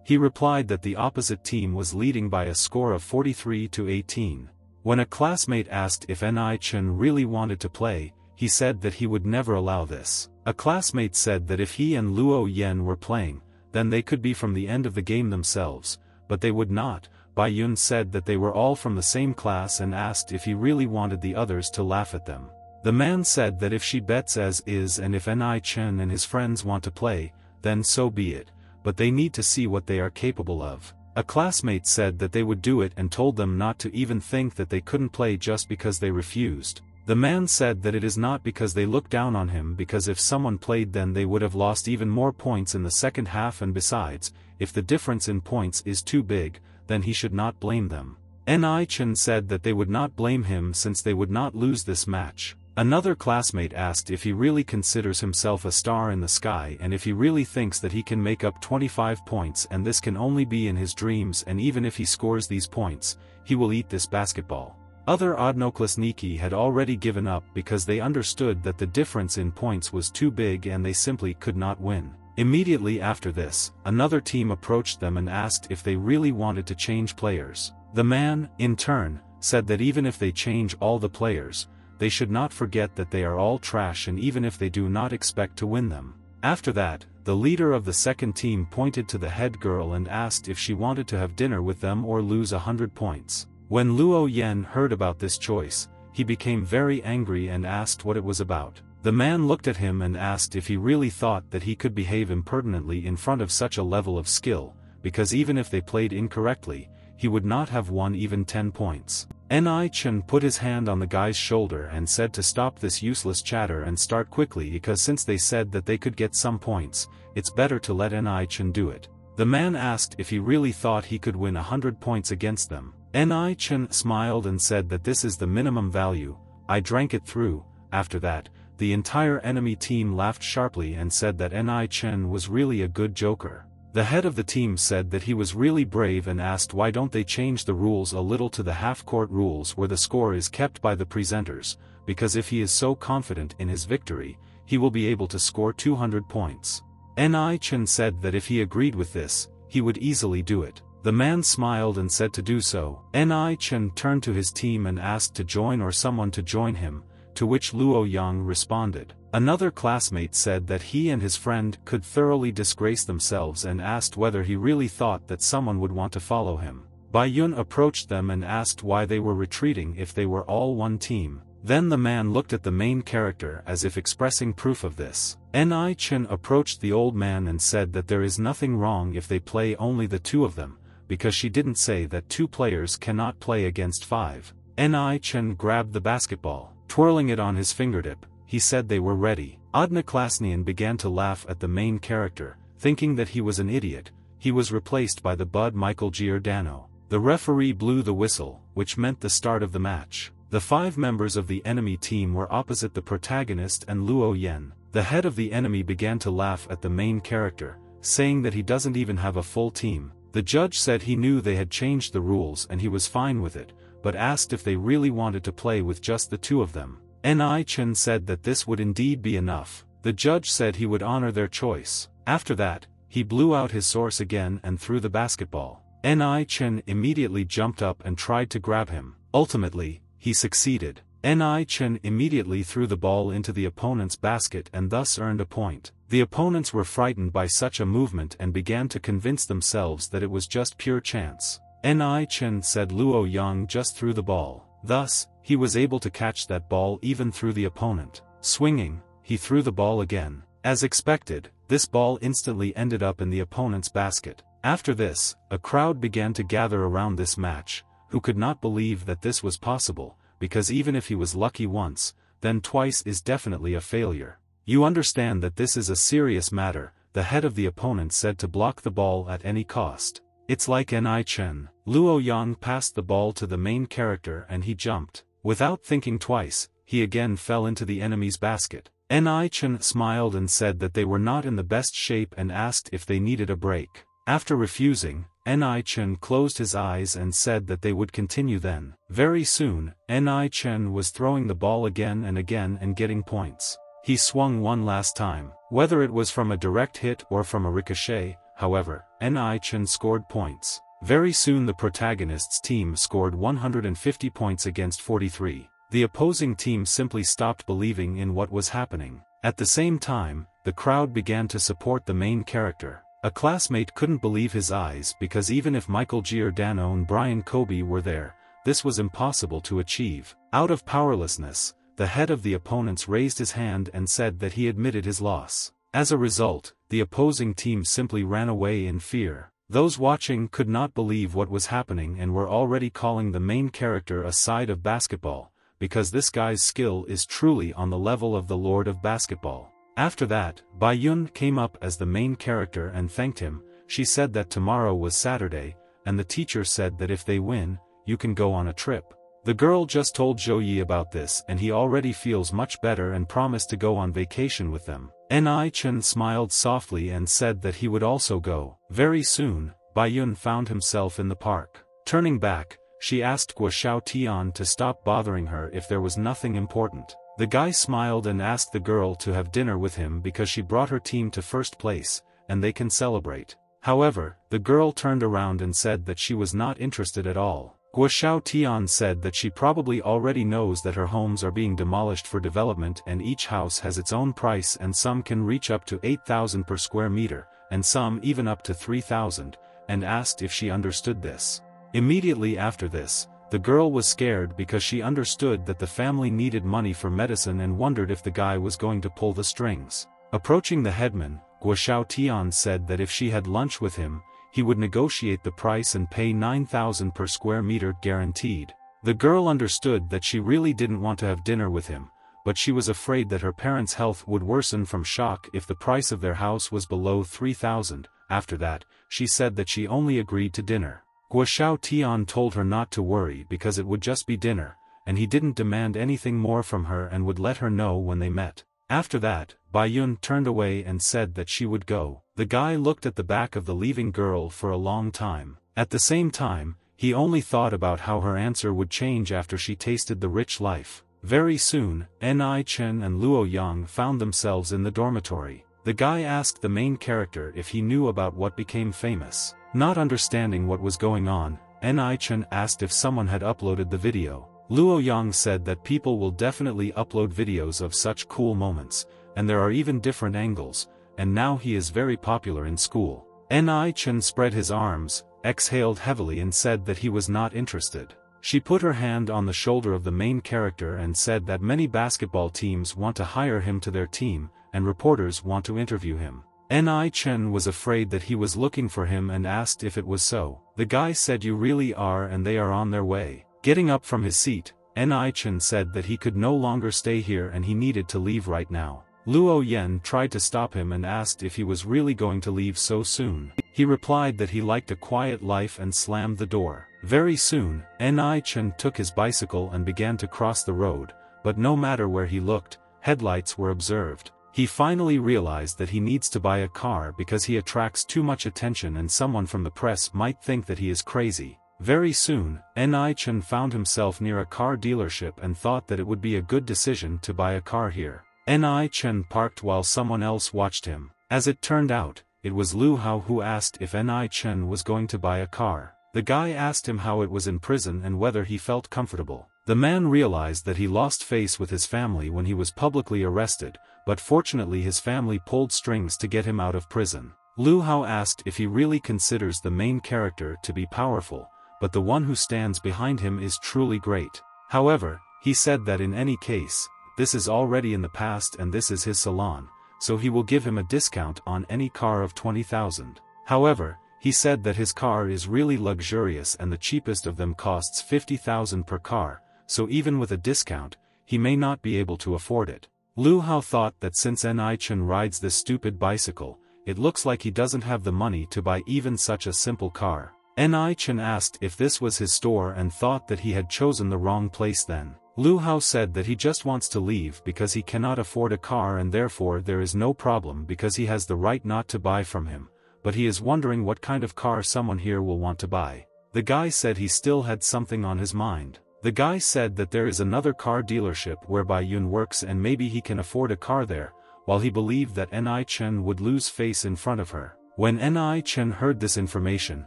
He replied that the opposite team was leading by a score of 43 to 18. When a classmate asked if Ni Chen really wanted to play, he said that he would never allow this. A classmate said that if he and Luo Yan were playing, then they could be from the end of the game themselves, but they would not. Bai Yun said that they were all from the same class and asked if he really wanted the others to laugh at them. The man said that if she bets as is and if Ni Chen and his friends want to play, then so be it, but they need to see what they are capable of. A classmate said that they would do it and told them not to even think that they couldn't play just because they refused. The man said that it is not because they look down on him, because if someone played then they would have lost even more points in the second half, and besides, if the difference in points is too big, then he should not blame them. Ni Chen said that they would not blame him since they would not lose this match. Another classmate asked if he really considers himself a star in the sky and if he really thinks that he can make up 25 points, and this can only be in his dreams, and even if he scores these points, he will eat this basketball. Other odnoklasniki had already given up because they understood that the difference in points was too big and they simply could not win. Immediately after this, another team approached them and asked if they really wanted to change players. The man, in turn, said that even if they change all the players, they should not forget that they are all trash, and even if they do not expect to win them. After that, the leader of the second team pointed to the head girl and asked if she wanted to have dinner with them or lose 100 points. When Luo Yan heard about this choice, he became very angry and asked what it was about. The man looked at him and asked if he really thought that he could behave impertinently in front of such a level of skill, because even if they played incorrectly, he would not have won even 10 points. Ni Chen put his hand on the guy's shoulder and said to stop this useless chatter and start quickly, because since they said that they could get some points, it's better to let Ni Chen do it. The man asked if he really thought he could win 100 points against them. Ni Chen smiled and said that this is the minimum value. I drank it through. After that, the entire enemy team laughed sharply and said that Ni Chen was really a good joker. The head of the team said that he was really brave and asked why don't they change the rules a little to the half-court rules where the score is kept by the presenters, because if he is so confident in his victory, he will be able to score 200 points. Ni Chen said that if he agreed with this, he would easily do it. The man smiled and said to do so. Ni Chen turned to his team and asked to join or someone to join him, to which Luo Yang responded. Another classmate said that he and his friend could thoroughly disgrace themselves and asked whether he really thought that someone would want to follow him. Bai Yun approached them and asked why they were retreating if they were all one team. Then the man looked at the main character as if expressing proof of this. Ni Chen approached the old man and said that there is nothing wrong if they play only the two of them, because she didn't say that two players cannot play against 5. Ni Chen grabbed the basketball. Twirling it on his fingertip, he said they were ready. Odnoklasnian began to laugh at the main character, thinking that he was an idiot. He was replaced by the Bud Michael Giordano. The referee blew the whistle, which meant the start of the match. The 5 members of the enemy team were opposite the protagonist and Luo Yan. The head of the enemy began to laugh at the main character, saying that he doesn't even have a full team. The judge said he knew they had changed the rules and he was fine with it, but asked if they really wanted to play with just the two of them. Ni Chen said that this would indeed be enough. The judge said he would honor their choice. After that, he blew out his source again and threw the basketball. Ni Chen immediately jumped up and tried to grab him. Ultimately, he succeeded. Ni Chen immediately threw the ball into the opponent's basket and thus earned a point. The opponents were frightened by such a movement and began to convince themselves that it was just pure chance. Ni Chen said Luo Yang just threw the ball. Thus, he was able to catch that ball even through the opponent. Swinging, he threw the ball again. As expected, this ball instantly ended up in the opponent's basket. After this, a crowd began to gather around this match, who could not believe that this was possible, because even if he was lucky once, then twice is definitely a failure. You understand that this is a serious matter, the head of the opponent said to block the ball at any cost. It's like Ni Chen. Luo Yang passed the ball to the main character and he jumped. Without thinking twice, he again fell into the enemy's basket. Ni Chen smiled and said that they were not in the best shape and asked if they needed a break. After refusing, Ni Chen closed his eyes and said that they would continue then. Very soon, Ni Chen was throwing the ball again and getting points. He swung one last time. Whether it was from a direct hit or from a ricochet, however, Ni Chen scored points. Very soon the protagonist's team scored 150 points against 43. The opposing team simply stopped believing in what was happening. At the same time, the crowd began to support the main character. A classmate couldn't believe his eyes because even if Michael Giordano and Brian Kobe were there, this was impossible to achieve. Out of powerlessness, the head of the opponents raised his hand and said that he admitted his loss. As a result, the opposing team simply ran away in fear. Those watching could not believe what was happening and were already calling the main character a side of basketball, because this guy's skill is truly on the level of the Lord of Basketball. After that, Bayun came up as the main character and thanked him. She said that tomorrow was Saturday, and the teacher said that if they win, you can go on a trip. The girl just told Zhou about this and he already feels much better and promised to go on vacation with them. Ni Chen smiled softly and said that he would also go. Very soon, Bayun found himself in the park. Turning back, she asked Guo Xiaotian to stop bothering her if there was nothing important. The guy smiled and asked the girl to have dinner with him because she brought her team to first place, and they can celebrate. However, the girl turned around and said that she was not interested at all. Guo Xiaotian said that she probably already knows that her homes are being demolished for development and each house has its own price and some can reach up to 8,000 per square meter, and some even up to 3,000, and asked if she understood this. Immediately after this, the girl was scared because she understood that the family needed money for medicine and wondered if the guy was going to pull the strings. Approaching the headman, Guo Xiaotian said that if she had lunch with him, he would negotiate the price and pay 9,000 per square meter guaranteed. The girl understood that she really didn't want to have dinner with him, but she was afraid that her parents' health would worsen from shock if the price of their house was below 3,000. After that, she said that she only agreed to dinner. Guo Xiaotian told her not to worry because it would just be dinner, and he didn't demand anything more from her and would let her know when they met. After that, Bayun turned away and said that she would go. The guy looked at the back of the leaving girl for a long time. At the same time, he only thought about how her answer would change after she tasted the rich life. Very soon, Ni Chen and Luo Yang found themselves in the dormitory. The guy asked the main character if he knew about what became famous. Not understanding what was going on, Ni Chen asked if someone had uploaded the video. Luo Yang said that people will definitely upload videos of such cool moments, and there are even different angles, and now he is very popular in school. Ni Chen spread his arms, exhaled heavily and said that he was not interested. She put her hand on the shoulder of the main character and said that many basketball teams want to hire him to their team, and reporters want to interview him. Ni Chen was afraid that he was looking for him and asked if it was so. The guy said you really are and they are on their way. Getting up from his seat, Ni Chen said that he could no longer stay here and he needed to leave right now. Luo Yan tried to stop him and asked if he was really going to leave so soon. He replied that he liked a quiet life and slammed the door. Very soon, Ni Chen took his bicycle and began to cross the road, but no matter where he looked, headlights were observed. He finally realized that he needs to buy a car because he attracts too much attention and someone from the press might think that he is crazy. Very soon, Ni Chen found himself near a car dealership and thought that it would be a good decision to buy a car here. Ni Chen parked while someone else watched him. As it turned out, it was Lu Hao who asked if Ni Chen was going to buy a car. The guy asked him how it was in prison and whether he felt comfortable. The man realized that he lost face with his family when he was publicly arrested, but fortunately his family pulled strings to get him out of prison. Lu Hao asked if he really considers the main character to be powerful, but the one who stands behind him is truly great. However, he said that in any case, this is already in the past and this is his salon, so he will give him a discount on any car of 20,000. However, he said that his car is really luxurious and the cheapest of them costs 50,000 per car, so even with a discount, he may not be able to afford it. Lu Hao thought that since Ni Chen rides this stupid bicycle, it looks like he doesn't have the money to buy even such a simple car. Ni Chen asked if this was his store and thought that he had chosen the wrong place then. Lu Hao said that he just wants to leave because he cannot afford a car and therefore there is no problem because he has the right not to buy from him, but he is wondering what kind of car someone here will want to buy. The guy said he still had something on his mind. The guy said that there is another car dealership whereby Yun works and maybe he can afford a car there, while he believed that Ni Chen would lose face in front of her. When Ni Chen heard this information,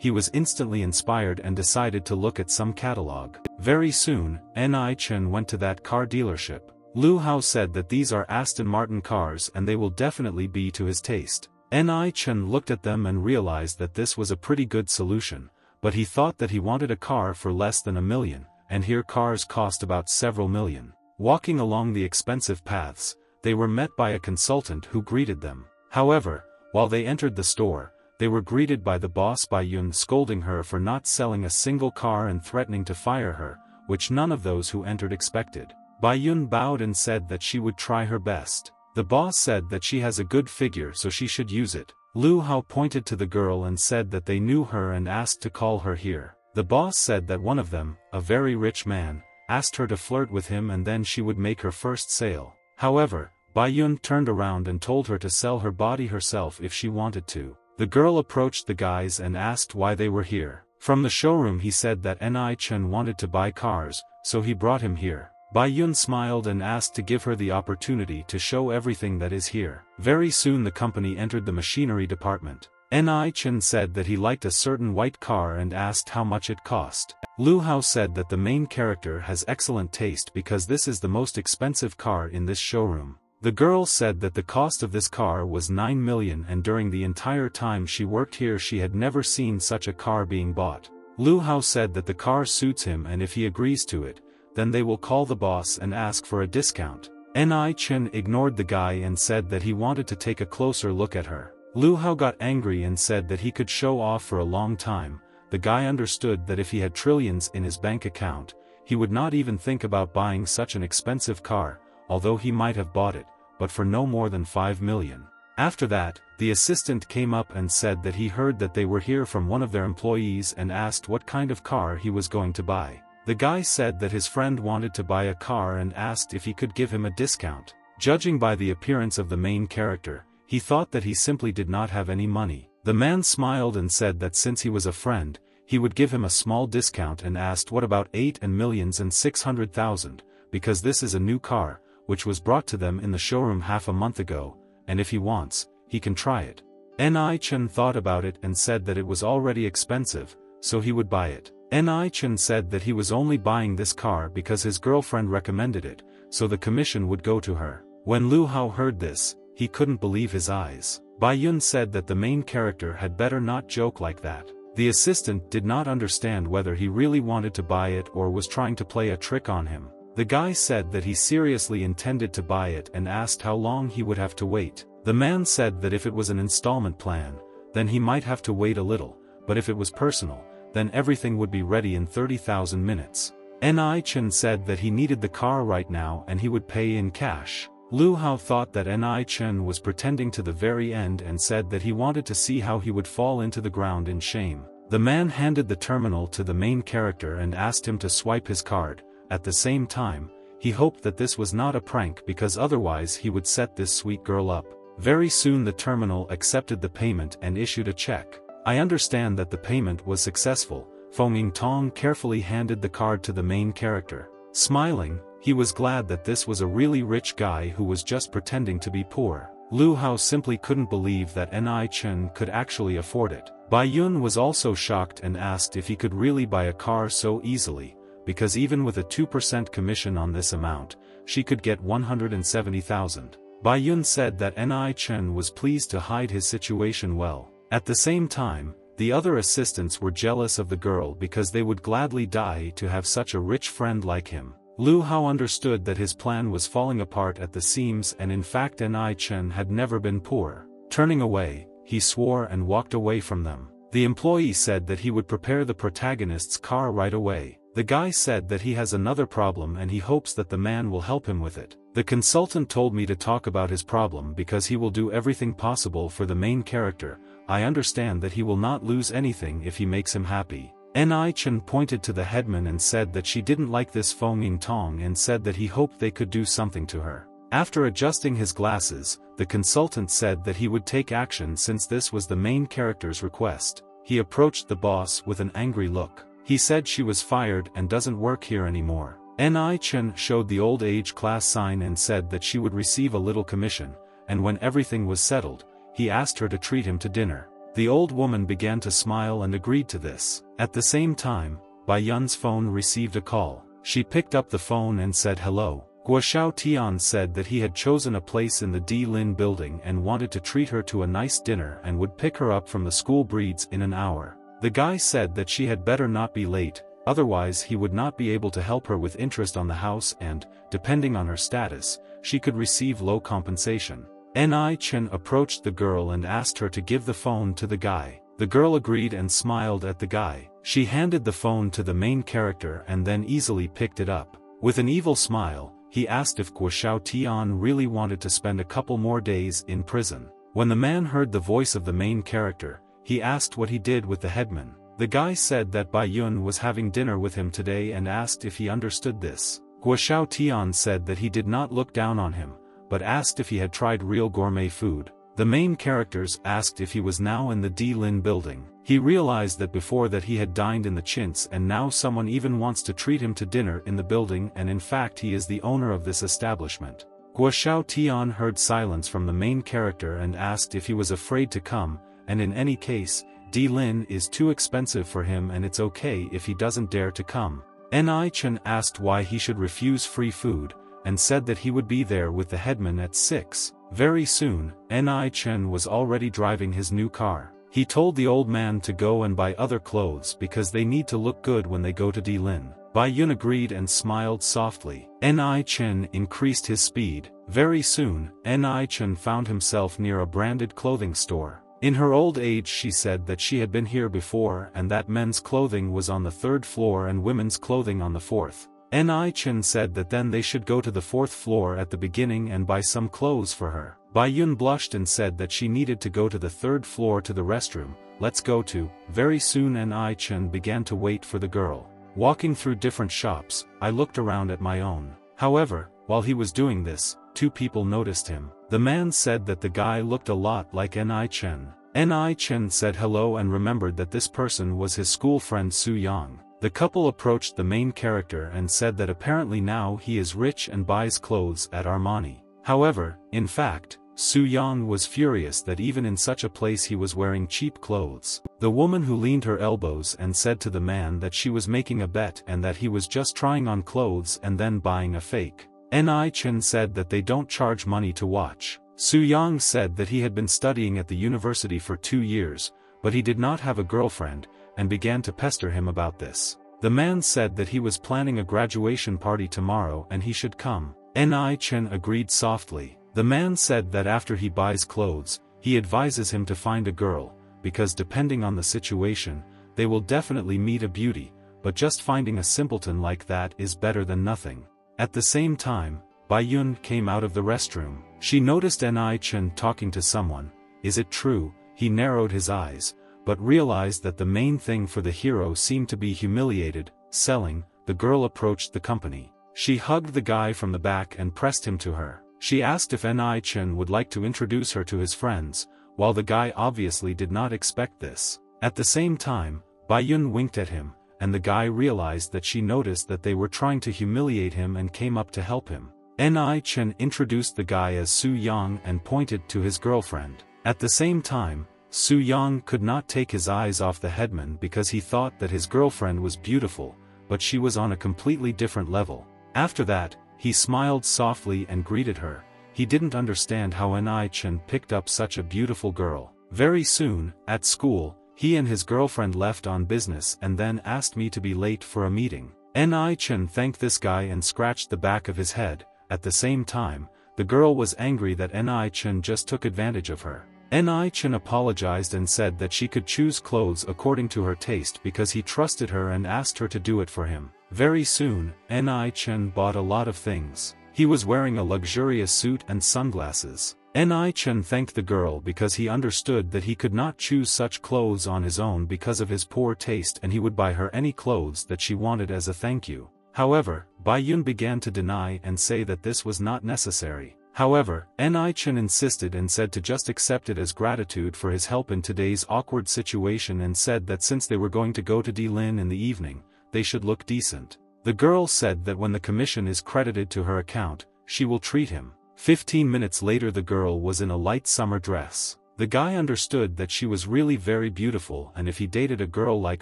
he was instantly inspired and decided to look at some catalog. Very soon, Ni Chen went to that car dealership. Lu Hao said that these are Aston Martin cars and they will definitely be to his taste. Ni Chen looked at them and realized that this was a pretty good solution, but he thought that he wanted a car for less than $1 million, and here cars cost about several million. Walking along the expensive paths, they were met by a consultant who greeted them. However, while they entered the store, they were greeted by the boss Bai Yun scolding her for not selling a single car and threatening to fire her, which none of those who entered expected. Bai Yun bowed and said that she would try her best. The boss said that she has a good figure so she should use it. Lu Hao pointed to the girl and said that they knew her and asked to call her here. The boss said that one of them, a very rich man, asked her to flirt with him and then she would make her first sale. However, Bai Yun turned around and told her to sell her body herself if she wanted to. The girl approached the guys and asked why they were here. From the showroom he said that Ni Chen wanted to buy cars, so he brought him here. Bai Yun smiled and asked to give her the opportunity to show everything that is here. Very soon the company entered the machinery department. Ni Chen said that he liked a certain white car and asked how much it cost. Lu Hao said that the main character has excellent taste because this is the most expensive car in this showroom. The girl said that the cost of this car was 9 million and during the entire time she worked here she had never seen such a car being bought. Lu Hao said that the car suits him and if he agrees to it, then they will call the boss and ask for a discount. Ni Chen ignored the guy and said that he wanted to take a closer look at her. Lu Hao got angry and said that he could show off for a long time. The guy understood that if he had trillions in his bank account, he would not even think about buying such an expensive car, although he might have bought it, but for no more than 5 million. After that, the assistant came up and said that he heard that they were here from one of their employees and asked what kind of car he was going to buy. The guy said that his friend wanted to buy a car and asked if he could give him a discount. Judging by the appearance of the main character, he thought that he simply did not have any money. The man smiled and said that since he was a friend, he would give him a small discount and asked what about 8,600,000, because this is a new car, which was brought to them in the showroom half a month ago, and if he wants, he can try it. Ni Chen thought about it and said that it was already expensive, so he would buy it. Ni Chen said that he was only buying this car because his girlfriend recommended it, so the commission would go to her. When Lu Hao heard this, he couldn't believe his eyes. Bai Yun said that the main character had better not joke like that. The assistant did not understand whether he really wanted to buy it or was trying to play a trick on him. The guy said that he seriously intended to buy it and asked how long he would have to wait. The man said that if it was an installment plan, then he might have to wait a little, but if it was personal, then everything would be ready in 30,000 minutes. Ni Chen said that he needed the car right now and he would pay in cash. Lu Hao thought that Ni Chen was pretending to the very end and said that he wanted to see how he would fall into the ground in shame. The man handed the terminal to the main character and asked him to swipe his card. At the same time, he hoped that this was not a prank because otherwise he would set this sweet girl up. Very soon the terminal accepted the payment and issued a check. I understand that the payment was successful. Feng Yingtong carefully handed the card to the main character. Smiling, he was glad that this was a really rich guy who was just pretending to be poor. Lu Hao simply couldn't believe that Ni Chen could actually afford it. Bai Yun was also shocked and asked if he could really buy a car so easily, because even with a 2% commission on this amount, she could get 170,000. Bai Yun said that Ni Chen was pleased to hide his situation well. At the same time, the other assistants were jealous of the girl because they would gladly die to have such a rich friend like him. Lu Hao understood that his plan was falling apart at the seams and in fact Ni Chen had never been poor. Turning away, he swore and walked away from them. The employee said that he would prepare the protagonist's car right away. The guy said that he has another problem and he hopes that the man will help him with it. The consultant told me to talk about his problem because he will do everything possible for the main character. I understand that he will not lose anything if he makes him happy. Ni Chen pointed to the headman and said that she didn't like this Feng Yingtong and said that he hoped they could do something to her. After adjusting his glasses, the consultant said that he would take action since this was the main character's request. He approached the boss with an angry look. He said she was fired and doesn't work here anymore. Ni Chen showed the old age class sign and said that she would receive a little commission, and when everything was settled, he asked her to treat him to dinner. The old woman began to smile and agreed to this. At the same time, Bai Yun's phone received a call. She picked up the phone and said hello. Guo Tian said that he had chosen a place in the Di Lin building and wanted to treat her to a nice dinner and would pick her up from the school breeds in an hour. The guy said that she had better not be late, otherwise he would not be able to help her with interest on the house and, depending on her status, she could receive low compensation. Ni Chen approached the girl and asked her to give the phone to the guy. The girl agreed and smiled at the guy. She handed the phone to the main character and then easily picked it up. With an evil smile, he asked if Guo Tian really wanted to spend a couple more days in prison. When the man heard the voice of the main character, he asked what he did with the headman. The guy said that Bai Yun was having dinner with him today and asked if he understood this. Guo Tian said that he did not look down on him, but asked if he had tried real gourmet food. The main characters asked if he was now in the Di Lin building. He realized that before that he had dined in the chintz and now someone even wants to treat him to dinner in the building, and in fact he is the owner of this establishment. Guo Tian heard silence from the main character and asked if he was afraid to come, and in any case, Di Lin is too expensive for him and it's okay if he doesn't dare to come. Ni Chen asked why he should refuse free food, and said that he would be there with the headman at 6. Very soon, Ni Chen was already driving his new car. He told the old man to go and buy other clothes because they need to look good when they go to Di Lin. Bai Yun agreed and smiled softly. Ni Chen increased his speed. Very soon, Ni Chen found himself near a branded clothing store. In her old age she said that she had been here before and that men's clothing was on the 3rd floor and women's clothing on the 4th. Ni Chen said that then they should go to the 4th floor at the beginning and buy some clothes for her. Bai Yun blushed and said that she needed to go to the 3rd floor to the restroom. Let's go to. Very soon Ni Chen began to wait for the girl. Walking through different shops, I looked around at my own. However, while he was doing this, 2 people noticed him. The man said that the guy looked a lot like Ni Chen. Ni Chen said hello and remembered that this person was his school friend Su Yang. The couple approached the main character and said that apparently now he is rich and buys clothes at Armani. However, in fact, Su Yang was furious that even in such a place he was wearing cheap clothes. The woman who leaned her elbows and said to the man that she was making a bet and that he was just trying on clothes and then buying a fake. Ni Chen said that they don't charge money to watch. Su Yang said that he had been studying at the university for 2 years, but he did not have a girlfriend, and began to pester him about this. The man said that he was planning a graduation party tomorrow and he should come. Ni Chen agreed softly. The man said that after he buys clothes, he advises him to find a girl, because depending on the situation, they will definitely meet a beauty, but just finding a simpleton like that is better than nothing. At the same time, Bai Yun came out of the restroom. She noticed Ni Chen talking to someone. Is it true? He narrowed his eyes, but realized that the main thing for the hero seemed to be humiliated, selling. The girl approached the company. She hugged the guy from the back and pressed him to her. She asked if Ni Chen would like to introduce her to his friends, while the guy obviously did not expect this. At the same time, Bai Yun winked at him, and the guy realized that she noticed that they were trying to humiliate him and came up to help him. Ni Chen introduced the guy as Su Yang and pointed to his girlfriend. At the same time, Su Yang could not take his eyes off the headman because he thought that his girlfriend was beautiful, but she was on a completely different level. After that, he smiled softly and greeted her. He didn't understand how Ni Chen picked up such a beautiful girl. Very soon, at school, he and his girlfriend left on business and then asked me to be late for a meeting. Ni Chen thanked this guy and scratched the back of his head. At the same time, the girl was angry that Ni Chen just took advantage of her. Ni Chen apologized and said that she could choose clothes according to her taste because he trusted her and asked her to do it for him. Very soon, Ni Chen bought a lot of things. He was wearing a luxurious suit and sunglasses. Ni Chen thanked the girl because he understood that he could not choose such clothes on his own because of his poor taste, and he would buy her any clothes that she wanted as a thank you. However, Bai Yun began to deny and say that this was not necessary. However, Ni Chen insisted and said to just accept it as gratitude for his help in today's awkward situation, and said that since they were going to go to Di Lin in the evening, they should look decent. The girl said that when the commission is credited to her account, she will treat him. 15 minutes later the girl was in a light summer dress. The guy understood that she was really very beautiful, and if he dated a girl like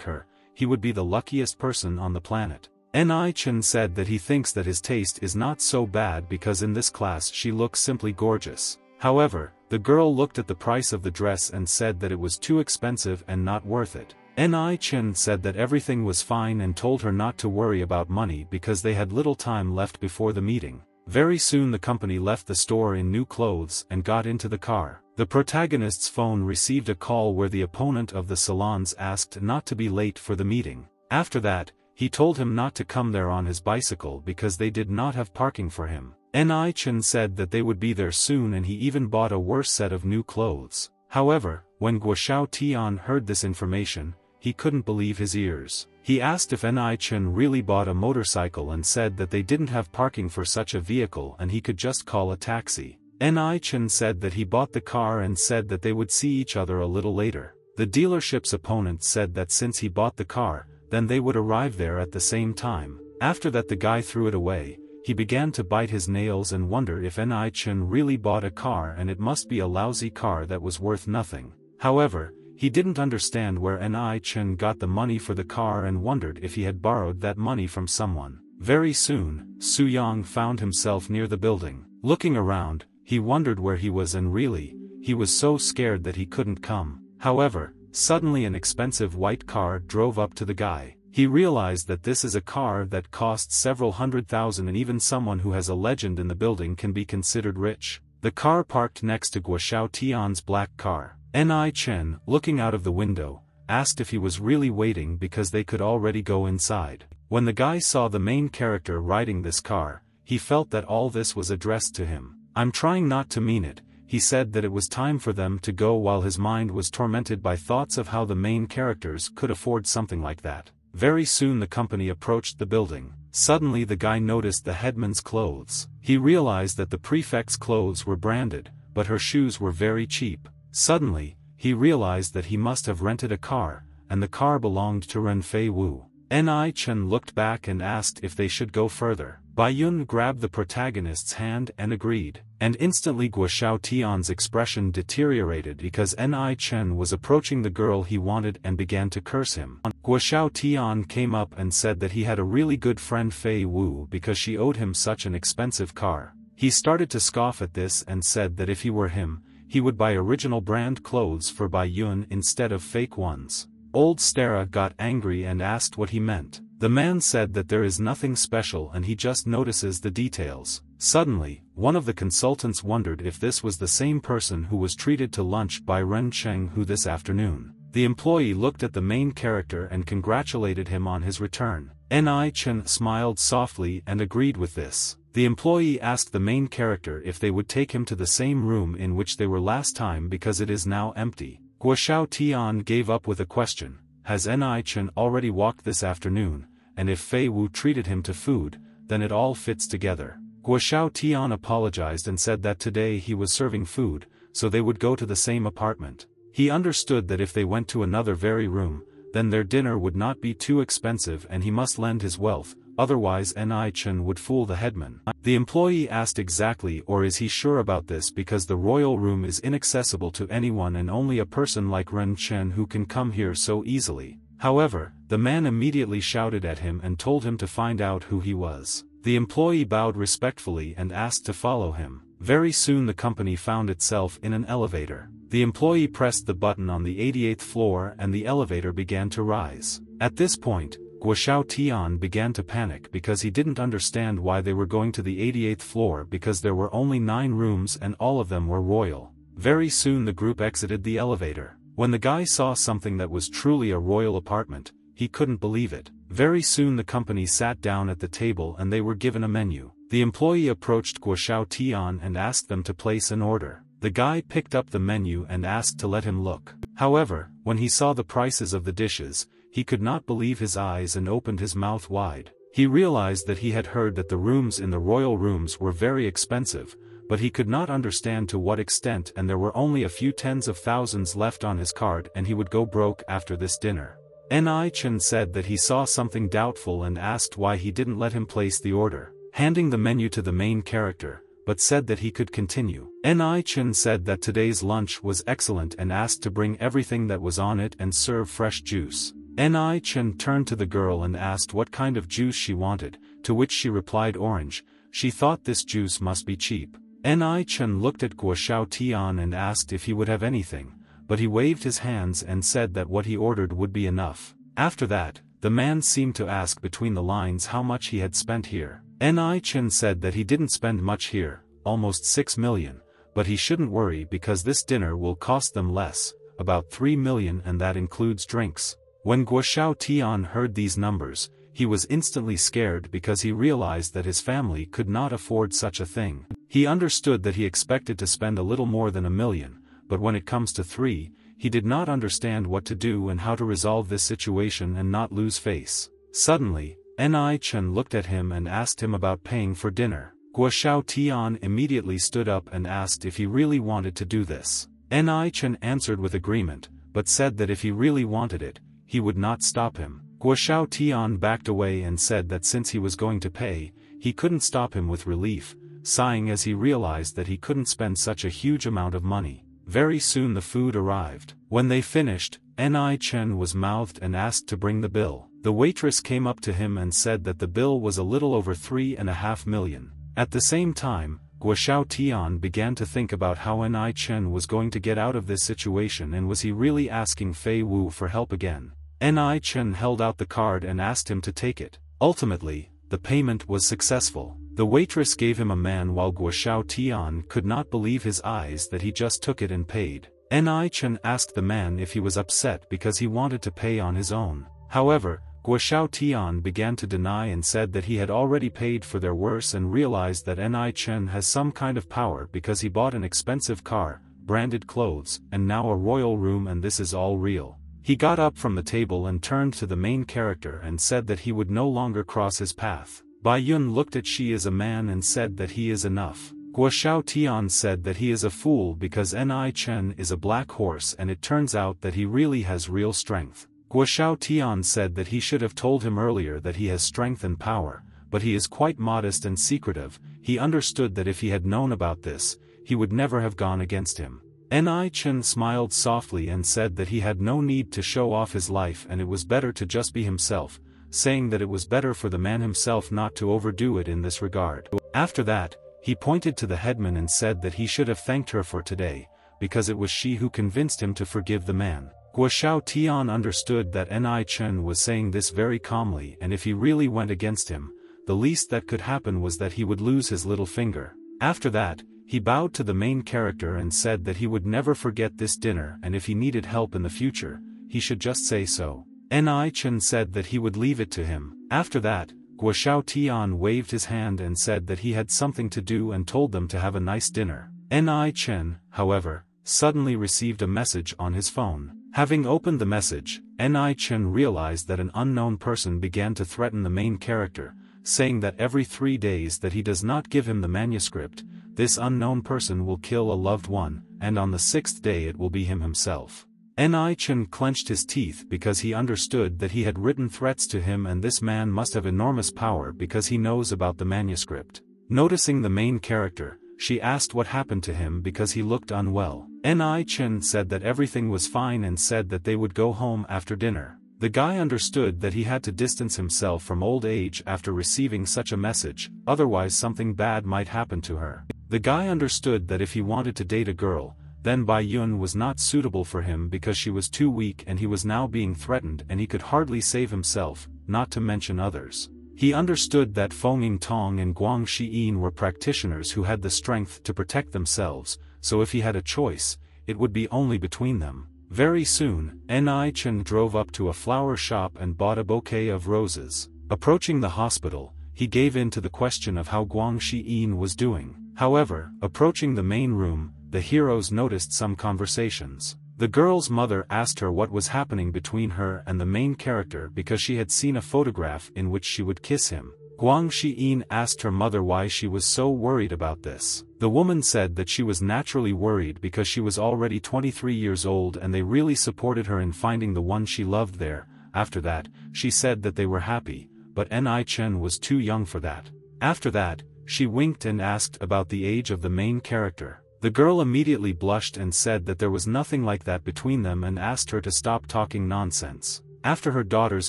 her, he would be the luckiest person on the planet. Ni Chen said that he thinks that his taste is not so bad because in this class she looks simply gorgeous. However, the girl looked at the price of the dress and said that it was too expensive and not worth it. Ni Chen said that everything was fine and told her not to worry about money because they had little time left before the meeting. Very soon the company left the store in new clothes and got into the car. The protagonist's phone received a call where the opponent of the salons asked not to be late for the meeting. After that, he told him not to come there on his bicycle because they did not have parking for him. Ni Chen said that they would be there soon and he even bought a worse set of new clothes. However, when Guo Tian heard this information, he couldn't believe his ears. He asked if Ni Chen really bought a motorcycle and said that they didn't have parking for such a vehicle and he could just call a taxi. Ni Chen said that he bought the car and said that they would see each other a little later. The dealership's opponent said that since he bought the car, then they would arrive there at the same time. After that the guy threw it away. He began to bite his nails and wonder if Ni Chen really bought a car and it must be a lousy car that was worth nothing. However, he didn't understand where Ni Chen got the money for the car and wondered if he had borrowed that money from someone. Very soon, Su Yang found himself near the building. Looking around, he wondered where he was and really, he was so scared that he couldn't come. However, suddenly an expensive white car drove up to the guy. He realized that this is a car that costs several $100,000 and even someone who has a legend in the building can be considered rich. The car parked next to Guo Tian's black car. Ni Chen, looking out of the window, asked if he was really waiting because they could already go inside. When the guy saw the main character riding this car, he felt that all this was addressed to him. "I'm trying not to mean it," he said that it was time for them to go while his mind was tormented by thoughts of how the main characters could afford something like that. Very soon the company approached the building. Suddenly the guy noticed the headman's clothes. He realized that the prefect's clothes were branded, but her shoes were very cheap. Suddenly, he realized that he must have rented a car, and the car belonged to Ren Fei Wu. Ni Chen looked back and asked if they should go further. Bai Yun grabbed the protagonist's hand and agreed. And instantly Guo Tian's expression deteriorated because Ni Chen was approaching the girl he wanted and began to curse him. Guo Tian came up and said that he had a really good friend Fei Wu because she owed him such an expensive car. He started to scoff at this and said that if he were him, he would buy original brand clothes for Bai Yun instead of fake ones. Old Stara got angry and asked what he meant. The man said that there is nothing special and he just notices the details. Suddenly, one of the consultants wondered if this was the same person who was treated to lunch by Ren Cheng Hu this afternoon. The employee looked at the main character and congratulated him on his return. Ni Chen smiled softly and agreed with this. The employee asked the main character if they would take him to the same room in which they were last time because it is now empty. Guo Tian gave up with a question. Has Ni Chen already walked this afternoon? And if Fei Wu treated him to food, then it all fits together. Guo Tian apologized and said that today he was serving food, so they would go to the same apartment. He understood that if they went to another very room, then their dinner would not be too expensive and he must lend his wealth, otherwise Ni Chen would fool the headman. The employee asked exactly or is he sure about this because the royal room is inaccessible to anyone and only a person like Ren Chen who can come here so easily. However, the man immediately shouted at him and told him to find out who he was. The employee bowed respectfully and asked to follow him. Very soon the company found itself in an elevator. The employee pressed the button on the 88th floor and the elevator began to rise. At this point, Guo Tian began to panic because he didn't understand why they were going to the 88th floor because there were only 9 rooms and all of them were royal. Very soon the group exited the elevator. When the guy saw something that was truly a royal apartment, he couldn't believe it. Very soon the company sat down at the table and they were given a menu. The employee approached Guo Tian and asked them to place an order. The guy picked up the menu and asked to let him look. However, when he saw the prices of the dishes, he could not believe his eyes and opened his mouth wide. He realized that he had heard that the rooms in the royal rooms were very expensive, but he could not understand to what extent and there were only a few tens of thousands left on his card and he would go broke after this dinner. Ni Chen said that he saw something doubtful and asked why he didn't let him place the order. Handing the menu to the main character, but said that he could continue. Ni Chen said that today's lunch was excellent and asked to bring everything that was on it and serve fresh juice. Ni Chen turned to the girl and asked what kind of juice she wanted, to which she replied orange. She thought this juice must be cheap. Ni Chen looked at Guo Xiaotian and asked if he would have anything, but he waved his hands and said that what he ordered would be enough. After that, the man seemed to ask between the lines how much he had spent here. Ni Chen said that he didn't spend much here, almost 6 million, but he shouldn't worry because this dinner will cost them less, about 3 million, and that includes drinks. When Guo Xiaotian heard these numbers, he was instantly scared because he realized that his family could not afford such a thing. He understood that he expected to spend a little more than 1 million, but when it comes to 3, he did not understand what to do and how to resolve this situation and not lose face. Suddenly, Ni Chen looked at him and asked him about paying for dinner. Guo Xiaotian immediately stood up and asked if he really wanted to do this. Ni Chen answered with agreement, but said that if he really wanted it, he would not stop him. Guo Xiaotian backed away and said that since he was going to pay, he couldn't stop him with relief, sighing as he realized that he couldn't spend such a huge amount of money. Very soon the food arrived. When they finished, Ni Chen was mouthed and asked to bring the bill. The waitress came up to him and said that the bill was a little over 3.5 million. At the same time, Guo Xiaotian began to think about how Ni Chen was going to get out of this situation, and was he really asking Fei Wu for help again. Ni Chen held out the card and asked him to take it. Ultimately, the payment was successful. The waitress gave him a man while Guo Xiaotian could not believe his eyes that he just took it and paid. Ni Chen asked the man if he was upset because he wanted to pay on his own. However, Guo Xiaotian began to deny and said that he had already paid for their worse and realized that Ni Chen has some kind of power because he bought an expensive car, branded clothes, and now a royal room, and this is all real. He got up from the table and turned to the main character and said that he would no longer cross his path. Bai Yun looked at Shi as a man and said that he is enough. Guo Xiaotian said that he is a fool because Ni Chen is a black horse, and it turns out that he really has real strength. Guo Xiaotian said that he should have told him earlier that he has strength and power, but he is quite modest and secretive. He understood that if he had known about this, he would never have gone against him. Ni Chen smiled softly and said that he had no need to show off his life and it was better to just be himself, saying that it was better for the man himself not to overdo it in this regard. After that, he pointed to the headman and said that he should have thanked her for today, because it was she who convinced him to forgive the man. Guo Xiaotian understood that Ni Chen was saying this very calmly, and if he really went against him, the least that could happen was that he would lose his little finger. After that, he bowed to the main character and said that he would never forget this dinner, and if he needed help in the future, he should just say so. Ni Chen said that he would leave it to him. After that, Guo Xiaotian waved his hand and said that he had something to do and told them to have a nice dinner. Ni Chen, however, suddenly received a message on his phone. Having opened the message, Ni Chen realized that an unknown person began to threaten the main character, saying that every 3 days that he does not give him the manuscript, this unknown person will kill a loved one, and on the 6th day it will be him himself. Ni Chen clenched his teeth because he understood that he had written threats to him, and this man must have enormous power because he knows about the manuscript. Noticing the main character, she asked what happened to him because he looked unwell. Ni Chen said that everything was fine and said that they would go home after dinner. The guy understood that he had to distance himself from old age after receiving such a message, otherwise something bad might happen to her. The guy understood that if he wanted to date a girl, then Bai Yun was not suitable for him because she was too weak and he was now being threatened and he could hardly save himself, not to mention others. He understood that Feng Yingtong and Guang Xiyin were practitioners who had the strength to protect themselves, so if he had a choice, it would be only between them. Very soon, Ni Chen drove up to a flower shop and bought a bouquet of roses. Approaching the hospital, he gave in to the question of how Guang Xiyin was doing. However, approaching the main room, the heroes noticed some conversations. The girl's mother asked her what was happening between her and the main character because she had seen a photograph in which she would kiss him. Guang Xiyin asked her mother why she was so worried about this. The woman said that she was naturally worried because she was already 23 years old and they really supported her in finding the one she loved there. After that, she said that they were happy, but Ni Chen was too young for that. After that, she winked and asked about the age of the main character. The girl immediately blushed and said that there was nothing like that between them and asked her to stop talking nonsense. After her daughter's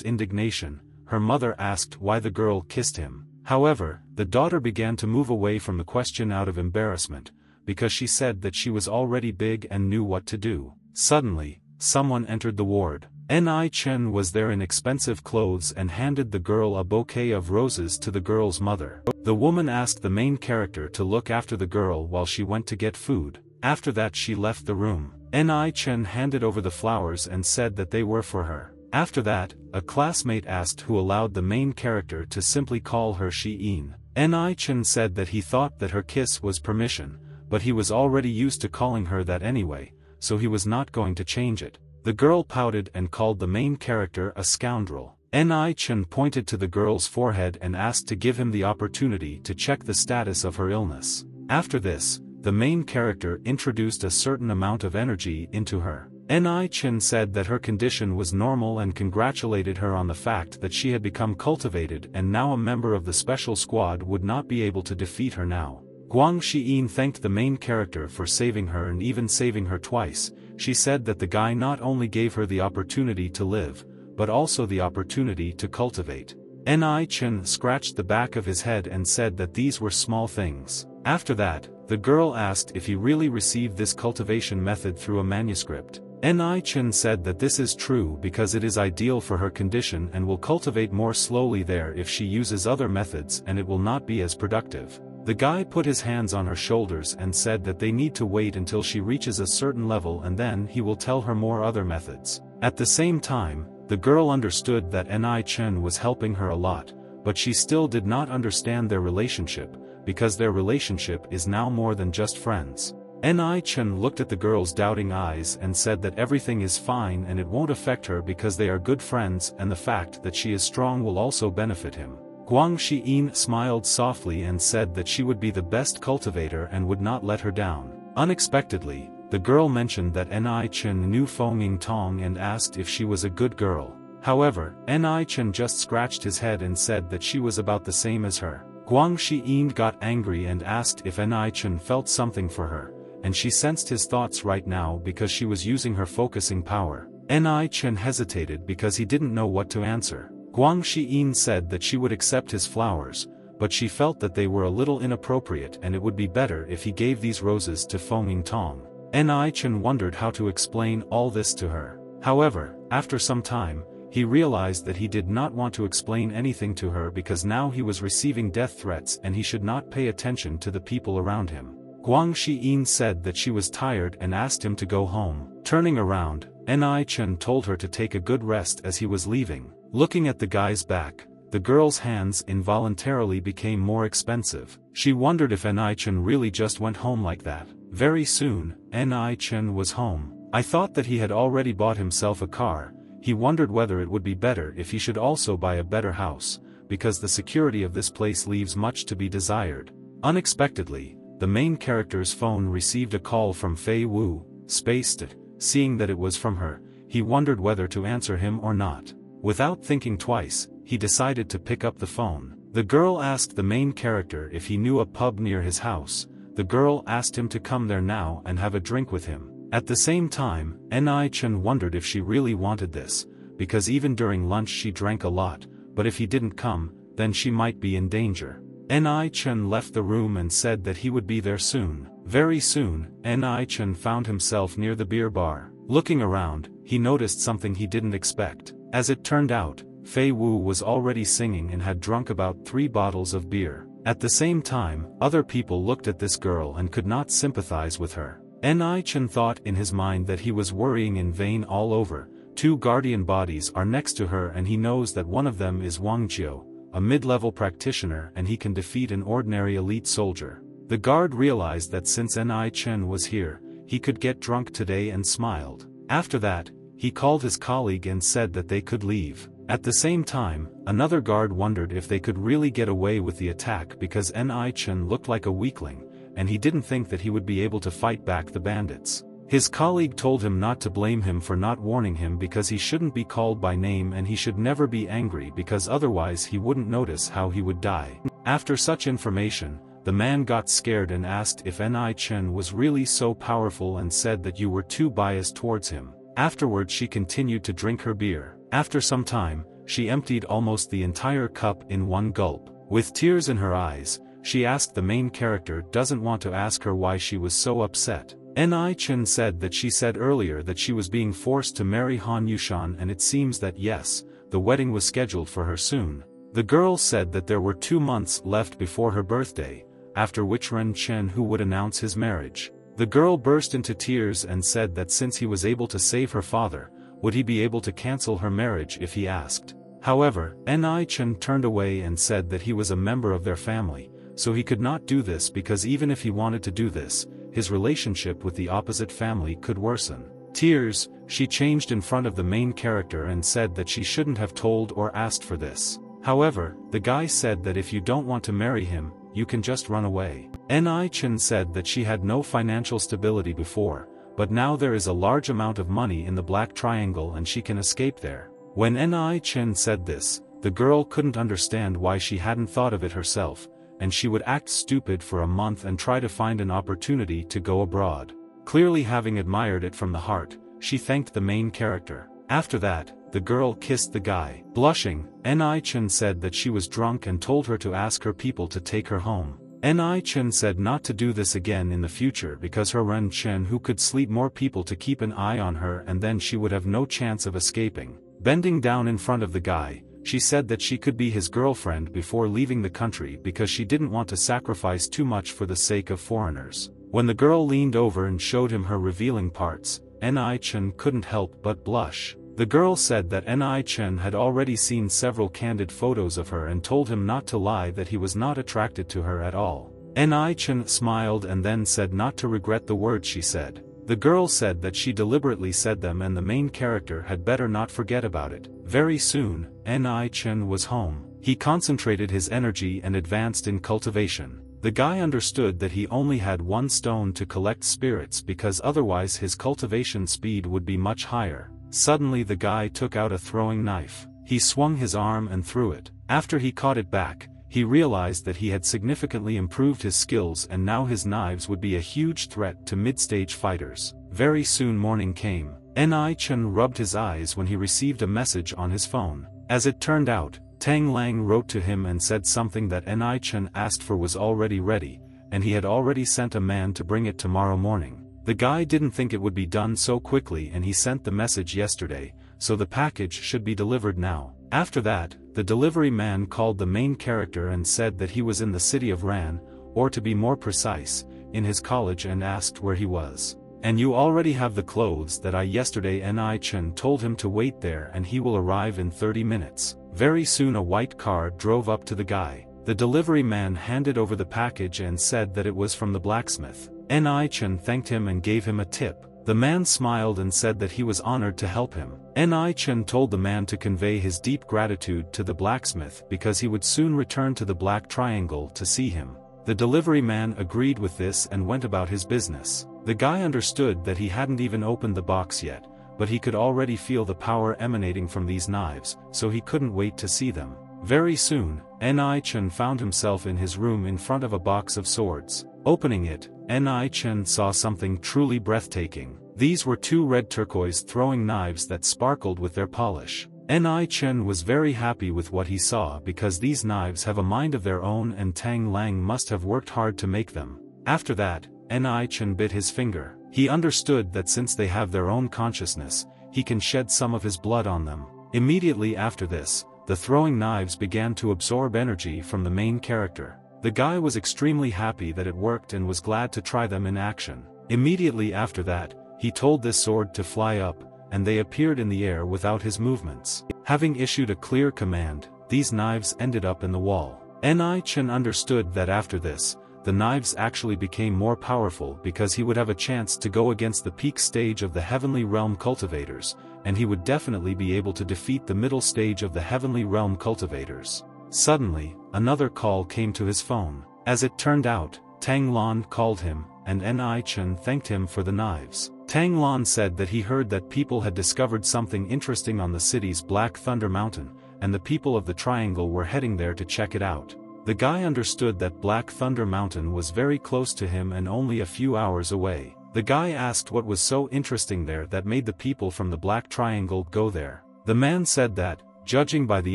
indignation, her mother asked why the girl kissed him. However, the daughter began to move away from the question out of embarrassment, because she said that she was already big and knew what to do. Suddenly, someone entered the ward. Ni Chen was there in expensive clothes and handed the girl a bouquet of roses to the girl's mother. The woman asked the main character to look after the girl while she went to get food. After that she left the room. Ni Chen handed over the flowers and said that they were for her. After that, a classmate asked who allowed the main character to simply call her Shi-in. Ni Chen said that he thought that her kiss was permission, but he was already used to calling her that anyway, so he was not going to change it. The girl pouted and called the main character a scoundrel. Ni Chen pointed to the girl's forehead and asked to give him the opportunity to check the status of her illness. After this, the main character introduced a certain amount of energy into her. Ni Chen said that her condition was normal and congratulated her on the fact that she had become cultivated and now a member of the special squad would not be able to defeat her now. Guang Xiyin thanked the main character for saving her and even saving her twice. She said that the guy not only gave her the opportunity to live, but also the opportunity to cultivate. Ni Chen scratched the back of his head and said that these were small things. After that, the girl asked if he really received this cultivation method through a manuscript. Ni Chen said that this is true because it is ideal for her condition and will cultivate more slowly there if she uses other methods and it will not be as productive. The guy put his hands on her shoulders and said that they need to wait until she reaches a certain level and then he will tell her more other methods. At the same time, the girl understood that Ni Chen was helping her a lot, but she still did not understand their relationship, because their relationship is now more than just friends. Ni Chen looked at the girl's doubting eyes and said that everything is fine and it won't affect her because they are good friends and the fact that she is strong will also benefit him. Guang Xiyin smiled softly and said that she would be the best cultivator and would not let her down. Unexpectedly, the girl mentioned that Ni Chen knew Feng Tong and asked if she was a good girl. However, Ni Chen just scratched his head and said that she was about the same as her. Guang Xiyin got angry and asked if Ni Chen felt something for her, and she sensed his thoughts right now because she was using her focusing power. Ni Chen hesitated because he didn't know what to answer. Guang Xiyin said that she would accept his flowers, but she felt that they were a little inappropriate and it would be better if he gave these roses to Feng Tong. Ni Chen wondered how to explain all this to her. However, after some time, he realized that he did not want to explain anything to her because now he was receiving death threats and he should not pay attention to the people around him. Guang Xiyin said that she was tired and asked him to go home. Turning around, Ni Chen told her to take a good rest as he was leaving. Looking at the guy's back, the girl's hands involuntarily became more expensive. She wondered if Ni Chen really just went home like that. Very soon, Ni Chen was home. I thought that he had already bought himself a car. He wondered whether it would be better if he should also buy a better house, because the security of this place leaves much to be desired. Unexpectedly, the main character's phone received a call from Fei Wu, spaced it. Seeing that it was from her, he wondered whether to answer him or not. Without thinking twice, he decided to pick up the phone. The girl asked the main character if he knew a pub near his house. The girl asked him to come there now and have a drink with him. At the same time, Ni Chen wondered if she really wanted this, because even during lunch she drank a lot, but if he didn't come, then she might be in danger. Ni Chen left the room and said that he would be there soon. Very soon, Ni Chen found himself near the beer bar. Looking around, he noticed something he didn't expect. As it turned out, Fei Wu was already singing and had drunk about 3 bottles of beer. At the same time, other people looked at this girl and could not sympathize with her. Ni Chen thought in his mind that he was worrying in vain all over. 2 guardian bodies are next to her and he knows that one of them is Wang Jiu, a mid-level practitioner, and he can defeat an ordinary elite soldier. The guard realized that since Ni Chen was here, he could get drunk today and smiled. After that, he called his colleague and said that they could leave. At the same time, another guard wondered if they could really get away with the attack because Ni Chen looked like a weakling, and he didn't think that he would be able to fight back the bandits. His colleague told him not to blame him for not warning him because he shouldn't be called by name and he should never be angry because otherwise he wouldn't notice how he would die. After such information, the man got scared and asked if Ni Chen was really so powerful and said that you were too biased towards him. Afterwards she continued to drink her beer. After some time, she emptied almost the entire cup in one gulp. With tears in her eyes, she asked the main character doesn't want to ask her why she was so upset. Ni Chen said that she said earlier that she was being forced to marry Han Yushan, and it seems that yes, the wedding was scheduled for her soon. The girl said that there were 2 months left before her birthday, after which Ren Chen who would announce his marriage. The girl burst into tears and said that since he was able to save her father, would he be able to cancel her marriage if he asked. However, Ni Chen turned away and said that he was a member of their family, so he could not do this because even if he wanted to do this, his relationship with the opposite family could worsen. Tears, she changed in front of the main character and said that she shouldn't have told or asked for this. However, the guy said that if you don't want to marry him, you can just run away. Ni Chen said that she had no financial stability before, but now there is a large amount of money in the Black Triangle and she can escape there. When Ni Chen said this, the girl couldn't understand why she hadn't thought of it herself, and she would act stupid for a month and try to find an opportunity to go abroad. Clearly having admired it from the heart, she thanked the main character. After that, the girl kissed the guy. Blushing, Ni Chen said that she was drunk and told her to ask her people to take her home. Ni Chen said not to do this again in the future because her Ren Chen who could sleep more people to keep an eye on her and then she would have no chance of escaping. Bending down in front of the guy, she said that she could be his girlfriend before leaving the country because she didn't want to sacrifice too much for the sake of foreigners. When the girl leaned over and showed him her revealing parts, Ni Chen couldn't help but blush. The girl said that Ni Chen had already seen several candid photos of her and told him not to lie that he was not attracted to her at all. Ni Chen smiled and then said not to regret the words she said. The girl said that she deliberately said them and the main character had better not forget about it. Very soon, Ni Chen was home. He concentrated his energy and advanced in cultivation. The guy understood that he only had 1 stone to collect spirits because otherwise his cultivation speed would be much higher. Suddenly the guy took out a throwing knife. He swung his arm and threw it. After he caught it back, he realized that he had significantly improved his skills and now his knives would be a huge threat to mid-stage fighters. Very soon morning came. Ni Chen rubbed his eyes when he received a message on his phone. As it turned out, Tang Lang wrote to him and said something that Ni Chen asked for was already ready, and he had already sent a man to bring it tomorrow morning. The guy didn't think it would be done so quickly and he sent the message yesterday, so the package should be delivered now. After that, the delivery man called the main character and said that he was in the city of Ran, or to be more precise, in his college and asked where he was. And you already have the clothes that I yesterday. Ni Chen told him to wait there and he will arrive in 30 minutes. Very soon a white car drove up to the guy. The delivery man handed over the package and said that it was from the blacksmith. Ni Chen thanked him and gave him a tip. The man smiled and said that he was honored to help him. Ni Chen told the man to convey his deep gratitude to the blacksmith because he would soon return to the Black Triangle to see him. The delivery man agreed with this and went about his business. The guy understood that he hadn't even opened the box yet, but he could already feel the power emanating from these knives, so he couldn't wait to see them. Very soon, Ni Chen found himself in his room in front of a box of swords. Opening it, Ni Chen saw something truly breathtaking. These were 2 red turquoise throwing knives that sparkled with their polish. Ni Chen was very happy with what he saw because these knives have a mind of their own and Tang Lang must have worked hard to make them. After that, Ni Chen bit his finger. He understood that since they have their own consciousness, he can shed some of his blood on them. Immediately after this, the throwing knives began to absorb energy from the main character. The guy was extremely happy that it worked and was glad to try them in action. Immediately after that, he told this sword to fly up, and they appeared in the air without his movements. Having issued a clear command, these knives ended up in the wall. Ni Chen understood that after this, the knives actually became more powerful because he would have a chance to go against the peak stage of the Heavenly Realm cultivators, and he would definitely be able to defeat the middle stage of the Heavenly Realm cultivators. Suddenly, another call came to his phone. As it turned out, Tang Lan called him, and Ni Chen thanked him for the knives. Tang Lan said that he heard that people had discovered something interesting on the city's Black Thunder Mountain, and the people of the Triangle were heading there to check it out. The guy understood that Black Thunder Mountain was very close to him and only a few hours away. The guy asked what was so interesting there that made the people from the Black Triangle go there. The man said that, judging by the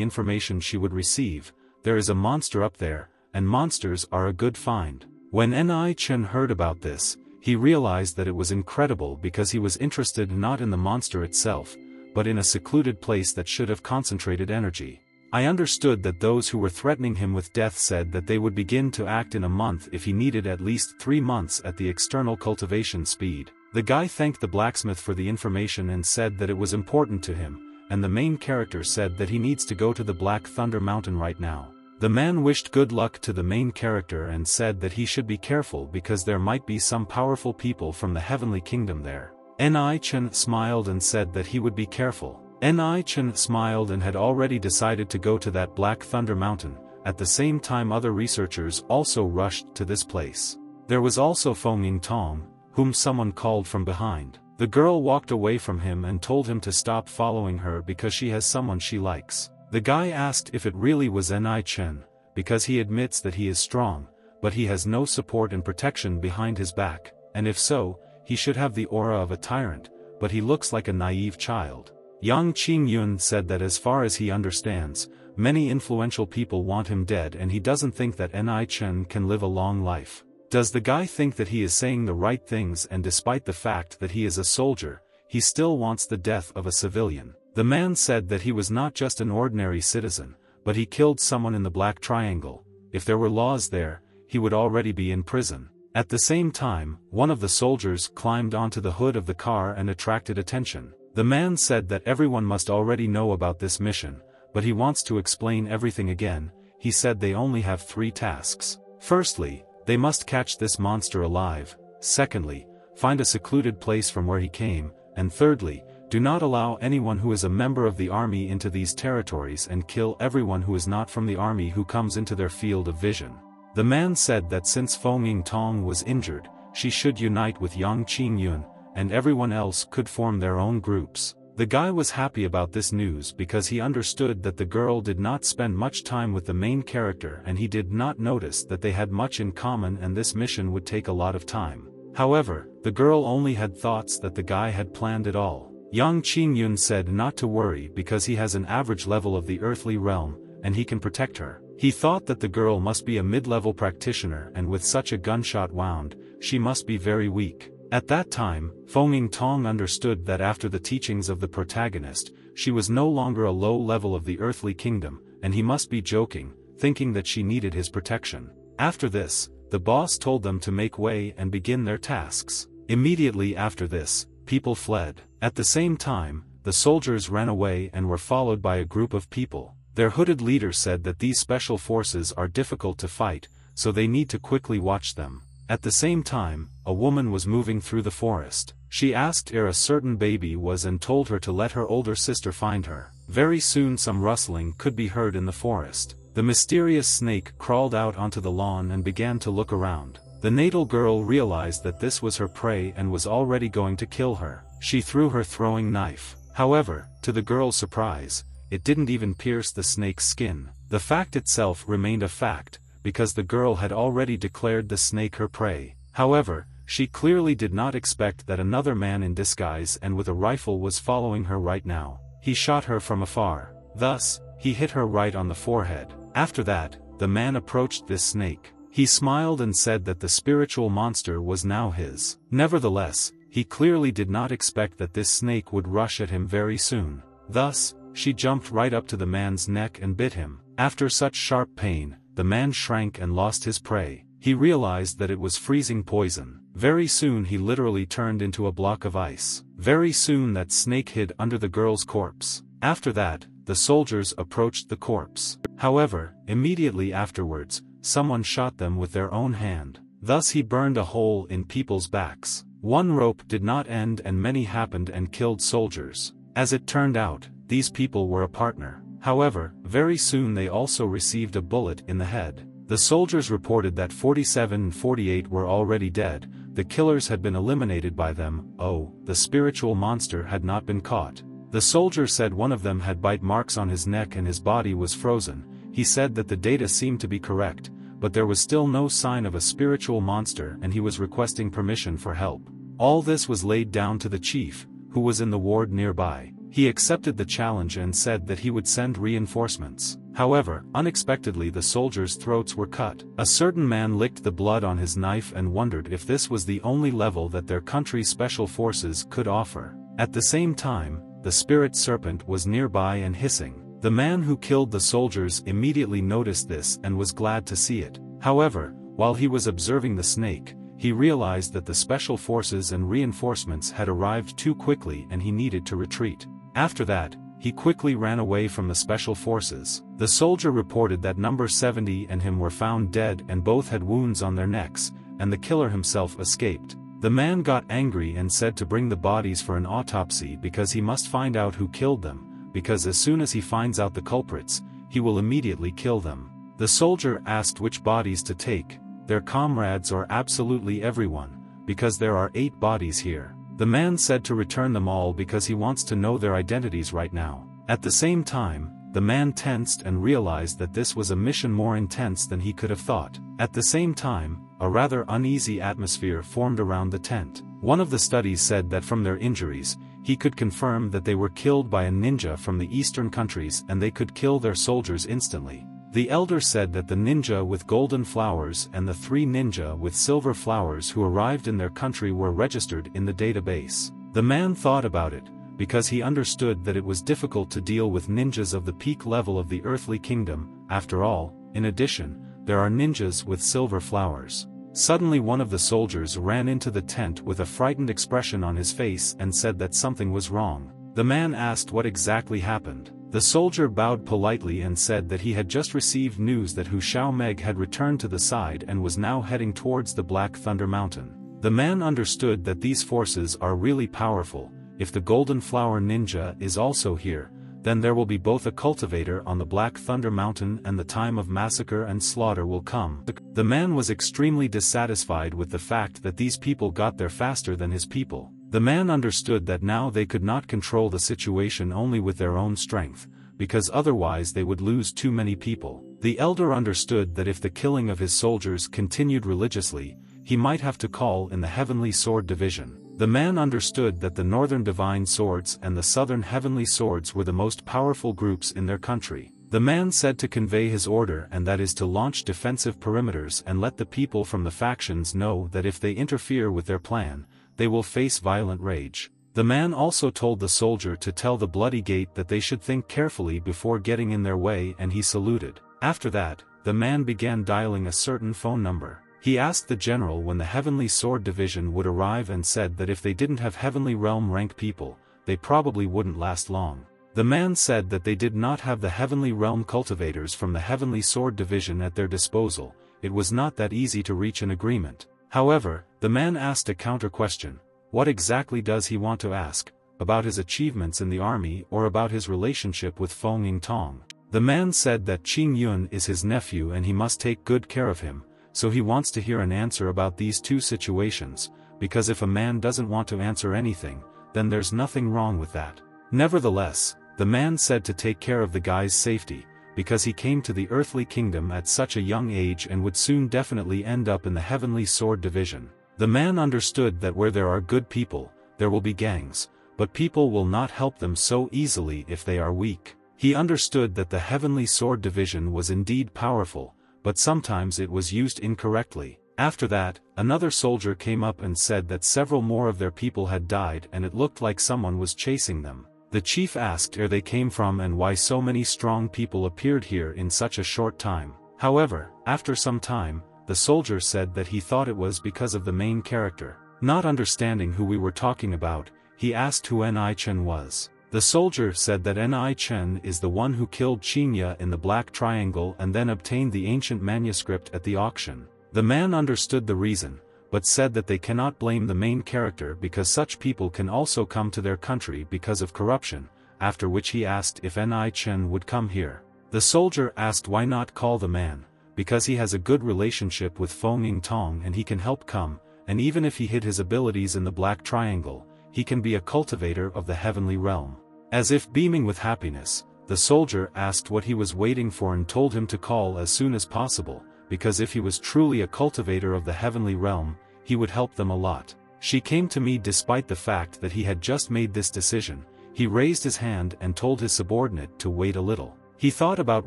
information she would receive, there is a monster up there, and monsters are a good find. When Ni Chen heard about this, he realized that it was incredible because he was interested not in the monster itself, but in a secluded place that should have concentrated energy. I understood that those who were threatening him with death said that they would begin to act in a month if he needed at least 3 months at the external cultivation speed. The guy thanked the blacksmith for the information and said that it was important to him, and the main character said that he needs to go to the Black Thunder Mountain right now. The man wished good luck to the main character and said that he should be careful because there might be some powerful people from the Heavenly Kingdom there. Ni Chen smiled and said that he would be careful. Ni Chen smiled and had already decided to go to that Black Thunder Mountain. At the same time other researchers also rushed to this place. There was also Feng Tong, whom someone called from behind. The girl walked away from him and told him to stop following her because she has someone she likes. The guy asked if it really was Ni Chen, because he admits that he is strong, but he has no support and protection behind his back, and if so, he should have the aura of a tyrant, but he looks like a naive child. Yang Qingyun said that as far as he understands, many influential people want him dead and he doesn't think that Ni Chen can live a long life. Does the guy think that he is saying the right things, and despite the fact that he is a soldier, he still wants the death of a civilian? The man said that he was not just an ordinary citizen, but he killed someone in the Black Triangle. If there were laws there, he would already be in prison. At the same time, one of the soldiers climbed onto the hood of the car and attracted attention. The man said that everyone must already know about this mission, but he wants to explain everything again. He said they only have 3 tasks. Firstly, they must catch this monster alive. Secondly, find a secluded place from where he came. And thirdly, do not allow anyone who is a member of the army into these territories and kill everyone who is not from the army who comes into their field of vision. The man said that since Feng Tong was injured, she should unite with Yang Qingyun, and everyone else could form their own groups. The guy was happy about this news because he understood that the girl did not spend much time with the main character and he did not notice that they had much in common and this mission would take a lot of time. However, the girl only had thoughts that the guy had planned it all. Yang Qingyun said not to worry because he has an average level of the earthly realm, and he can protect her. He thought that the girl must be a mid-level practitioner and with such a gunshot wound, she must be very weak. At that time, Feng Tong understood that after the teachings of the protagonist, she was no longer a low level of the earthly kingdom, and he must be joking, thinking that she needed his protection. After this, the boss told them to make way and begin their tasks. Immediately after this, people fled. At the same time, the soldiers ran away and were followed by a group of people. Their hooded leader said that these special forces are difficult to fight, so they need to quickly watch them. At the same time, a woman was moving through the forest. She asked where a certain baby was and told her to let her older sister find her. Very soon some rustling could be heard in the forest. The mysterious snake crawled out onto the lawn and began to look around. The natal girl realized that this was her prey and was already going to kill her. She threw her throwing knife. However, to the girl's surprise, it didn't even pierce the snake's skin. The fact itself remained a fact, because the girl had already declared the snake her prey. However, she clearly did not expect that another man in disguise and with a rifle was following her right now. He shot her from afar. Thus, he hit her right on the forehead. After that, the man approached this snake. He smiled and said that the spiritual monster was now his. Nevertheless, he clearly did not expect that this snake would rush at him very soon. Thus, she jumped right up to the man's neck and bit him. After such sharp pain, the man shrank and lost his prey. He realized that it was freezing poison. Very soon he literally turned into a block of ice. Very soon that snake hid under the girl's corpse. After that, the soldiers approached the corpse. However, immediately afterwards, someone shot them with their own hand. Thus he burned a hole in people's backs. One rope did not end and many happened and killed soldiers. As it turned out, these people were a partner. However, very soon they also received a bullet in the head. The soldiers reported that 47 and 48 were already dead. The killers had been eliminated by them. Oh, the spiritual monster had not been caught. The soldier said one of them had bite marks on his neck and his body was frozen. he said that the data seemed to be correct, but there was still no sign of a spiritual monster and he was requesting permission for help. All this was laid down to the chief, who was in the ward nearby. He accepted the challenge and said that he would send reinforcements. However, unexpectedly the soldiers' throats were cut. A certain man licked the blood on his knife and wondered if this was the only level that their country's special forces could offer. At the same time, the spirit serpent was nearby and hissing. The man who killed the soldiers immediately noticed this and was glad to see it. However, while he was observing the snake, he realized that the special forces and reinforcements had arrived too quickly and he needed to retreat. After that, he quickly ran away from the special forces. The soldier reported that number 70 and him were found dead and both had wounds on their necks, and the killer himself escaped. The man got angry and said to bring the bodies for an autopsy because he must find out who killed them, because as soon as he finds out the culprits, he will immediately kill them. The soldier asked which bodies to take, their comrades or absolutely everyone, because there are 8 bodies here. The man said to return them all because he wants to know their identities right now. At the same time, the man tensed and realized that this was a mission more intense than he could have thought. At the same time, a rather uneasy atmosphere formed around the tent. One of the studies said that from their injuries, he could confirm that they were killed by a ninja from the eastern countries and they could kill their soldiers instantly. The elder said that the ninja with golden flowers and the 3 ninja with silver flowers who arrived in their country were registered in the database. The man thought about it, because he understood that it was difficult to deal with ninjas of the peak level of the earthly kingdom. After all, in addition, there are ninjas with silver flowers. Suddenly one of the soldiers ran into the tent with a frightened expression on his face and said that something was wrong. The man asked what exactly happened. The soldier bowed politely and said that he had just received news that Hu Xiaomeg had returned to the side and was now heading towards the Black Thunder Mountain. The man understood that these forces are really powerful. If the Golden Flower Ninja is also here, then there will be both a cultivator on the Black Thunder Mountain and the time of massacre and slaughter will come. The man was extremely dissatisfied with the fact that these people got there faster than his people. The man understood that now they could not control the situation only with their own strength, because otherwise they would lose too many people. The elder understood that if the killing of his soldiers continued religiously, he might have to call in the Heavenly Sword Division. The man understood that the Northern Divine Swords and the Southern Heavenly Swords were the most powerful groups in their country. The man said to convey his order, and that is to launch defensive perimeters and let the people from the factions know that if they interfere with their plan, they will face violent rage. The man also told the soldier to tell the Bloody Gate that they should think carefully before getting in their way, and he saluted. After that, the man began dialing a certain phone number. He asked the general when the Heavenly Sword Division would arrive and said that if they didn't have Heavenly Realm rank people, they probably wouldn't last long. The man said that they did not have the Heavenly Realm cultivators from the Heavenly Sword Division at their disposal. It was not that easy to reach an agreement. However, the man asked a counter-question. What exactly does he want to ask? About his achievements in the army or about his relationship with Feng Yingtong? The man said that Qing Yun is his nephew and he must take good care of him, so he wants to hear an answer about these 2 situations, because if a man doesn't want to answer anything, then there's nothing wrong with that. Nevertheless, the man said to take care of the guy's safety, because he came to the earthly kingdom at such a young age and would soon definitely end up in the Heavenly Sword Division. The man understood that where there are good people, there will be gangs, but people will not help them so easily if they are weak. He understood that the Heavenly Sword Division was indeed powerful, but sometimes it was used incorrectly. After that, another soldier came up and said that several more of their people had died and it looked like someone was chasing them. The chief asked where they came from and why so many strong people appeared here in such a short time. However, after some time, the soldier said that he thought it was because of the main character. Not understanding who we were talking about, he asked who Ni Chen was. The soldier said that Ni Chen is the one who killed Qinya in the Black Triangle and then obtained the ancient manuscript at the auction. The man understood the reason, but said that they cannot blame the main character because such people can also come to their country because of corruption, after which he asked if Ni Chen would come here. The soldier asked why not call the man, because he has a good relationship with Feng Yingtong and he can help come, and even if he hid his abilities in the Black Triangle, he can be a cultivator of the heavenly realm. As if beaming with happiness, The soldier asked what he was waiting for and told him to call as soon as possible, because if he was truly a cultivator of the heavenly realm, he would help them a lot. She came to me despite the fact that he had just made this decision. He raised his hand and told his subordinate to wait a little. He thought about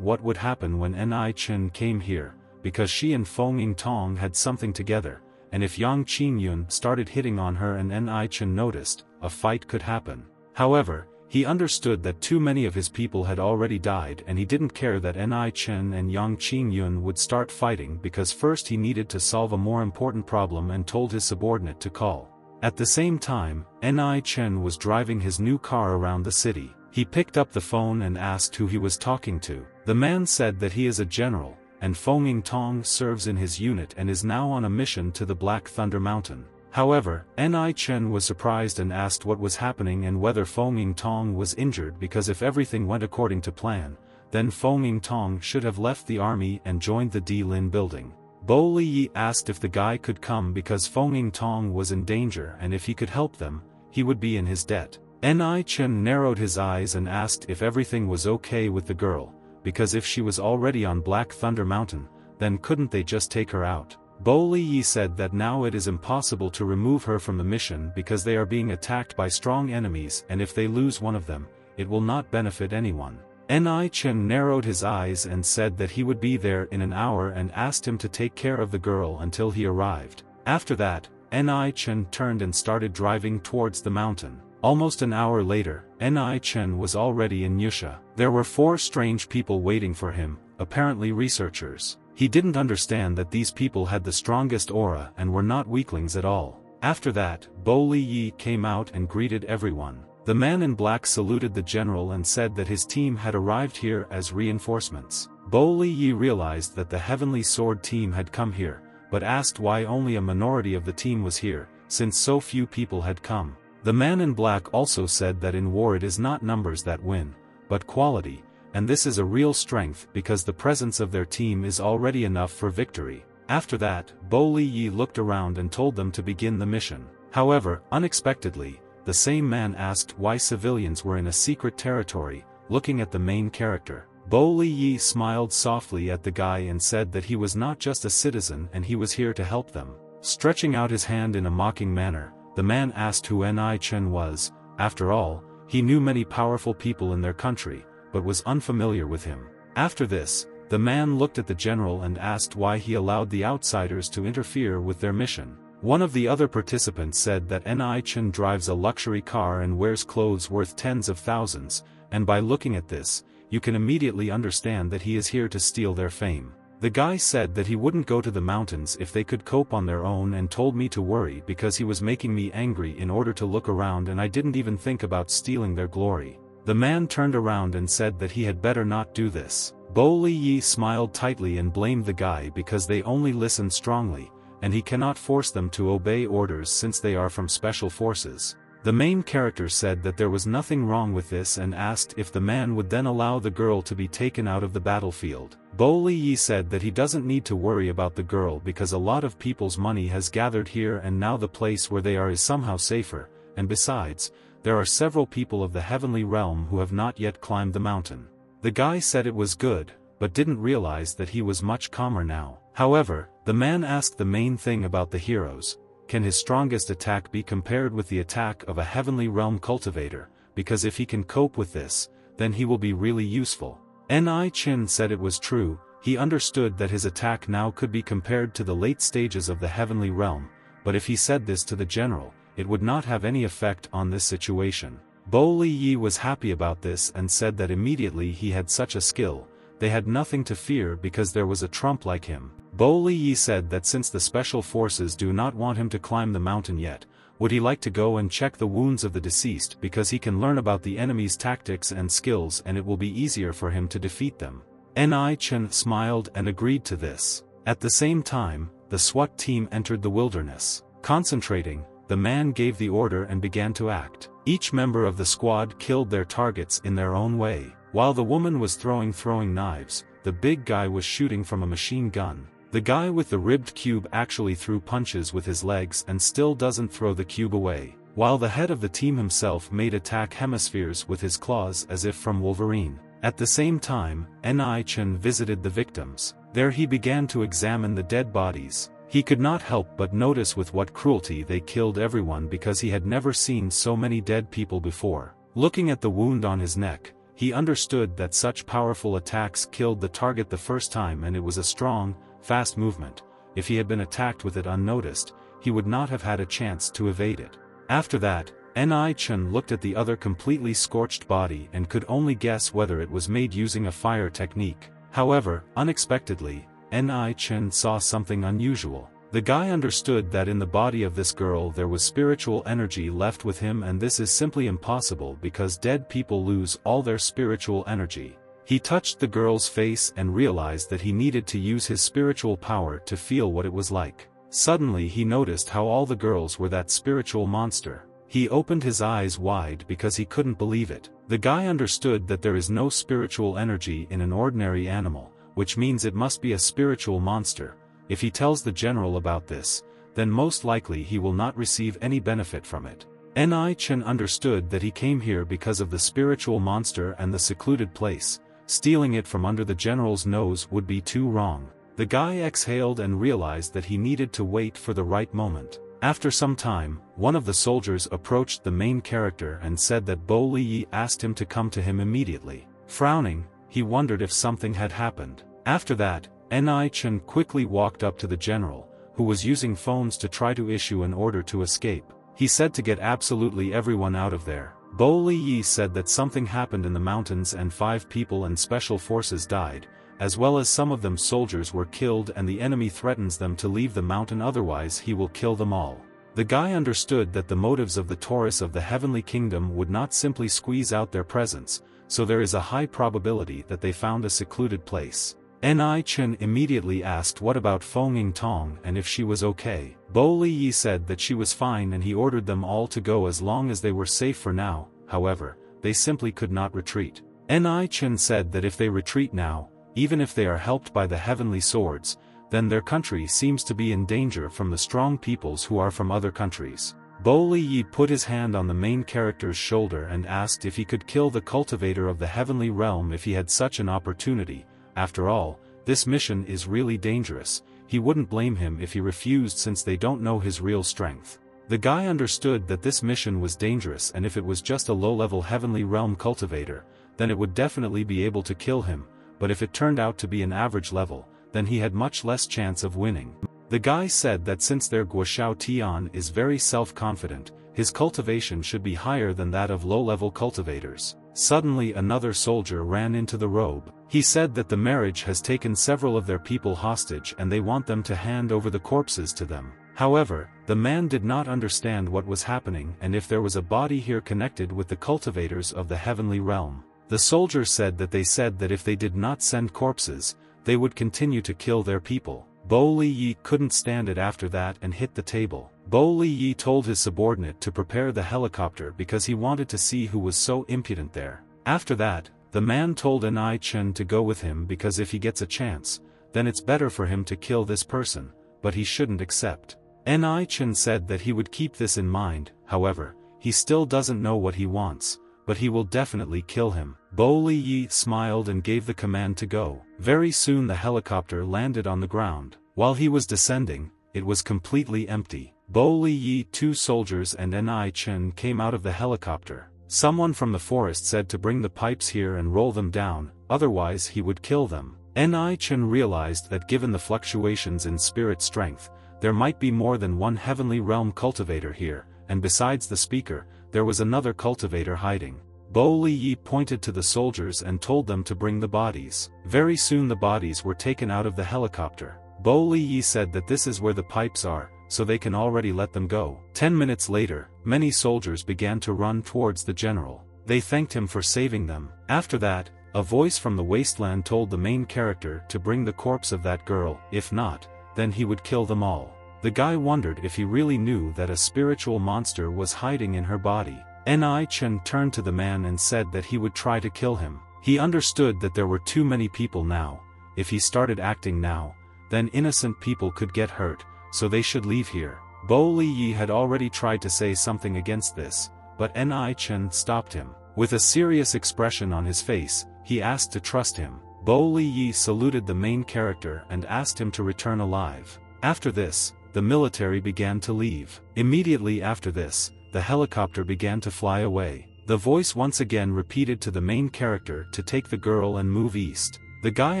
what would happen when Ni Chen came here, because she and Feng Yingtong had something together, and if Yang Qingyun started hitting on her and Ni Chen noticed, a fight could happen. However, he understood that too many of his people had already died and he didn't care that Ni Chen and Yang Qingyun would start fighting because first he needed to solve a more important problem and told his subordinate to call. At the same time, Ni Chen was driving his new car around the city. He picked up the phone and asked who he was talking to. The man said that he is a general, and Feng Yingtong serves in his unit and is now on a mission to the Black Thunder Mountain. However, Ni Chen was surprised and asked what was happening and whether Feng Yingtong was injured because if everything went according to plan, then Feng Yingtong should have left the army and joined the Di Lin building. Bo Liyi asked if the guy could come because Feng Yingtong was in danger and if he could help them, he would be in his debt. Ni Chen narrowed his eyes and asked if everything was okay with the girl, because if she was already on Black Thunder Mountain, then couldn't they just take her out? Bo Liyi said that now it is impossible to remove her from the mission because they are being attacked by strong enemies and if they lose one of them, it will not benefit anyone. Ni Chen narrowed his eyes and said that he would be there in an hour and asked him to take care of the girl until he arrived. After that, Ni Chen turned and started driving towards the mountain. Almost an hour later, Ni Chen was already in Yusha. There were 4 strange people waiting for him, apparently researchers. He didn't understand that these people had the strongest aura and were not weaklings at all. After that, Bo Liyi came out and greeted everyone. The man in black saluted the general and said that his team had arrived here as reinforcements. Bo Liyi realized that the Heavenly Sword team had come here, but asked why only a minority of the team was here, since so few people had come. The man in black also said that in war it is not numbers that win, but quality, and this is a real strength because the presence of their team is already enough for victory. After that, Bo Liyi looked around and told them to begin the mission. However, unexpectedly, the same man asked why civilians were in a secret territory, looking at the main character. Bo Liyi smiled softly at the guy and said that he was not just a citizen and he was here to help them. Stretching out his hand in a mocking manner, the man asked who Ni Chen was. After all, he knew many powerful people in their country, but was unfamiliar with him. After this, the man looked at the general and asked why he allowed the outsiders to interfere with their mission. One of the other participants said that Ni Chen drives a luxury car and wears clothes worth tens of thousands, and by looking at this, you can immediately understand that he is here to steal their fame. The guy said that he wouldn't go to the mountains if they could cope on their own and told me to worry because he was making me angry in order to look around and I didn't even think about stealing their glory. The man turned around and said that he had better not do this. Bo Liyi smiled tightly and blamed the guy because they only listened strongly, and he cannot force them to obey orders since they are from special forces. The main character said that there was nothing wrong with this and asked if the man would then allow the girl to be taken out of the battlefield. Bo Liyi said that he doesn't need to worry about the girl because a lot of people's money has gathered here and now the place where they are is somehow safer, and besides, there are several people of the heavenly realm who have not yet climbed the mountain. The guy said it was good, but didn't realize that he was much calmer now. However, the man asked the main thing about the heroes. Can his strongest attack be compared with the attack of a heavenly realm cultivator? Because if he can cope with this, then he will be really useful. Ni Chen said it was true. He understood that his attack now could be compared to the late stages of the heavenly realm, but if he said this to the general, it would not have any effect on this situation. Bo Liyi was happy about this and said that immediately he had such a skill, they had nothing to fear because there was a trump like him. Bo Liyi said that since the special forces do not want him to climb the mountain yet, would he like to go and check the wounds of the deceased because he can learn about the enemy's tactics and skills and it will be easier for him to defeat them. Ni Chen smiled and agreed to this. At the same time, the SWAT team entered the wilderness. Concentrating, the man gave the order and began to act. Each member of the squad killed their targets in their own way. While the woman was throwing knives, the big guy was shooting from a machine gun. The guy with the ribbed cube actually threw punches with his legs and still doesn't throw the cube away. While the head of the team himself made attack hemispheres with his claws as if from Wolverine. At the same time, Ni Chen visited the victims. There he began to examine the dead bodies. He could not help but notice with what cruelty they killed everyone because he had never seen so many dead people before. Looking at the wound on his neck, he understood that such powerful attacks killed the target the first time, and it was a strong, fast movement. If he had been attacked with it unnoticed, he would not have had a chance to evade it. After that, Ni Chen looked at the other completely scorched body and could only guess whether it was made using a fire technique. However, unexpectedly, Ni Chen saw something unusual. The guy understood that in the body of this girl there was spiritual energy left with him, and this is simply impossible because dead people lose all their spiritual energy. He touched the girl's face and realized that he needed to use his spiritual power to feel what it was like. Suddenly he noticed how all the girls were that spiritual monster. He opened his eyes wide because he couldn't believe it. The guy understood that there is no spiritual energy in an ordinary animal, which means it must be a spiritual monster. If he tells the general about this, then most likely he will not receive any benefit from it. Ni Chen understood that he came here because of the spiritual monster and the secluded place. Stealing it from under the general's nose would be too wrong. The guy exhaled and realized that he needed to wait for the right moment. After some time, one of the soldiers approached the main character and said that Bo Liyi asked him to come to him immediately. Frowning, he wondered if something had happened. After that, Ni Chen quickly walked up to the general, who was using phones to try to issue an order to escape. He said to get absolutely everyone out of there. Bo Liyi said that something happened in the mountains and 5 people and special forces died, as well as some of them soldiers were killed, and the enemy threatens them to leave the mountain, otherwise he will kill them all. The guy understood that the motives of the Taurus of the Heavenly Kingdom would not simply squeeze out their presence, so there is a high probability that they found a secluded place. Ni Chen immediately asked what about Feng Yingtong and if she was okay. Bo Liyi said that she was fine and he ordered them all to go as long as they were safe for now. However, they simply could not retreat. Ni Chen said that if they retreat now, even if they are helped by the heavenly swords, then their country seems to be in danger from the strong peoples who are from other countries. Bo Liyi put his hand on the main character's shoulder and asked if he could kill the cultivator of the heavenly realm if he had such an opportunity. After all, this mission is really dangerous. He wouldn't blame him if he refused since they don't know his real strength. The guy understood that this mission was dangerous, and if it was just a low-level heavenly realm cultivator, then it would definitely be able to kill him, but if it turned out to be an average level, then he had much less chance of winning. The guy said that since their Guoxiao Tian is very self-confident, his cultivation should be higher than that of low-level cultivators. Suddenly another soldier ran into the robe. He said that the marriage has taken several of their people hostage and they want them to hand over the corpses to them. However, the man did not understand what was happening and if there was a body here connected with the cultivators of the heavenly realm. The soldier said that if they did not send corpses, they would continue to kill their people. Bo Liyi couldn't stand it after that and hit the table. Bo Liyi told his subordinate to prepare the helicopter because he wanted to see who was so impudent there. After that, the man told Ni Chen to go with him because if he gets a chance, then it's better for him to kill this person, but he shouldn't accept. Ni Chen said that he would keep this in mind. However, he still doesn't know what he wants, but he will definitely kill him. Bo Liyi smiled and gave the command to go. Very soon the helicopter landed on the ground. While he was descending, it was completely empty. Bo Liyi, 2 soldiers and Ni Chen came out of the helicopter. Someone from the forest said to bring the pipes here and roll them down, otherwise he would kill them. Ni Chen realized that given the fluctuations in spirit strength, there might be more than one heavenly realm cultivator here, and besides the speaker, there was another cultivator hiding. Bo Liyi pointed to the soldiers and told them to bring the bodies. Very soon the bodies were taken out of the helicopter. Bo Liyi said that this is where the pipes are, so they can already let them go. 10 minutes later, many soldiers began to run towards the general. They thanked him for saving them. After that, a voice from the wasteland told the main character to bring the corpse of that girl, if not, then he would kill them all. The guy wondered if he really knew that a spiritual monster was hiding in her body. Ni Chen turned to the man and said that he would try to kill him. He understood that there were too many people now. If he started acting now, then innocent people could get hurt, so they should leave here. Bo Liyi had already tried to say something against this, but Ni Chen stopped him. With a serious expression on his face, he asked to trust him. Bo Li Yi saluted the main character and asked him to return alive. After this, the military began to leave. Immediately after this, the helicopter began to fly away. The voice once again repeated to the main character to take the girl and move east. The guy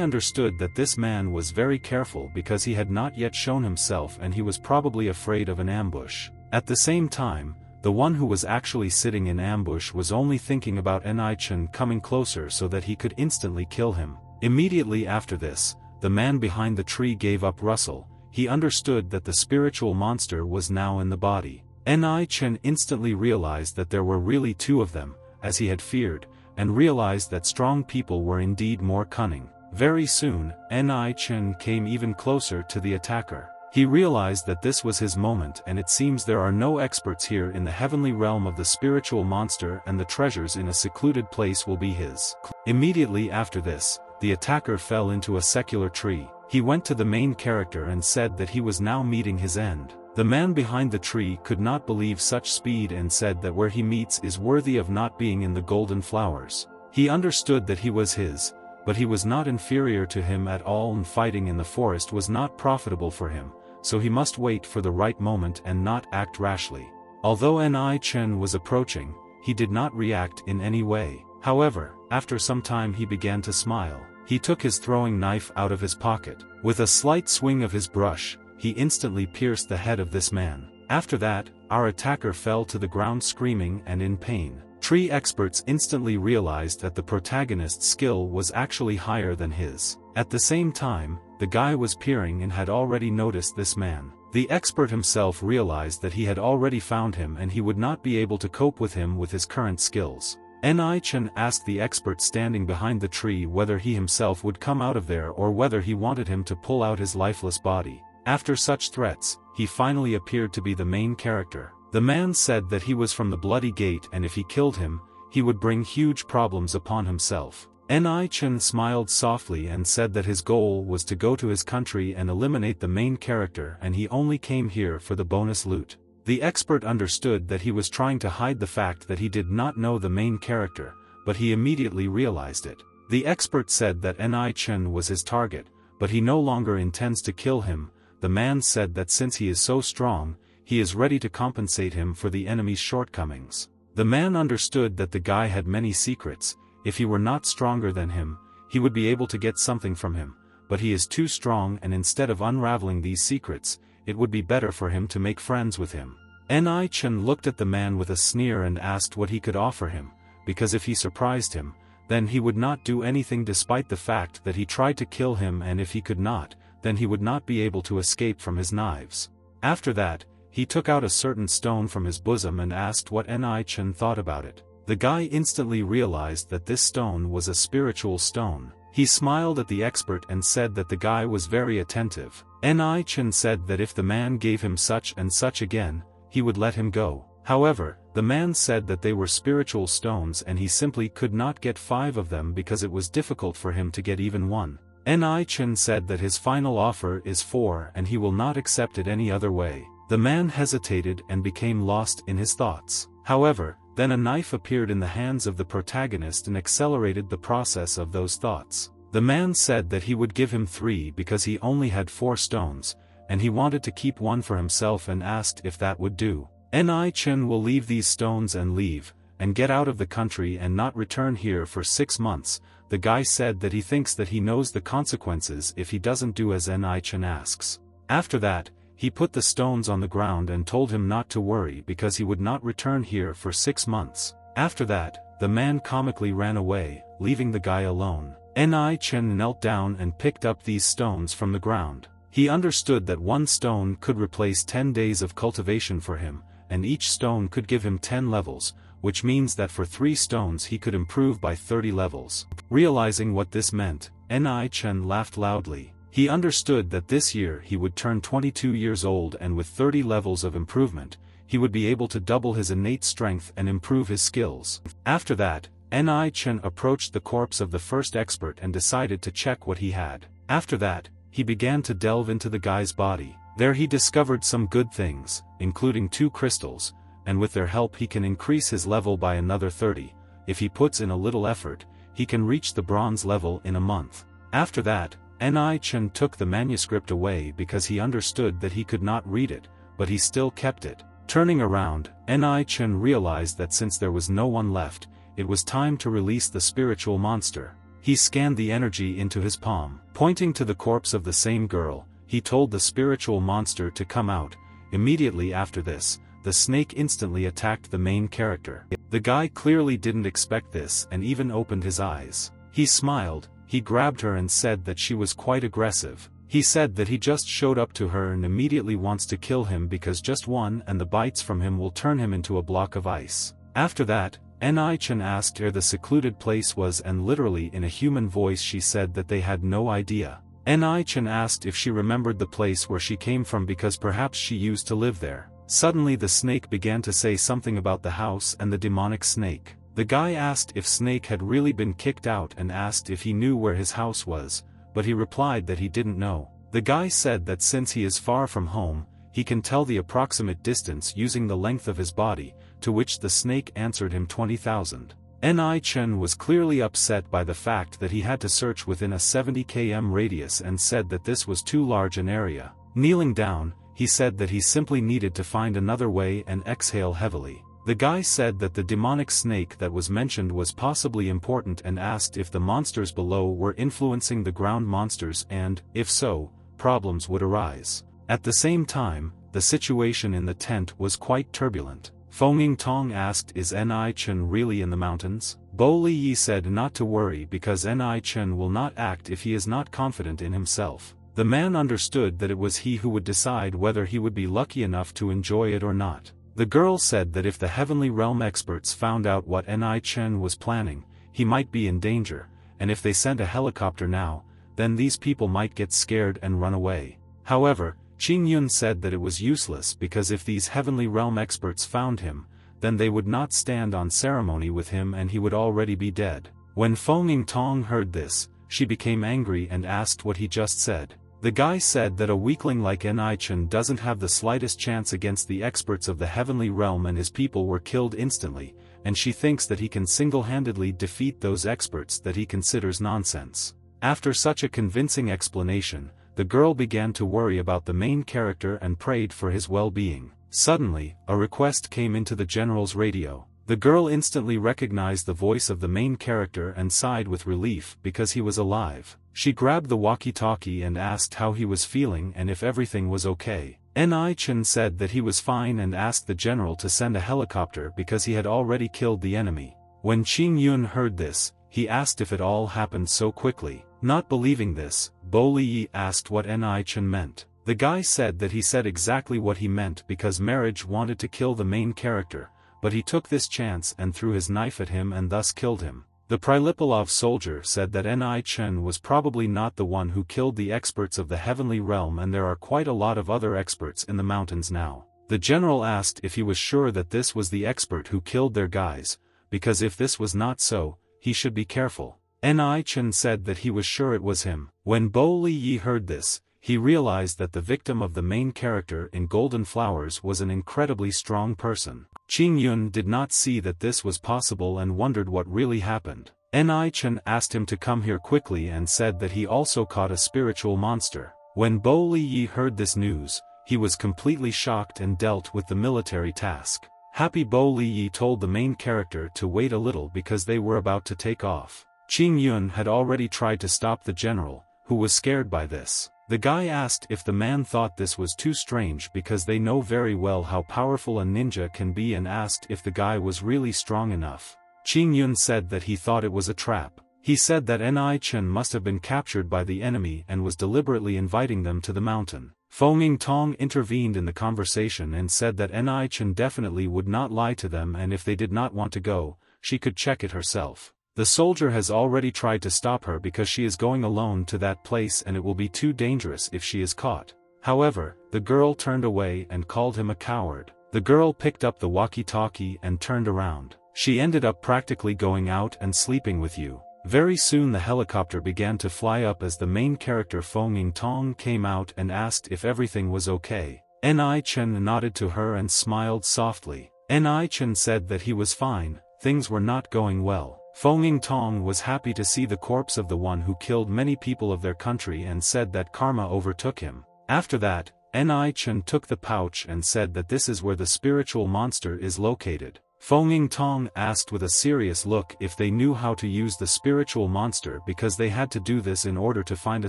understood that this man was very careful because he had not yet shown himself and he was probably afraid of an ambush. At the same time, the one who was actually sitting in ambush was only thinking about Ni-chan coming closer so that he could instantly kill him. Immediately after this, the man behind the tree gave up Russell. He understood that the spiritual monster was now in the body. Ni-chan instantly realized that there were really two of them, as he had feared, and realized that strong people were indeed more cunning. Very soon, Ni-chan came even closer to the attacker. He realized that this was his moment, and it seems there are no experts here in the heavenly realm of the spiritual monster, and the treasures in a secluded place will be his. Immediately after this, the attacker fell into a secular tree. He went to the main character and said that he was now meeting his end. The man behind the tree could not believe such speed and said that where he meets is worthy of not being in the golden flowers. He understood that he was his, but he was not inferior to him at all, and fighting in the forest was not profitable for him, so he must wait for the right moment and not act rashly. Although Ni-chan was approaching, he did not react in any way. However, after some time he began to smile. He took his throwing knife out of his pocket. With a slight swing of his brush, he instantly pierced the head of this man. After that, our attacker fell to the ground screaming and in pain. Tree experts instantly realized that the protagonist's skill was actually higher than his. At the same time, the guy was peering and had already noticed this man. The expert himself realized that he had already found him and he would not be able to cope with him with his current skills. Ni-chan asked the expert standing behind the tree whether he himself would come out of there or whether he wanted him to pull out his lifeless body. After such threats, he finally appeared to be the main character. The man said that he was from the Bloody Gate and if he killed him, he would bring huge problems upon himself. Ni-chan smiled softly and said that his goal was to go to his country and eliminate the main character and he only came here for the bonus loot. The expert understood that he was trying to hide the fact that he did not know the main character, but he immediately realized it. The expert said that Ni-chan was his target, but he no longer intends to kill him. The man said that since he is so strong, he is ready to compensate him for the enemy's shortcomings. The man understood that the guy had many secrets. If he were not stronger than him, he would be able to get something from him, but he is too strong and instead of unraveling these secrets, it would be better for him to make friends with him. Ni-chan looked at the man with a sneer and asked what he could offer him, because if he surprised him, then he would not do anything despite the fact that he tried to kill him, and if he could not, then he would not be able to escape from his knives. After that, he took out a certain stone from his bosom and asked what Ni-chan thought about it. The guy instantly realized that this stone was a spiritual stone. He smiled at the expert and said that the guy was very attentive. Ni-chan said that if the man gave him such and such again, he would let him go. However, the man said that they were spiritual stones and he simply could not get 5 of them because it was difficult for him to get even one. Ni-chan said that his final offer is 4 and he will not accept it any other way. The man hesitated and became lost in his thoughts. However, then a knife appeared in the hands of the protagonist and accelerated the process of those thoughts. The man said that he would give him 3 because he only had 4 stones, and he wanted to keep one for himself and asked if that would do. Ni-chan will leave these stones and leave, and get out of the country and not return here for 6 months. The guy said that he thinks that he knows the consequences if he doesn't do as Ni-chan asks. After that, he put the stones on the ground and told him not to worry because he would not return here for 6 months. After that, the man comically ran away, leaving the guy alone. Ni-chan knelt down and picked up these stones from the ground. He understood that one stone could replace 10 days of cultivation for him, and each stone could give him 10 levels, which means that for 3 stones he could improve by 30 levels. Realizing what this meant, Ni-chan laughed loudly. He understood that this year he would turn 22 years old and with 30 levels of improvement, he would be able to double his innate strength and improve his skills. After that, Ni-chan approached the corpse of the first expert and decided to check what he had. After that, he began to delve into the guy's body. There he discovered some good things, including 2 crystals, and with their help he can increase his level by another 30. If he puts in a little effort, he can reach the bronze level in a month. After that, Ni Chen took the manuscript away because he understood that he could not read it, but he still kept it. Turning around, Ni Chen realized that since there was no one left, it was time to release the spiritual monster. He scanned the energy into his palm. Pointing to the corpse of the same girl, he told the spiritual monster to come out. Immediately after this, the snake instantly attacked the main character. The guy clearly didn't expect this and even opened his eyes. He smiled, he grabbed her and said that she was quite aggressive. He said that he just showed up to her and immediately wants to kill him because just one and the bites from him will turn him into a block of ice. After that, Ni Chen asked where the secluded place was and literally in a human voice she said that they had no idea. Ni Chen asked if she remembered the place where she came from because perhaps she used to live there. Suddenly the snake began to say something about the house and the demonic snake. The guy asked if Snake had really been kicked out and asked if he knew where his house was, but he replied that he didn't know. The guy said that since he is far from home, he can tell the approximate distance using the length of his body, to which the snake answered him 20,000. Ni Chen was clearly upset by the fact that he had to search within a 70 km radius and said that this was too large an area. Kneeling down, he said that he simply needed to find another way and exhale heavily. The guy said that the demonic snake that was mentioned was possibly important and asked if the monsters below were influencing the ground monsters and, if so, problems would arise. At the same time, the situation in the tent was quite turbulent. Feng Tong asked, "Is Ni Chen really in the mountains?" Bo Liyi said not to worry because Ni Chen will not act if he is not confident in himself. The man understood that it was he who would decide whether he would be lucky enough to enjoy it or not. The girl said that if the Heavenly Realm experts found out what Ni Chen was planning, he might be in danger, and if they sent a helicopter now, then these people might get scared and run away. However, Qing Yun said that it was useless because if these Heavenly Realm experts found him, then they would not stand on ceremony with him and he would already be dead. When Feng Tong heard this, she became angry and asked what he just said. The guy said that a weakling like Ni Chen doesn't have the slightest chance against the experts of the Heavenly Realm and his people were killed instantly, and she thinks that he can single-handedly defeat those experts that he considers nonsense. After such a convincing explanation, the girl began to worry about the main character and prayed for his well-being. Suddenly, a request came into the general's radio. The girl instantly recognized the voice of the main character and sighed with relief because he was alive. She grabbed the walkie-talkie and asked how he was feeling and if everything was okay. Ni Chen said that he was fine and asked the general to send a helicopter because he had already killed the enemy. When Qing Yun heard this, he asked if it all happened so quickly. Not believing this, Bo Liyi asked what Ni Chen meant. The guy said that he said exactly what he meant because Marriage wanted to kill the main character, but he took this chance and threw his knife at him and thus killed him. The Prilipolov soldier said that Ni Chen was probably not the one who killed the experts of the Heavenly Realm and there are quite a lot of other experts in the mountains now. The general asked if he was sure that this was the expert who killed their guys, because if this was not so, he should be careful. Ni Chen said that he was sure it was him. When Bo Liyi heard this, he realized that the victim of the main character in Golden Flowers was an incredibly strong person. Qing Yun did not see that this was possible and wondered what really happened. Ni Chen asked him to come here quickly and said that he also caught a spiritual monster. When Bo Liyi heard this news, he was completely shocked and dealt with the military task. Happy Bo Liyi told the main character to wait a little because they were about to take off. Qing Yun had already tried to stop the general, who was scared by this. The guy asked if the man thought this was too strange because they know very well how powerful a ninja can be and asked if the guy was really strong enough. Qing Yun said that he thought it was a trap. He said that Ni Chen must have been captured by the enemy and was deliberately inviting them to the mountain. Feng Tong intervened in the conversation and said that Ni Chen definitely would not lie to them and if they did not want to go, she could check it herself. The soldier has already tried to stop her because she is going alone to that place and it will be too dangerous if she is caught. However, the girl turned away and called him a coward. The girl picked up the walkie-talkie and turned around. She ended up practically going out and sleeping with you. Very soon the helicopter began to fly up as the main character Feng Tong came out and asked if everything was okay. Ni Chen nodded to her and smiled softly. Ni Chen said that he was fine, things were not going well. Feng Tong was happy to see the corpse of the one who killed many people of their country and said that karma overtook him. After that, Ni Chen took the pouch and said that this is where the spiritual monster is located. Feng Tong asked with a serious look if they knew how to use the spiritual monster because they had to do this in order to find a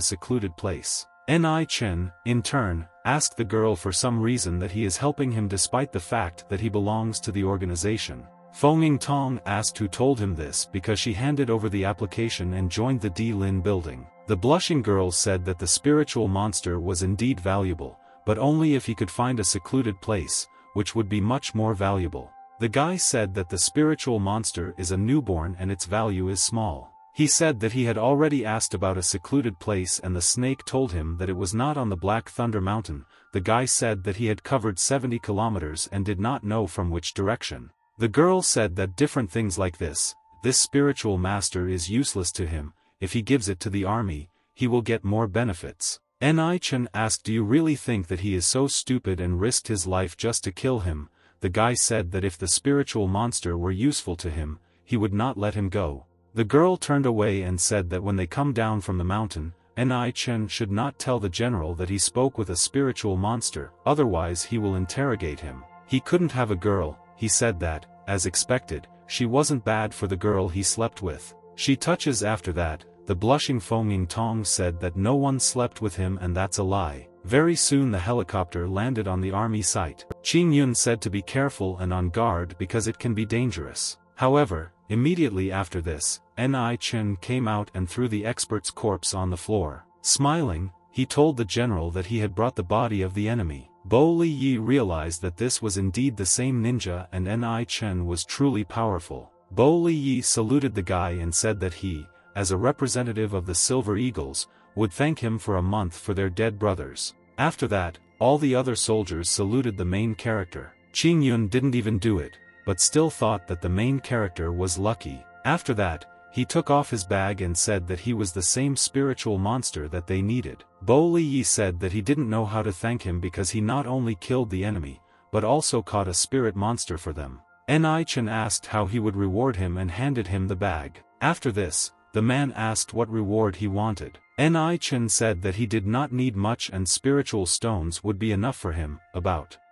secluded place. Ni Chen, in turn, asked the girl for some reason that he is helping him despite the fact that he belongs to the organization. Feng Tong asked who told him this because she handed over the application and joined the Di Lin building. The blushing girl said that the spiritual monster was indeed valuable, but only if he could find a secluded place, which would be much more valuable. The guy said that the spiritual monster is a newborn and its value is small. He said that he had already asked about a secluded place and the snake told him that it was not on the Black Thunder Mountain. The guy said that he had covered 70 kilometers and did not know from which direction. The girl said that different things like this spiritual master is useless to him. If he gives it to the army, he will get more benefits. Ni Chen asked, do you really think that he is so stupid and risked his life just to kill him? The guy said that if the spiritual monster were useful to him, he would not let him go. The girl turned away and said that when they come down from the mountain, Ni Chen should not tell the general that he spoke with a spiritual monster, otherwise he will interrogate him. He couldn't have a girl. He said that, as expected, she wasn't bad for the girl he slept with. She touches after that. The blushing Feng Tong said that no one slept with him and that's a lie. Very soon the helicopter landed on the army site. Qing Yun said to be careful and on guard because it can be dangerous. However, immediately after this, Ni Chen came out and threw the expert's corpse on the floor. Smiling, he told the general that he had brought the body of the enemy. Bo Li Yi realized that this was indeed the same ninja and Ni Chen was truly powerful. Bo Li Yi saluted the guy and said that he, as a representative of the Silver Eagles, would thank him for a month for their dead brothers. After that, all the other soldiers saluted the main character. Qing Yun didn't even do it, but still thought that the main character was lucky. After that, he took off his bag and said that he was the same spiritual monster that they needed. Bo Li Yi said that he didn't know how to thank him because he not only killed the enemy, but also caught a spirit monster for them. Ni Chen asked how he would reward him and handed him the bag. After this, the man asked what reward he wanted. Ni Chen said that he did not need much and spiritual stones would be enough for him.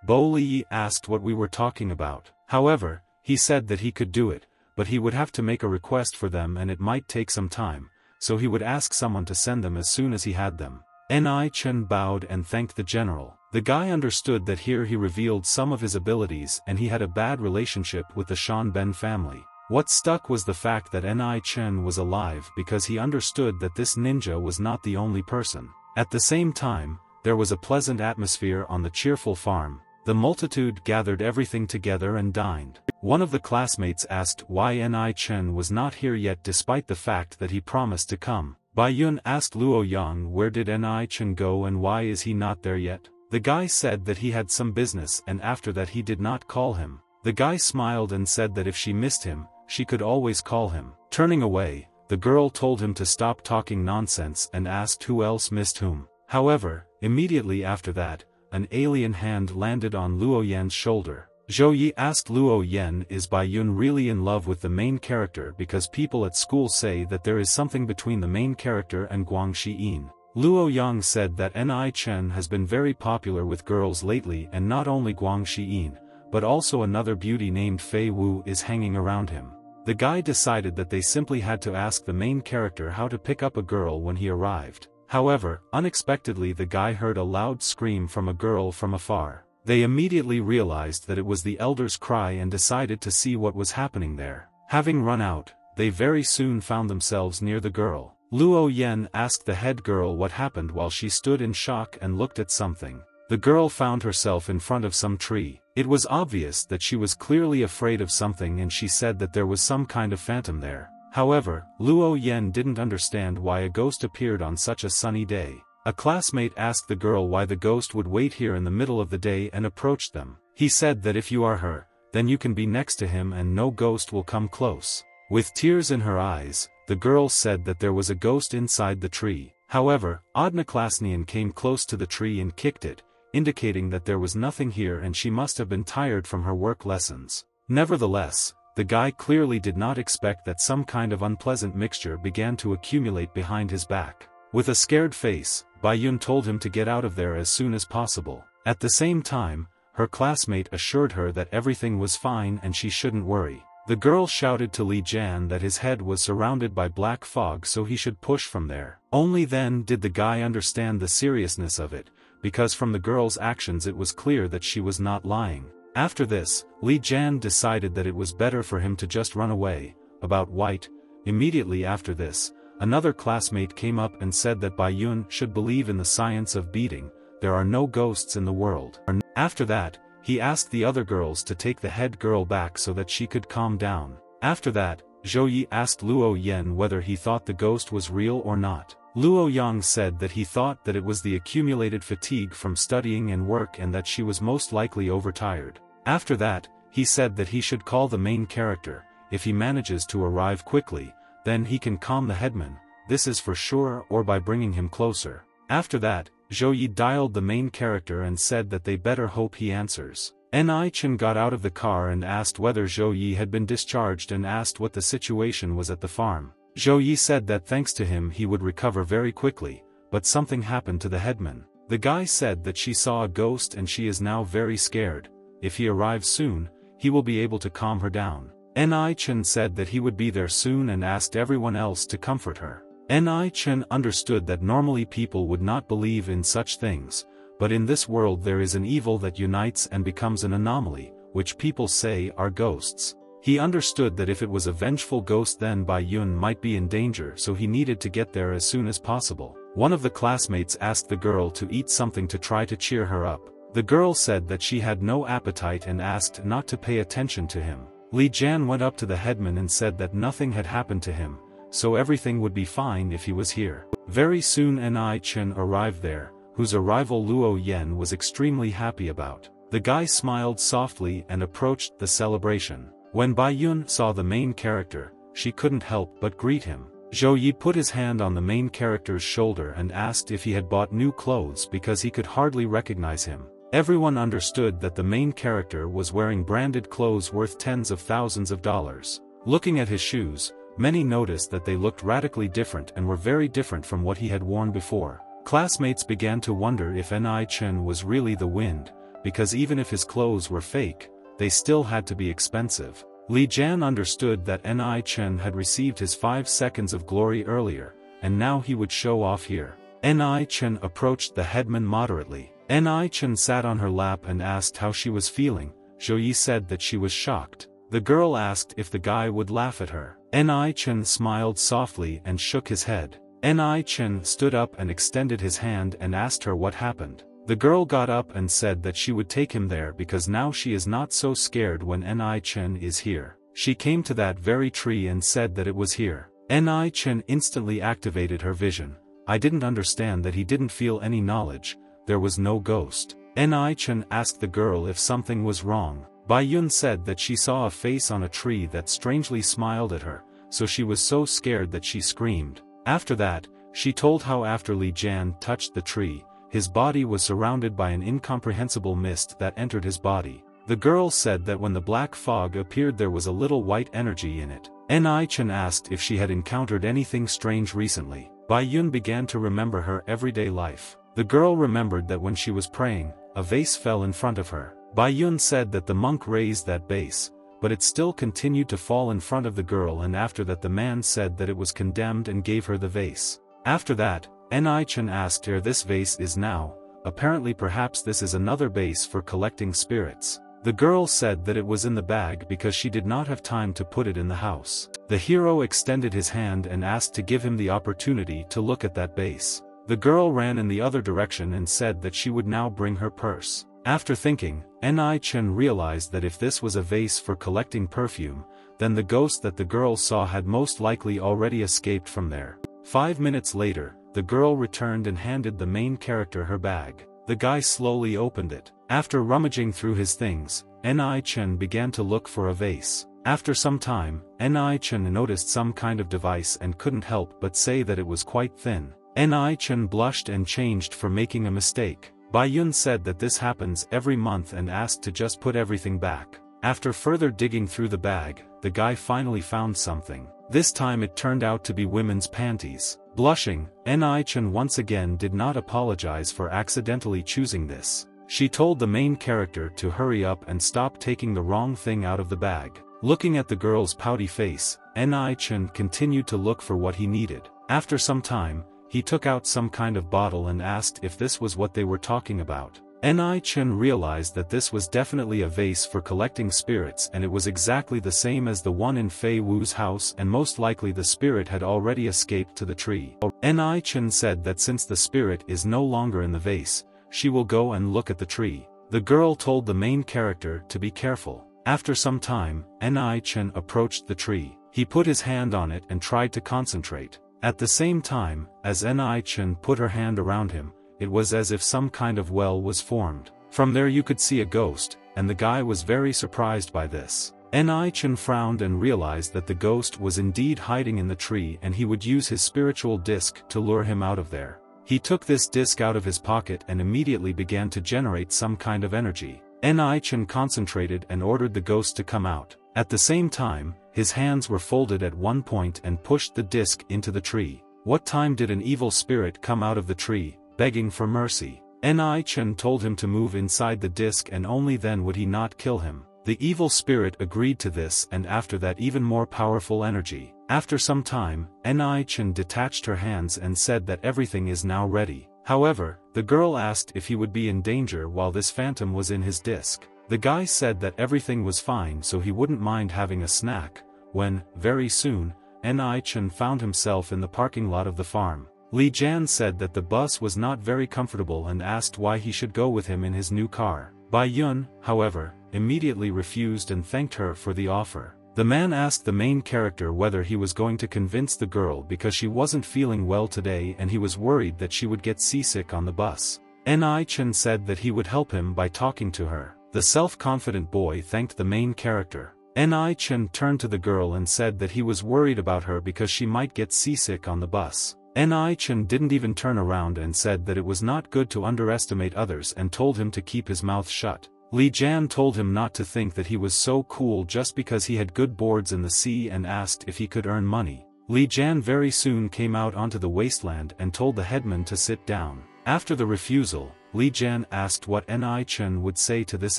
Bo Li Yi asked what we were talking about. However, he said that he could do it, but he would have to make a request for them and it might take some time, so he would ask someone to send them as soon as he had them. Ni Chen bowed and thanked the general. The guy understood that here he revealed some of his abilities and he had a bad relationship with the Shan Ben family. What stuck was the fact that Ni Chen was alive because he understood that this ninja was not the only person. At the same time, there was a pleasant atmosphere on the cheerful farm. The multitude gathered everything together and dined. One of the classmates asked why Ni Chen was not here yet despite the fact that he promised to come. Bai Yun asked Luo Yang where did Ni Chen go and why is he not there yet. The guy said that he had some business and after that he did not call him. The guy smiled and said that if she missed him, she could always call him. Turning away, the girl told him to stop talking nonsense and asked who else missed whom. However, immediately after that, an alien hand landed on Luo Yan's shoulder. Zhou Yi asked Luo Yan is Bai Yun really in love with the main character because people at school say that there is something between the main character and Guang Xiyin. Luo Yang said that Ni Chen has been very popular with girls lately and not only Guang Xiyin, but also another beauty named Fei Wu is hanging around him. The guy decided that they simply had to ask the main character how to pick up a girl when he arrived. However, unexpectedly the guy heard a loud scream from a girl from afar. They immediately realized that it was the elder's cry and decided to see what was happening there. Having run out, they very soon found themselves near the girl. Luo Yan asked the head girl what happened while she stood in shock and looked at something. The girl found herself in front of some tree. It was obvious that she was clearly afraid of something and she said that there was some kind of phantom there. However, Luo Yan didn't understand why a ghost appeared on such a sunny day. A classmate asked the girl why the ghost would wait here in the middle of the day and approached them. He said that if you are her, then you can be next to him and no ghost will come close. With tears in her eyes, the girl said that there was a ghost inside the tree. However, Odnaklasnian came close to the tree and kicked it, indicating that there was nothing here and she must have been tired from her work lessons. Nevertheless, the guy clearly did not expect that some kind of unpleasant mixture began to accumulate behind his back. With a scared face, Baiyun told him to get out of there as soon as possible. At the same time, her classmate assured her that everything was fine and she shouldn't worry. The girl shouted to Li Jian that his head was surrounded by black fog so he should push from there. Only then did the guy understand the seriousness of it, because from the girl's actions it was clear that she was not lying. After this, Li Jian decided that it was better for him to just run away. About White, immediately after this, another classmate came up and said that Baiyun should believe in the science of beating. There are no ghosts in the world. After that, he asked the other girls to take the head girl back so that she could calm down. After that, Zhou Yi asked Luo Yan whether he thought the ghost was real or not. Luo Yang said that he thought that it was the accumulated fatigue from studying and work and that she was most likely overtired. After that, he said that he should call the main character. If he manages to arrive quickly, then he can calm the headman, this is for sure, or by bringing him closer. After that, Zhou Yi dialed the main character and said that they better hope he answers. Ni Chen got out of the car and asked whether Zhou Yi had been discharged and asked what the situation was at the farm. Zhou Yi said that thanks to him he would recover very quickly, but something happened to the headman. The guy said that she saw a ghost and she is now very scared. If he arrives soon, he will be able to calm her down. Ni Chen said that he would be there soon and asked everyone else to comfort her. Ni Chen understood that normally people would not believe in such things, but in this world there is an evil that unites and becomes an anomaly, which people say are ghosts. He understood that if it was a vengeful ghost then Baiyun might be in danger, so he needed to get there as soon as possible. One of the classmates asked the girl to eat something to try to cheer her up. The girl said that she had no appetite and asked not to pay attention to him. Li Jian went up to the headman and said that nothing had happened to him, so everything would be fine if he was here. Very soon Ni Chen arrived there, whose arrival Luo Yan was extremely happy about. The guy smiled softly and approached the celebration. When Baiyun saw the main character, she couldn't help but greet him. Zhou Yi put his hand on the main character's shoulder and asked if he had bought new clothes because he could hardly recognize him. Everyone understood that the main character was wearing branded clothes worth tens of thousands of dollars. Looking at his shoes, many noticed that they looked radically different and were very different from what he had worn before. Classmates began to wonder if Ni Chen was really the wind, because even if his clothes were fake, they still had to be expensive. Li Jian understood that Ni Chen had received his 5 seconds of glory earlier, and now he would show off here. Ni Chen approached the headman moderately. Ni Chen sat on her lap and asked how she was feeling. Zhou Yi said that she was shocked. The girl asked if the guy would laugh at her. Ni Chen smiled softly and shook his head. Ni Chen stood up and extended his hand and asked her what happened. The girl got up and said that she would take him there because now she is not so scared when Ni Chen is here. She came to that very tree and said that it was here. Ni Chen instantly activated her vision. I didn't understand that he didn't feel any knowledge. There was no ghost. Ni Chen asked the girl if something was wrong. Baiyun said that she saw a face on a tree that strangely smiled at her, so she was so scared that she screamed. After that, she told how after Li Jian touched the tree, his body was surrounded by an incomprehensible mist that entered his body. The girl said that when the black fog appeared there was a little white energy in it. Ni Chen asked if she had encountered anything strange recently. Baiyun began to remember her everyday life. The girl remembered that when she was praying, a vase fell in front of her. Baiyun said that the monk raised that vase, but it still continued to fall in front of the girl, and after that the man said that it was condemned and gave her the vase. After that, Ni Chen asked where this vase is now. Apparently perhaps this is another base for collecting spirits. The girl said that it was in the bag because she did not have time to put it in the house. The hero extended his hand and asked to give him the opportunity to look at that base. The girl ran in the other direction and said that she would now bring her purse. After thinking, Ni Chen realized that if this was a vase for collecting perfume, then the ghost that the girl saw had most likely already escaped from there. 5 minutes later, the girl returned and handed the main character her bag. The guy slowly opened it. After rummaging through his things, Ni Chen began to look for a vase. After some time, Ni Chen noticed some kind of device and couldn't help but say that it was quite thin. Ni Chen blushed and changed for making a mistake. Baiyun said that this happens every month and asked to just put everything back. After further digging through the bag, the guy finally found something. This time it turned out to be women's panties. Blushing, Ni-chan once again did not apologize for accidentally choosing this. She told the main character to hurry up and stop taking the wrong thing out of the bag. Looking at the girl's pouty face, Ni-chan continued to look for what he needed. After some time, he took out some kind of bottle and asked if this was what they were talking about. Ni-chan realized that this was definitely a vase for collecting spirits, and it was exactly the same as the one in Fei Wu's house, and most likely the spirit had already escaped to the tree. Ni-chan said that since the spirit is no longer in the vase, she will go and look at the tree. The girl told the main character to be careful. After some time, Ni-chan approached the tree. He put his hand on it and tried to concentrate. At the same time, as Ni-chan put her hand around him, it was as if some kind of well was formed. From there you could see a ghost, and the guy was very surprised by this. Ni-chan frowned and realized that the ghost was indeed hiding in the tree, and he would use his spiritual disc to lure him out of there. He took this disc out of his pocket and immediately began to generate some kind of energy. Ni-chan concentrated and ordered the ghost to come out. At the same time, his hands were folded at one point and pushed the disc into the tree. What time did an evil spirit come out of the tree, begging for mercy? Ni-chan told him to move inside the disc, and only then would he not kill him. The evil spirit agreed to this, and after that even more powerful energy. After some time, Ni-chan detached her hands and said that everything is now ready. However, the girl asked if he would be in danger while this phantom was in his disc. The guy said that everything was fine, so he wouldn't mind having a snack, when, very soon, Ni-chan found himself in the parking lot of the farm. Li Jan said that the bus was not very comfortable and asked why he should go with him in his new car. Bai Yun, however, immediately refused and thanked her for the offer. The man asked the main character whether he was going to convince the girl because she wasn't feeling well today and he was worried that she would get seasick on the bus. Ni-chan said that he would help him by talking to her. The self-confident boy thanked the main character. Ni-chan turned to the girl and said that he was worried about her because she might get seasick on the bus. Ni-chan didn't even turn around and said that it was not good to underestimate others and told him to keep his mouth shut. Li Jan told him not to think that he was so cool just because he had good boards in the sea and asked if he could earn money. Li Jan very soon came out onto the wasteland and told the headman to sit down. After the refusal, Li Jan asked what Ni-chan would say to this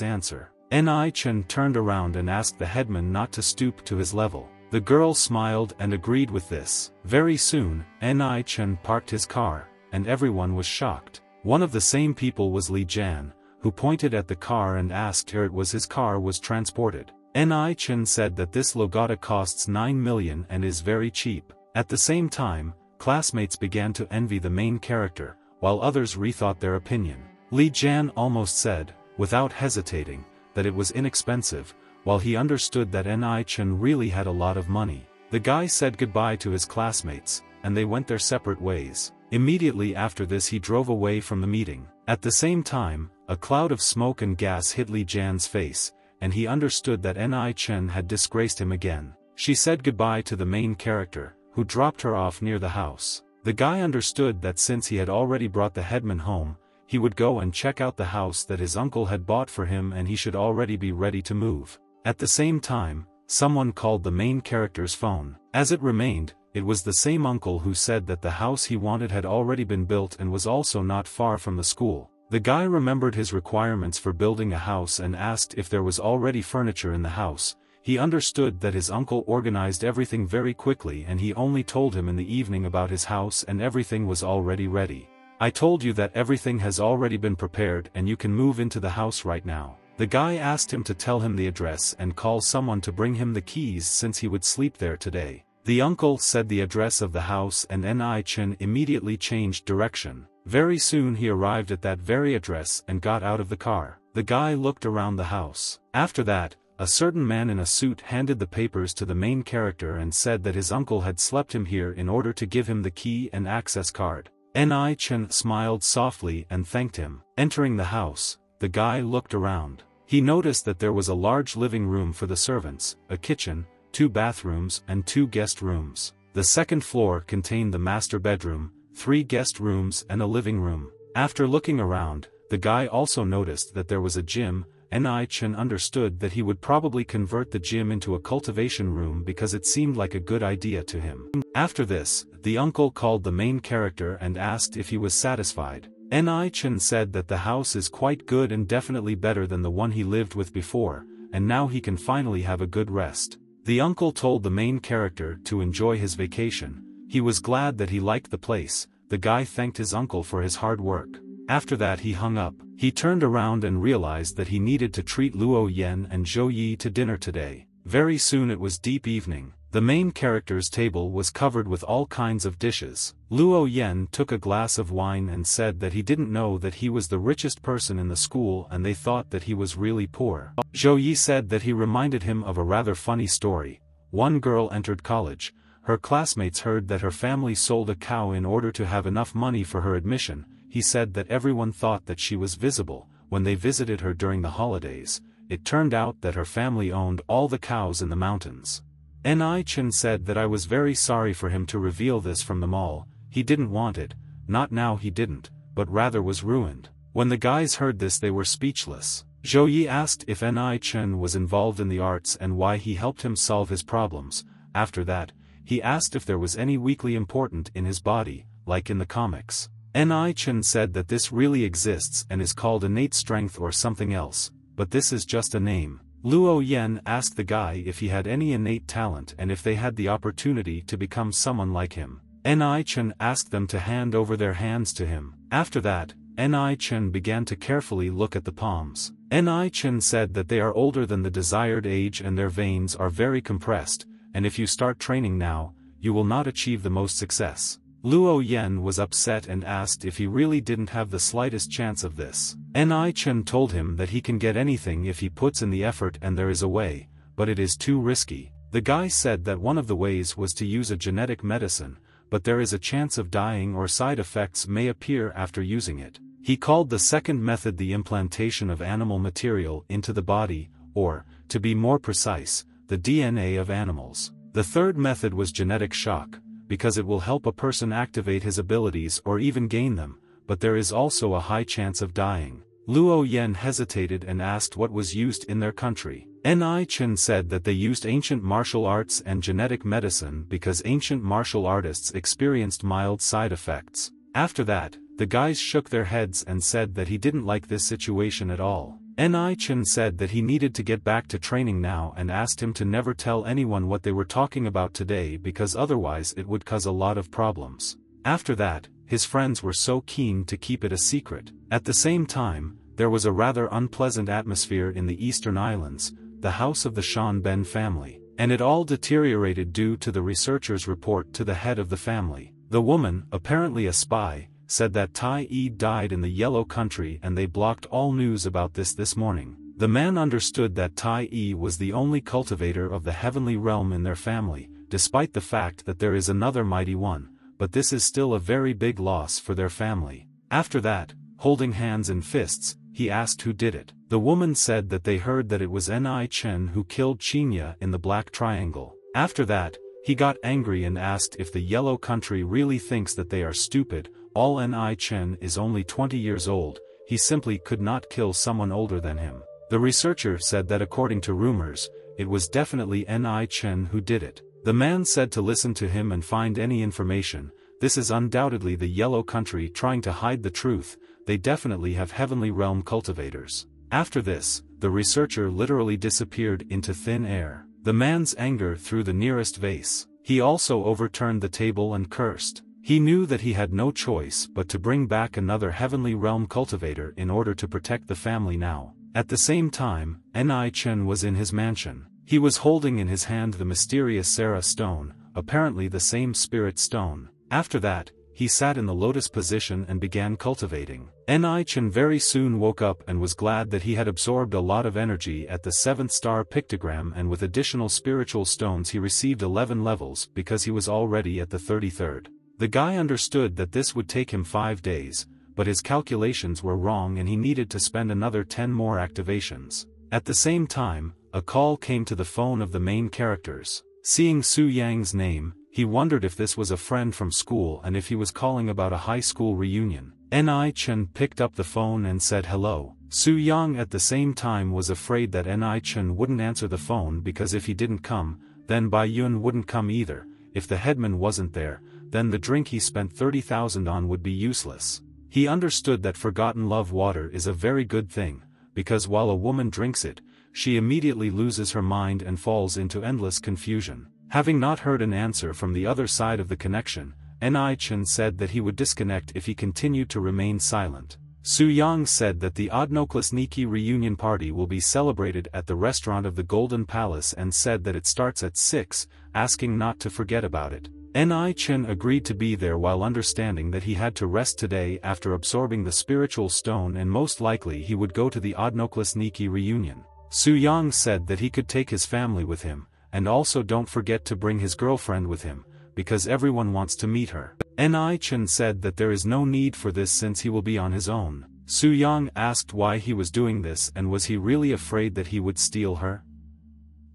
answer. Ni-chan turned around and asked the headman not to stoop to his level. The girl smiled and agreed with this. Very soon, Ni-chan parked his car, and everyone was shocked. One of the same people was Li Jan, who pointed at the car and asked where it was his car was transported. Ni-chan said that this Logata costs 9 million and is very cheap. At the same time, classmates began to envy the main character, while others rethought their opinion. Li Jan almost said, without hesitating, that it was inexpensive, while he understood that Ni-chan really had a lot of money. The guy said goodbye to his classmates, and they went their separate ways. Immediately after this he drove away from the meeting. At the same time, a cloud of smoke and gas hit Li Jan's face, and he understood that Ni-chan had disgraced him again. She said goodbye to the main character, who dropped her off near the house. The guy understood that since he had already brought the headman home, he would go and check out the house that his uncle had bought for him, and he should already be ready to move. At the same time, someone called the main character's phone. As it remained, it was the same uncle who said that the house he wanted had already been built and was also not far from the school. The guy remembered his requirements for building a house and asked if there was already furniture in the house. He understood that his uncle organized everything very quickly, and he only told him in the evening about his house and everything was already ready. I told you that everything has already been prepared and you can move into the house right now. The guy asked him to tell him the address and call someone to bring him the keys since he would sleep there today. The uncle said the address of the house and Ni-chan immediately changed direction. Very soon he arrived at that very address and got out of the car. The guy looked around the house. After that, a certain man in a suit handed the papers to the main character and said that his uncle had slept him here in order to give him the key and access card. Ni-chan smiled softly and thanked him. Entering the house, the guy looked around. He noticed that there was a large living room for the servants, a kitchen, 2 bathrooms and 2 guest rooms. The second floor contained the master bedroom, 3 guest rooms and a living room. After looking around, the guy also noticed that there was a gym, Ni Chen understood that he would probably convert the gym into a cultivation room because it seemed like a good idea to him. After this, the uncle called the main character and asked if he was satisfied. Ni Chen said that the house is quite good and definitely better than the one he lived with before, and now he can finally have a good rest. The uncle told the main character to enjoy his vacation. He was glad that he liked the place. The guy thanked his uncle for his hard work. After that he hung up. He turned around and realized that he needed to treat Luo Yan and Zhou Yi to dinner today. Very soon it was deep evening. The main character's table was covered with all kinds of dishes. Luo Yan took a glass of wine and said that he didn't know that he was the richest person in the school and they thought that he was really poor. Zhou Yi said that he reminded him of a rather funny story. One girl entered college. Her classmates heard that her family sold a cow in order to have enough money for her admission. He said that everyone thought that she was visible. When they visited her during the holidays, it turned out that her family owned all the cows in the mountains. Ni Chen said that I was very sorry for him to reveal this from them all. He didn't want it, not now he didn't, but rather was ruined. When the guys heard this they were speechless. Zhou Yi asked if Ni Chen was involved in the arts and why he helped him solve his problems. After that, he asked if there was any weakly important in his body, like in the comics. Ni Chen said that this really exists and is called innate strength or something else, but this is just a name. Luo Yan asked the guy if he had any innate talent and if they had the opportunity to become someone like him. Ni Chen asked them to hand over their hands to him. After that, Ni Chen began to carefully look at the palms. Ni Chen said that they are older than the desired age and their veins are very compressed, and if you start training now, you will not achieve the most success. Luo Yan was upset and asked if he really didn't have the slightest chance of this. Ni Chen told him that he can get anything if he puts in the effort and there is a way, but it is too risky. The guy said that one of the ways was to use a genetic medicine, but there is a chance of dying or side effects may appear after using it. He called the second method the implantation of animal material into the body, or, to be more precise, the DNA of animals. The third method was genetic shock, because it will help a person activate his abilities or even gain them, but there is also a high chance of dying. Luo Yan hesitated and asked what was used in their country. Ni Chen said that they used ancient martial arts and genetic medicine because ancient martial artists experienced mild side effects. After that, the guys shook their heads and said that he didn't like this situation at all. Ni Chen said that he needed to get back to training now and asked him to never tell anyone what they were talking about today because otherwise it would cause a lot of problems. After that, his friends were so keen to keep it a secret. At the same time, there was a rather unpleasant atmosphere in the Eastern Islands, the house of the Shan Ben family, and it all deteriorated due to the researcher's report to the head of the family. The woman, apparently a spy, said that Tai Yi died in the Yellow Country and they blocked all news about this morning. The man understood that Tai Yi was the only cultivator of the heavenly realm in their family, despite the fact that there is another mighty one, but this is still a very big loss for their family. After that, holding hands in fists, he asked who did it. The woman said that they heard that it was Ni Chen who killed Qinya in the Black Triangle. After that, he got angry and asked if the Yellow Country really thinks that they are stupid. All Ni Chen is only 20 years old, he simply could not kill someone older than him. The researcher said that according to rumors, it was definitely Ni Chen who did it. The man said to listen to him and find any information. This is undoubtedly the Yellow Country trying to hide the truth, they definitely have heavenly realm cultivators. After this, the researcher literally disappeared into thin air. The man's anger threw the nearest vase. He also overturned the table and cursed. He knew that he had no choice but to bring back another heavenly realm cultivator in order to protect the family now. At the same time, Ni Chen was in his mansion. He was holding in his hand the mysterious Sarah stone, apparently the same spirit stone. After that, he sat in the lotus position and began cultivating. Ni Chen very soon woke up and was glad that he had absorbed a lot of energy at the 7th star pictogram, and with additional spiritual stones he received 11 levels because he was already at the 33rd. The guy understood that this would take him 5 days, but his calculations were wrong and he needed to spend another 10 more activations. At the same time, a call came to the phone of the main characters. Seeing Su Yang's name, he wondered if this was a friend from school and if he was calling about a high school reunion. Ni Chen picked up the phone and said hello. Su Yang at the same time was afraid that Ni Chen wouldn't answer the phone because if he didn't come, then Bai Yun wouldn't come either. If the headman wasn't there, then the drink he spent 30,000 on would be useless. He understood that forgotten love water is a very good thing, because while a woman drinks it, she immediately loses her mind and falls into endless confusion. Having not heard an answer from the other side of the connection, Ni Chen said that he would disconnect if he continued to remain silent. Su Yang said that the Odnoklasniki reunion party will be celebrated at the restaurant of the Golden Palace and said that it starts at 6, asking not to forget about it. Ni Chen agreed to be there while understanding that he had to rest today after absorbing the spiritual stone and most likely he would go to the Odnoklasniki reunion. Su Yang said that he could take his family with him, and also don't forget to bring his girlfriend with him, because everyone wants to meet her. Ni Chen said that there is no need for this since he will be on his own. Su Yang asked why he was doing this and was he really afraid that he would steal her?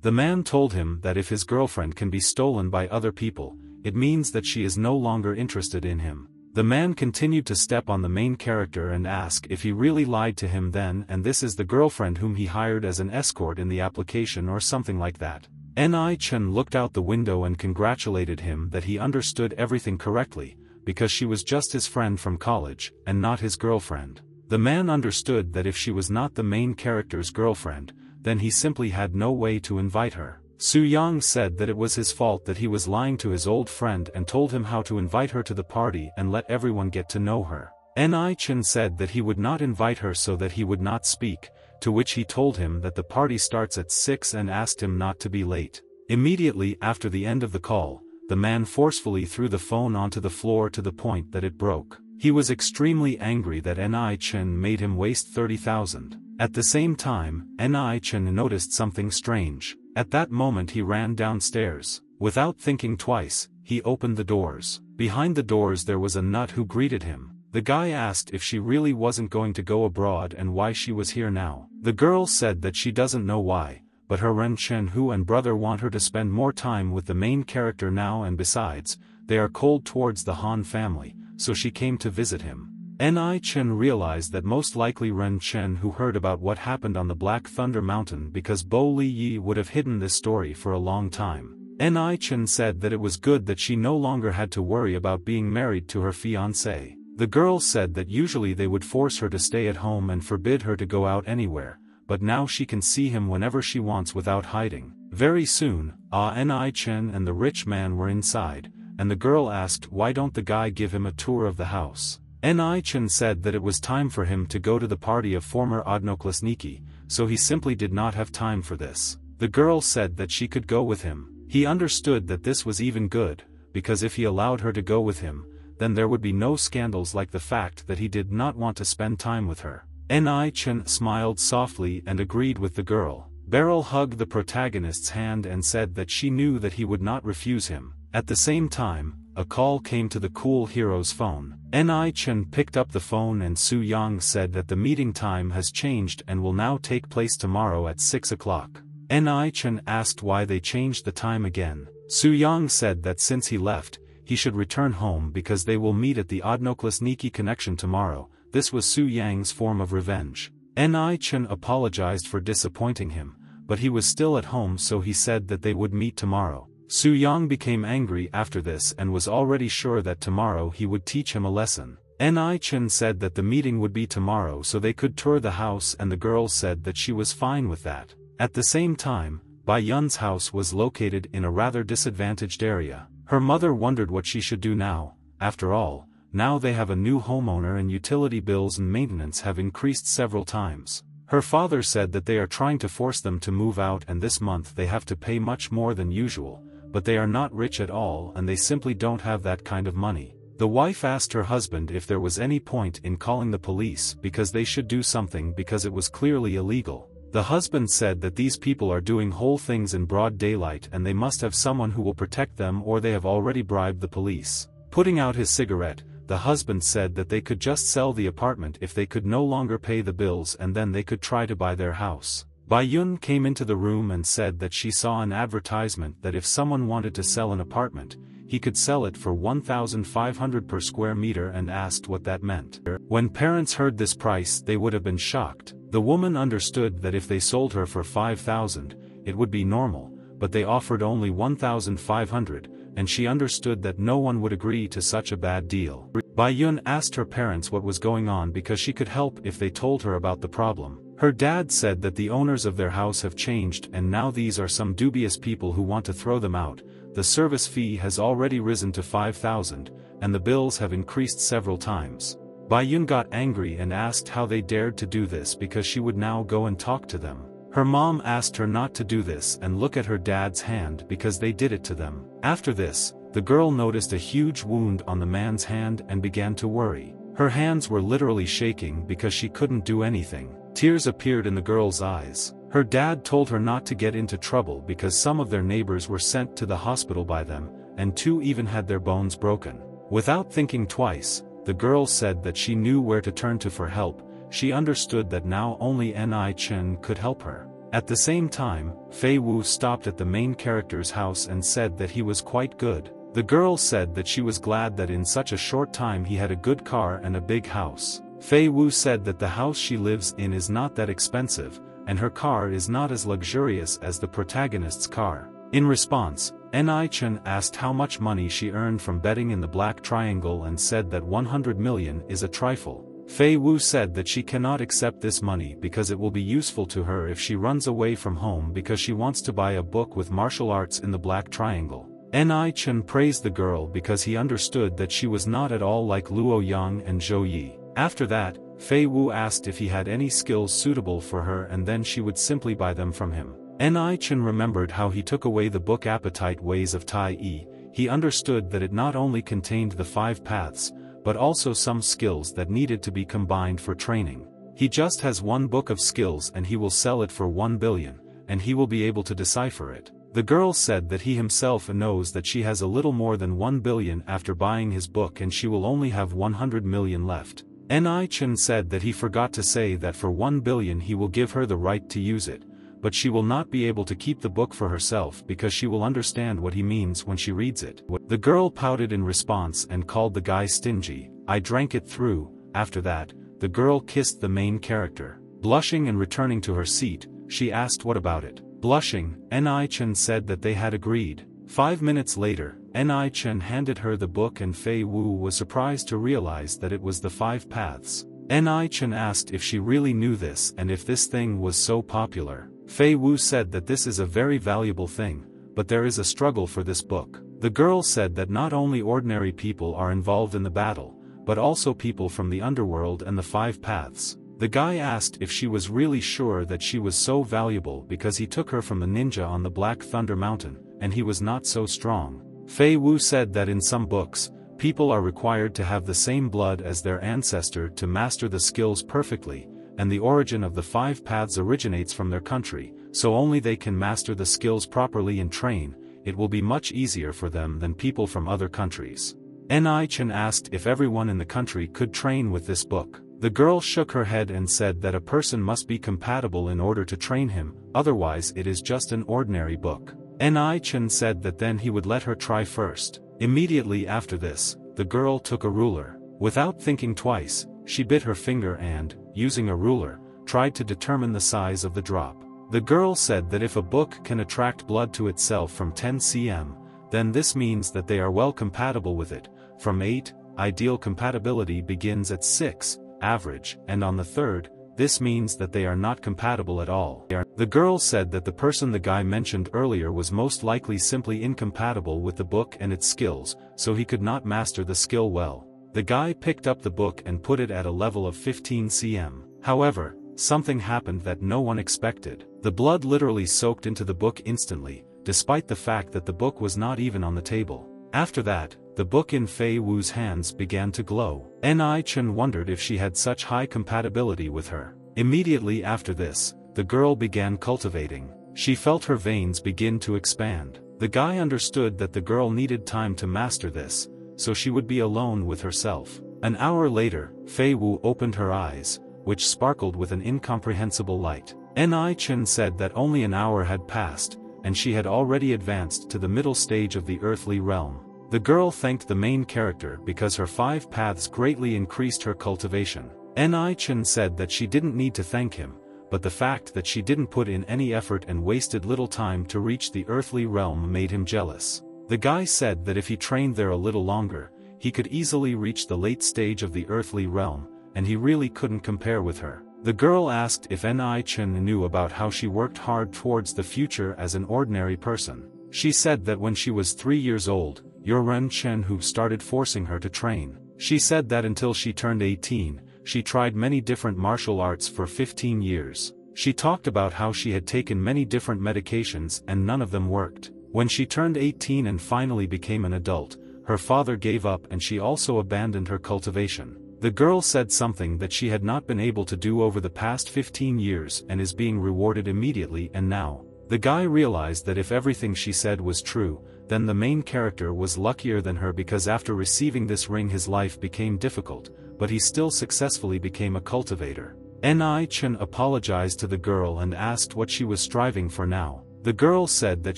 The man told him that if his girlfriend can be stolen by other people, it means that she is no longer interested in him. The man continued to step on the main character and ask if he really lied to him then and this is the girlfriend whom he hired as an escort in the application or something like that. Ni Chen looked out the window and congratulated him that he understood everything correctly, because she was just his friend from college, and not his girlfriend. The man understood that if she was not the main character's girlfriend, then he simply had no way to invite her. Su Yang said that it was his fault that he was lying to his old friend and told him how to invite her to the party and let everyone get to know her. Ni Chen said that he would not invite her so that he would not speak, to which he told him that the party starts at 6 and asked him not to be late. Immediately after the end of the call, the man forcefully threw the phone onto the floor to the point that it broke. He was extremely angry that Ni Chen made him waste 30,000. At the same time, Ni Chen noticed something strange. At that moment he ran downstairs. Without thinking twice, he opened the doors. Behind the doors there was a nut who greeted him. The guy asked if she really wasn't going to go abroad and why she was here now. The girl said that she doesn't know why, but her Ren Chen Hu and brother want her to spend more time with the main character now and besides, they are cold towards the Han family, so she came to visit him. Ni Chen realized that most likely Ren Chen Hu heard about what happened on the Black Thunder Mountain because Bo Li Yi would have hidden this story for a long time. Ni Chen said that it was good that she no longer had to worry about being married to her fiancé. The girl said that usually they would force her to stay at home and forbid her to go out anywhere, but now she can see him whenever she wants without hiding. Very soon, Ni Chen and the rich man were inside, and the girl asked why don't the guy give him a tour of the house. Ni Chen said that it was time for him to go to the party of former Odnoklasniki, so he simply did not have time for this. The girl said that she could go with him. He understood that this was even good, because if he allowed her to go with him, then there would be no scandals like the fact that he did not want to spend time with her. Ni Chen smiled softly and agreed with the girl. Beryl hugged the protagonist's hand and said that she knew that he would not refuse him. At the same time, a call came to the cool hero's phone. Ni Chen picked up the phone and Su Yang said that the meeting time has changed and will now take place tomorrow at 6 o'clock. Ni Chen asked why they changed the time again. Su Yang said that since he left, he should return home because they will meet at the Odnoklasniki connection tomorrow. This was Su Yang's form of revenge. Ni Chen apologized for disappointing him, but he was still at home so he said that they would meet tomorrow. Su Yang became angry after this and was already sure that tomorrow he would teach him a lesson. Ni Chen said that the meeting would be tomorrow so they could tour the house and the girl said that she was fine with that. At the same time, Bai Yun's house was located in a rather disadvantaged area. Her mother wondered what she should do now. After all, now they have a new homeowner and utility bills and maintenance have increased several times. Her father said that they are trying to force them to move out and this month they have to pay much more than usual, but they are not rich at all and they simply don't have that kind of money. The wife asked her husband if there was any point in calling the police because they should do something because it was clearly illegal. The husband said that these people are doing whole things in broad daylight and they must have someone who will protect them or they have already bribed the police. Putting out his cigarette, the husband said that they could just sell the apartment if they could no longer pay the bills and then they could try to buy their house. Bai Yun came into the room and said that she saw an advertisement that if someone wanted to sell an apartment, he could sell it for 1,500 per square meter and asked what that meant. When parents heard this price they would have been shocked. The woman understood that if they sold her for 5,000, it would be normal, but they offered only 1,500, and she understood that no one would agree to such a bad deal. Bai Yun asked her parents what was going on because she could help if they told her about the problem. Her dad said that the owners of their house have changed and now these are some dubious people who want to throw them out. The service fee has already risen to 5,000, and the bills have increased several times. Bai Yun got angry and asked how they dared to do this because she would now go and talk to them. Her mom asked her not to do this and look at her dad's hand because they did it to them. After this, the girl noticed a huge wound on the man's hand and began to worry. Her hands were literally shaking because she couldn't do anything. Tears appeared in the girl's eyes. Her dad told her not to get into trouble because some of their neighbors were sent to the hospital by them, and 2 even had their bones broken. Without thinking twice, the girl said that she knew where to turn to for help. She understood that now only Ni Chen could help her. At the same time, Fei Wu stopped at the main character's house and said that he was quite good. The girl said that she was glad that in such a short time he had a good car and a big house. Fei Wu said that the house she lives in is not that expensive, and her car is not as luxurious as the protagonist's car. In response, Ni Chen asked how much money she earned from betting in the Black Triangle and said that 100 million is a trifle. Fei Wu said that she cannot accept this money because it will be useful to her if she runs away from home because she wants to buy a book with martial arts in the Black Triangle. Ni Chen praised the girl because he understood that she was not at all like Luo Yang and Zhou Yi. After that, Fei Wu asked if he had any skills suitable for her and then she would simply buy them from him. Ni Chen remembered how he took away the book Appetite Ways of Tai Yi. He understood that it not only contained the 5 paths, but also some skills that needed to be combined for training. He just has 1 book of skills and he will sell it for 1 billion, and he will be able to decipher it. The girl said that he himself knows that she has a little more than 1 billion after buying his book and she will only have 100 million left. Ni Chen said that he forgot to say that for 1 billion he will give her the right to use it, but she will not be able to keep the book for herself because she will understand what he means when she reads it. The girl pouted in response and called the guy stingy. I drank it through. After that, the girl kissed the main character. Blushing and returning to her seat, she asked what about it. Blushing, Ni Chen said that they had agreed. 5 minutes later, Ni Chen handed her the book and Fei Wu was surprised to realize that it was the 5 paths. Ni Chen asked if she really knew this and if this thing was so popular. Fei Wu said that this is a very valuable thing, but there is a struggle for this book. The girl said that not only ordinary people are involved in the battle, but also people from the underworld and the 5 paths. The guy asked if she was really sure that she was so valuable because he took her from the ninja on the Black Thunder Mountain, and he was not so strong. Fei Wu said that in some books, people are required to have the same blood as their ancestor to master the skills perfectly, and the origin of the 5 paths originates from their country, so only they can master the skills properly and train. It will be much easier for them than people from other countries. Ni Chen asked if everyone in the country could train with this book. The girl shook her head and said that a person must be compatible in order to train him, otherwise it is just an ordinary book. Ni Chen said that then he would let her try first. Immediately after this, the girl took a ruler. Without thinking twice, she bit her finger and, using a ruler, tried to determine the size of the drop. The girl said that if a book can attract blood to itself from 10 cm, then this means that they are well compatible with it. From 8, ideal compatibility begins at 6, average, and on the 3rd, this means that they are not compatible at all. The girl said that the person the guy mentioned earlier was most likely simply incompatible with the book and its skills, so he could not master the skill well. The guy picked up the book and put it at a level of 15 cm. However, something happened that no one expected. The blood literally soaked into the book instantly, despite the fact that the book was not even on the table. After that, the book in Fei Wu's hands began to glow. Ni Chen wondered if she had such high compatibility with her. Immediately after this, the girl began cultivating. She felt her veins begin to expand. The guy understood that the girl needed time to master this, so she would be alone with herself. An hour later, Fei Wu opened her eyes, which sparkled with an incomprehensible light. Ni Chen said that only an hour had passed, and she had already advanced to the middle stage of the earthly realm. The girl thanked the main character because her 5 paths greatly increased her cultivation. Ni Chen said that she didn't need to thank him, but the fact that she didn't put in any effort and wasted little time to reach the earthly realm made him jealous. The guy said that if he trained there a little longer, he could easily reach the late stage of the earthly realm, and he really couldn't compare with her. The girl asked if Ni Chen knew about how she worked hard towards the future as an ordinary person. She said that when she was 3 years old, Ren Chen who started forcing her to train. She said that until she turned 18, she tried many different martial arts for 15 years. She talked about how she had taken many different medications and none of them worked. When she turned 18 and finally became an adult, her father gave up and she also abandoned her cultivation. The girl said something that she had not been able to do over the past 15 years and is being rewarded immediately and now. The guy realized that if everything she said was true, then the main character was luckier than her because after receiving this ring his life became difficult, but he still successfully became a cultivator. Ni Chen apologized to the girl and asked what she was striving for now. The girl said that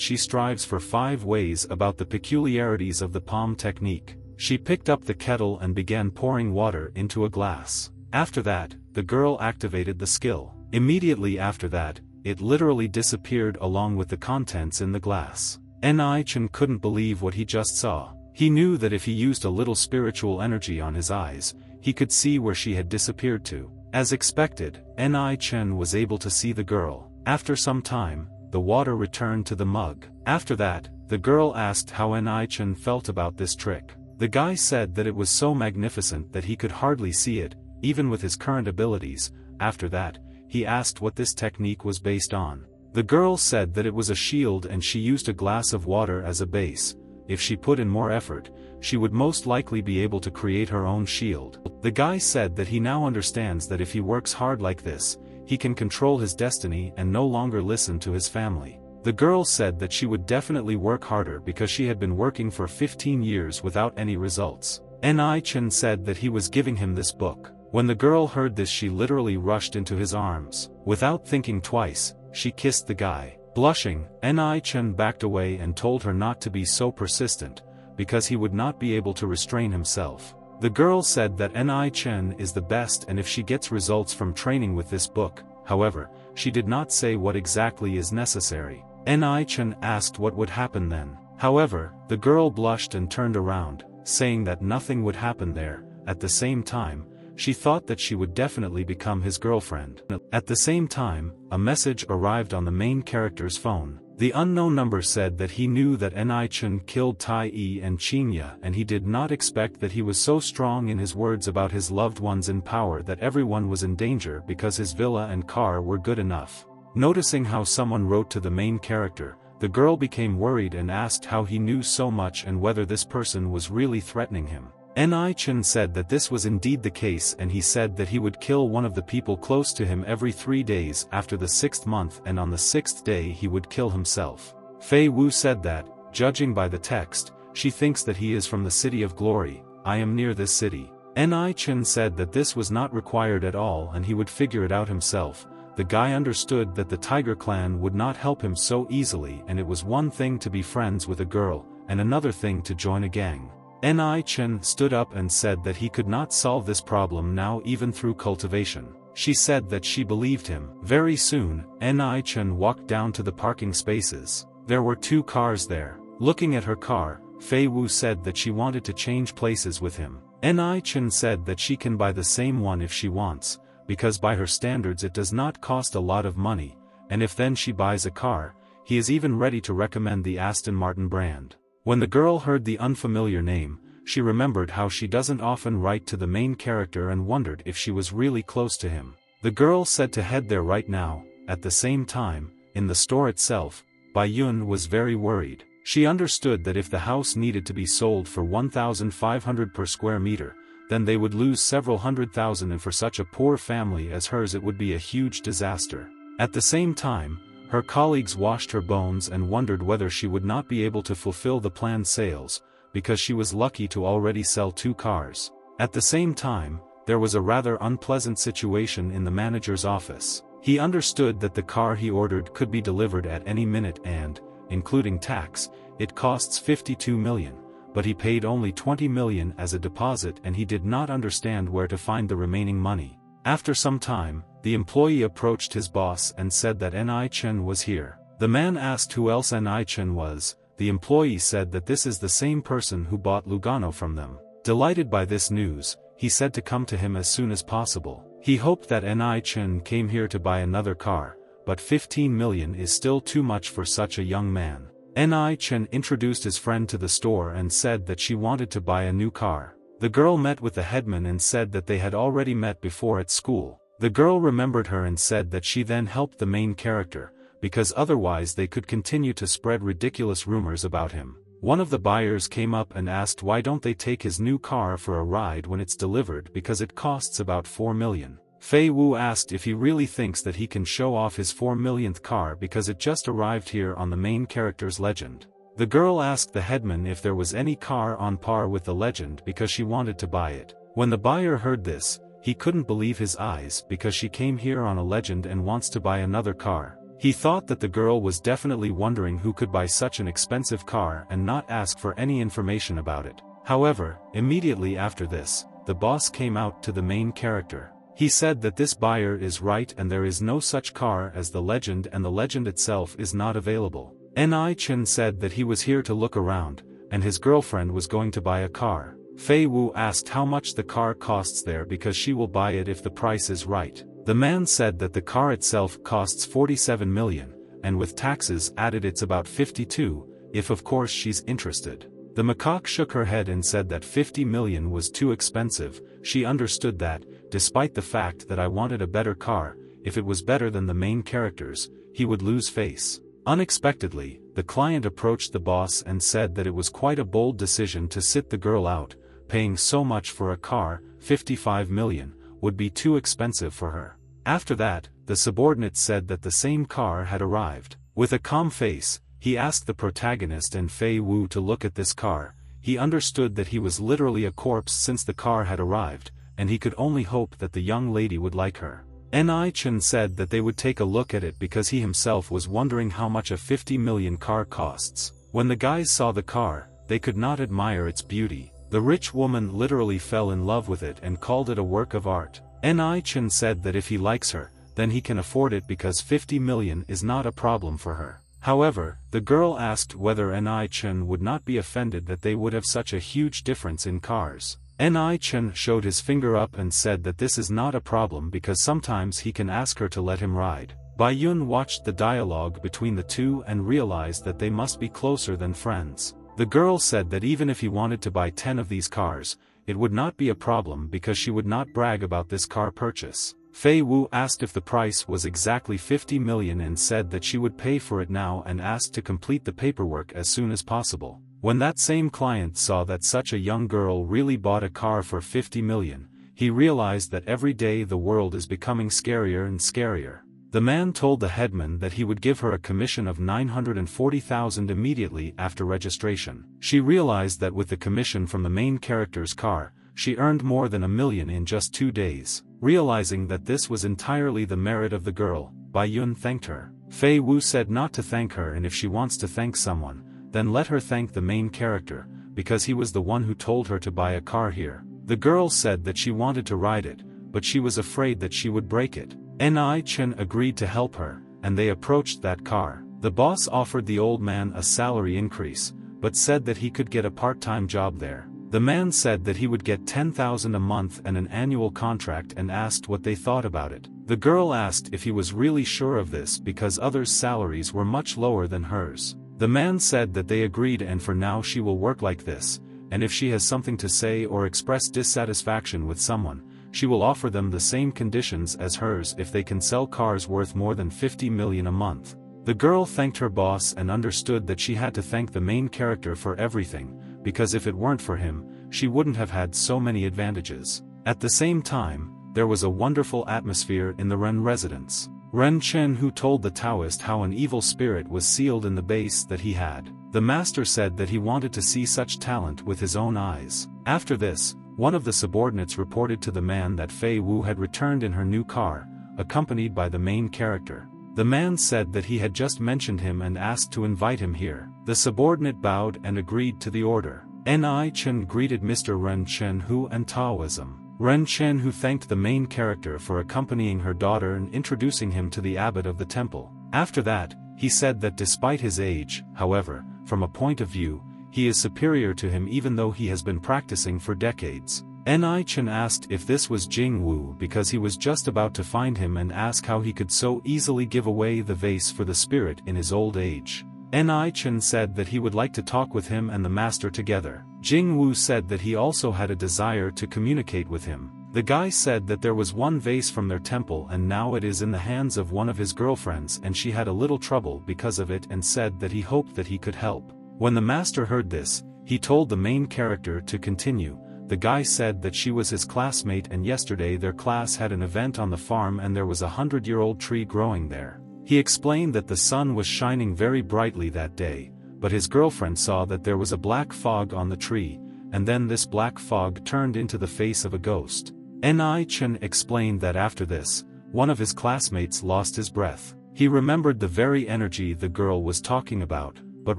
she strives for 5 ways about the peculiarities of the palm technique. She picked up the kettle and began pouring water into a glass. After that, the girl activated the skill. Immediately after that, it literally disappeared along with the contents in the glass. Ni Chen couldn't believe what he just saw. He knew that if he used a little spiritual energy on his eyes, he could see where she had disappeared to. As expected, Ni Chen was able to see the girl. After some time, the water returned to the mug. After that, the girl asked how Ni Chen felt about this trick. The guy said that it was so magnificent that he could hardly see it, even with his current abilities. After that, he asked what this technique was based on. The girl said that it was a shield and she used a glass of water as a base. If she put in more effort, she would most likely be able to create her own shield. The guy said that he now understands that if he works hard like this, he can control his destiny and no longer listen to his family. The girl said that she would definitely work harder because she had been working for 15 years without any results. Ni Chen said that he was giving him this book. When the girl heard this she literally rushed into his arms. Without thinking twice, she kissed the guy. Blushing, Ni Chen backed away and told her not to be so persistent, because he would not be able to restrain himself. The girl said that Ni Chen is the best and if she gets results from training with this book. However, she did not say what exactly is necessary. Ni Chen asked what would happen then. However, the girl blushed and turned around, saying that nothing would happen there. At the same time, she thought that she would definitely become his girlfriend. At the same time, a message arrived on the main character's phone. The unknown number said that he knew that Ni Chen killed Tai Yi and Qinya and he did not expect that he was so strong in his words about his loved ones in power that everyone was in danger because his villa and car were good enough. Noticing how someone wrote to the main character, the girl became worried and asked how he knew so much and whether this person was really threatening him. Ni Chen said that this was indeed the case and he said that he would kill one of the people close to him every 3 days after the 6th month and on the 6th day he would kill himself. Fei Wu said that, judging by the text, she thinks that he is from the City of Glory. I am near this city. Ni Chen said that this was not required at all and he would figure it out himself. The guy understood that the Tiger Clan would not help him so easily and it was one thing to be friends with a girl, and another thing to join a gang. Ni Chen stood up and said that he could not solve this problem now even through cultivation. She said that she believed him. Very soon, Ni Chen walked down to the parking spaces. There were 2 cars there. Looking at her car, Fei Wu said that she wanted to change places with him. Ni Chen said that she can buy the same one if she wants, because by her standards it does not cost a lot of money, and if then she buys a car, he is even ready to recommend the Aston Martin brand. When the girl heard the unfamiliar name, she remembered how she doesn't often write to the main character and wondered if she was really close to him. The girl said to head there right now. At the same time, in the store itself, Bai Yun was very worried. She understood that if the house needed to be sold for 1,500 per square meter, then they would lose several hundred thousand and for such a poor family as hers it would be a huge disaster. At the same time, her colleagues washed her bones and wondered whether she would not be able to fulfill the planned sales, because she was lucky to already sell 2 cars. At the same time, there was a rather unpleasant situation in the manager's office. He understood that the car he ordered could be delivered at any minute and, including tax, it costs 52 million, but he paid only 20 million as a deposit and he did not understand where to find the remaining money. After some time, the employee approached his boss and said that Ni Chen was here. The man asked who else Ni Chen was. The employee said that this is the same person who bought Lugano from them. Delighted by this news, he said to come to him as soon as possible. He hoped that Ni Chen came here to buy another car, but 15 million is still too much for such a young man. Ni Chen introduced his friend to the store and said that she wanted to buy a new car. The girl met with the headman and said that they had already met before at school. The girl remembered her and said that she then helped the main character, because otherwise they could continue to spread ridiculous rumors about him. One of the buyers came up and asked why don't they take his new car for a ride when it's delivered because it costs about 4 million. Fei Wu asked if he really thinks that he can show off his 4 millionth car because it just arrived here on the main character's legend. The girl asked the headman if there was any car on par with the legend because she wanted to buy it. When the buyer heard this, he couldn't believe his eyes because she came here on a legend and wants to buy another car. He thought that the girl was definitely wondering who could buy such an expensive car and not ask for any information about it. However, immediately after this, the boss came out to the main character. He said that this buyer is right and there is no such car as the legend and the legend itself is not available. Ni Chen said that he was here to look around, and his girlfriend was going to buy a car. Fei Wu asked how much the car costs there because she will buy it if the price is right. The man said that the car itself costs 47 million, and with taxes added it's about 52, if of course she's interested. The macaque shook her head and said that 50 million was too expensive. She understood that, despite the fact that I wanted a better car, if it was better than the main characters, he would lose face. Unexpectedly, the client approached the boss and said that it was quite a bold decision to sit the girl out. Paying so much for a car, 55 million, would be too expensive for her. After that, the subordinate said that the same car had arrived. With a calm face, he asked the protagonist and Fei Wu to look at this car. He understood that he was literally a corpse since the car had arrived, and he could only hope that the young lady would like her. Ni Chen said that they would take a look at it because he himself was wondering how much a 50 million car costs. When the guys saw the car, they could not admire its beauty. The rich woman literally fell in love with it and called it a work of art. Ni Chen said that if he likes her, then he can afford it because 50 million is not a problem for her. However, the girl asked whether Ni Chen would not be offended that they would have such a huge difference in cars. Ni Chen showed his finger up and said that this is not a problem because sometimes he can ask her to let him ride. Bai Yun watched the dialogue between the two and realized that they must be closer than friends. The girl said that even if he wanted to buy 10 of these cars, it would not be a problem because she would not brag about this car purchase. Fei Wu asked if the price was exactly 50 million and said that she would pay for it now and asked to complete the paperwork as soon as possible. When that same client saw that such a young girl really bought a car for 50 million, he realized that every day the world is becoming scarier and scarier. The man told the headman that he would give her a commission of 940,000 immediately after registration. She realized that with the commission from the main character's car, she earned more than 1 million in just 2 days. Realizing that this was entirely the merit of the girl, Bai Yun thanked her. Fei Wu said not to thank her, and if she wants to thank someone, then let her thank the main character, because he was the one who told her to buy a car here. The girl said that she wanted to ride it, but she was afraid that she would break it. Ni Chen agreed to help her, and they approached that car. The boss offered the old man a salary increase, but said that he could get a part-time job there. The man said that he would get 10,000 a month and an annual contract and asked what they thought about it. The girl asked if he was really sure of this because others' salaries were much lower than hers. The man said that they agreed and for now she will work like this, and if she has something to say or express dissatisfaction with someone, she will offer them the same conditions as hers if they can sell cars worth more than 50 million a month. The girl thanked her boss and understood that she had to thank the main character for everything, because if it weren't for him, she wouldn't have had so many advantages. At the same time, there was a wonderful atmosphere in the Ren residence. Ren Chen who told the Taoist how an evil spirit was sealed in the base that he had. The master said that he wanted to see such talent with his own eyes. After this, one of the subordinates reported to the man that Fei Wu had returned in her new car, accompanied by the main character. The man said that he had just mentioned him and asked to invite him here. The subordinate bowed and agreed to the order. Ni Chen greeted Mr. Ren Chen Hu and Taoism. Ren Chen, who thanked the main character for accompanying her daughter and introducing him to the abbot of the temple. After that, he said that despite his age, however, from a point of view, he is superior to him even though he has been practicing for decades. Ni Chen asked if this was Jing Wu because he was just about to find him and ask how he could so easily give away the vase for the spirit in his old age. Ni Chen said that he would like to talk with him and the master together. Jing Wu said that he also had a desire to communicate with him. The guy said that there was one vase from their temple and now it is in the hands of one of his girlfriends and she had a little trouble because of it and said that he hoped that he could help. When the master heard this, he told the main character to continue. The guy said that she was his classmate and yesterday their class had an event on the farm and there was a 100-year-old tree growing there. He explained that the sun was shining very brightly that day, but his girlfriend saw that there was a black fog on the tree, and then this black fog turned into the face of a ghost. Ni Chen explained that after this, one of his classmates lost his breath. He remembered the very energy the girl was talking about, but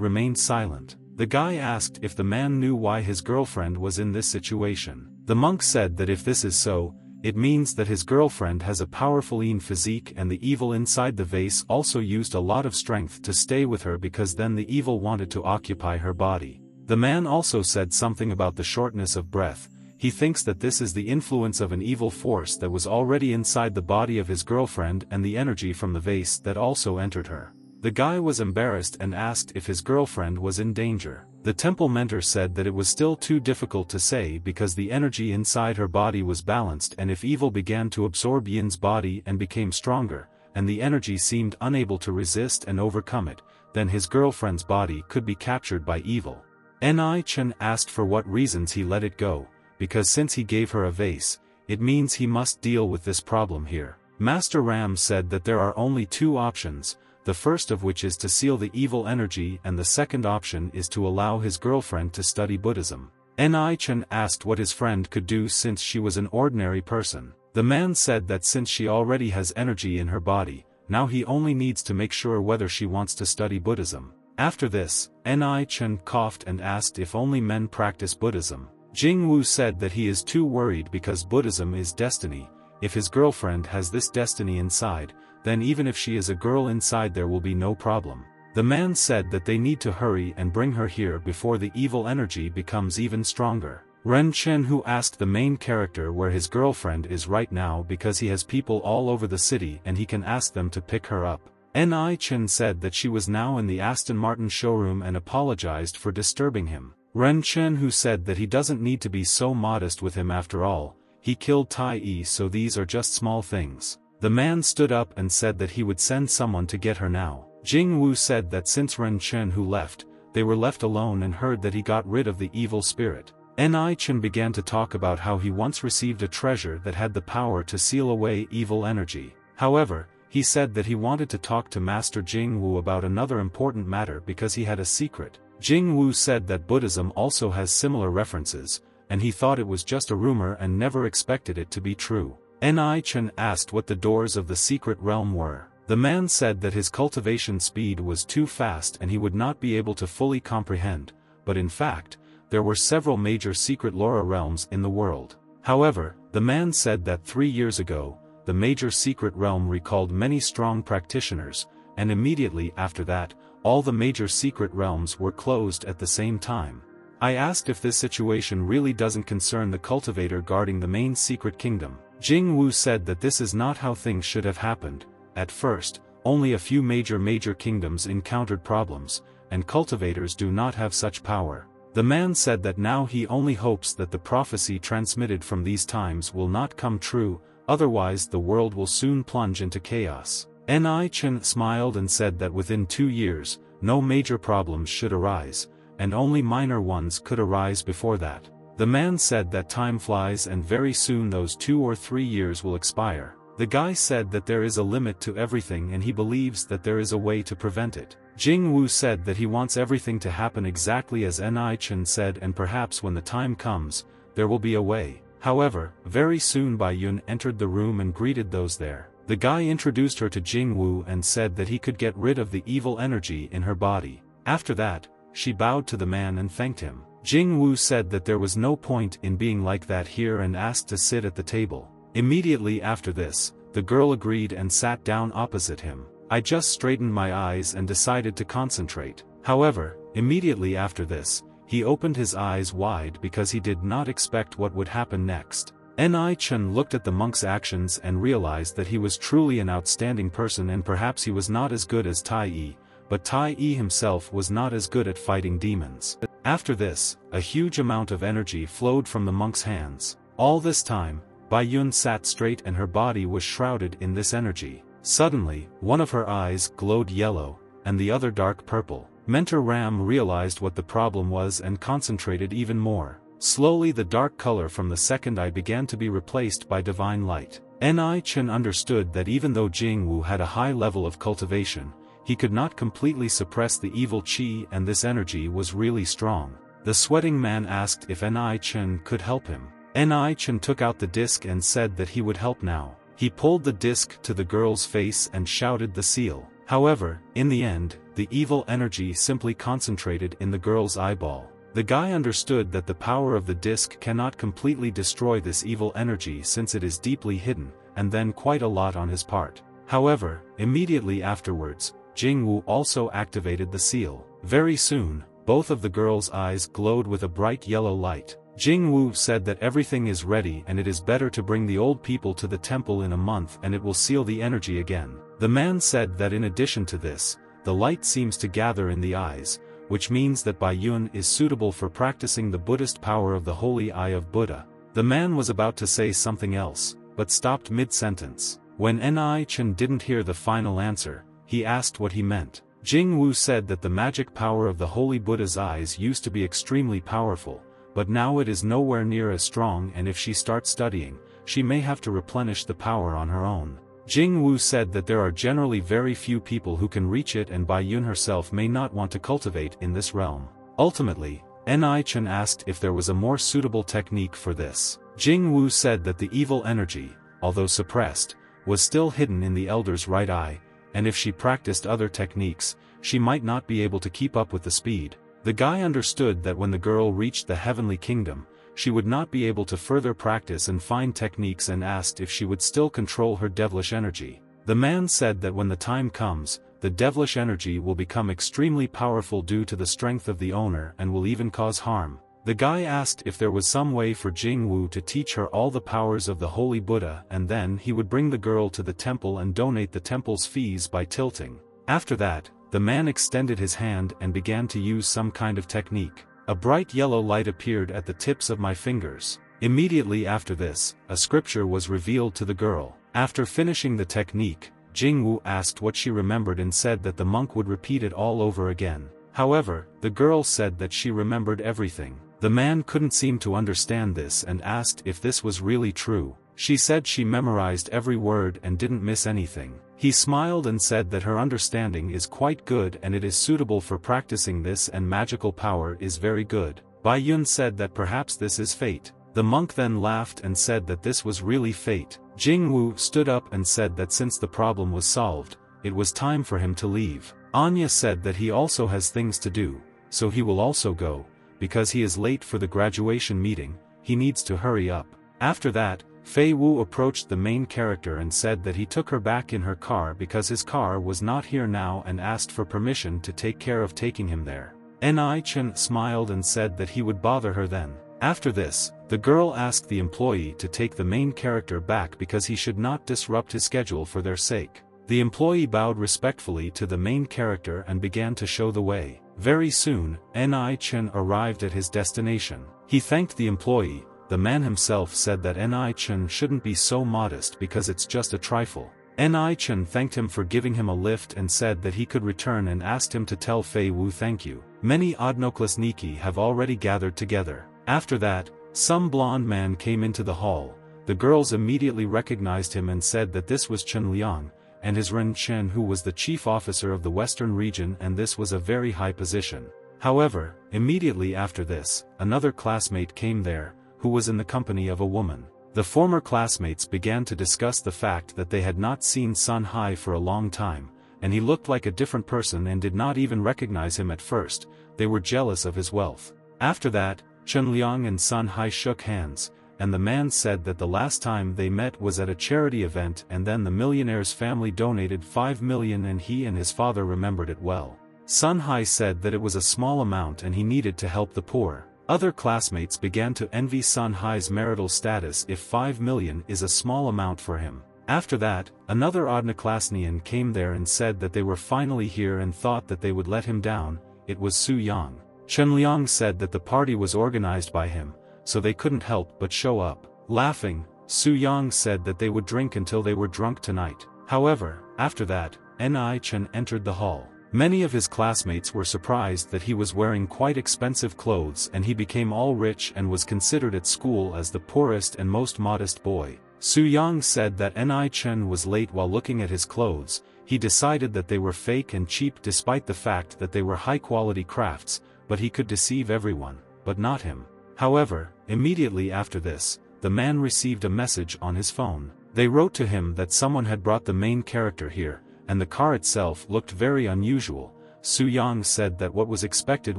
remained silent. The guy asked if the man knew why his girlfriend was in this situation. The monk said that if this is so, it means that his girlfriend has a powerful physique and the evil inside the vase also used a lot of strength to stay with her because then the evil wanted to occupy her body. The man also said something about the shortness of breath. He thinks that this is the influence of an evil force that was already inside the body of his girlfriend and the energy from the vase that also entered her. The guy was embarrassed and asked if his girlfriend was in danger. The temple mentor said that it was still too difficult to say because the energy inside her body was balanced and if evil began to absorb Yin's body and became stronger, and the energy seemed unable to resist and overcome it, then his girlfriend's body could be captured by evil. Ni Chen asked for what reasons he let it go, because since he gave her a vase, it means he must deal with this problem here. Master Ram said that there are only two options, the first of which is to seal the evil energy and the second option is to allow his girlfriend to study Buddhism. Ni Chen asked what his friend could do since she was an ordinary person. The man said that since she already has energy in her body, now he only needs to make sure whether she wants to study Buddhism. After this, Ni Chen coughed and asked if only men practice Buddhism. Jing Wu said that he is too worried because Buddhism is destiny. If his girlfriend has this destiny inside, then even if she is a girl inside there will be no problem. The man said that they need to hurry and bring her here before the evil energy becomes even stronger. Ren Chen, who asked the main character where his girlfriend is right now because he has people all over the city and he can ask them to pick her up. Ni Chen said that she was now in the Aston Martin showroom and apologized for disturbing him. Ren Chen, who said that he doesn't need to be so modest with him after all, he killed Tai Yi, so these are just small things. The man stood up and said that he would send someone to get her now. Jing Wu said that since Ren Chen who left, they were left alone and heard that he got rid of the evil spirit. Ni Chen began to talk about how he once received a treasure that had the power to seal away evil energy. However, he said that he wanted to talk to Master Jing Wu about another important matter because he had a secret. Jing Wu said that Buddhism also has similar references, and he thought it was just a rumor and never expected it to be true. Ni Chen asked what the doors of the secret realm were. The man said that his cultivation speed was too fast and he would not be able to fully comprehend, but in fact, there were several major secret Laura realms in the world. However, the man said that 3 years ago, the major secret realm recalled many strong practitioners, and immediately after that, all the major secret realms were closed at the same time. I asked if this situation really doesn't concern the cultivator guarding the main secret kingdom. Jing Wu said that this is not how things should have happened. At first, only a few major kingdoms encountered problems, and cultivators do not have such power. The man said that now he only hopes that the prophecy transmitted from these times will not come true, otherwise the world will soon plunge into chaos. Ni Chen smiled and said that within 2 years, no major problems should arise, and only minor ones could arise before that. The man said that time flies and very soon those 2 or 3 years will expire. The guy said that there is a limit to everything and he believes that there is a way to prevent it. Jing Wu said that he wants everything to happen exactly as Ni Chen said, and perhaps when the time comes, there will be a way. However, very soon Bai Yun entered the room and greeted those there. The guy introduced her to Jing Wu and said that he could get rid of the evil energy in her body. After that, she bowed to the man and thanked him. Jing Wu said that there was no point in being like that here and asked to sit at the table. Immediately after this, the girl agreed and sat down opposite him. I just straightened my eyes and decided to concentrate. However, immediately after this, he opened his eyes wide because he did not expect what would happen next. Ni Chen looked at the monk's actions and realized that he was truly an outstanding person, and perhaps he was not as good as Tai Yi, but Tai Yi himself was not as good at fighting demons. After this, a huge amount of energy flowed from the monk's hands. All this time, Bai Yun sat straight and her body was shrouded in this energy. Suddenly, one of her eyes glowed yellow, and the other dark purple. Mentor Ram realized what the problem was and concentrated even more. Slowly the dark color from the second eye began to be replaced by divine light. Ni Chen understood that even though Jing Wu had a high level of cultivation, he could not completely suppress the evil qi, and this energy was really strong. The sweating man asked if Ni Chen could help him. Ni Chen took out the disc and said that he would help now. He pulled the disc to the girl's face and shouted the seal. However, in the end, the evil energy simply concentrated in the girl's eyeball. The guy understood that the power of the disc cannot completely destroy this evil energy since it is deeply hidden, and then quite a lot on his part. However, immediately afterwards, Jing Wu also activated the seal. Very soon, both of the girl's eyes glowed with a bright yellow light. Jing Wu said that everything is ready and it is better to bring the old people to the temple in a month and it will seal the energy again. The man said that in addition to this, the light seems to gather in the eyes, which means that Bai Yun is suitable for practicing the Buddhist power of the holy eye of Buddha. The man was about to say something else, but stopped mid-sentence. When Ni Chen didn't hear the final answer, he asked what he meant. Jing Wu said that the magic power of the holy Buddha's eyes used to be extremely powerful, but now it is nowhere near as strong, and if she starts studying, she may have to replenish the power on her own. Jing Wu said that there are generally very few people who can reach it, and Bai Yun herself may not want to cultivate in this realm. Ultimately, Ni Chen asked if there was a more suitable technique for this. Jing Wu said that the evil energy, although suppressed, was still hidden in the elder's right eye, and if she practiced other techniques, she might not be able to keep up with the speed. The guy understood that when the girl reached the heavenly kingdom, she would not be able to further practice and find techniques, and asked if she would still control her devilish energy. The man said that when the time comes, the devilish energy will become extremely powerful due to the strength of the owner and will even cause harm. The guy asked if there was some way for Jing Wu to teach her all the powers of the holy Buddha, and then he would bring the girl to the temple and donate the temple's fees by tilting. After that, the man extended his hand and began to use some kind of technique. A bright yellow light appeared at the tips of my fingers. Immediately after this, a scripture was revealed to the girl. After finishing the technique, Jing Wu asked what she remembered and said that the monk would repeat it all over again. However, the girl said that she remembered everything. The man couldn't seem to understand this and asked if this was really true. She said she memorized every word and didn't miss anything. He smiled and said that her understanding is quite good and it is suitable for practicing this, and magical power is very good. Bai Yun said that perhaps this is fate. The monk then laughed and said that this was really fate. Jing Wu stood up and said that since the problem was solved, it was time for him to leave. Anya said that he also has things to do, so he will also go, because he is late for the graduation meeting, he needs to hurry up. After that, Fei Wu approached the main character and said that he took her back in her car because his car was not here now, and asked for permission to take care of taking him there. Ni Chen smiled and said that he would bother her then. After this, the girl asked the employee to take the main character back because he should not disrupt his schedule for their sake. The employee bowed respectfully to the main character and began to show the way. Very soon, Ni Chen arrived at his destination. He thanked the employee. The man himself said that Ni Chen shouldn't be so modest because it's just a trifle. Ni Chen thanked him for giving him a lift and said that he could return, and asked him to tell Fei Wu thank you. Many Odnoklas Niki have already gathered together. After that, some blonde man came into the hall. The girls immediately recognized him and said that this was Chen Liang, and his Ren Chen, who was the chief officer of the western region, and this was a very high position. However, immediately after this, another classmate came there, who was in the company of a woman. The former classmates began to discuss the fact that they had not seen Sun Hai for a long time, and he looked like a different person and did not even recognize him at first. They were jealous of his wealth. After that, Chen Liang and Sun Hai shook hands, and the man said that the last time they met was at a charity event, and then the millionaire's family donated 5 million and he and his father remembered it well. Sun Hai said that it was a small amount and he needed to help the poor. Other classmates began to envy Sun Hai's marital status if 5 million is a small amount for him. After that, another Odnaclassnian came there and said that they were finally here and thought that they would let him down. It was Su Yang. Chen Liang said that the party was organized by him, so they couldn't help but show up. Laughing, Su Yang said that they would drink until they were drunk tonight. However, after that, Ni Chen entered the hall. Many of his classmates were surprised that he was wearing quite expensive clothes and he became all rich and was considered at school as the poorest and most modest boy. Su Yang said that Ni Chen was late while looking at his clothes. He decided that they were fake and cheap despite the fact that they were high-quality crafts, but he could deceive everyone, but not him. However, immediately after this, the man received a message on his phone. They wrote to him that someone had brought the main character here, and the car itself looked very unusual. Su Yang said that what was expected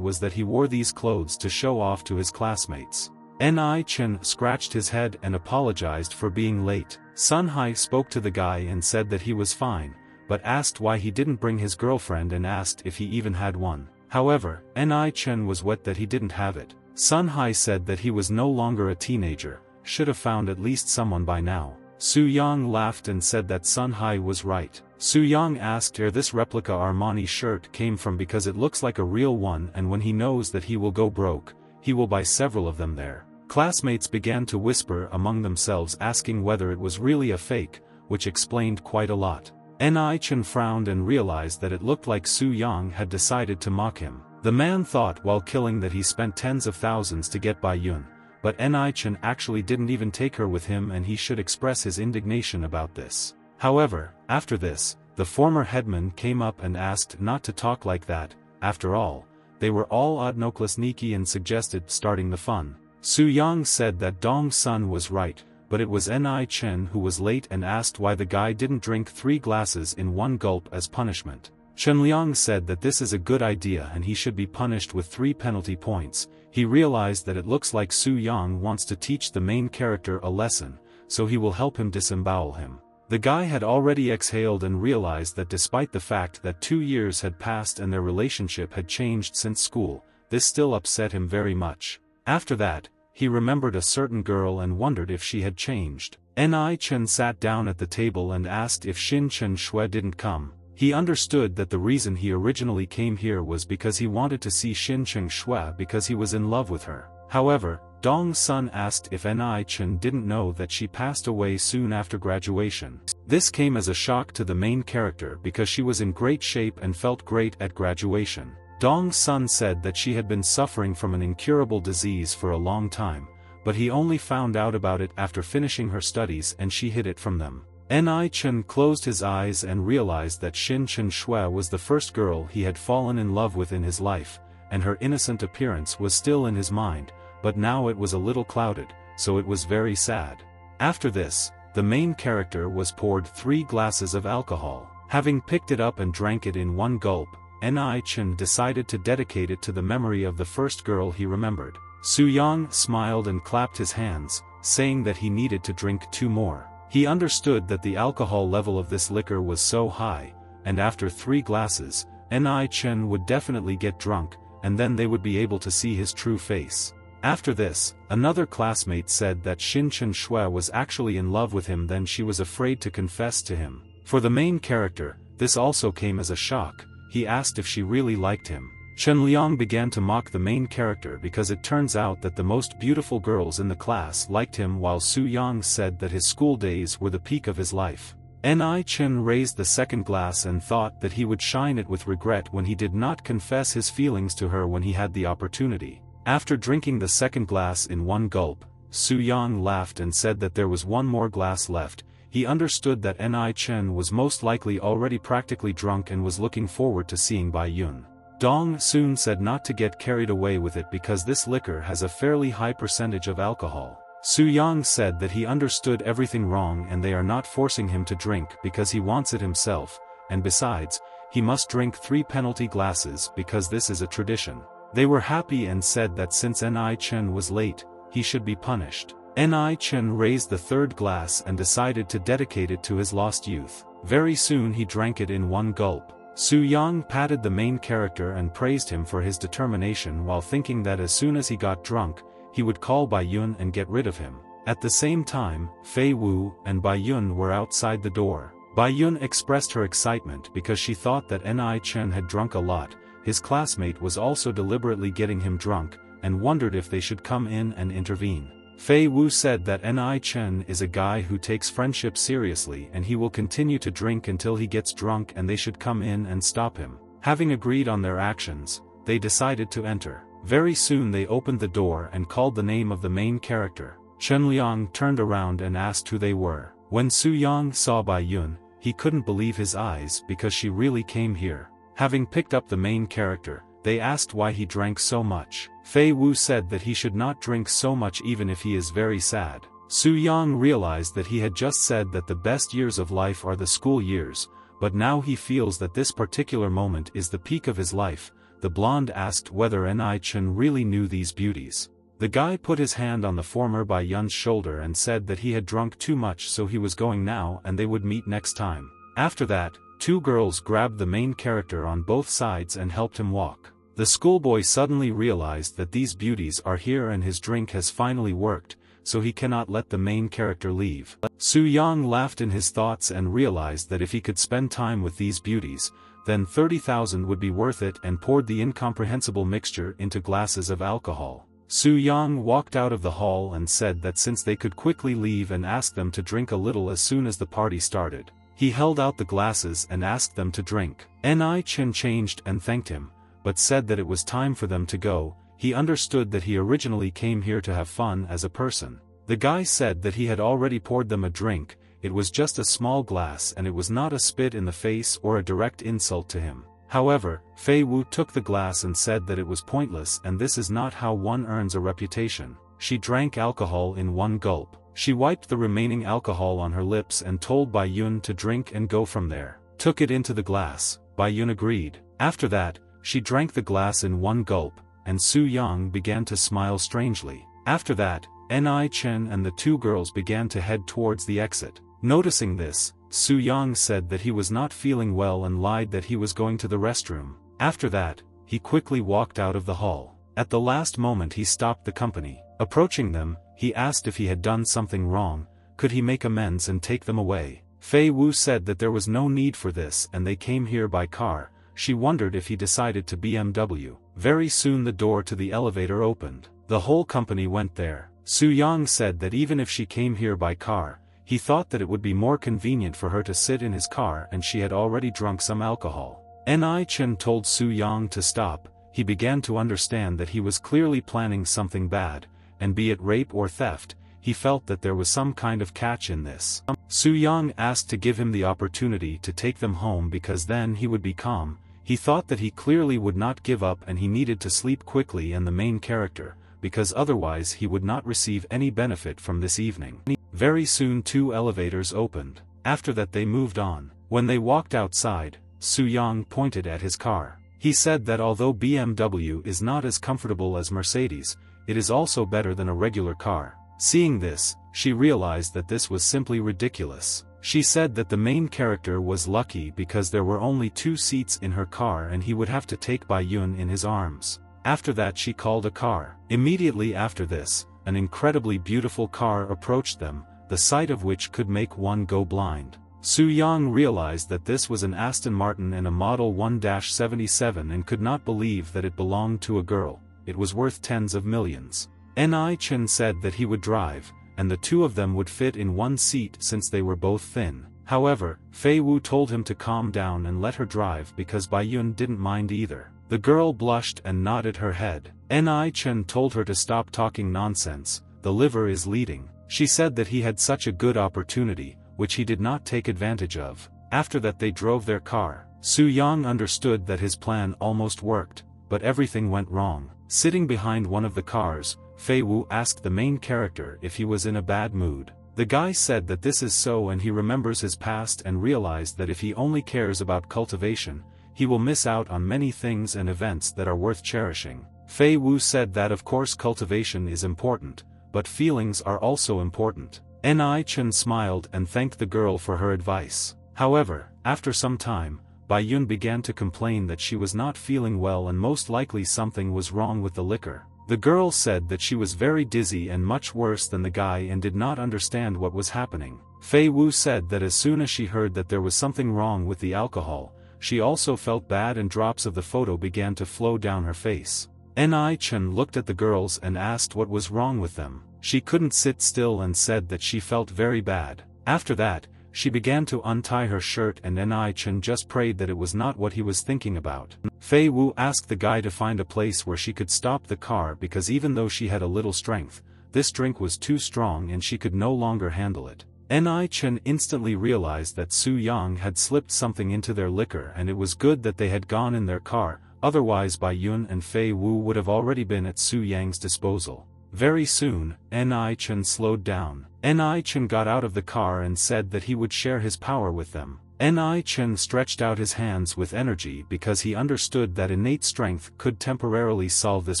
was that he wore these clothes to show off to his classmates. Ni Chen scratched his head and apologized for being late. Sun Hai spoke to the guy and said that he was fine, but asked why he didn't bring his girlfriend and asked if he even had one. However, Ni Chen was wet that he didn't have it. Sun Hai said that he was no longer a teenager, should have found at least someone by now. Su Yang laughed and said that Sun Hai was right. Su Yang asked where this replica Armani shirt came from because it looks like a real one, and when he knows that he will go broke, he will buy several of them there. Classmates began to whisper among themselves asking whether it was really a fake, which explained quite a lot. Ni Chen frowned and realized that it looked like Su Yang had decided to mock him. The man thought while killing that he spent tens of thousands to get Bai Yun, but Ni Chen actually didn't even take her with him and he should express his indignation about this. However, after this, the former headman came up and asked not to talk like that. After all, they were all Odnoclassniki and suggested starting the fun. Su Yang said that Dong Sun was right, but it was Ni Chen who was late and asked why the guy didn't drink 3 glasses in one gulp as punishment. Chen Liang said that this is a good idea and he should be punished with 3 penalty points. He realized that it looks like Su Yang wants to teach the main character a lesson, so he will help him disembowel him. The guy had already exhaled and realized that despite the fact that 2 years had passed and their relationship had changed since school, this still upset him very much. After that, he remembered a certain girl and wondered if she had changed. Ni Chen sat down at the table and asked if Xin Chen Shui didn't come. He understood that the reason he originally came here was because he wanted to see Xin Chen Shui because he was in love with her. However, Dong Sun asked if Ni Chen didn't know that she passed away soon after graduation. This came as a shock to the main character because she was in great shape and felt great at graduation. Dong Sun said that she had been suffering from an incurable disease for a long time, but he only found out about it after finishing her studies and she hid it from them. Ni Chen closed his eyes and realized that Xin Chen Shui was the first girl he had fallen in love with in his life, and her innocent appearance was still in his mind, but now it was a little clouded, so it was very sad. After this, the main character was poured 3 glasses of alcohol. Having picked it up and drank it in one gulp, Ni Chen decided to dedicate it to the memory of the first girl he remembered. Su Yang smiled and clapped his hands, saying that he needed to drink 2 more. He understood that the alcohol level of this liquor was so high, and after 3 glasses, Ni Chen would definitely get drunk, and then they would be able to see his true face. After this, another classmate said that Xin Chen Shui was actually in love with him, then she was afraid to confess to him. For the main character, this also came as a shock. He asked if she really liked him. Chen Liang began to mock the main character because it turns out that the most beautiful girls in the class liked him, while Su Yang said that his school days were the peak of his life. Ni Chen raised the second glass and thought that he would shine it with regret when he did not confess his feelings to her when he had the opportunity. After drinking the second glass in one gulp, Su Yang laughed and said that there was 1 more glass left. He understood that Ni Chen was most likely already practically drunk and was looking forward to seeing Bai Yun. Dong Sun said not to get carried away with it because this liquor has a fairly high percentage of alcohol. Su Yang said that he understood everything wrong and they are not forcing him to drink because he wants it himself, and besides, he must drink 3 penalty glasses because this is a tradition. They were happy and said that since Ni Chen was late, he should be punished. Ni Chen raised the third glass and decided to dedicate it to his lost youth. Very soon he drank it in one gulp. Su Yang patted the main character and praised him for his determination while thinking that as soon as he got drunk, he would call Bai Yun and get rid of him. At the same time, Fei Wu and Bai Yun were outside the door. Bai Yun expressed her excitement because she thought that Ni Chen had drunk a lot. His classmate was also deliberately getting him drunk, and wondered if they should come in and intervene. Fei Wu said that Ni Chen is a guy who takes friendship seriously and he will continue to drink until he gets drunk and they should come in and stop him. Having agreed on their actions, they decided to enter. Very soon they opened the door and called the name of the main character. Chen Liang turned around and asked who they were. When Su Yang saw Bai Yun, he couldn't believe his eyes because she really came here. Having picked up the main character, they asked why he drank so much. Fei Wu said that he should not drink so much even if he is very sad. Su Yang realized that he had just said that the best years of life are the school years, but now he feels that this particular moment is the peak of his life. The blonde asked whether Ni Chen really knew these beauties. The guy put his hand on the former Bai Yun's shoulder and said that he had drunk too much so he was going now and they would meet next time. After that, two girls grabbed the main character on both sides and helped him walk. The schoolboy suddenly realized that these beauties are here and his drink has finally worked, so he cannot let the main character leave. Su Yang laughed in his thoughts and realized that if he could spend time with these beauties, then 30,000 would be worth it and poured the incomprehensible mixture into glasses of alcohol. Su Yang walked out of the hall and said that since they could quickly leave and ask them to drink a little as soon as the party started. He held out the glasses and asked them to drink. Ni Chen changed and thanked him, but said that it was time for them to go. He understood that he originally came here to have fun as a person. The guy said that he had already poured them a drink, it was just a small glass and it was not a spit in the face or a direct insult to him. However, Fei Wu took the glass and said that it was pointless and this is not how one earns a reputation. She drank alcohol in one gulp. She wiped the remaining alcohol on her lips and told Bai Yun to drink and go from there. Took it into the glass. Bai Yun agreed. After that, she drank the glass in one gulp, and Su Yang began to smile strangely. After that, Ni Chen and the two girls began to head towards the exit. Noticing this, Su Yang said that he was not feeling well and lied that he was going to the restroom. After that, he quickly walked out of the hall. At the last moment he stopped the company. Approaching them, he asked if he had done something wrong, could he make amends and take them away. Fei Wu said that there was no need for this and they came here by car. She wondered if he decided to BMW. Very soon the door to the elevator opened. The whole company went there. Su Yang said that even if she came here by car, he thought that it would be more convenient for her to sit in his car and she had already drunk some alcohol. Ni Chen told Su Yang to stop. He began to understand that he was clearly planning something bad, and be it rape or theft, he felt that there was some kind of catch in this. Su Yang asked to give him the opportunity to take them home because then he would be calm. He thought that he clearly would not give up and he needed to sleep quickly and the main character, because otherwise he would not receive any benefit from this evening. Very soon two elevators opened. After that they moved on. When they walked outside, Su Yang pointed at his car. He said that although BMW is not as comfortable as Mercedes, it is also better than a regular car. Seeing this, she realized that this was simply ridiculous. She said that the main character was lucky because there were only 2 seats in her car and he would have to take Bai Yun in his arms. After that she called a car. Immediately after this, an incredibly beautiful car approached them, the sight of which could make one go blind. Su Yang realized that this was an Aston Martin and a Model 1-77 and could not believe that it belonged to a girl. It was worth tens of millions. Ni Chen said that he would drive, and the two of them would fit in one seat since they were both thin. However, Fei Wu told him to calm down and let her drive because Bai Yun didn't mind either. The girl blushed and nodded her head. Ni Chen told her to stop talking nonsense, the liver is leading. She said that he had such a good opportunity, which he did not take advantage of. After that they drove their car. Su Yang understood that his plan almost worked, but everything went wrong. Sitting behind one of the cars, Fei Wu asked the main character if he was in a bad mood. The guy said that this is so and he remembers his past and realized that if he only cares about cultivation, he will miss out on many things and events that are worth cherishing. Fei Wu said that of course cultivation is important, but feelings are also important. Ni Chen smiled and thanked the girl for her advice. However, after some time, Bai Yun began to complain that she was not feeling well and most likely something was wrong with the liquor. The girl said that she was very dizzy and much worse than the guy and did not understand what was happening. Fei Wu said that as soon as she heard that there was something wrong with the alcohol, she also felt bad and drops of the photo began to flow down her face. Ni Chen looked at the girls and asked what was wrong with them. She couldn't sit still and said that she felt very bad. After that, she began to untie her shirt and Ni Chen just prayed that it was not what he was thinking about. Fei Wu asked the guy to find a place where she could stop the car because even though she had a little strength, this drink was too strong and she could no longer handle it. Ni Chen instantly realized that Su Yang had slipped something into their liquor and it was good that they had gone in their car, otherwise Bai Yun and Fei Wu would have already been at Su Yang's disposal. Very soon, Ni Chen slowed down. Ni Chen got out of the car and said that he would share his power with them. Ni Chen stretched out his hands with energy because he understood that innate strength could temporarily solve this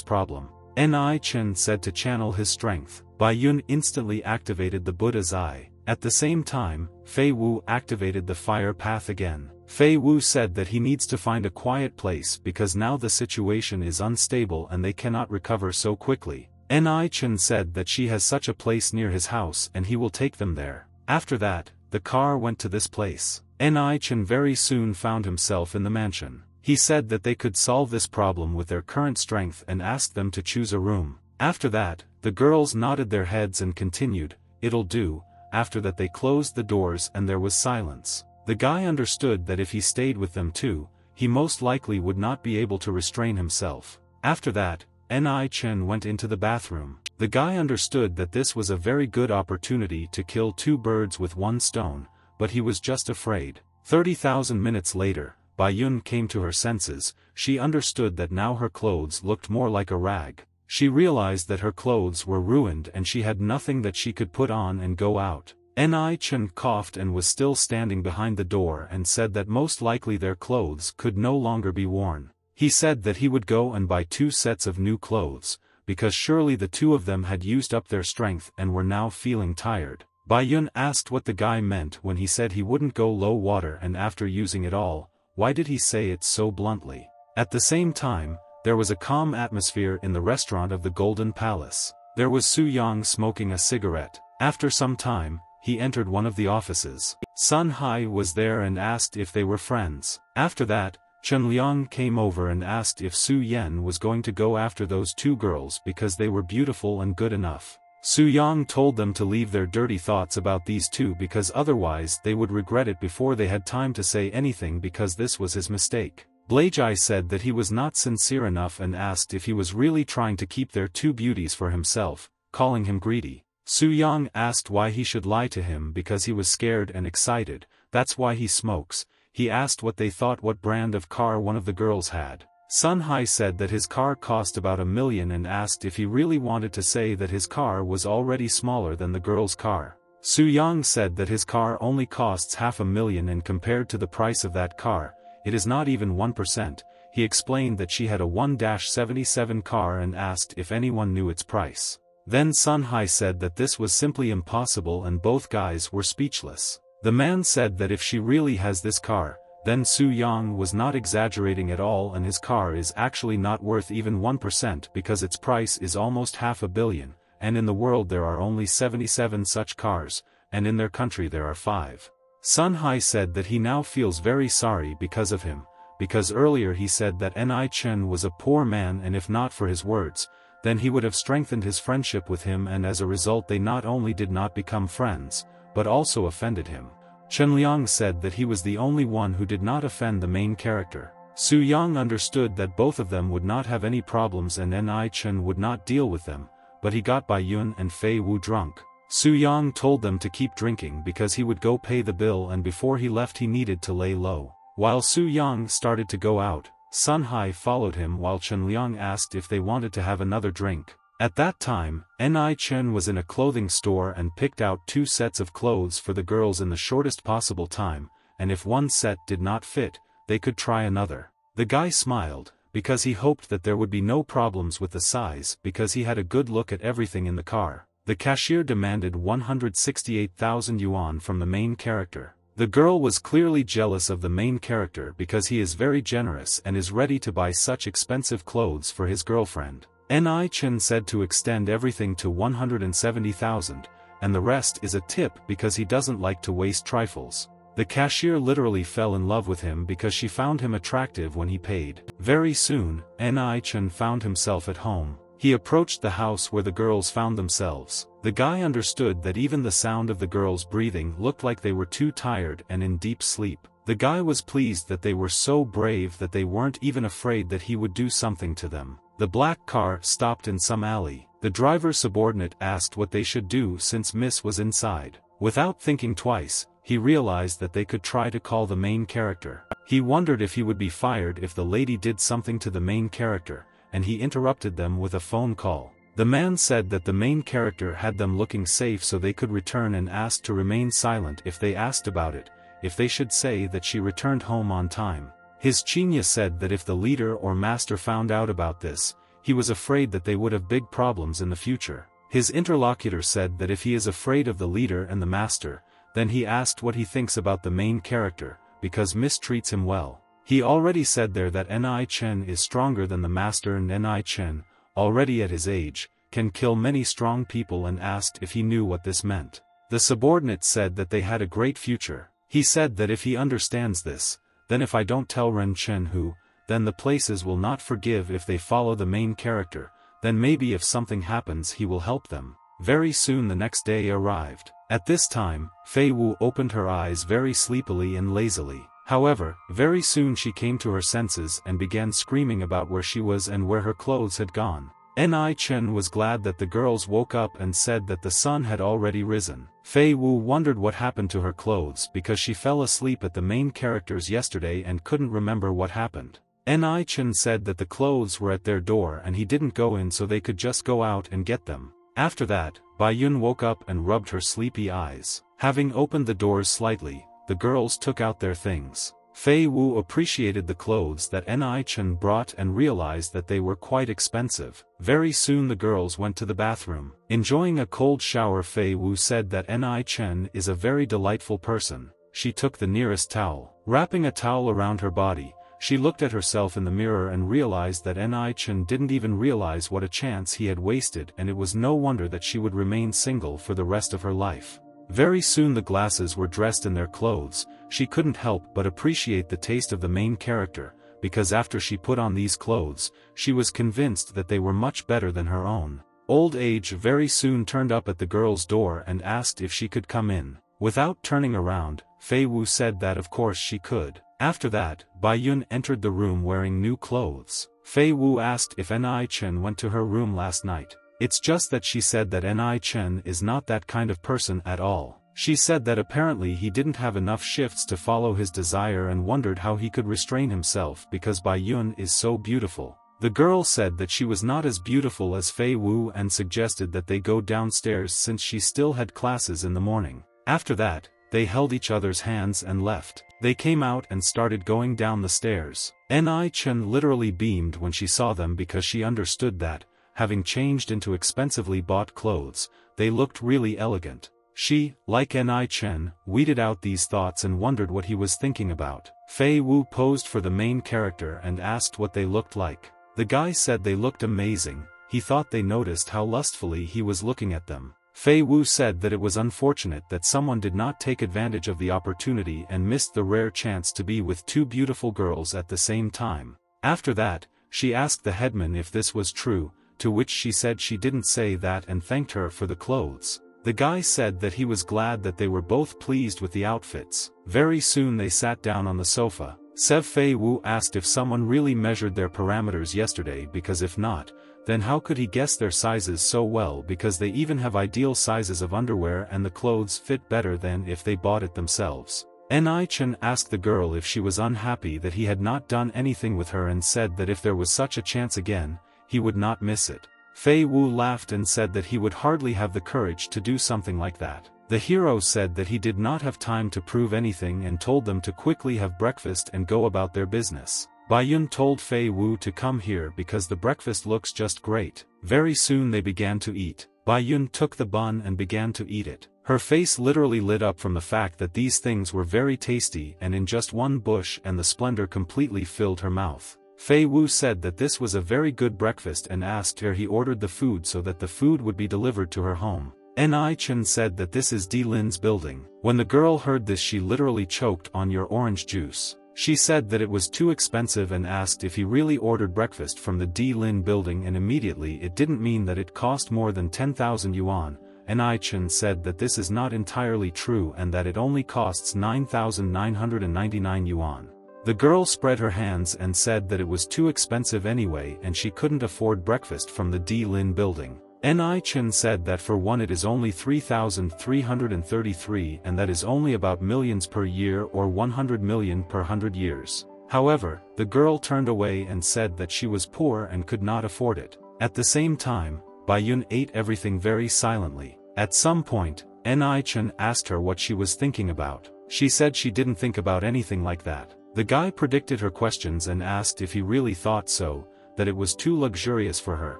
problem. Ni Chen said to channel his strength. Bai Yun instantly activated the Buddha's eye. At the same time, Fei Wu activated the fire path again. Fei Wu said that he needs to find a quiet place because now the situation is unstable and they cannot recover so quickly. Ni Chen said that she has such a place near his house and he will take them there. After that, the car went to this place. Ni Chen very soon found himself in the mansion. He said that they could solve this problem with their current strength and asked them to choose a room. After that, the girls nodded their heads and continued, "It'll do." After that they closed the doors and there was silence. The guy understood that if he stayed with them too, he most likely would not be able to restrain himself. After that, Ni Chen went into the bathroom. The guy understood that this was a very good opportunity to kill two birds with one stone, but he was just afraid. 30,000 minutes later, Bai Yun came to her senses. She understood that now her clothes looked more like a rag. She realized that her clothes were ruined and she had nothing that she could put on and go out. Ni Chen coughed and was still standing behind the door and said that most likely their clothes could no longer be worn. He said that he would go and buy 2 sets of new clothes, because surely the 2 of them had used up their strength and were now feeling tired. Bai Yun asked what the guy meant when he said he wouldn't go low water and after using it all, why did he say it so bluntly? At the same time, there was a calm atmosphere in the restaurant of the Golden Palace. There was Su Yang smoking a cigarette. After some time, he entered one of the offices. Sun Hai was there and asked if they were friends. After that, Chen Liang came over and asked if Su Yan was going to go after those 2 girls because they were beautiful and good enough. Su Yang told them to leave their dirty thoughts about these 2 because otherwise they would regret it before they had time to say anything because this was his mistake. Blajai said that he was not sincere enough and asked if he was really trying to keep their 2 beauties for himself, calling him greedy. Su Yang asked why he should lie to him because he was scared and excited, that's why he smokes. He asked what they thought what brand of car one of the girls had. Sun Hai said that his car cost about $1 million and asked if he really wanted to say that his car was already smaller than the girl's car. Su Yang said that his car only costs $500,000 and compared to the price of that car, it is not even 1%. He explained that she had a 1-77 car and asked if anyone knew its price. Then Sun Hai said that this was simply impossible and both guys were speechless. The man said that if she really has this car, then Su Yang was not exaggerating at all and his car is actually not worth even 1% because its price is almost $500 million, and in the world there are only 77 such cars, and in their country there are 5. Sun Hai said that he now feels very sorry because of him, because earlier he said that Ni Chen was a poor man and if not for his words, then he would have strengthened his friendship with him and as a result they not only did not become friends, but also offended him. Chen Liang said that he was the only one who did not offend the main character. Su Yang understood that both of them would not have any problems and Ni Chen would not deal with them, but he got Bai Yun and Fei Wu drunk. Su Yang told them to keep drinking because he would go pay the bill and before he left he needed to lay low. While Su Yang started to go out, Sun Hai followed him while Chen Liang asked if they wanted to have another drink. At that time, Ni Chen was in a clothing store and picked out 2 sets of clothes for the girls in the shortest possible time, and if one set did not fit, they could try another. The guy smiled, because he hoped that there would be no problems with the size because he had a good look at everything in the car. The cashier demanded 168,000 yuan from the main character. The girl was clearly jealous of the main character because he is very generous and is ready to buy such expensive clothes for his girlfriend. Ni Chen said to extend everything to 170,000, and the rest is a tip because he doesn't like to waste trifles. The cashier literally fell in love with him because she found him attractive when he paid. Very soon, Ni Chen found himself at home. He approached the house where the girls found themselves. The guy understood that even the sound of the girls breathing looked like they were too tired and in deep sleep. The guy was pleased that they were so brave that they weren't even afraid that he would do something to them. The black car stopped in some alley. The driver's subordinate asked what they should do since Miss was inside. Without thinking twice, he realized that they could try to call the main character. He wondered if he would be fired if the lady did something to the main character, and he interrupted them with a phone call. The man said that the main character had them looking safe so they could return and asked to remain silent if they asked about it, if they should say that she returned home on time. His Chinya said that if the leader or master found out about this, he was afraid that they would have big problems in the future. His interlocutor said that if he is afraid of the leader and the master, then he asked what he thinks about the main character, because mistreats him well. He already said there that Ni Chen is stronger than the master and Ni Chen, already at his age, can kill many strong people and asked if he knew what this meant. The subordinate said that they had a great future. He said that if he understands this, then if I don't tell Ren Chen who, then the places will not forgive if they follow the main character, then maybe if something happens he will help them. Very soon the next day arrived. At this time, Fei Wu opened her eyes very sleepily and lazily. However, very soon she came to her senses and began screaming about where she was and where her clothes had gone. Ni Chen was glad that the girls woke up and said that the sun had already risen. Fei Wu wondered what happened to her clothes because she fell asleep at the main characters yesterday and couldn't remember what happened. Ni Chen said that the clothes were at their door and he didn't go in so they could just go out and get them. After that, Bai Yun woke up and rubbed her sleepy eyes. Having opened the doors slightly, the girls took out their things. Fei Wu appreciated the clothes that Ni Chen brought and realized that they were quite expensive. Very soon the girls went to the bathroom. Enjoying a cold shower, Fei Wu said that Ni Chen is a very delightful person. She took the nearest towel. Wrapping a towel around her body, she looked at herself in the mirror and realized that Ni Chen didn't even realize what a chance he had wasted, and it was no wonder that she would remain single for the rest of her life. Very soon the glasses were dressed in their clothes. She couldn't help but appreciate the taste of the main character, because after she put on these clothes, she was convinced that they were much better than her own. Old age very soon turned up at the girl's door and asked if she could come in. Without turning around, Fei Wu said that of course she could. After that, Bai Yun entered the room wearing new clothes. Fei Wu asked if Ni Chen went to her room last night. It's just that she said that Ni Chen is not that kind of person at all. She said that apparently he didn't have enough shifts to follow his desire and wondered how he could restrain himself because Bai Yun is so beautiful. The girl said that she was not as beautiful as Fei Wu and suggested that they go downstairs since she still had classes in the morning. After that, they held each other's hands and left. They came out and started going down the stairs. Ni Chen literally beamed when she saw them because she understood that, having changed into expensively bought clothes, they looked really elegant. She, like Ni Chen, weeded out these thoughts and wondered what he was thinking about. Fei Wu posed for the main character and asked what they looked like. The guy said they looked amazing. He thought they noticed how lustfully he was looking at them. Fei Wu said that it was unfortunate that someone did not take advantage of the opportunity and missed the rare chance to be with two beautiful girls at the same time. After that, she asked the headman if this was true, to which she said she didn't say that and thanked her for the clothes. The guy said that he was glad that they were both pleased with the outfits. Very soon they sat down on the sofa. Fei Wu asked if someone really measured their parameters yesterday because if not, then how could he guess their sizes so well because they even have ideal sizes of underwear and the clothes fit better than if they bought it themselves. Ni Chen asked the girl if she was unhappy that he had not done anything with her and said that if there was such a chance again, he would not miss it. Fei Wu laughed and said that he would hardly have the courage to do something like that. The hero said that he did not have time to prove anything and told them to quickly have breakfast and go about their business. Bai Yun told Fei Wu to come here because the breakfast looks just great. Very soon they began to eat. Bai Yun took the bun and began to eat it. Her face literally lit up from the fact that these things were very tasty and in just one bush, and the splendor completely filled her mouth. Fei Wu said that this was a very good breakfast and asked her he ordered the food so that the food would be delivered to her home. Ni Chen said that this is Di Lin's building. When the girl heard this, she literally choked on your orange juice. She said that it was too expensive and asked if he really ordered breakfast from the Di Lin building, and immediately it didn't mean that it cost more than 10,000 yuan. Ni Chen said that this is not entirely true and that it only costs 9,999 yuan. The girl spread her hands and said that it was too expensive anyway and she couldn't afford breakfast from the Di Lin building. Ni Chen said that for one it is only 3,333 and that is only about millions per year or 100 million per 100 years. However, the girl turned away and said that she was poor and could not afford it. At the same time, Bai Yun ate everything very silently. At some point, Ni Chen asked her what she was thinking about. She said she didn't think about anything like that. The guy predicted her questions and asked if he really thought so, that it was too luxurious for her,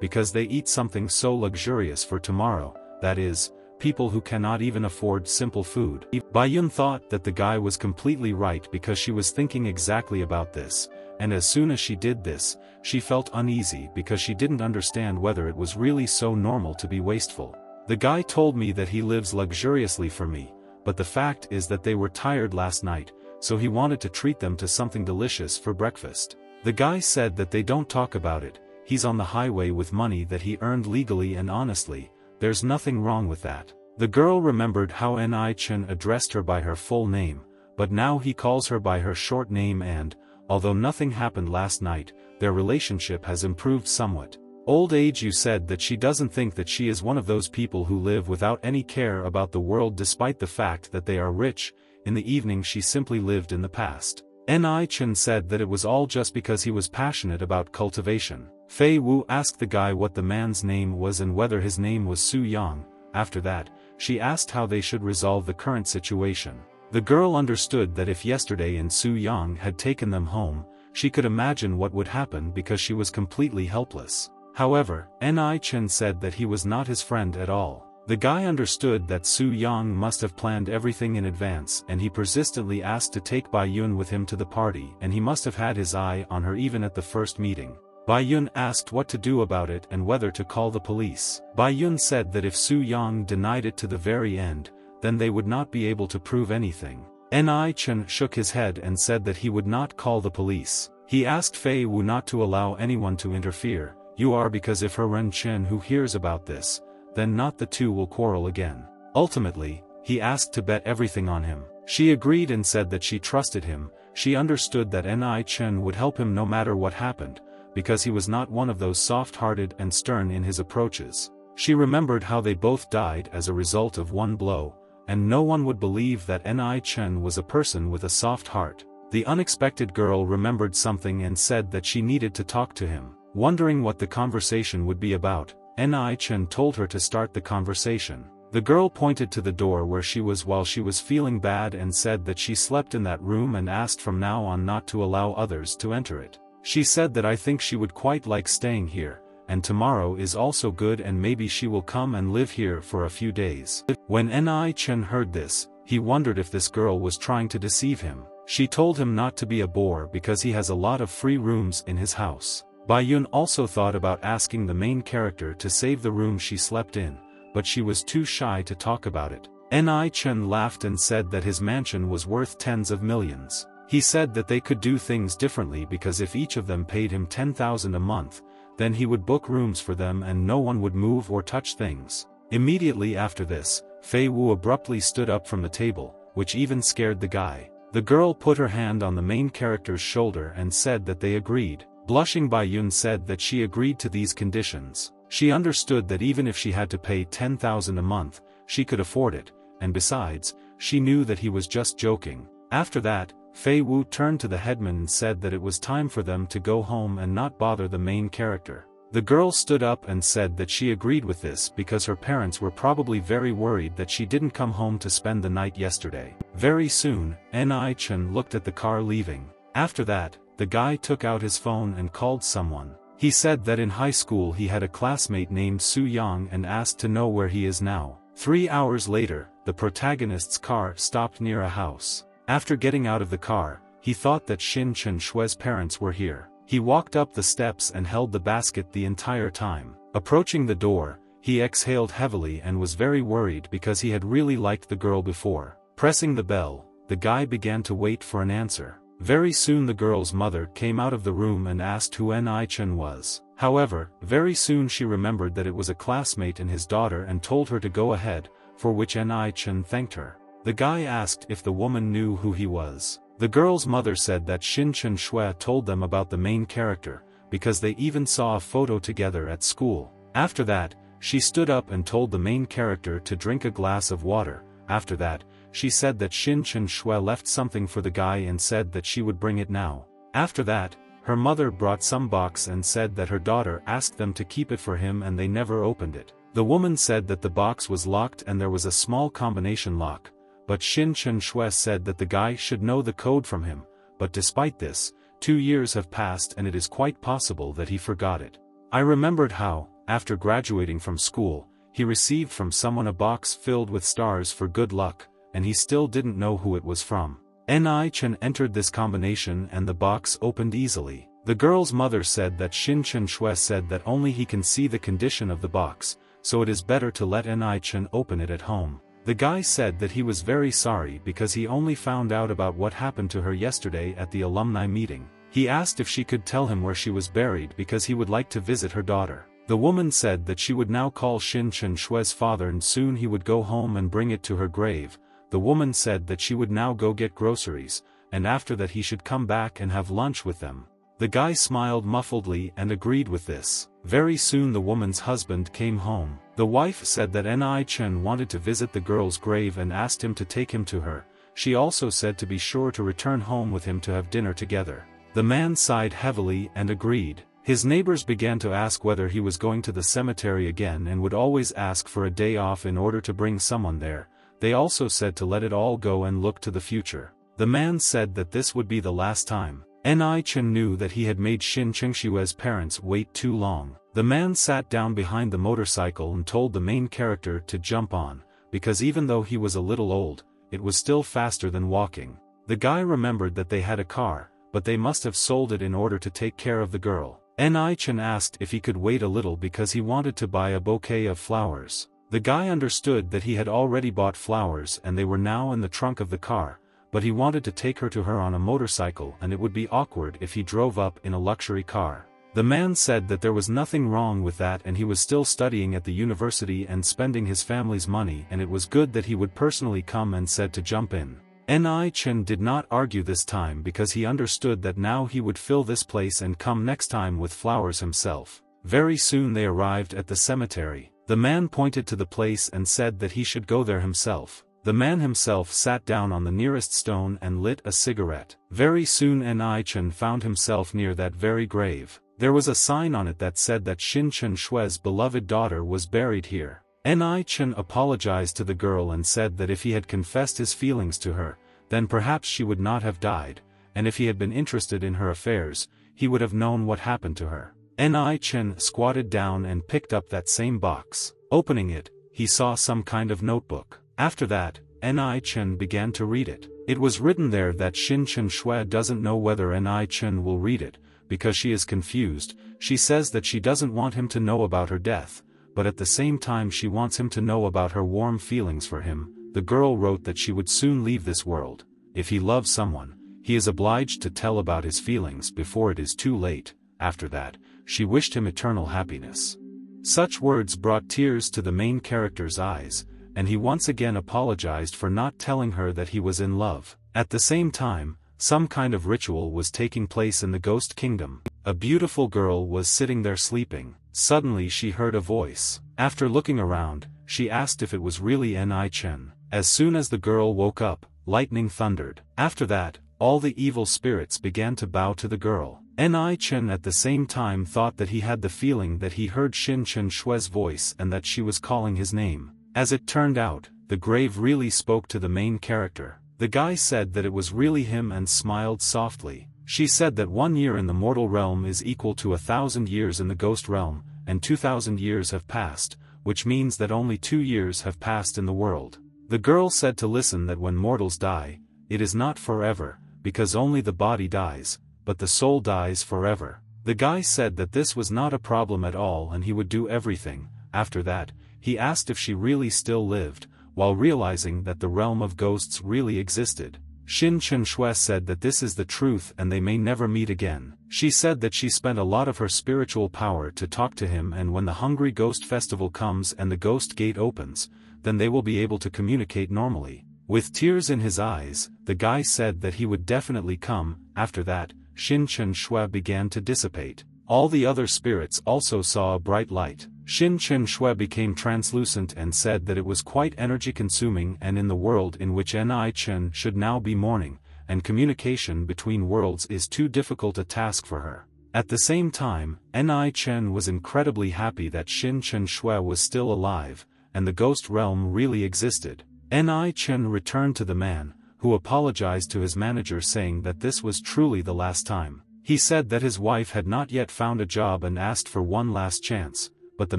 because they eat something so luxurious for tomorrow, that is, people who cannot even afford simple food. Bai Yun thought that the guy was completely right because she was thinking exactly about this, and as soon as she did this, she felt uneasy because she didn't understand whether it was really so normal to be wasteful. The guy told me that he lives luxuriously for me, but the fact is that they were tired last night, so he wanted to treat them to something delicious for breakfast. The guy said that they don't talk about it. He's on the highway with money that he earned legally and honestly, there's nothing wrong with that. The girl remembered how Ni Chen addressed her by her full name, but now he calls her by her short name and, although nothing happened last night, their relationship has improved somewhat. Old age. You said that she doesn't think that she is one of those people who live without any care about the world despite the fact that they are rich. In the evening she simply lived in the past. Ni Chen said that it was all just because he was passionate about cultivation. Fei Wu asked the guy what the man's name was and whether his name was Su Yang. After that, she asked how they should resolve the current situation. The girl understood that if yesterday and Su Yang had taken them home, she could imagine what would happen because she was completely helpless. However, Ni Chen said that he was not his friend at all. The guy understood that Su Yang must have planned everything in advance and he persistently asked to take Bai Yun with him to the party, and he must have had his eye on her even at the first meeting. Bai Yun asked what to do about it and whether to call the police. Bai Yun said that if Su Yang denied it to the very end, then they would not be able to prove anything. Ni Chen shook his head and said that he would not call the police. He asked Fei Wu not to allow anyone to interfere. You are because if her Ren Chen who hears about this, then not the two will quarrel again. Ultimately, he asked to bet everything on him. She agreed and said that she trusted him. She understood that Ni Chen would help him no matter what happened, because he was not one of those soft-hearted and stern in his approaches. She remembered how they both died as a result of one blow, and no one would believe that Ni Chen was a person with a soft heart. The unexpected girl remembered something and said that she needed to talk to him. Wondering what the conversation would be about, Ni Chen told her to start the conversation. The girl pointed to the door where she was while she was feeling bad and said that she slept in that room and asked from now on not to allow others to enter it. She said that I think she would quite like staying here, and tomorrow is also good and maybe she will come and live here for a few days. When Ni Chen heard this, he wondered if this girl was trying to deceive him. She told him not to be a bore because he has a lot of free rooms in his house. Bai Yun also thought about asking the main character to save the room she slept in, but she was too shy to talk about it. Ni Chen laughed and said that his mansion was worth tens of millions. He said that they could do things differently because if each of them paid him 10,000 a month, then he would book rooms for them and no one would move or touch things. Immediately after this, Fei Wu abruptly stood up from the table, which even scared the guy. The girl put her hand on the main character's shoulder and said that they agreed. Blushing, Bai Yun said that she agreed to these conditions. She understood that even if she had to pay 10,000 a month, she could afford it, and besides, she knew that he was just joking. After that, Fei Wu turned to the headman and said that it was time for them to go home and not bother the main character. The girl stood up and said that she agreed with this because her parents were probably very worried that she didn't come home to spend the night yesterday. Very soon, Ni Chen looked at the car leaving. After that, the guy took out his phone and called someone. He said that in high school he had a classmate named Su Yang and asked to know where he is now. 3 hours later, the protagonist's car stopped near a house. After getting out of the car, he thought that Shin Chen Shue's parents were here. He walked up the steps and held the basket the entire time. Approaching the door, he exhaled heavily and was very worried because he had really liked the girl before. Pressing the bell, the guy began to wait for an answer. Very soon the girl's mother came out of the room and asked who Ni Chen was. However, very soon she remembered that it was a classmate and his daughter and told her to go ahead, for which Ni Chen thanked her. The guy asked if the woman knew who he was. The girl's mother said that Shin Chen Shue told them about the main character, because they even saw a photo together at school. After that, she stood up and told the main character to drink a glass of water. After that, she said that Shin Chen Shue left something for the guy and said that she would bring it now. After that, her mother brought some box and said that her daughter asked them to keep it for him and they never opened it. The woman said that the box was locked and there was a small combination lock, but Shin Chen Shue said that the guy should know the code from him, but despite this, 2 years have passed and it is quite possible that he forgot it. I remembered how, after graduating from school, he received from someone a box filled with stars for good luck, and he still didn't know who it was from. Ni Chen entered this combination and the box opened easily. The girl's mother said that Shin Chen Shue said that only he can see the condition of the box, so it is better to let Ni Chen open it at home. The guy said that he was very sorry because he only found out about what happened to her yesterday at the alumni meeting. He asked if she could tell him where she was buried because he would like to visit her daughter. The woman said that she would now call Shin Chen Shue's father and soon he would go home and bring it to her grave. The woman said that she would now go get groceries, and after that he should come back and have lunch with them. The guy smiled muffledly and agreed with this. Very soon the woman's husband came home. The wife said that Ni Chen wanted to visit the girl's grave and asked him to take him to her. She also said to be sure to return home with him to have dinner together. The man sighed heavily and agreed. His neighbors began to ask whether he was going to the cemetery again and would always ask for a day off in order to bring someone there. They also said to let it all go and look to the future. The man said that this would be the last time. Ni Chen knew that he had made Shin Chen Shue's parents wait too long. The man sat down behind the motorcycle and told the main character to jump on, because even though he was a little old, it was still faster than walking. The guy remembered that they had a car, but they must have sold it in order to take care of the girl. Ni Chen asked if he could wait a little because he wanted to buy a bouquet of flowers. The guy understood that he had already bought flowers and they were now in the trunk of the car, but he wanted to take her to her on a motorcycle and it would be awkward if he drove up in a luxury car. The man said that there was nothing wrong with that and he was still studying at the university and spending his family's money and it was good that he would personally come and said to jump in. Ni Chen did not argue this time because he understood that now he would fill this place and come next time with flowers himself. Very soon they arrived at the cemetery. The man pointed to the place and said that he should go there himself. The man himself sat down on the nearest stone and lit a cigarette. Very soon Ni Chen found himself near that very grave. There was a sign on it that said that Shin Chen Shue's beloved daughter was buried here. Ni Chen apologized to the girl and said that if he had confessed his feelings to her, then perhaps she would not have died, and if he had been interested in her affairs, he would have known what happened to her. Ni Chen squatted down and picked up that same box. Opening it, he saw some kind of notebook. After that, Ni Chen began to read it. It was written there that Shin Chen Shue doesn't know whether Ni Chen will read it, because she is confused. She says that she doesn't want him to know about her death, but at the same time she wants him to know about her warm feelings for him. The girl wrote that she would soon leave this world. If he loves someone, he is obliged to tell about his feelings before it is too late. After that, she wished him eternal happiness. Such words brought tears to the main character's eyes, and he once again apologized for not telling her that he was in love. At the same time, some kind of ritual was taking place in the ghost kingdom. A beautiful girl was sitting there sleeping. Suddenly she heard a voice. After looking around, she asked if it was really Ni Chen. As soon as the girl woke up, lightning thundered. After that, all the evil spirits began to bow to the girl. Ni Chen at the same time thought that he had the feeling that he heard Shin Chen Shue's voice and that she was calling his name. As it turned out, the grave really spoke to the main character. The guy said that it was really him and smiled softly. She said that 1 year in the mortal realm is equal to 1,000 years in the ghost realm, and 2,000 years have passed, which means that only 2 years have passed in the world. The girl said to listen that when mortals die, it is not forever, because only the body dies, but the soul dies forever. The guy said that this was not a problem at all and he would do everything. After that, he asked if she really still lived, while realizing that the realm of ghosts really existed. Shin Chen Shui said that this is the truth and they may never meet again. She said that she spent a lot of her spiritual power to talk to him, and when the Hungry Ghost Festival comes and the Ghost Gate opens, then they will be able to communicate normally. With tears in his eyes, the guy said that he would definitely come. After that, Shin Chen Shui began to dissipate. All the other spirits also saw a bright light. Shin Chen Shui became translucent and said that it was quite energy-consuming, and in the world in which Ni Chen should now be mourning, and communication between worlds is too difficult a task for her. At the same time, Ni Chen was incredibly happy that Shin Chen Shui was still alive, and the ghost realm really existed. Ni Chen returned to the man, who apologized to his manager saying that this was truly the last time. He said that his wife had not yet found a job and asked for one last chance, but the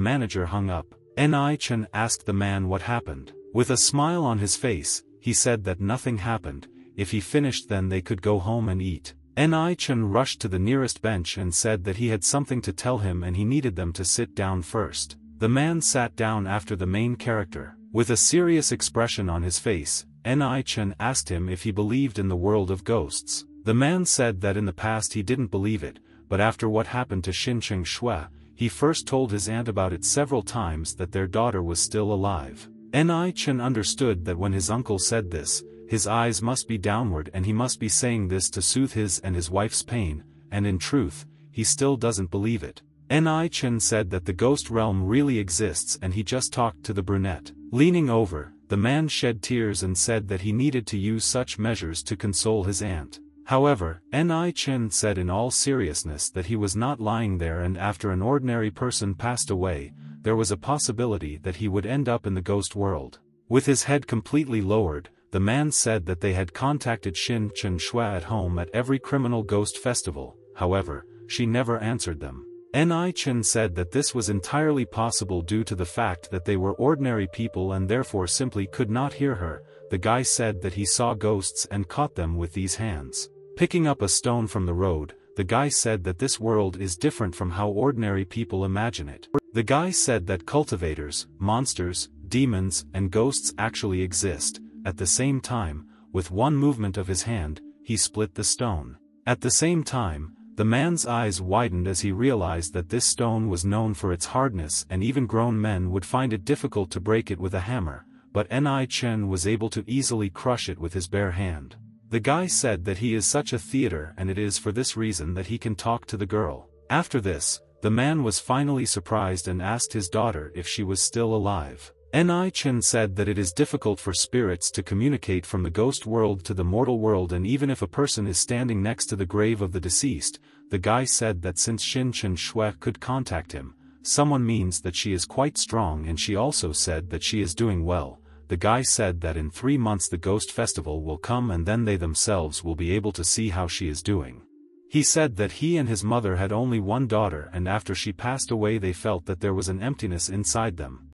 manager hung up. Ni Chen asked the man what happened. With a smile on his face, he said that nothing happened. If he finished then they could go home and eat. Ni Chen rushed to the nearest bench and said that he had something to tell him and he needed them to sit down first. The man sat down after the main character. With a serious expression on his face, Ni Chen asked him if he believed in the world of ghosts. The man said that in the past he didn't believe it, but after what happened to Shin Chen Shui, he first told his aunt about it several times that their daughter was still alive. Ni Chen understood that when his uncle said this, his eyes must be downward and he must be saying this to soothe his and his wife's pain, and in truth, he still doesn't believe it. Ni Chen said that the ghost realm really exists and he just talked to the brunette. Leaning over, the man shed tears and said that he needed to use such measures to console his aunt. However, Ni Chen said in all seriousness that he was not lying there, and after an ordinary person passed away, there was a possibility that he would end up in the ghost world. With his head completely lowered, the man said that they had contacted Shin Chen Shui at home at every criminal ghost festival. However, she never answered them. Ni Chen said that this was entirely possible due to the fact that they were ordinary people and therefore simply could not hear her. The guy said that he saw ghosts and caught them with these hands. Picking up a stone from the road, the guy said that this world is different from how ordinary people imagine it. The guy said that cultivators, monsters, demons, and ghosts actually exist. At the same time, with one movement of his hand, he split the stone. At the same time, the man's eyes widened as he realized that this stone was known for its hardness and even grown men would find it difficult to break it with a hammer, but Ni Chen was able to easily crush it with his bare hand. The guy said that he is such a theater and it is for this reason that he can talk to the girl. After this, the man was finally surprised and asked his daughter if she was still alive. Ni Chen said that it is difficult for spirits to communicate from the ghost world to the mortal world, and even if a person is standing next to the grave of the deceased, the guy said that since Shin Chen Shui could contact him, someone means that she is quite strong, and she also said that she is doing well. The guy said that in 3 months the ghost festival will come and then they themselves will be able to see how she is doing. He said that he and his mother had only one daughter and after she passed away they felt that there was an emptiness inside them.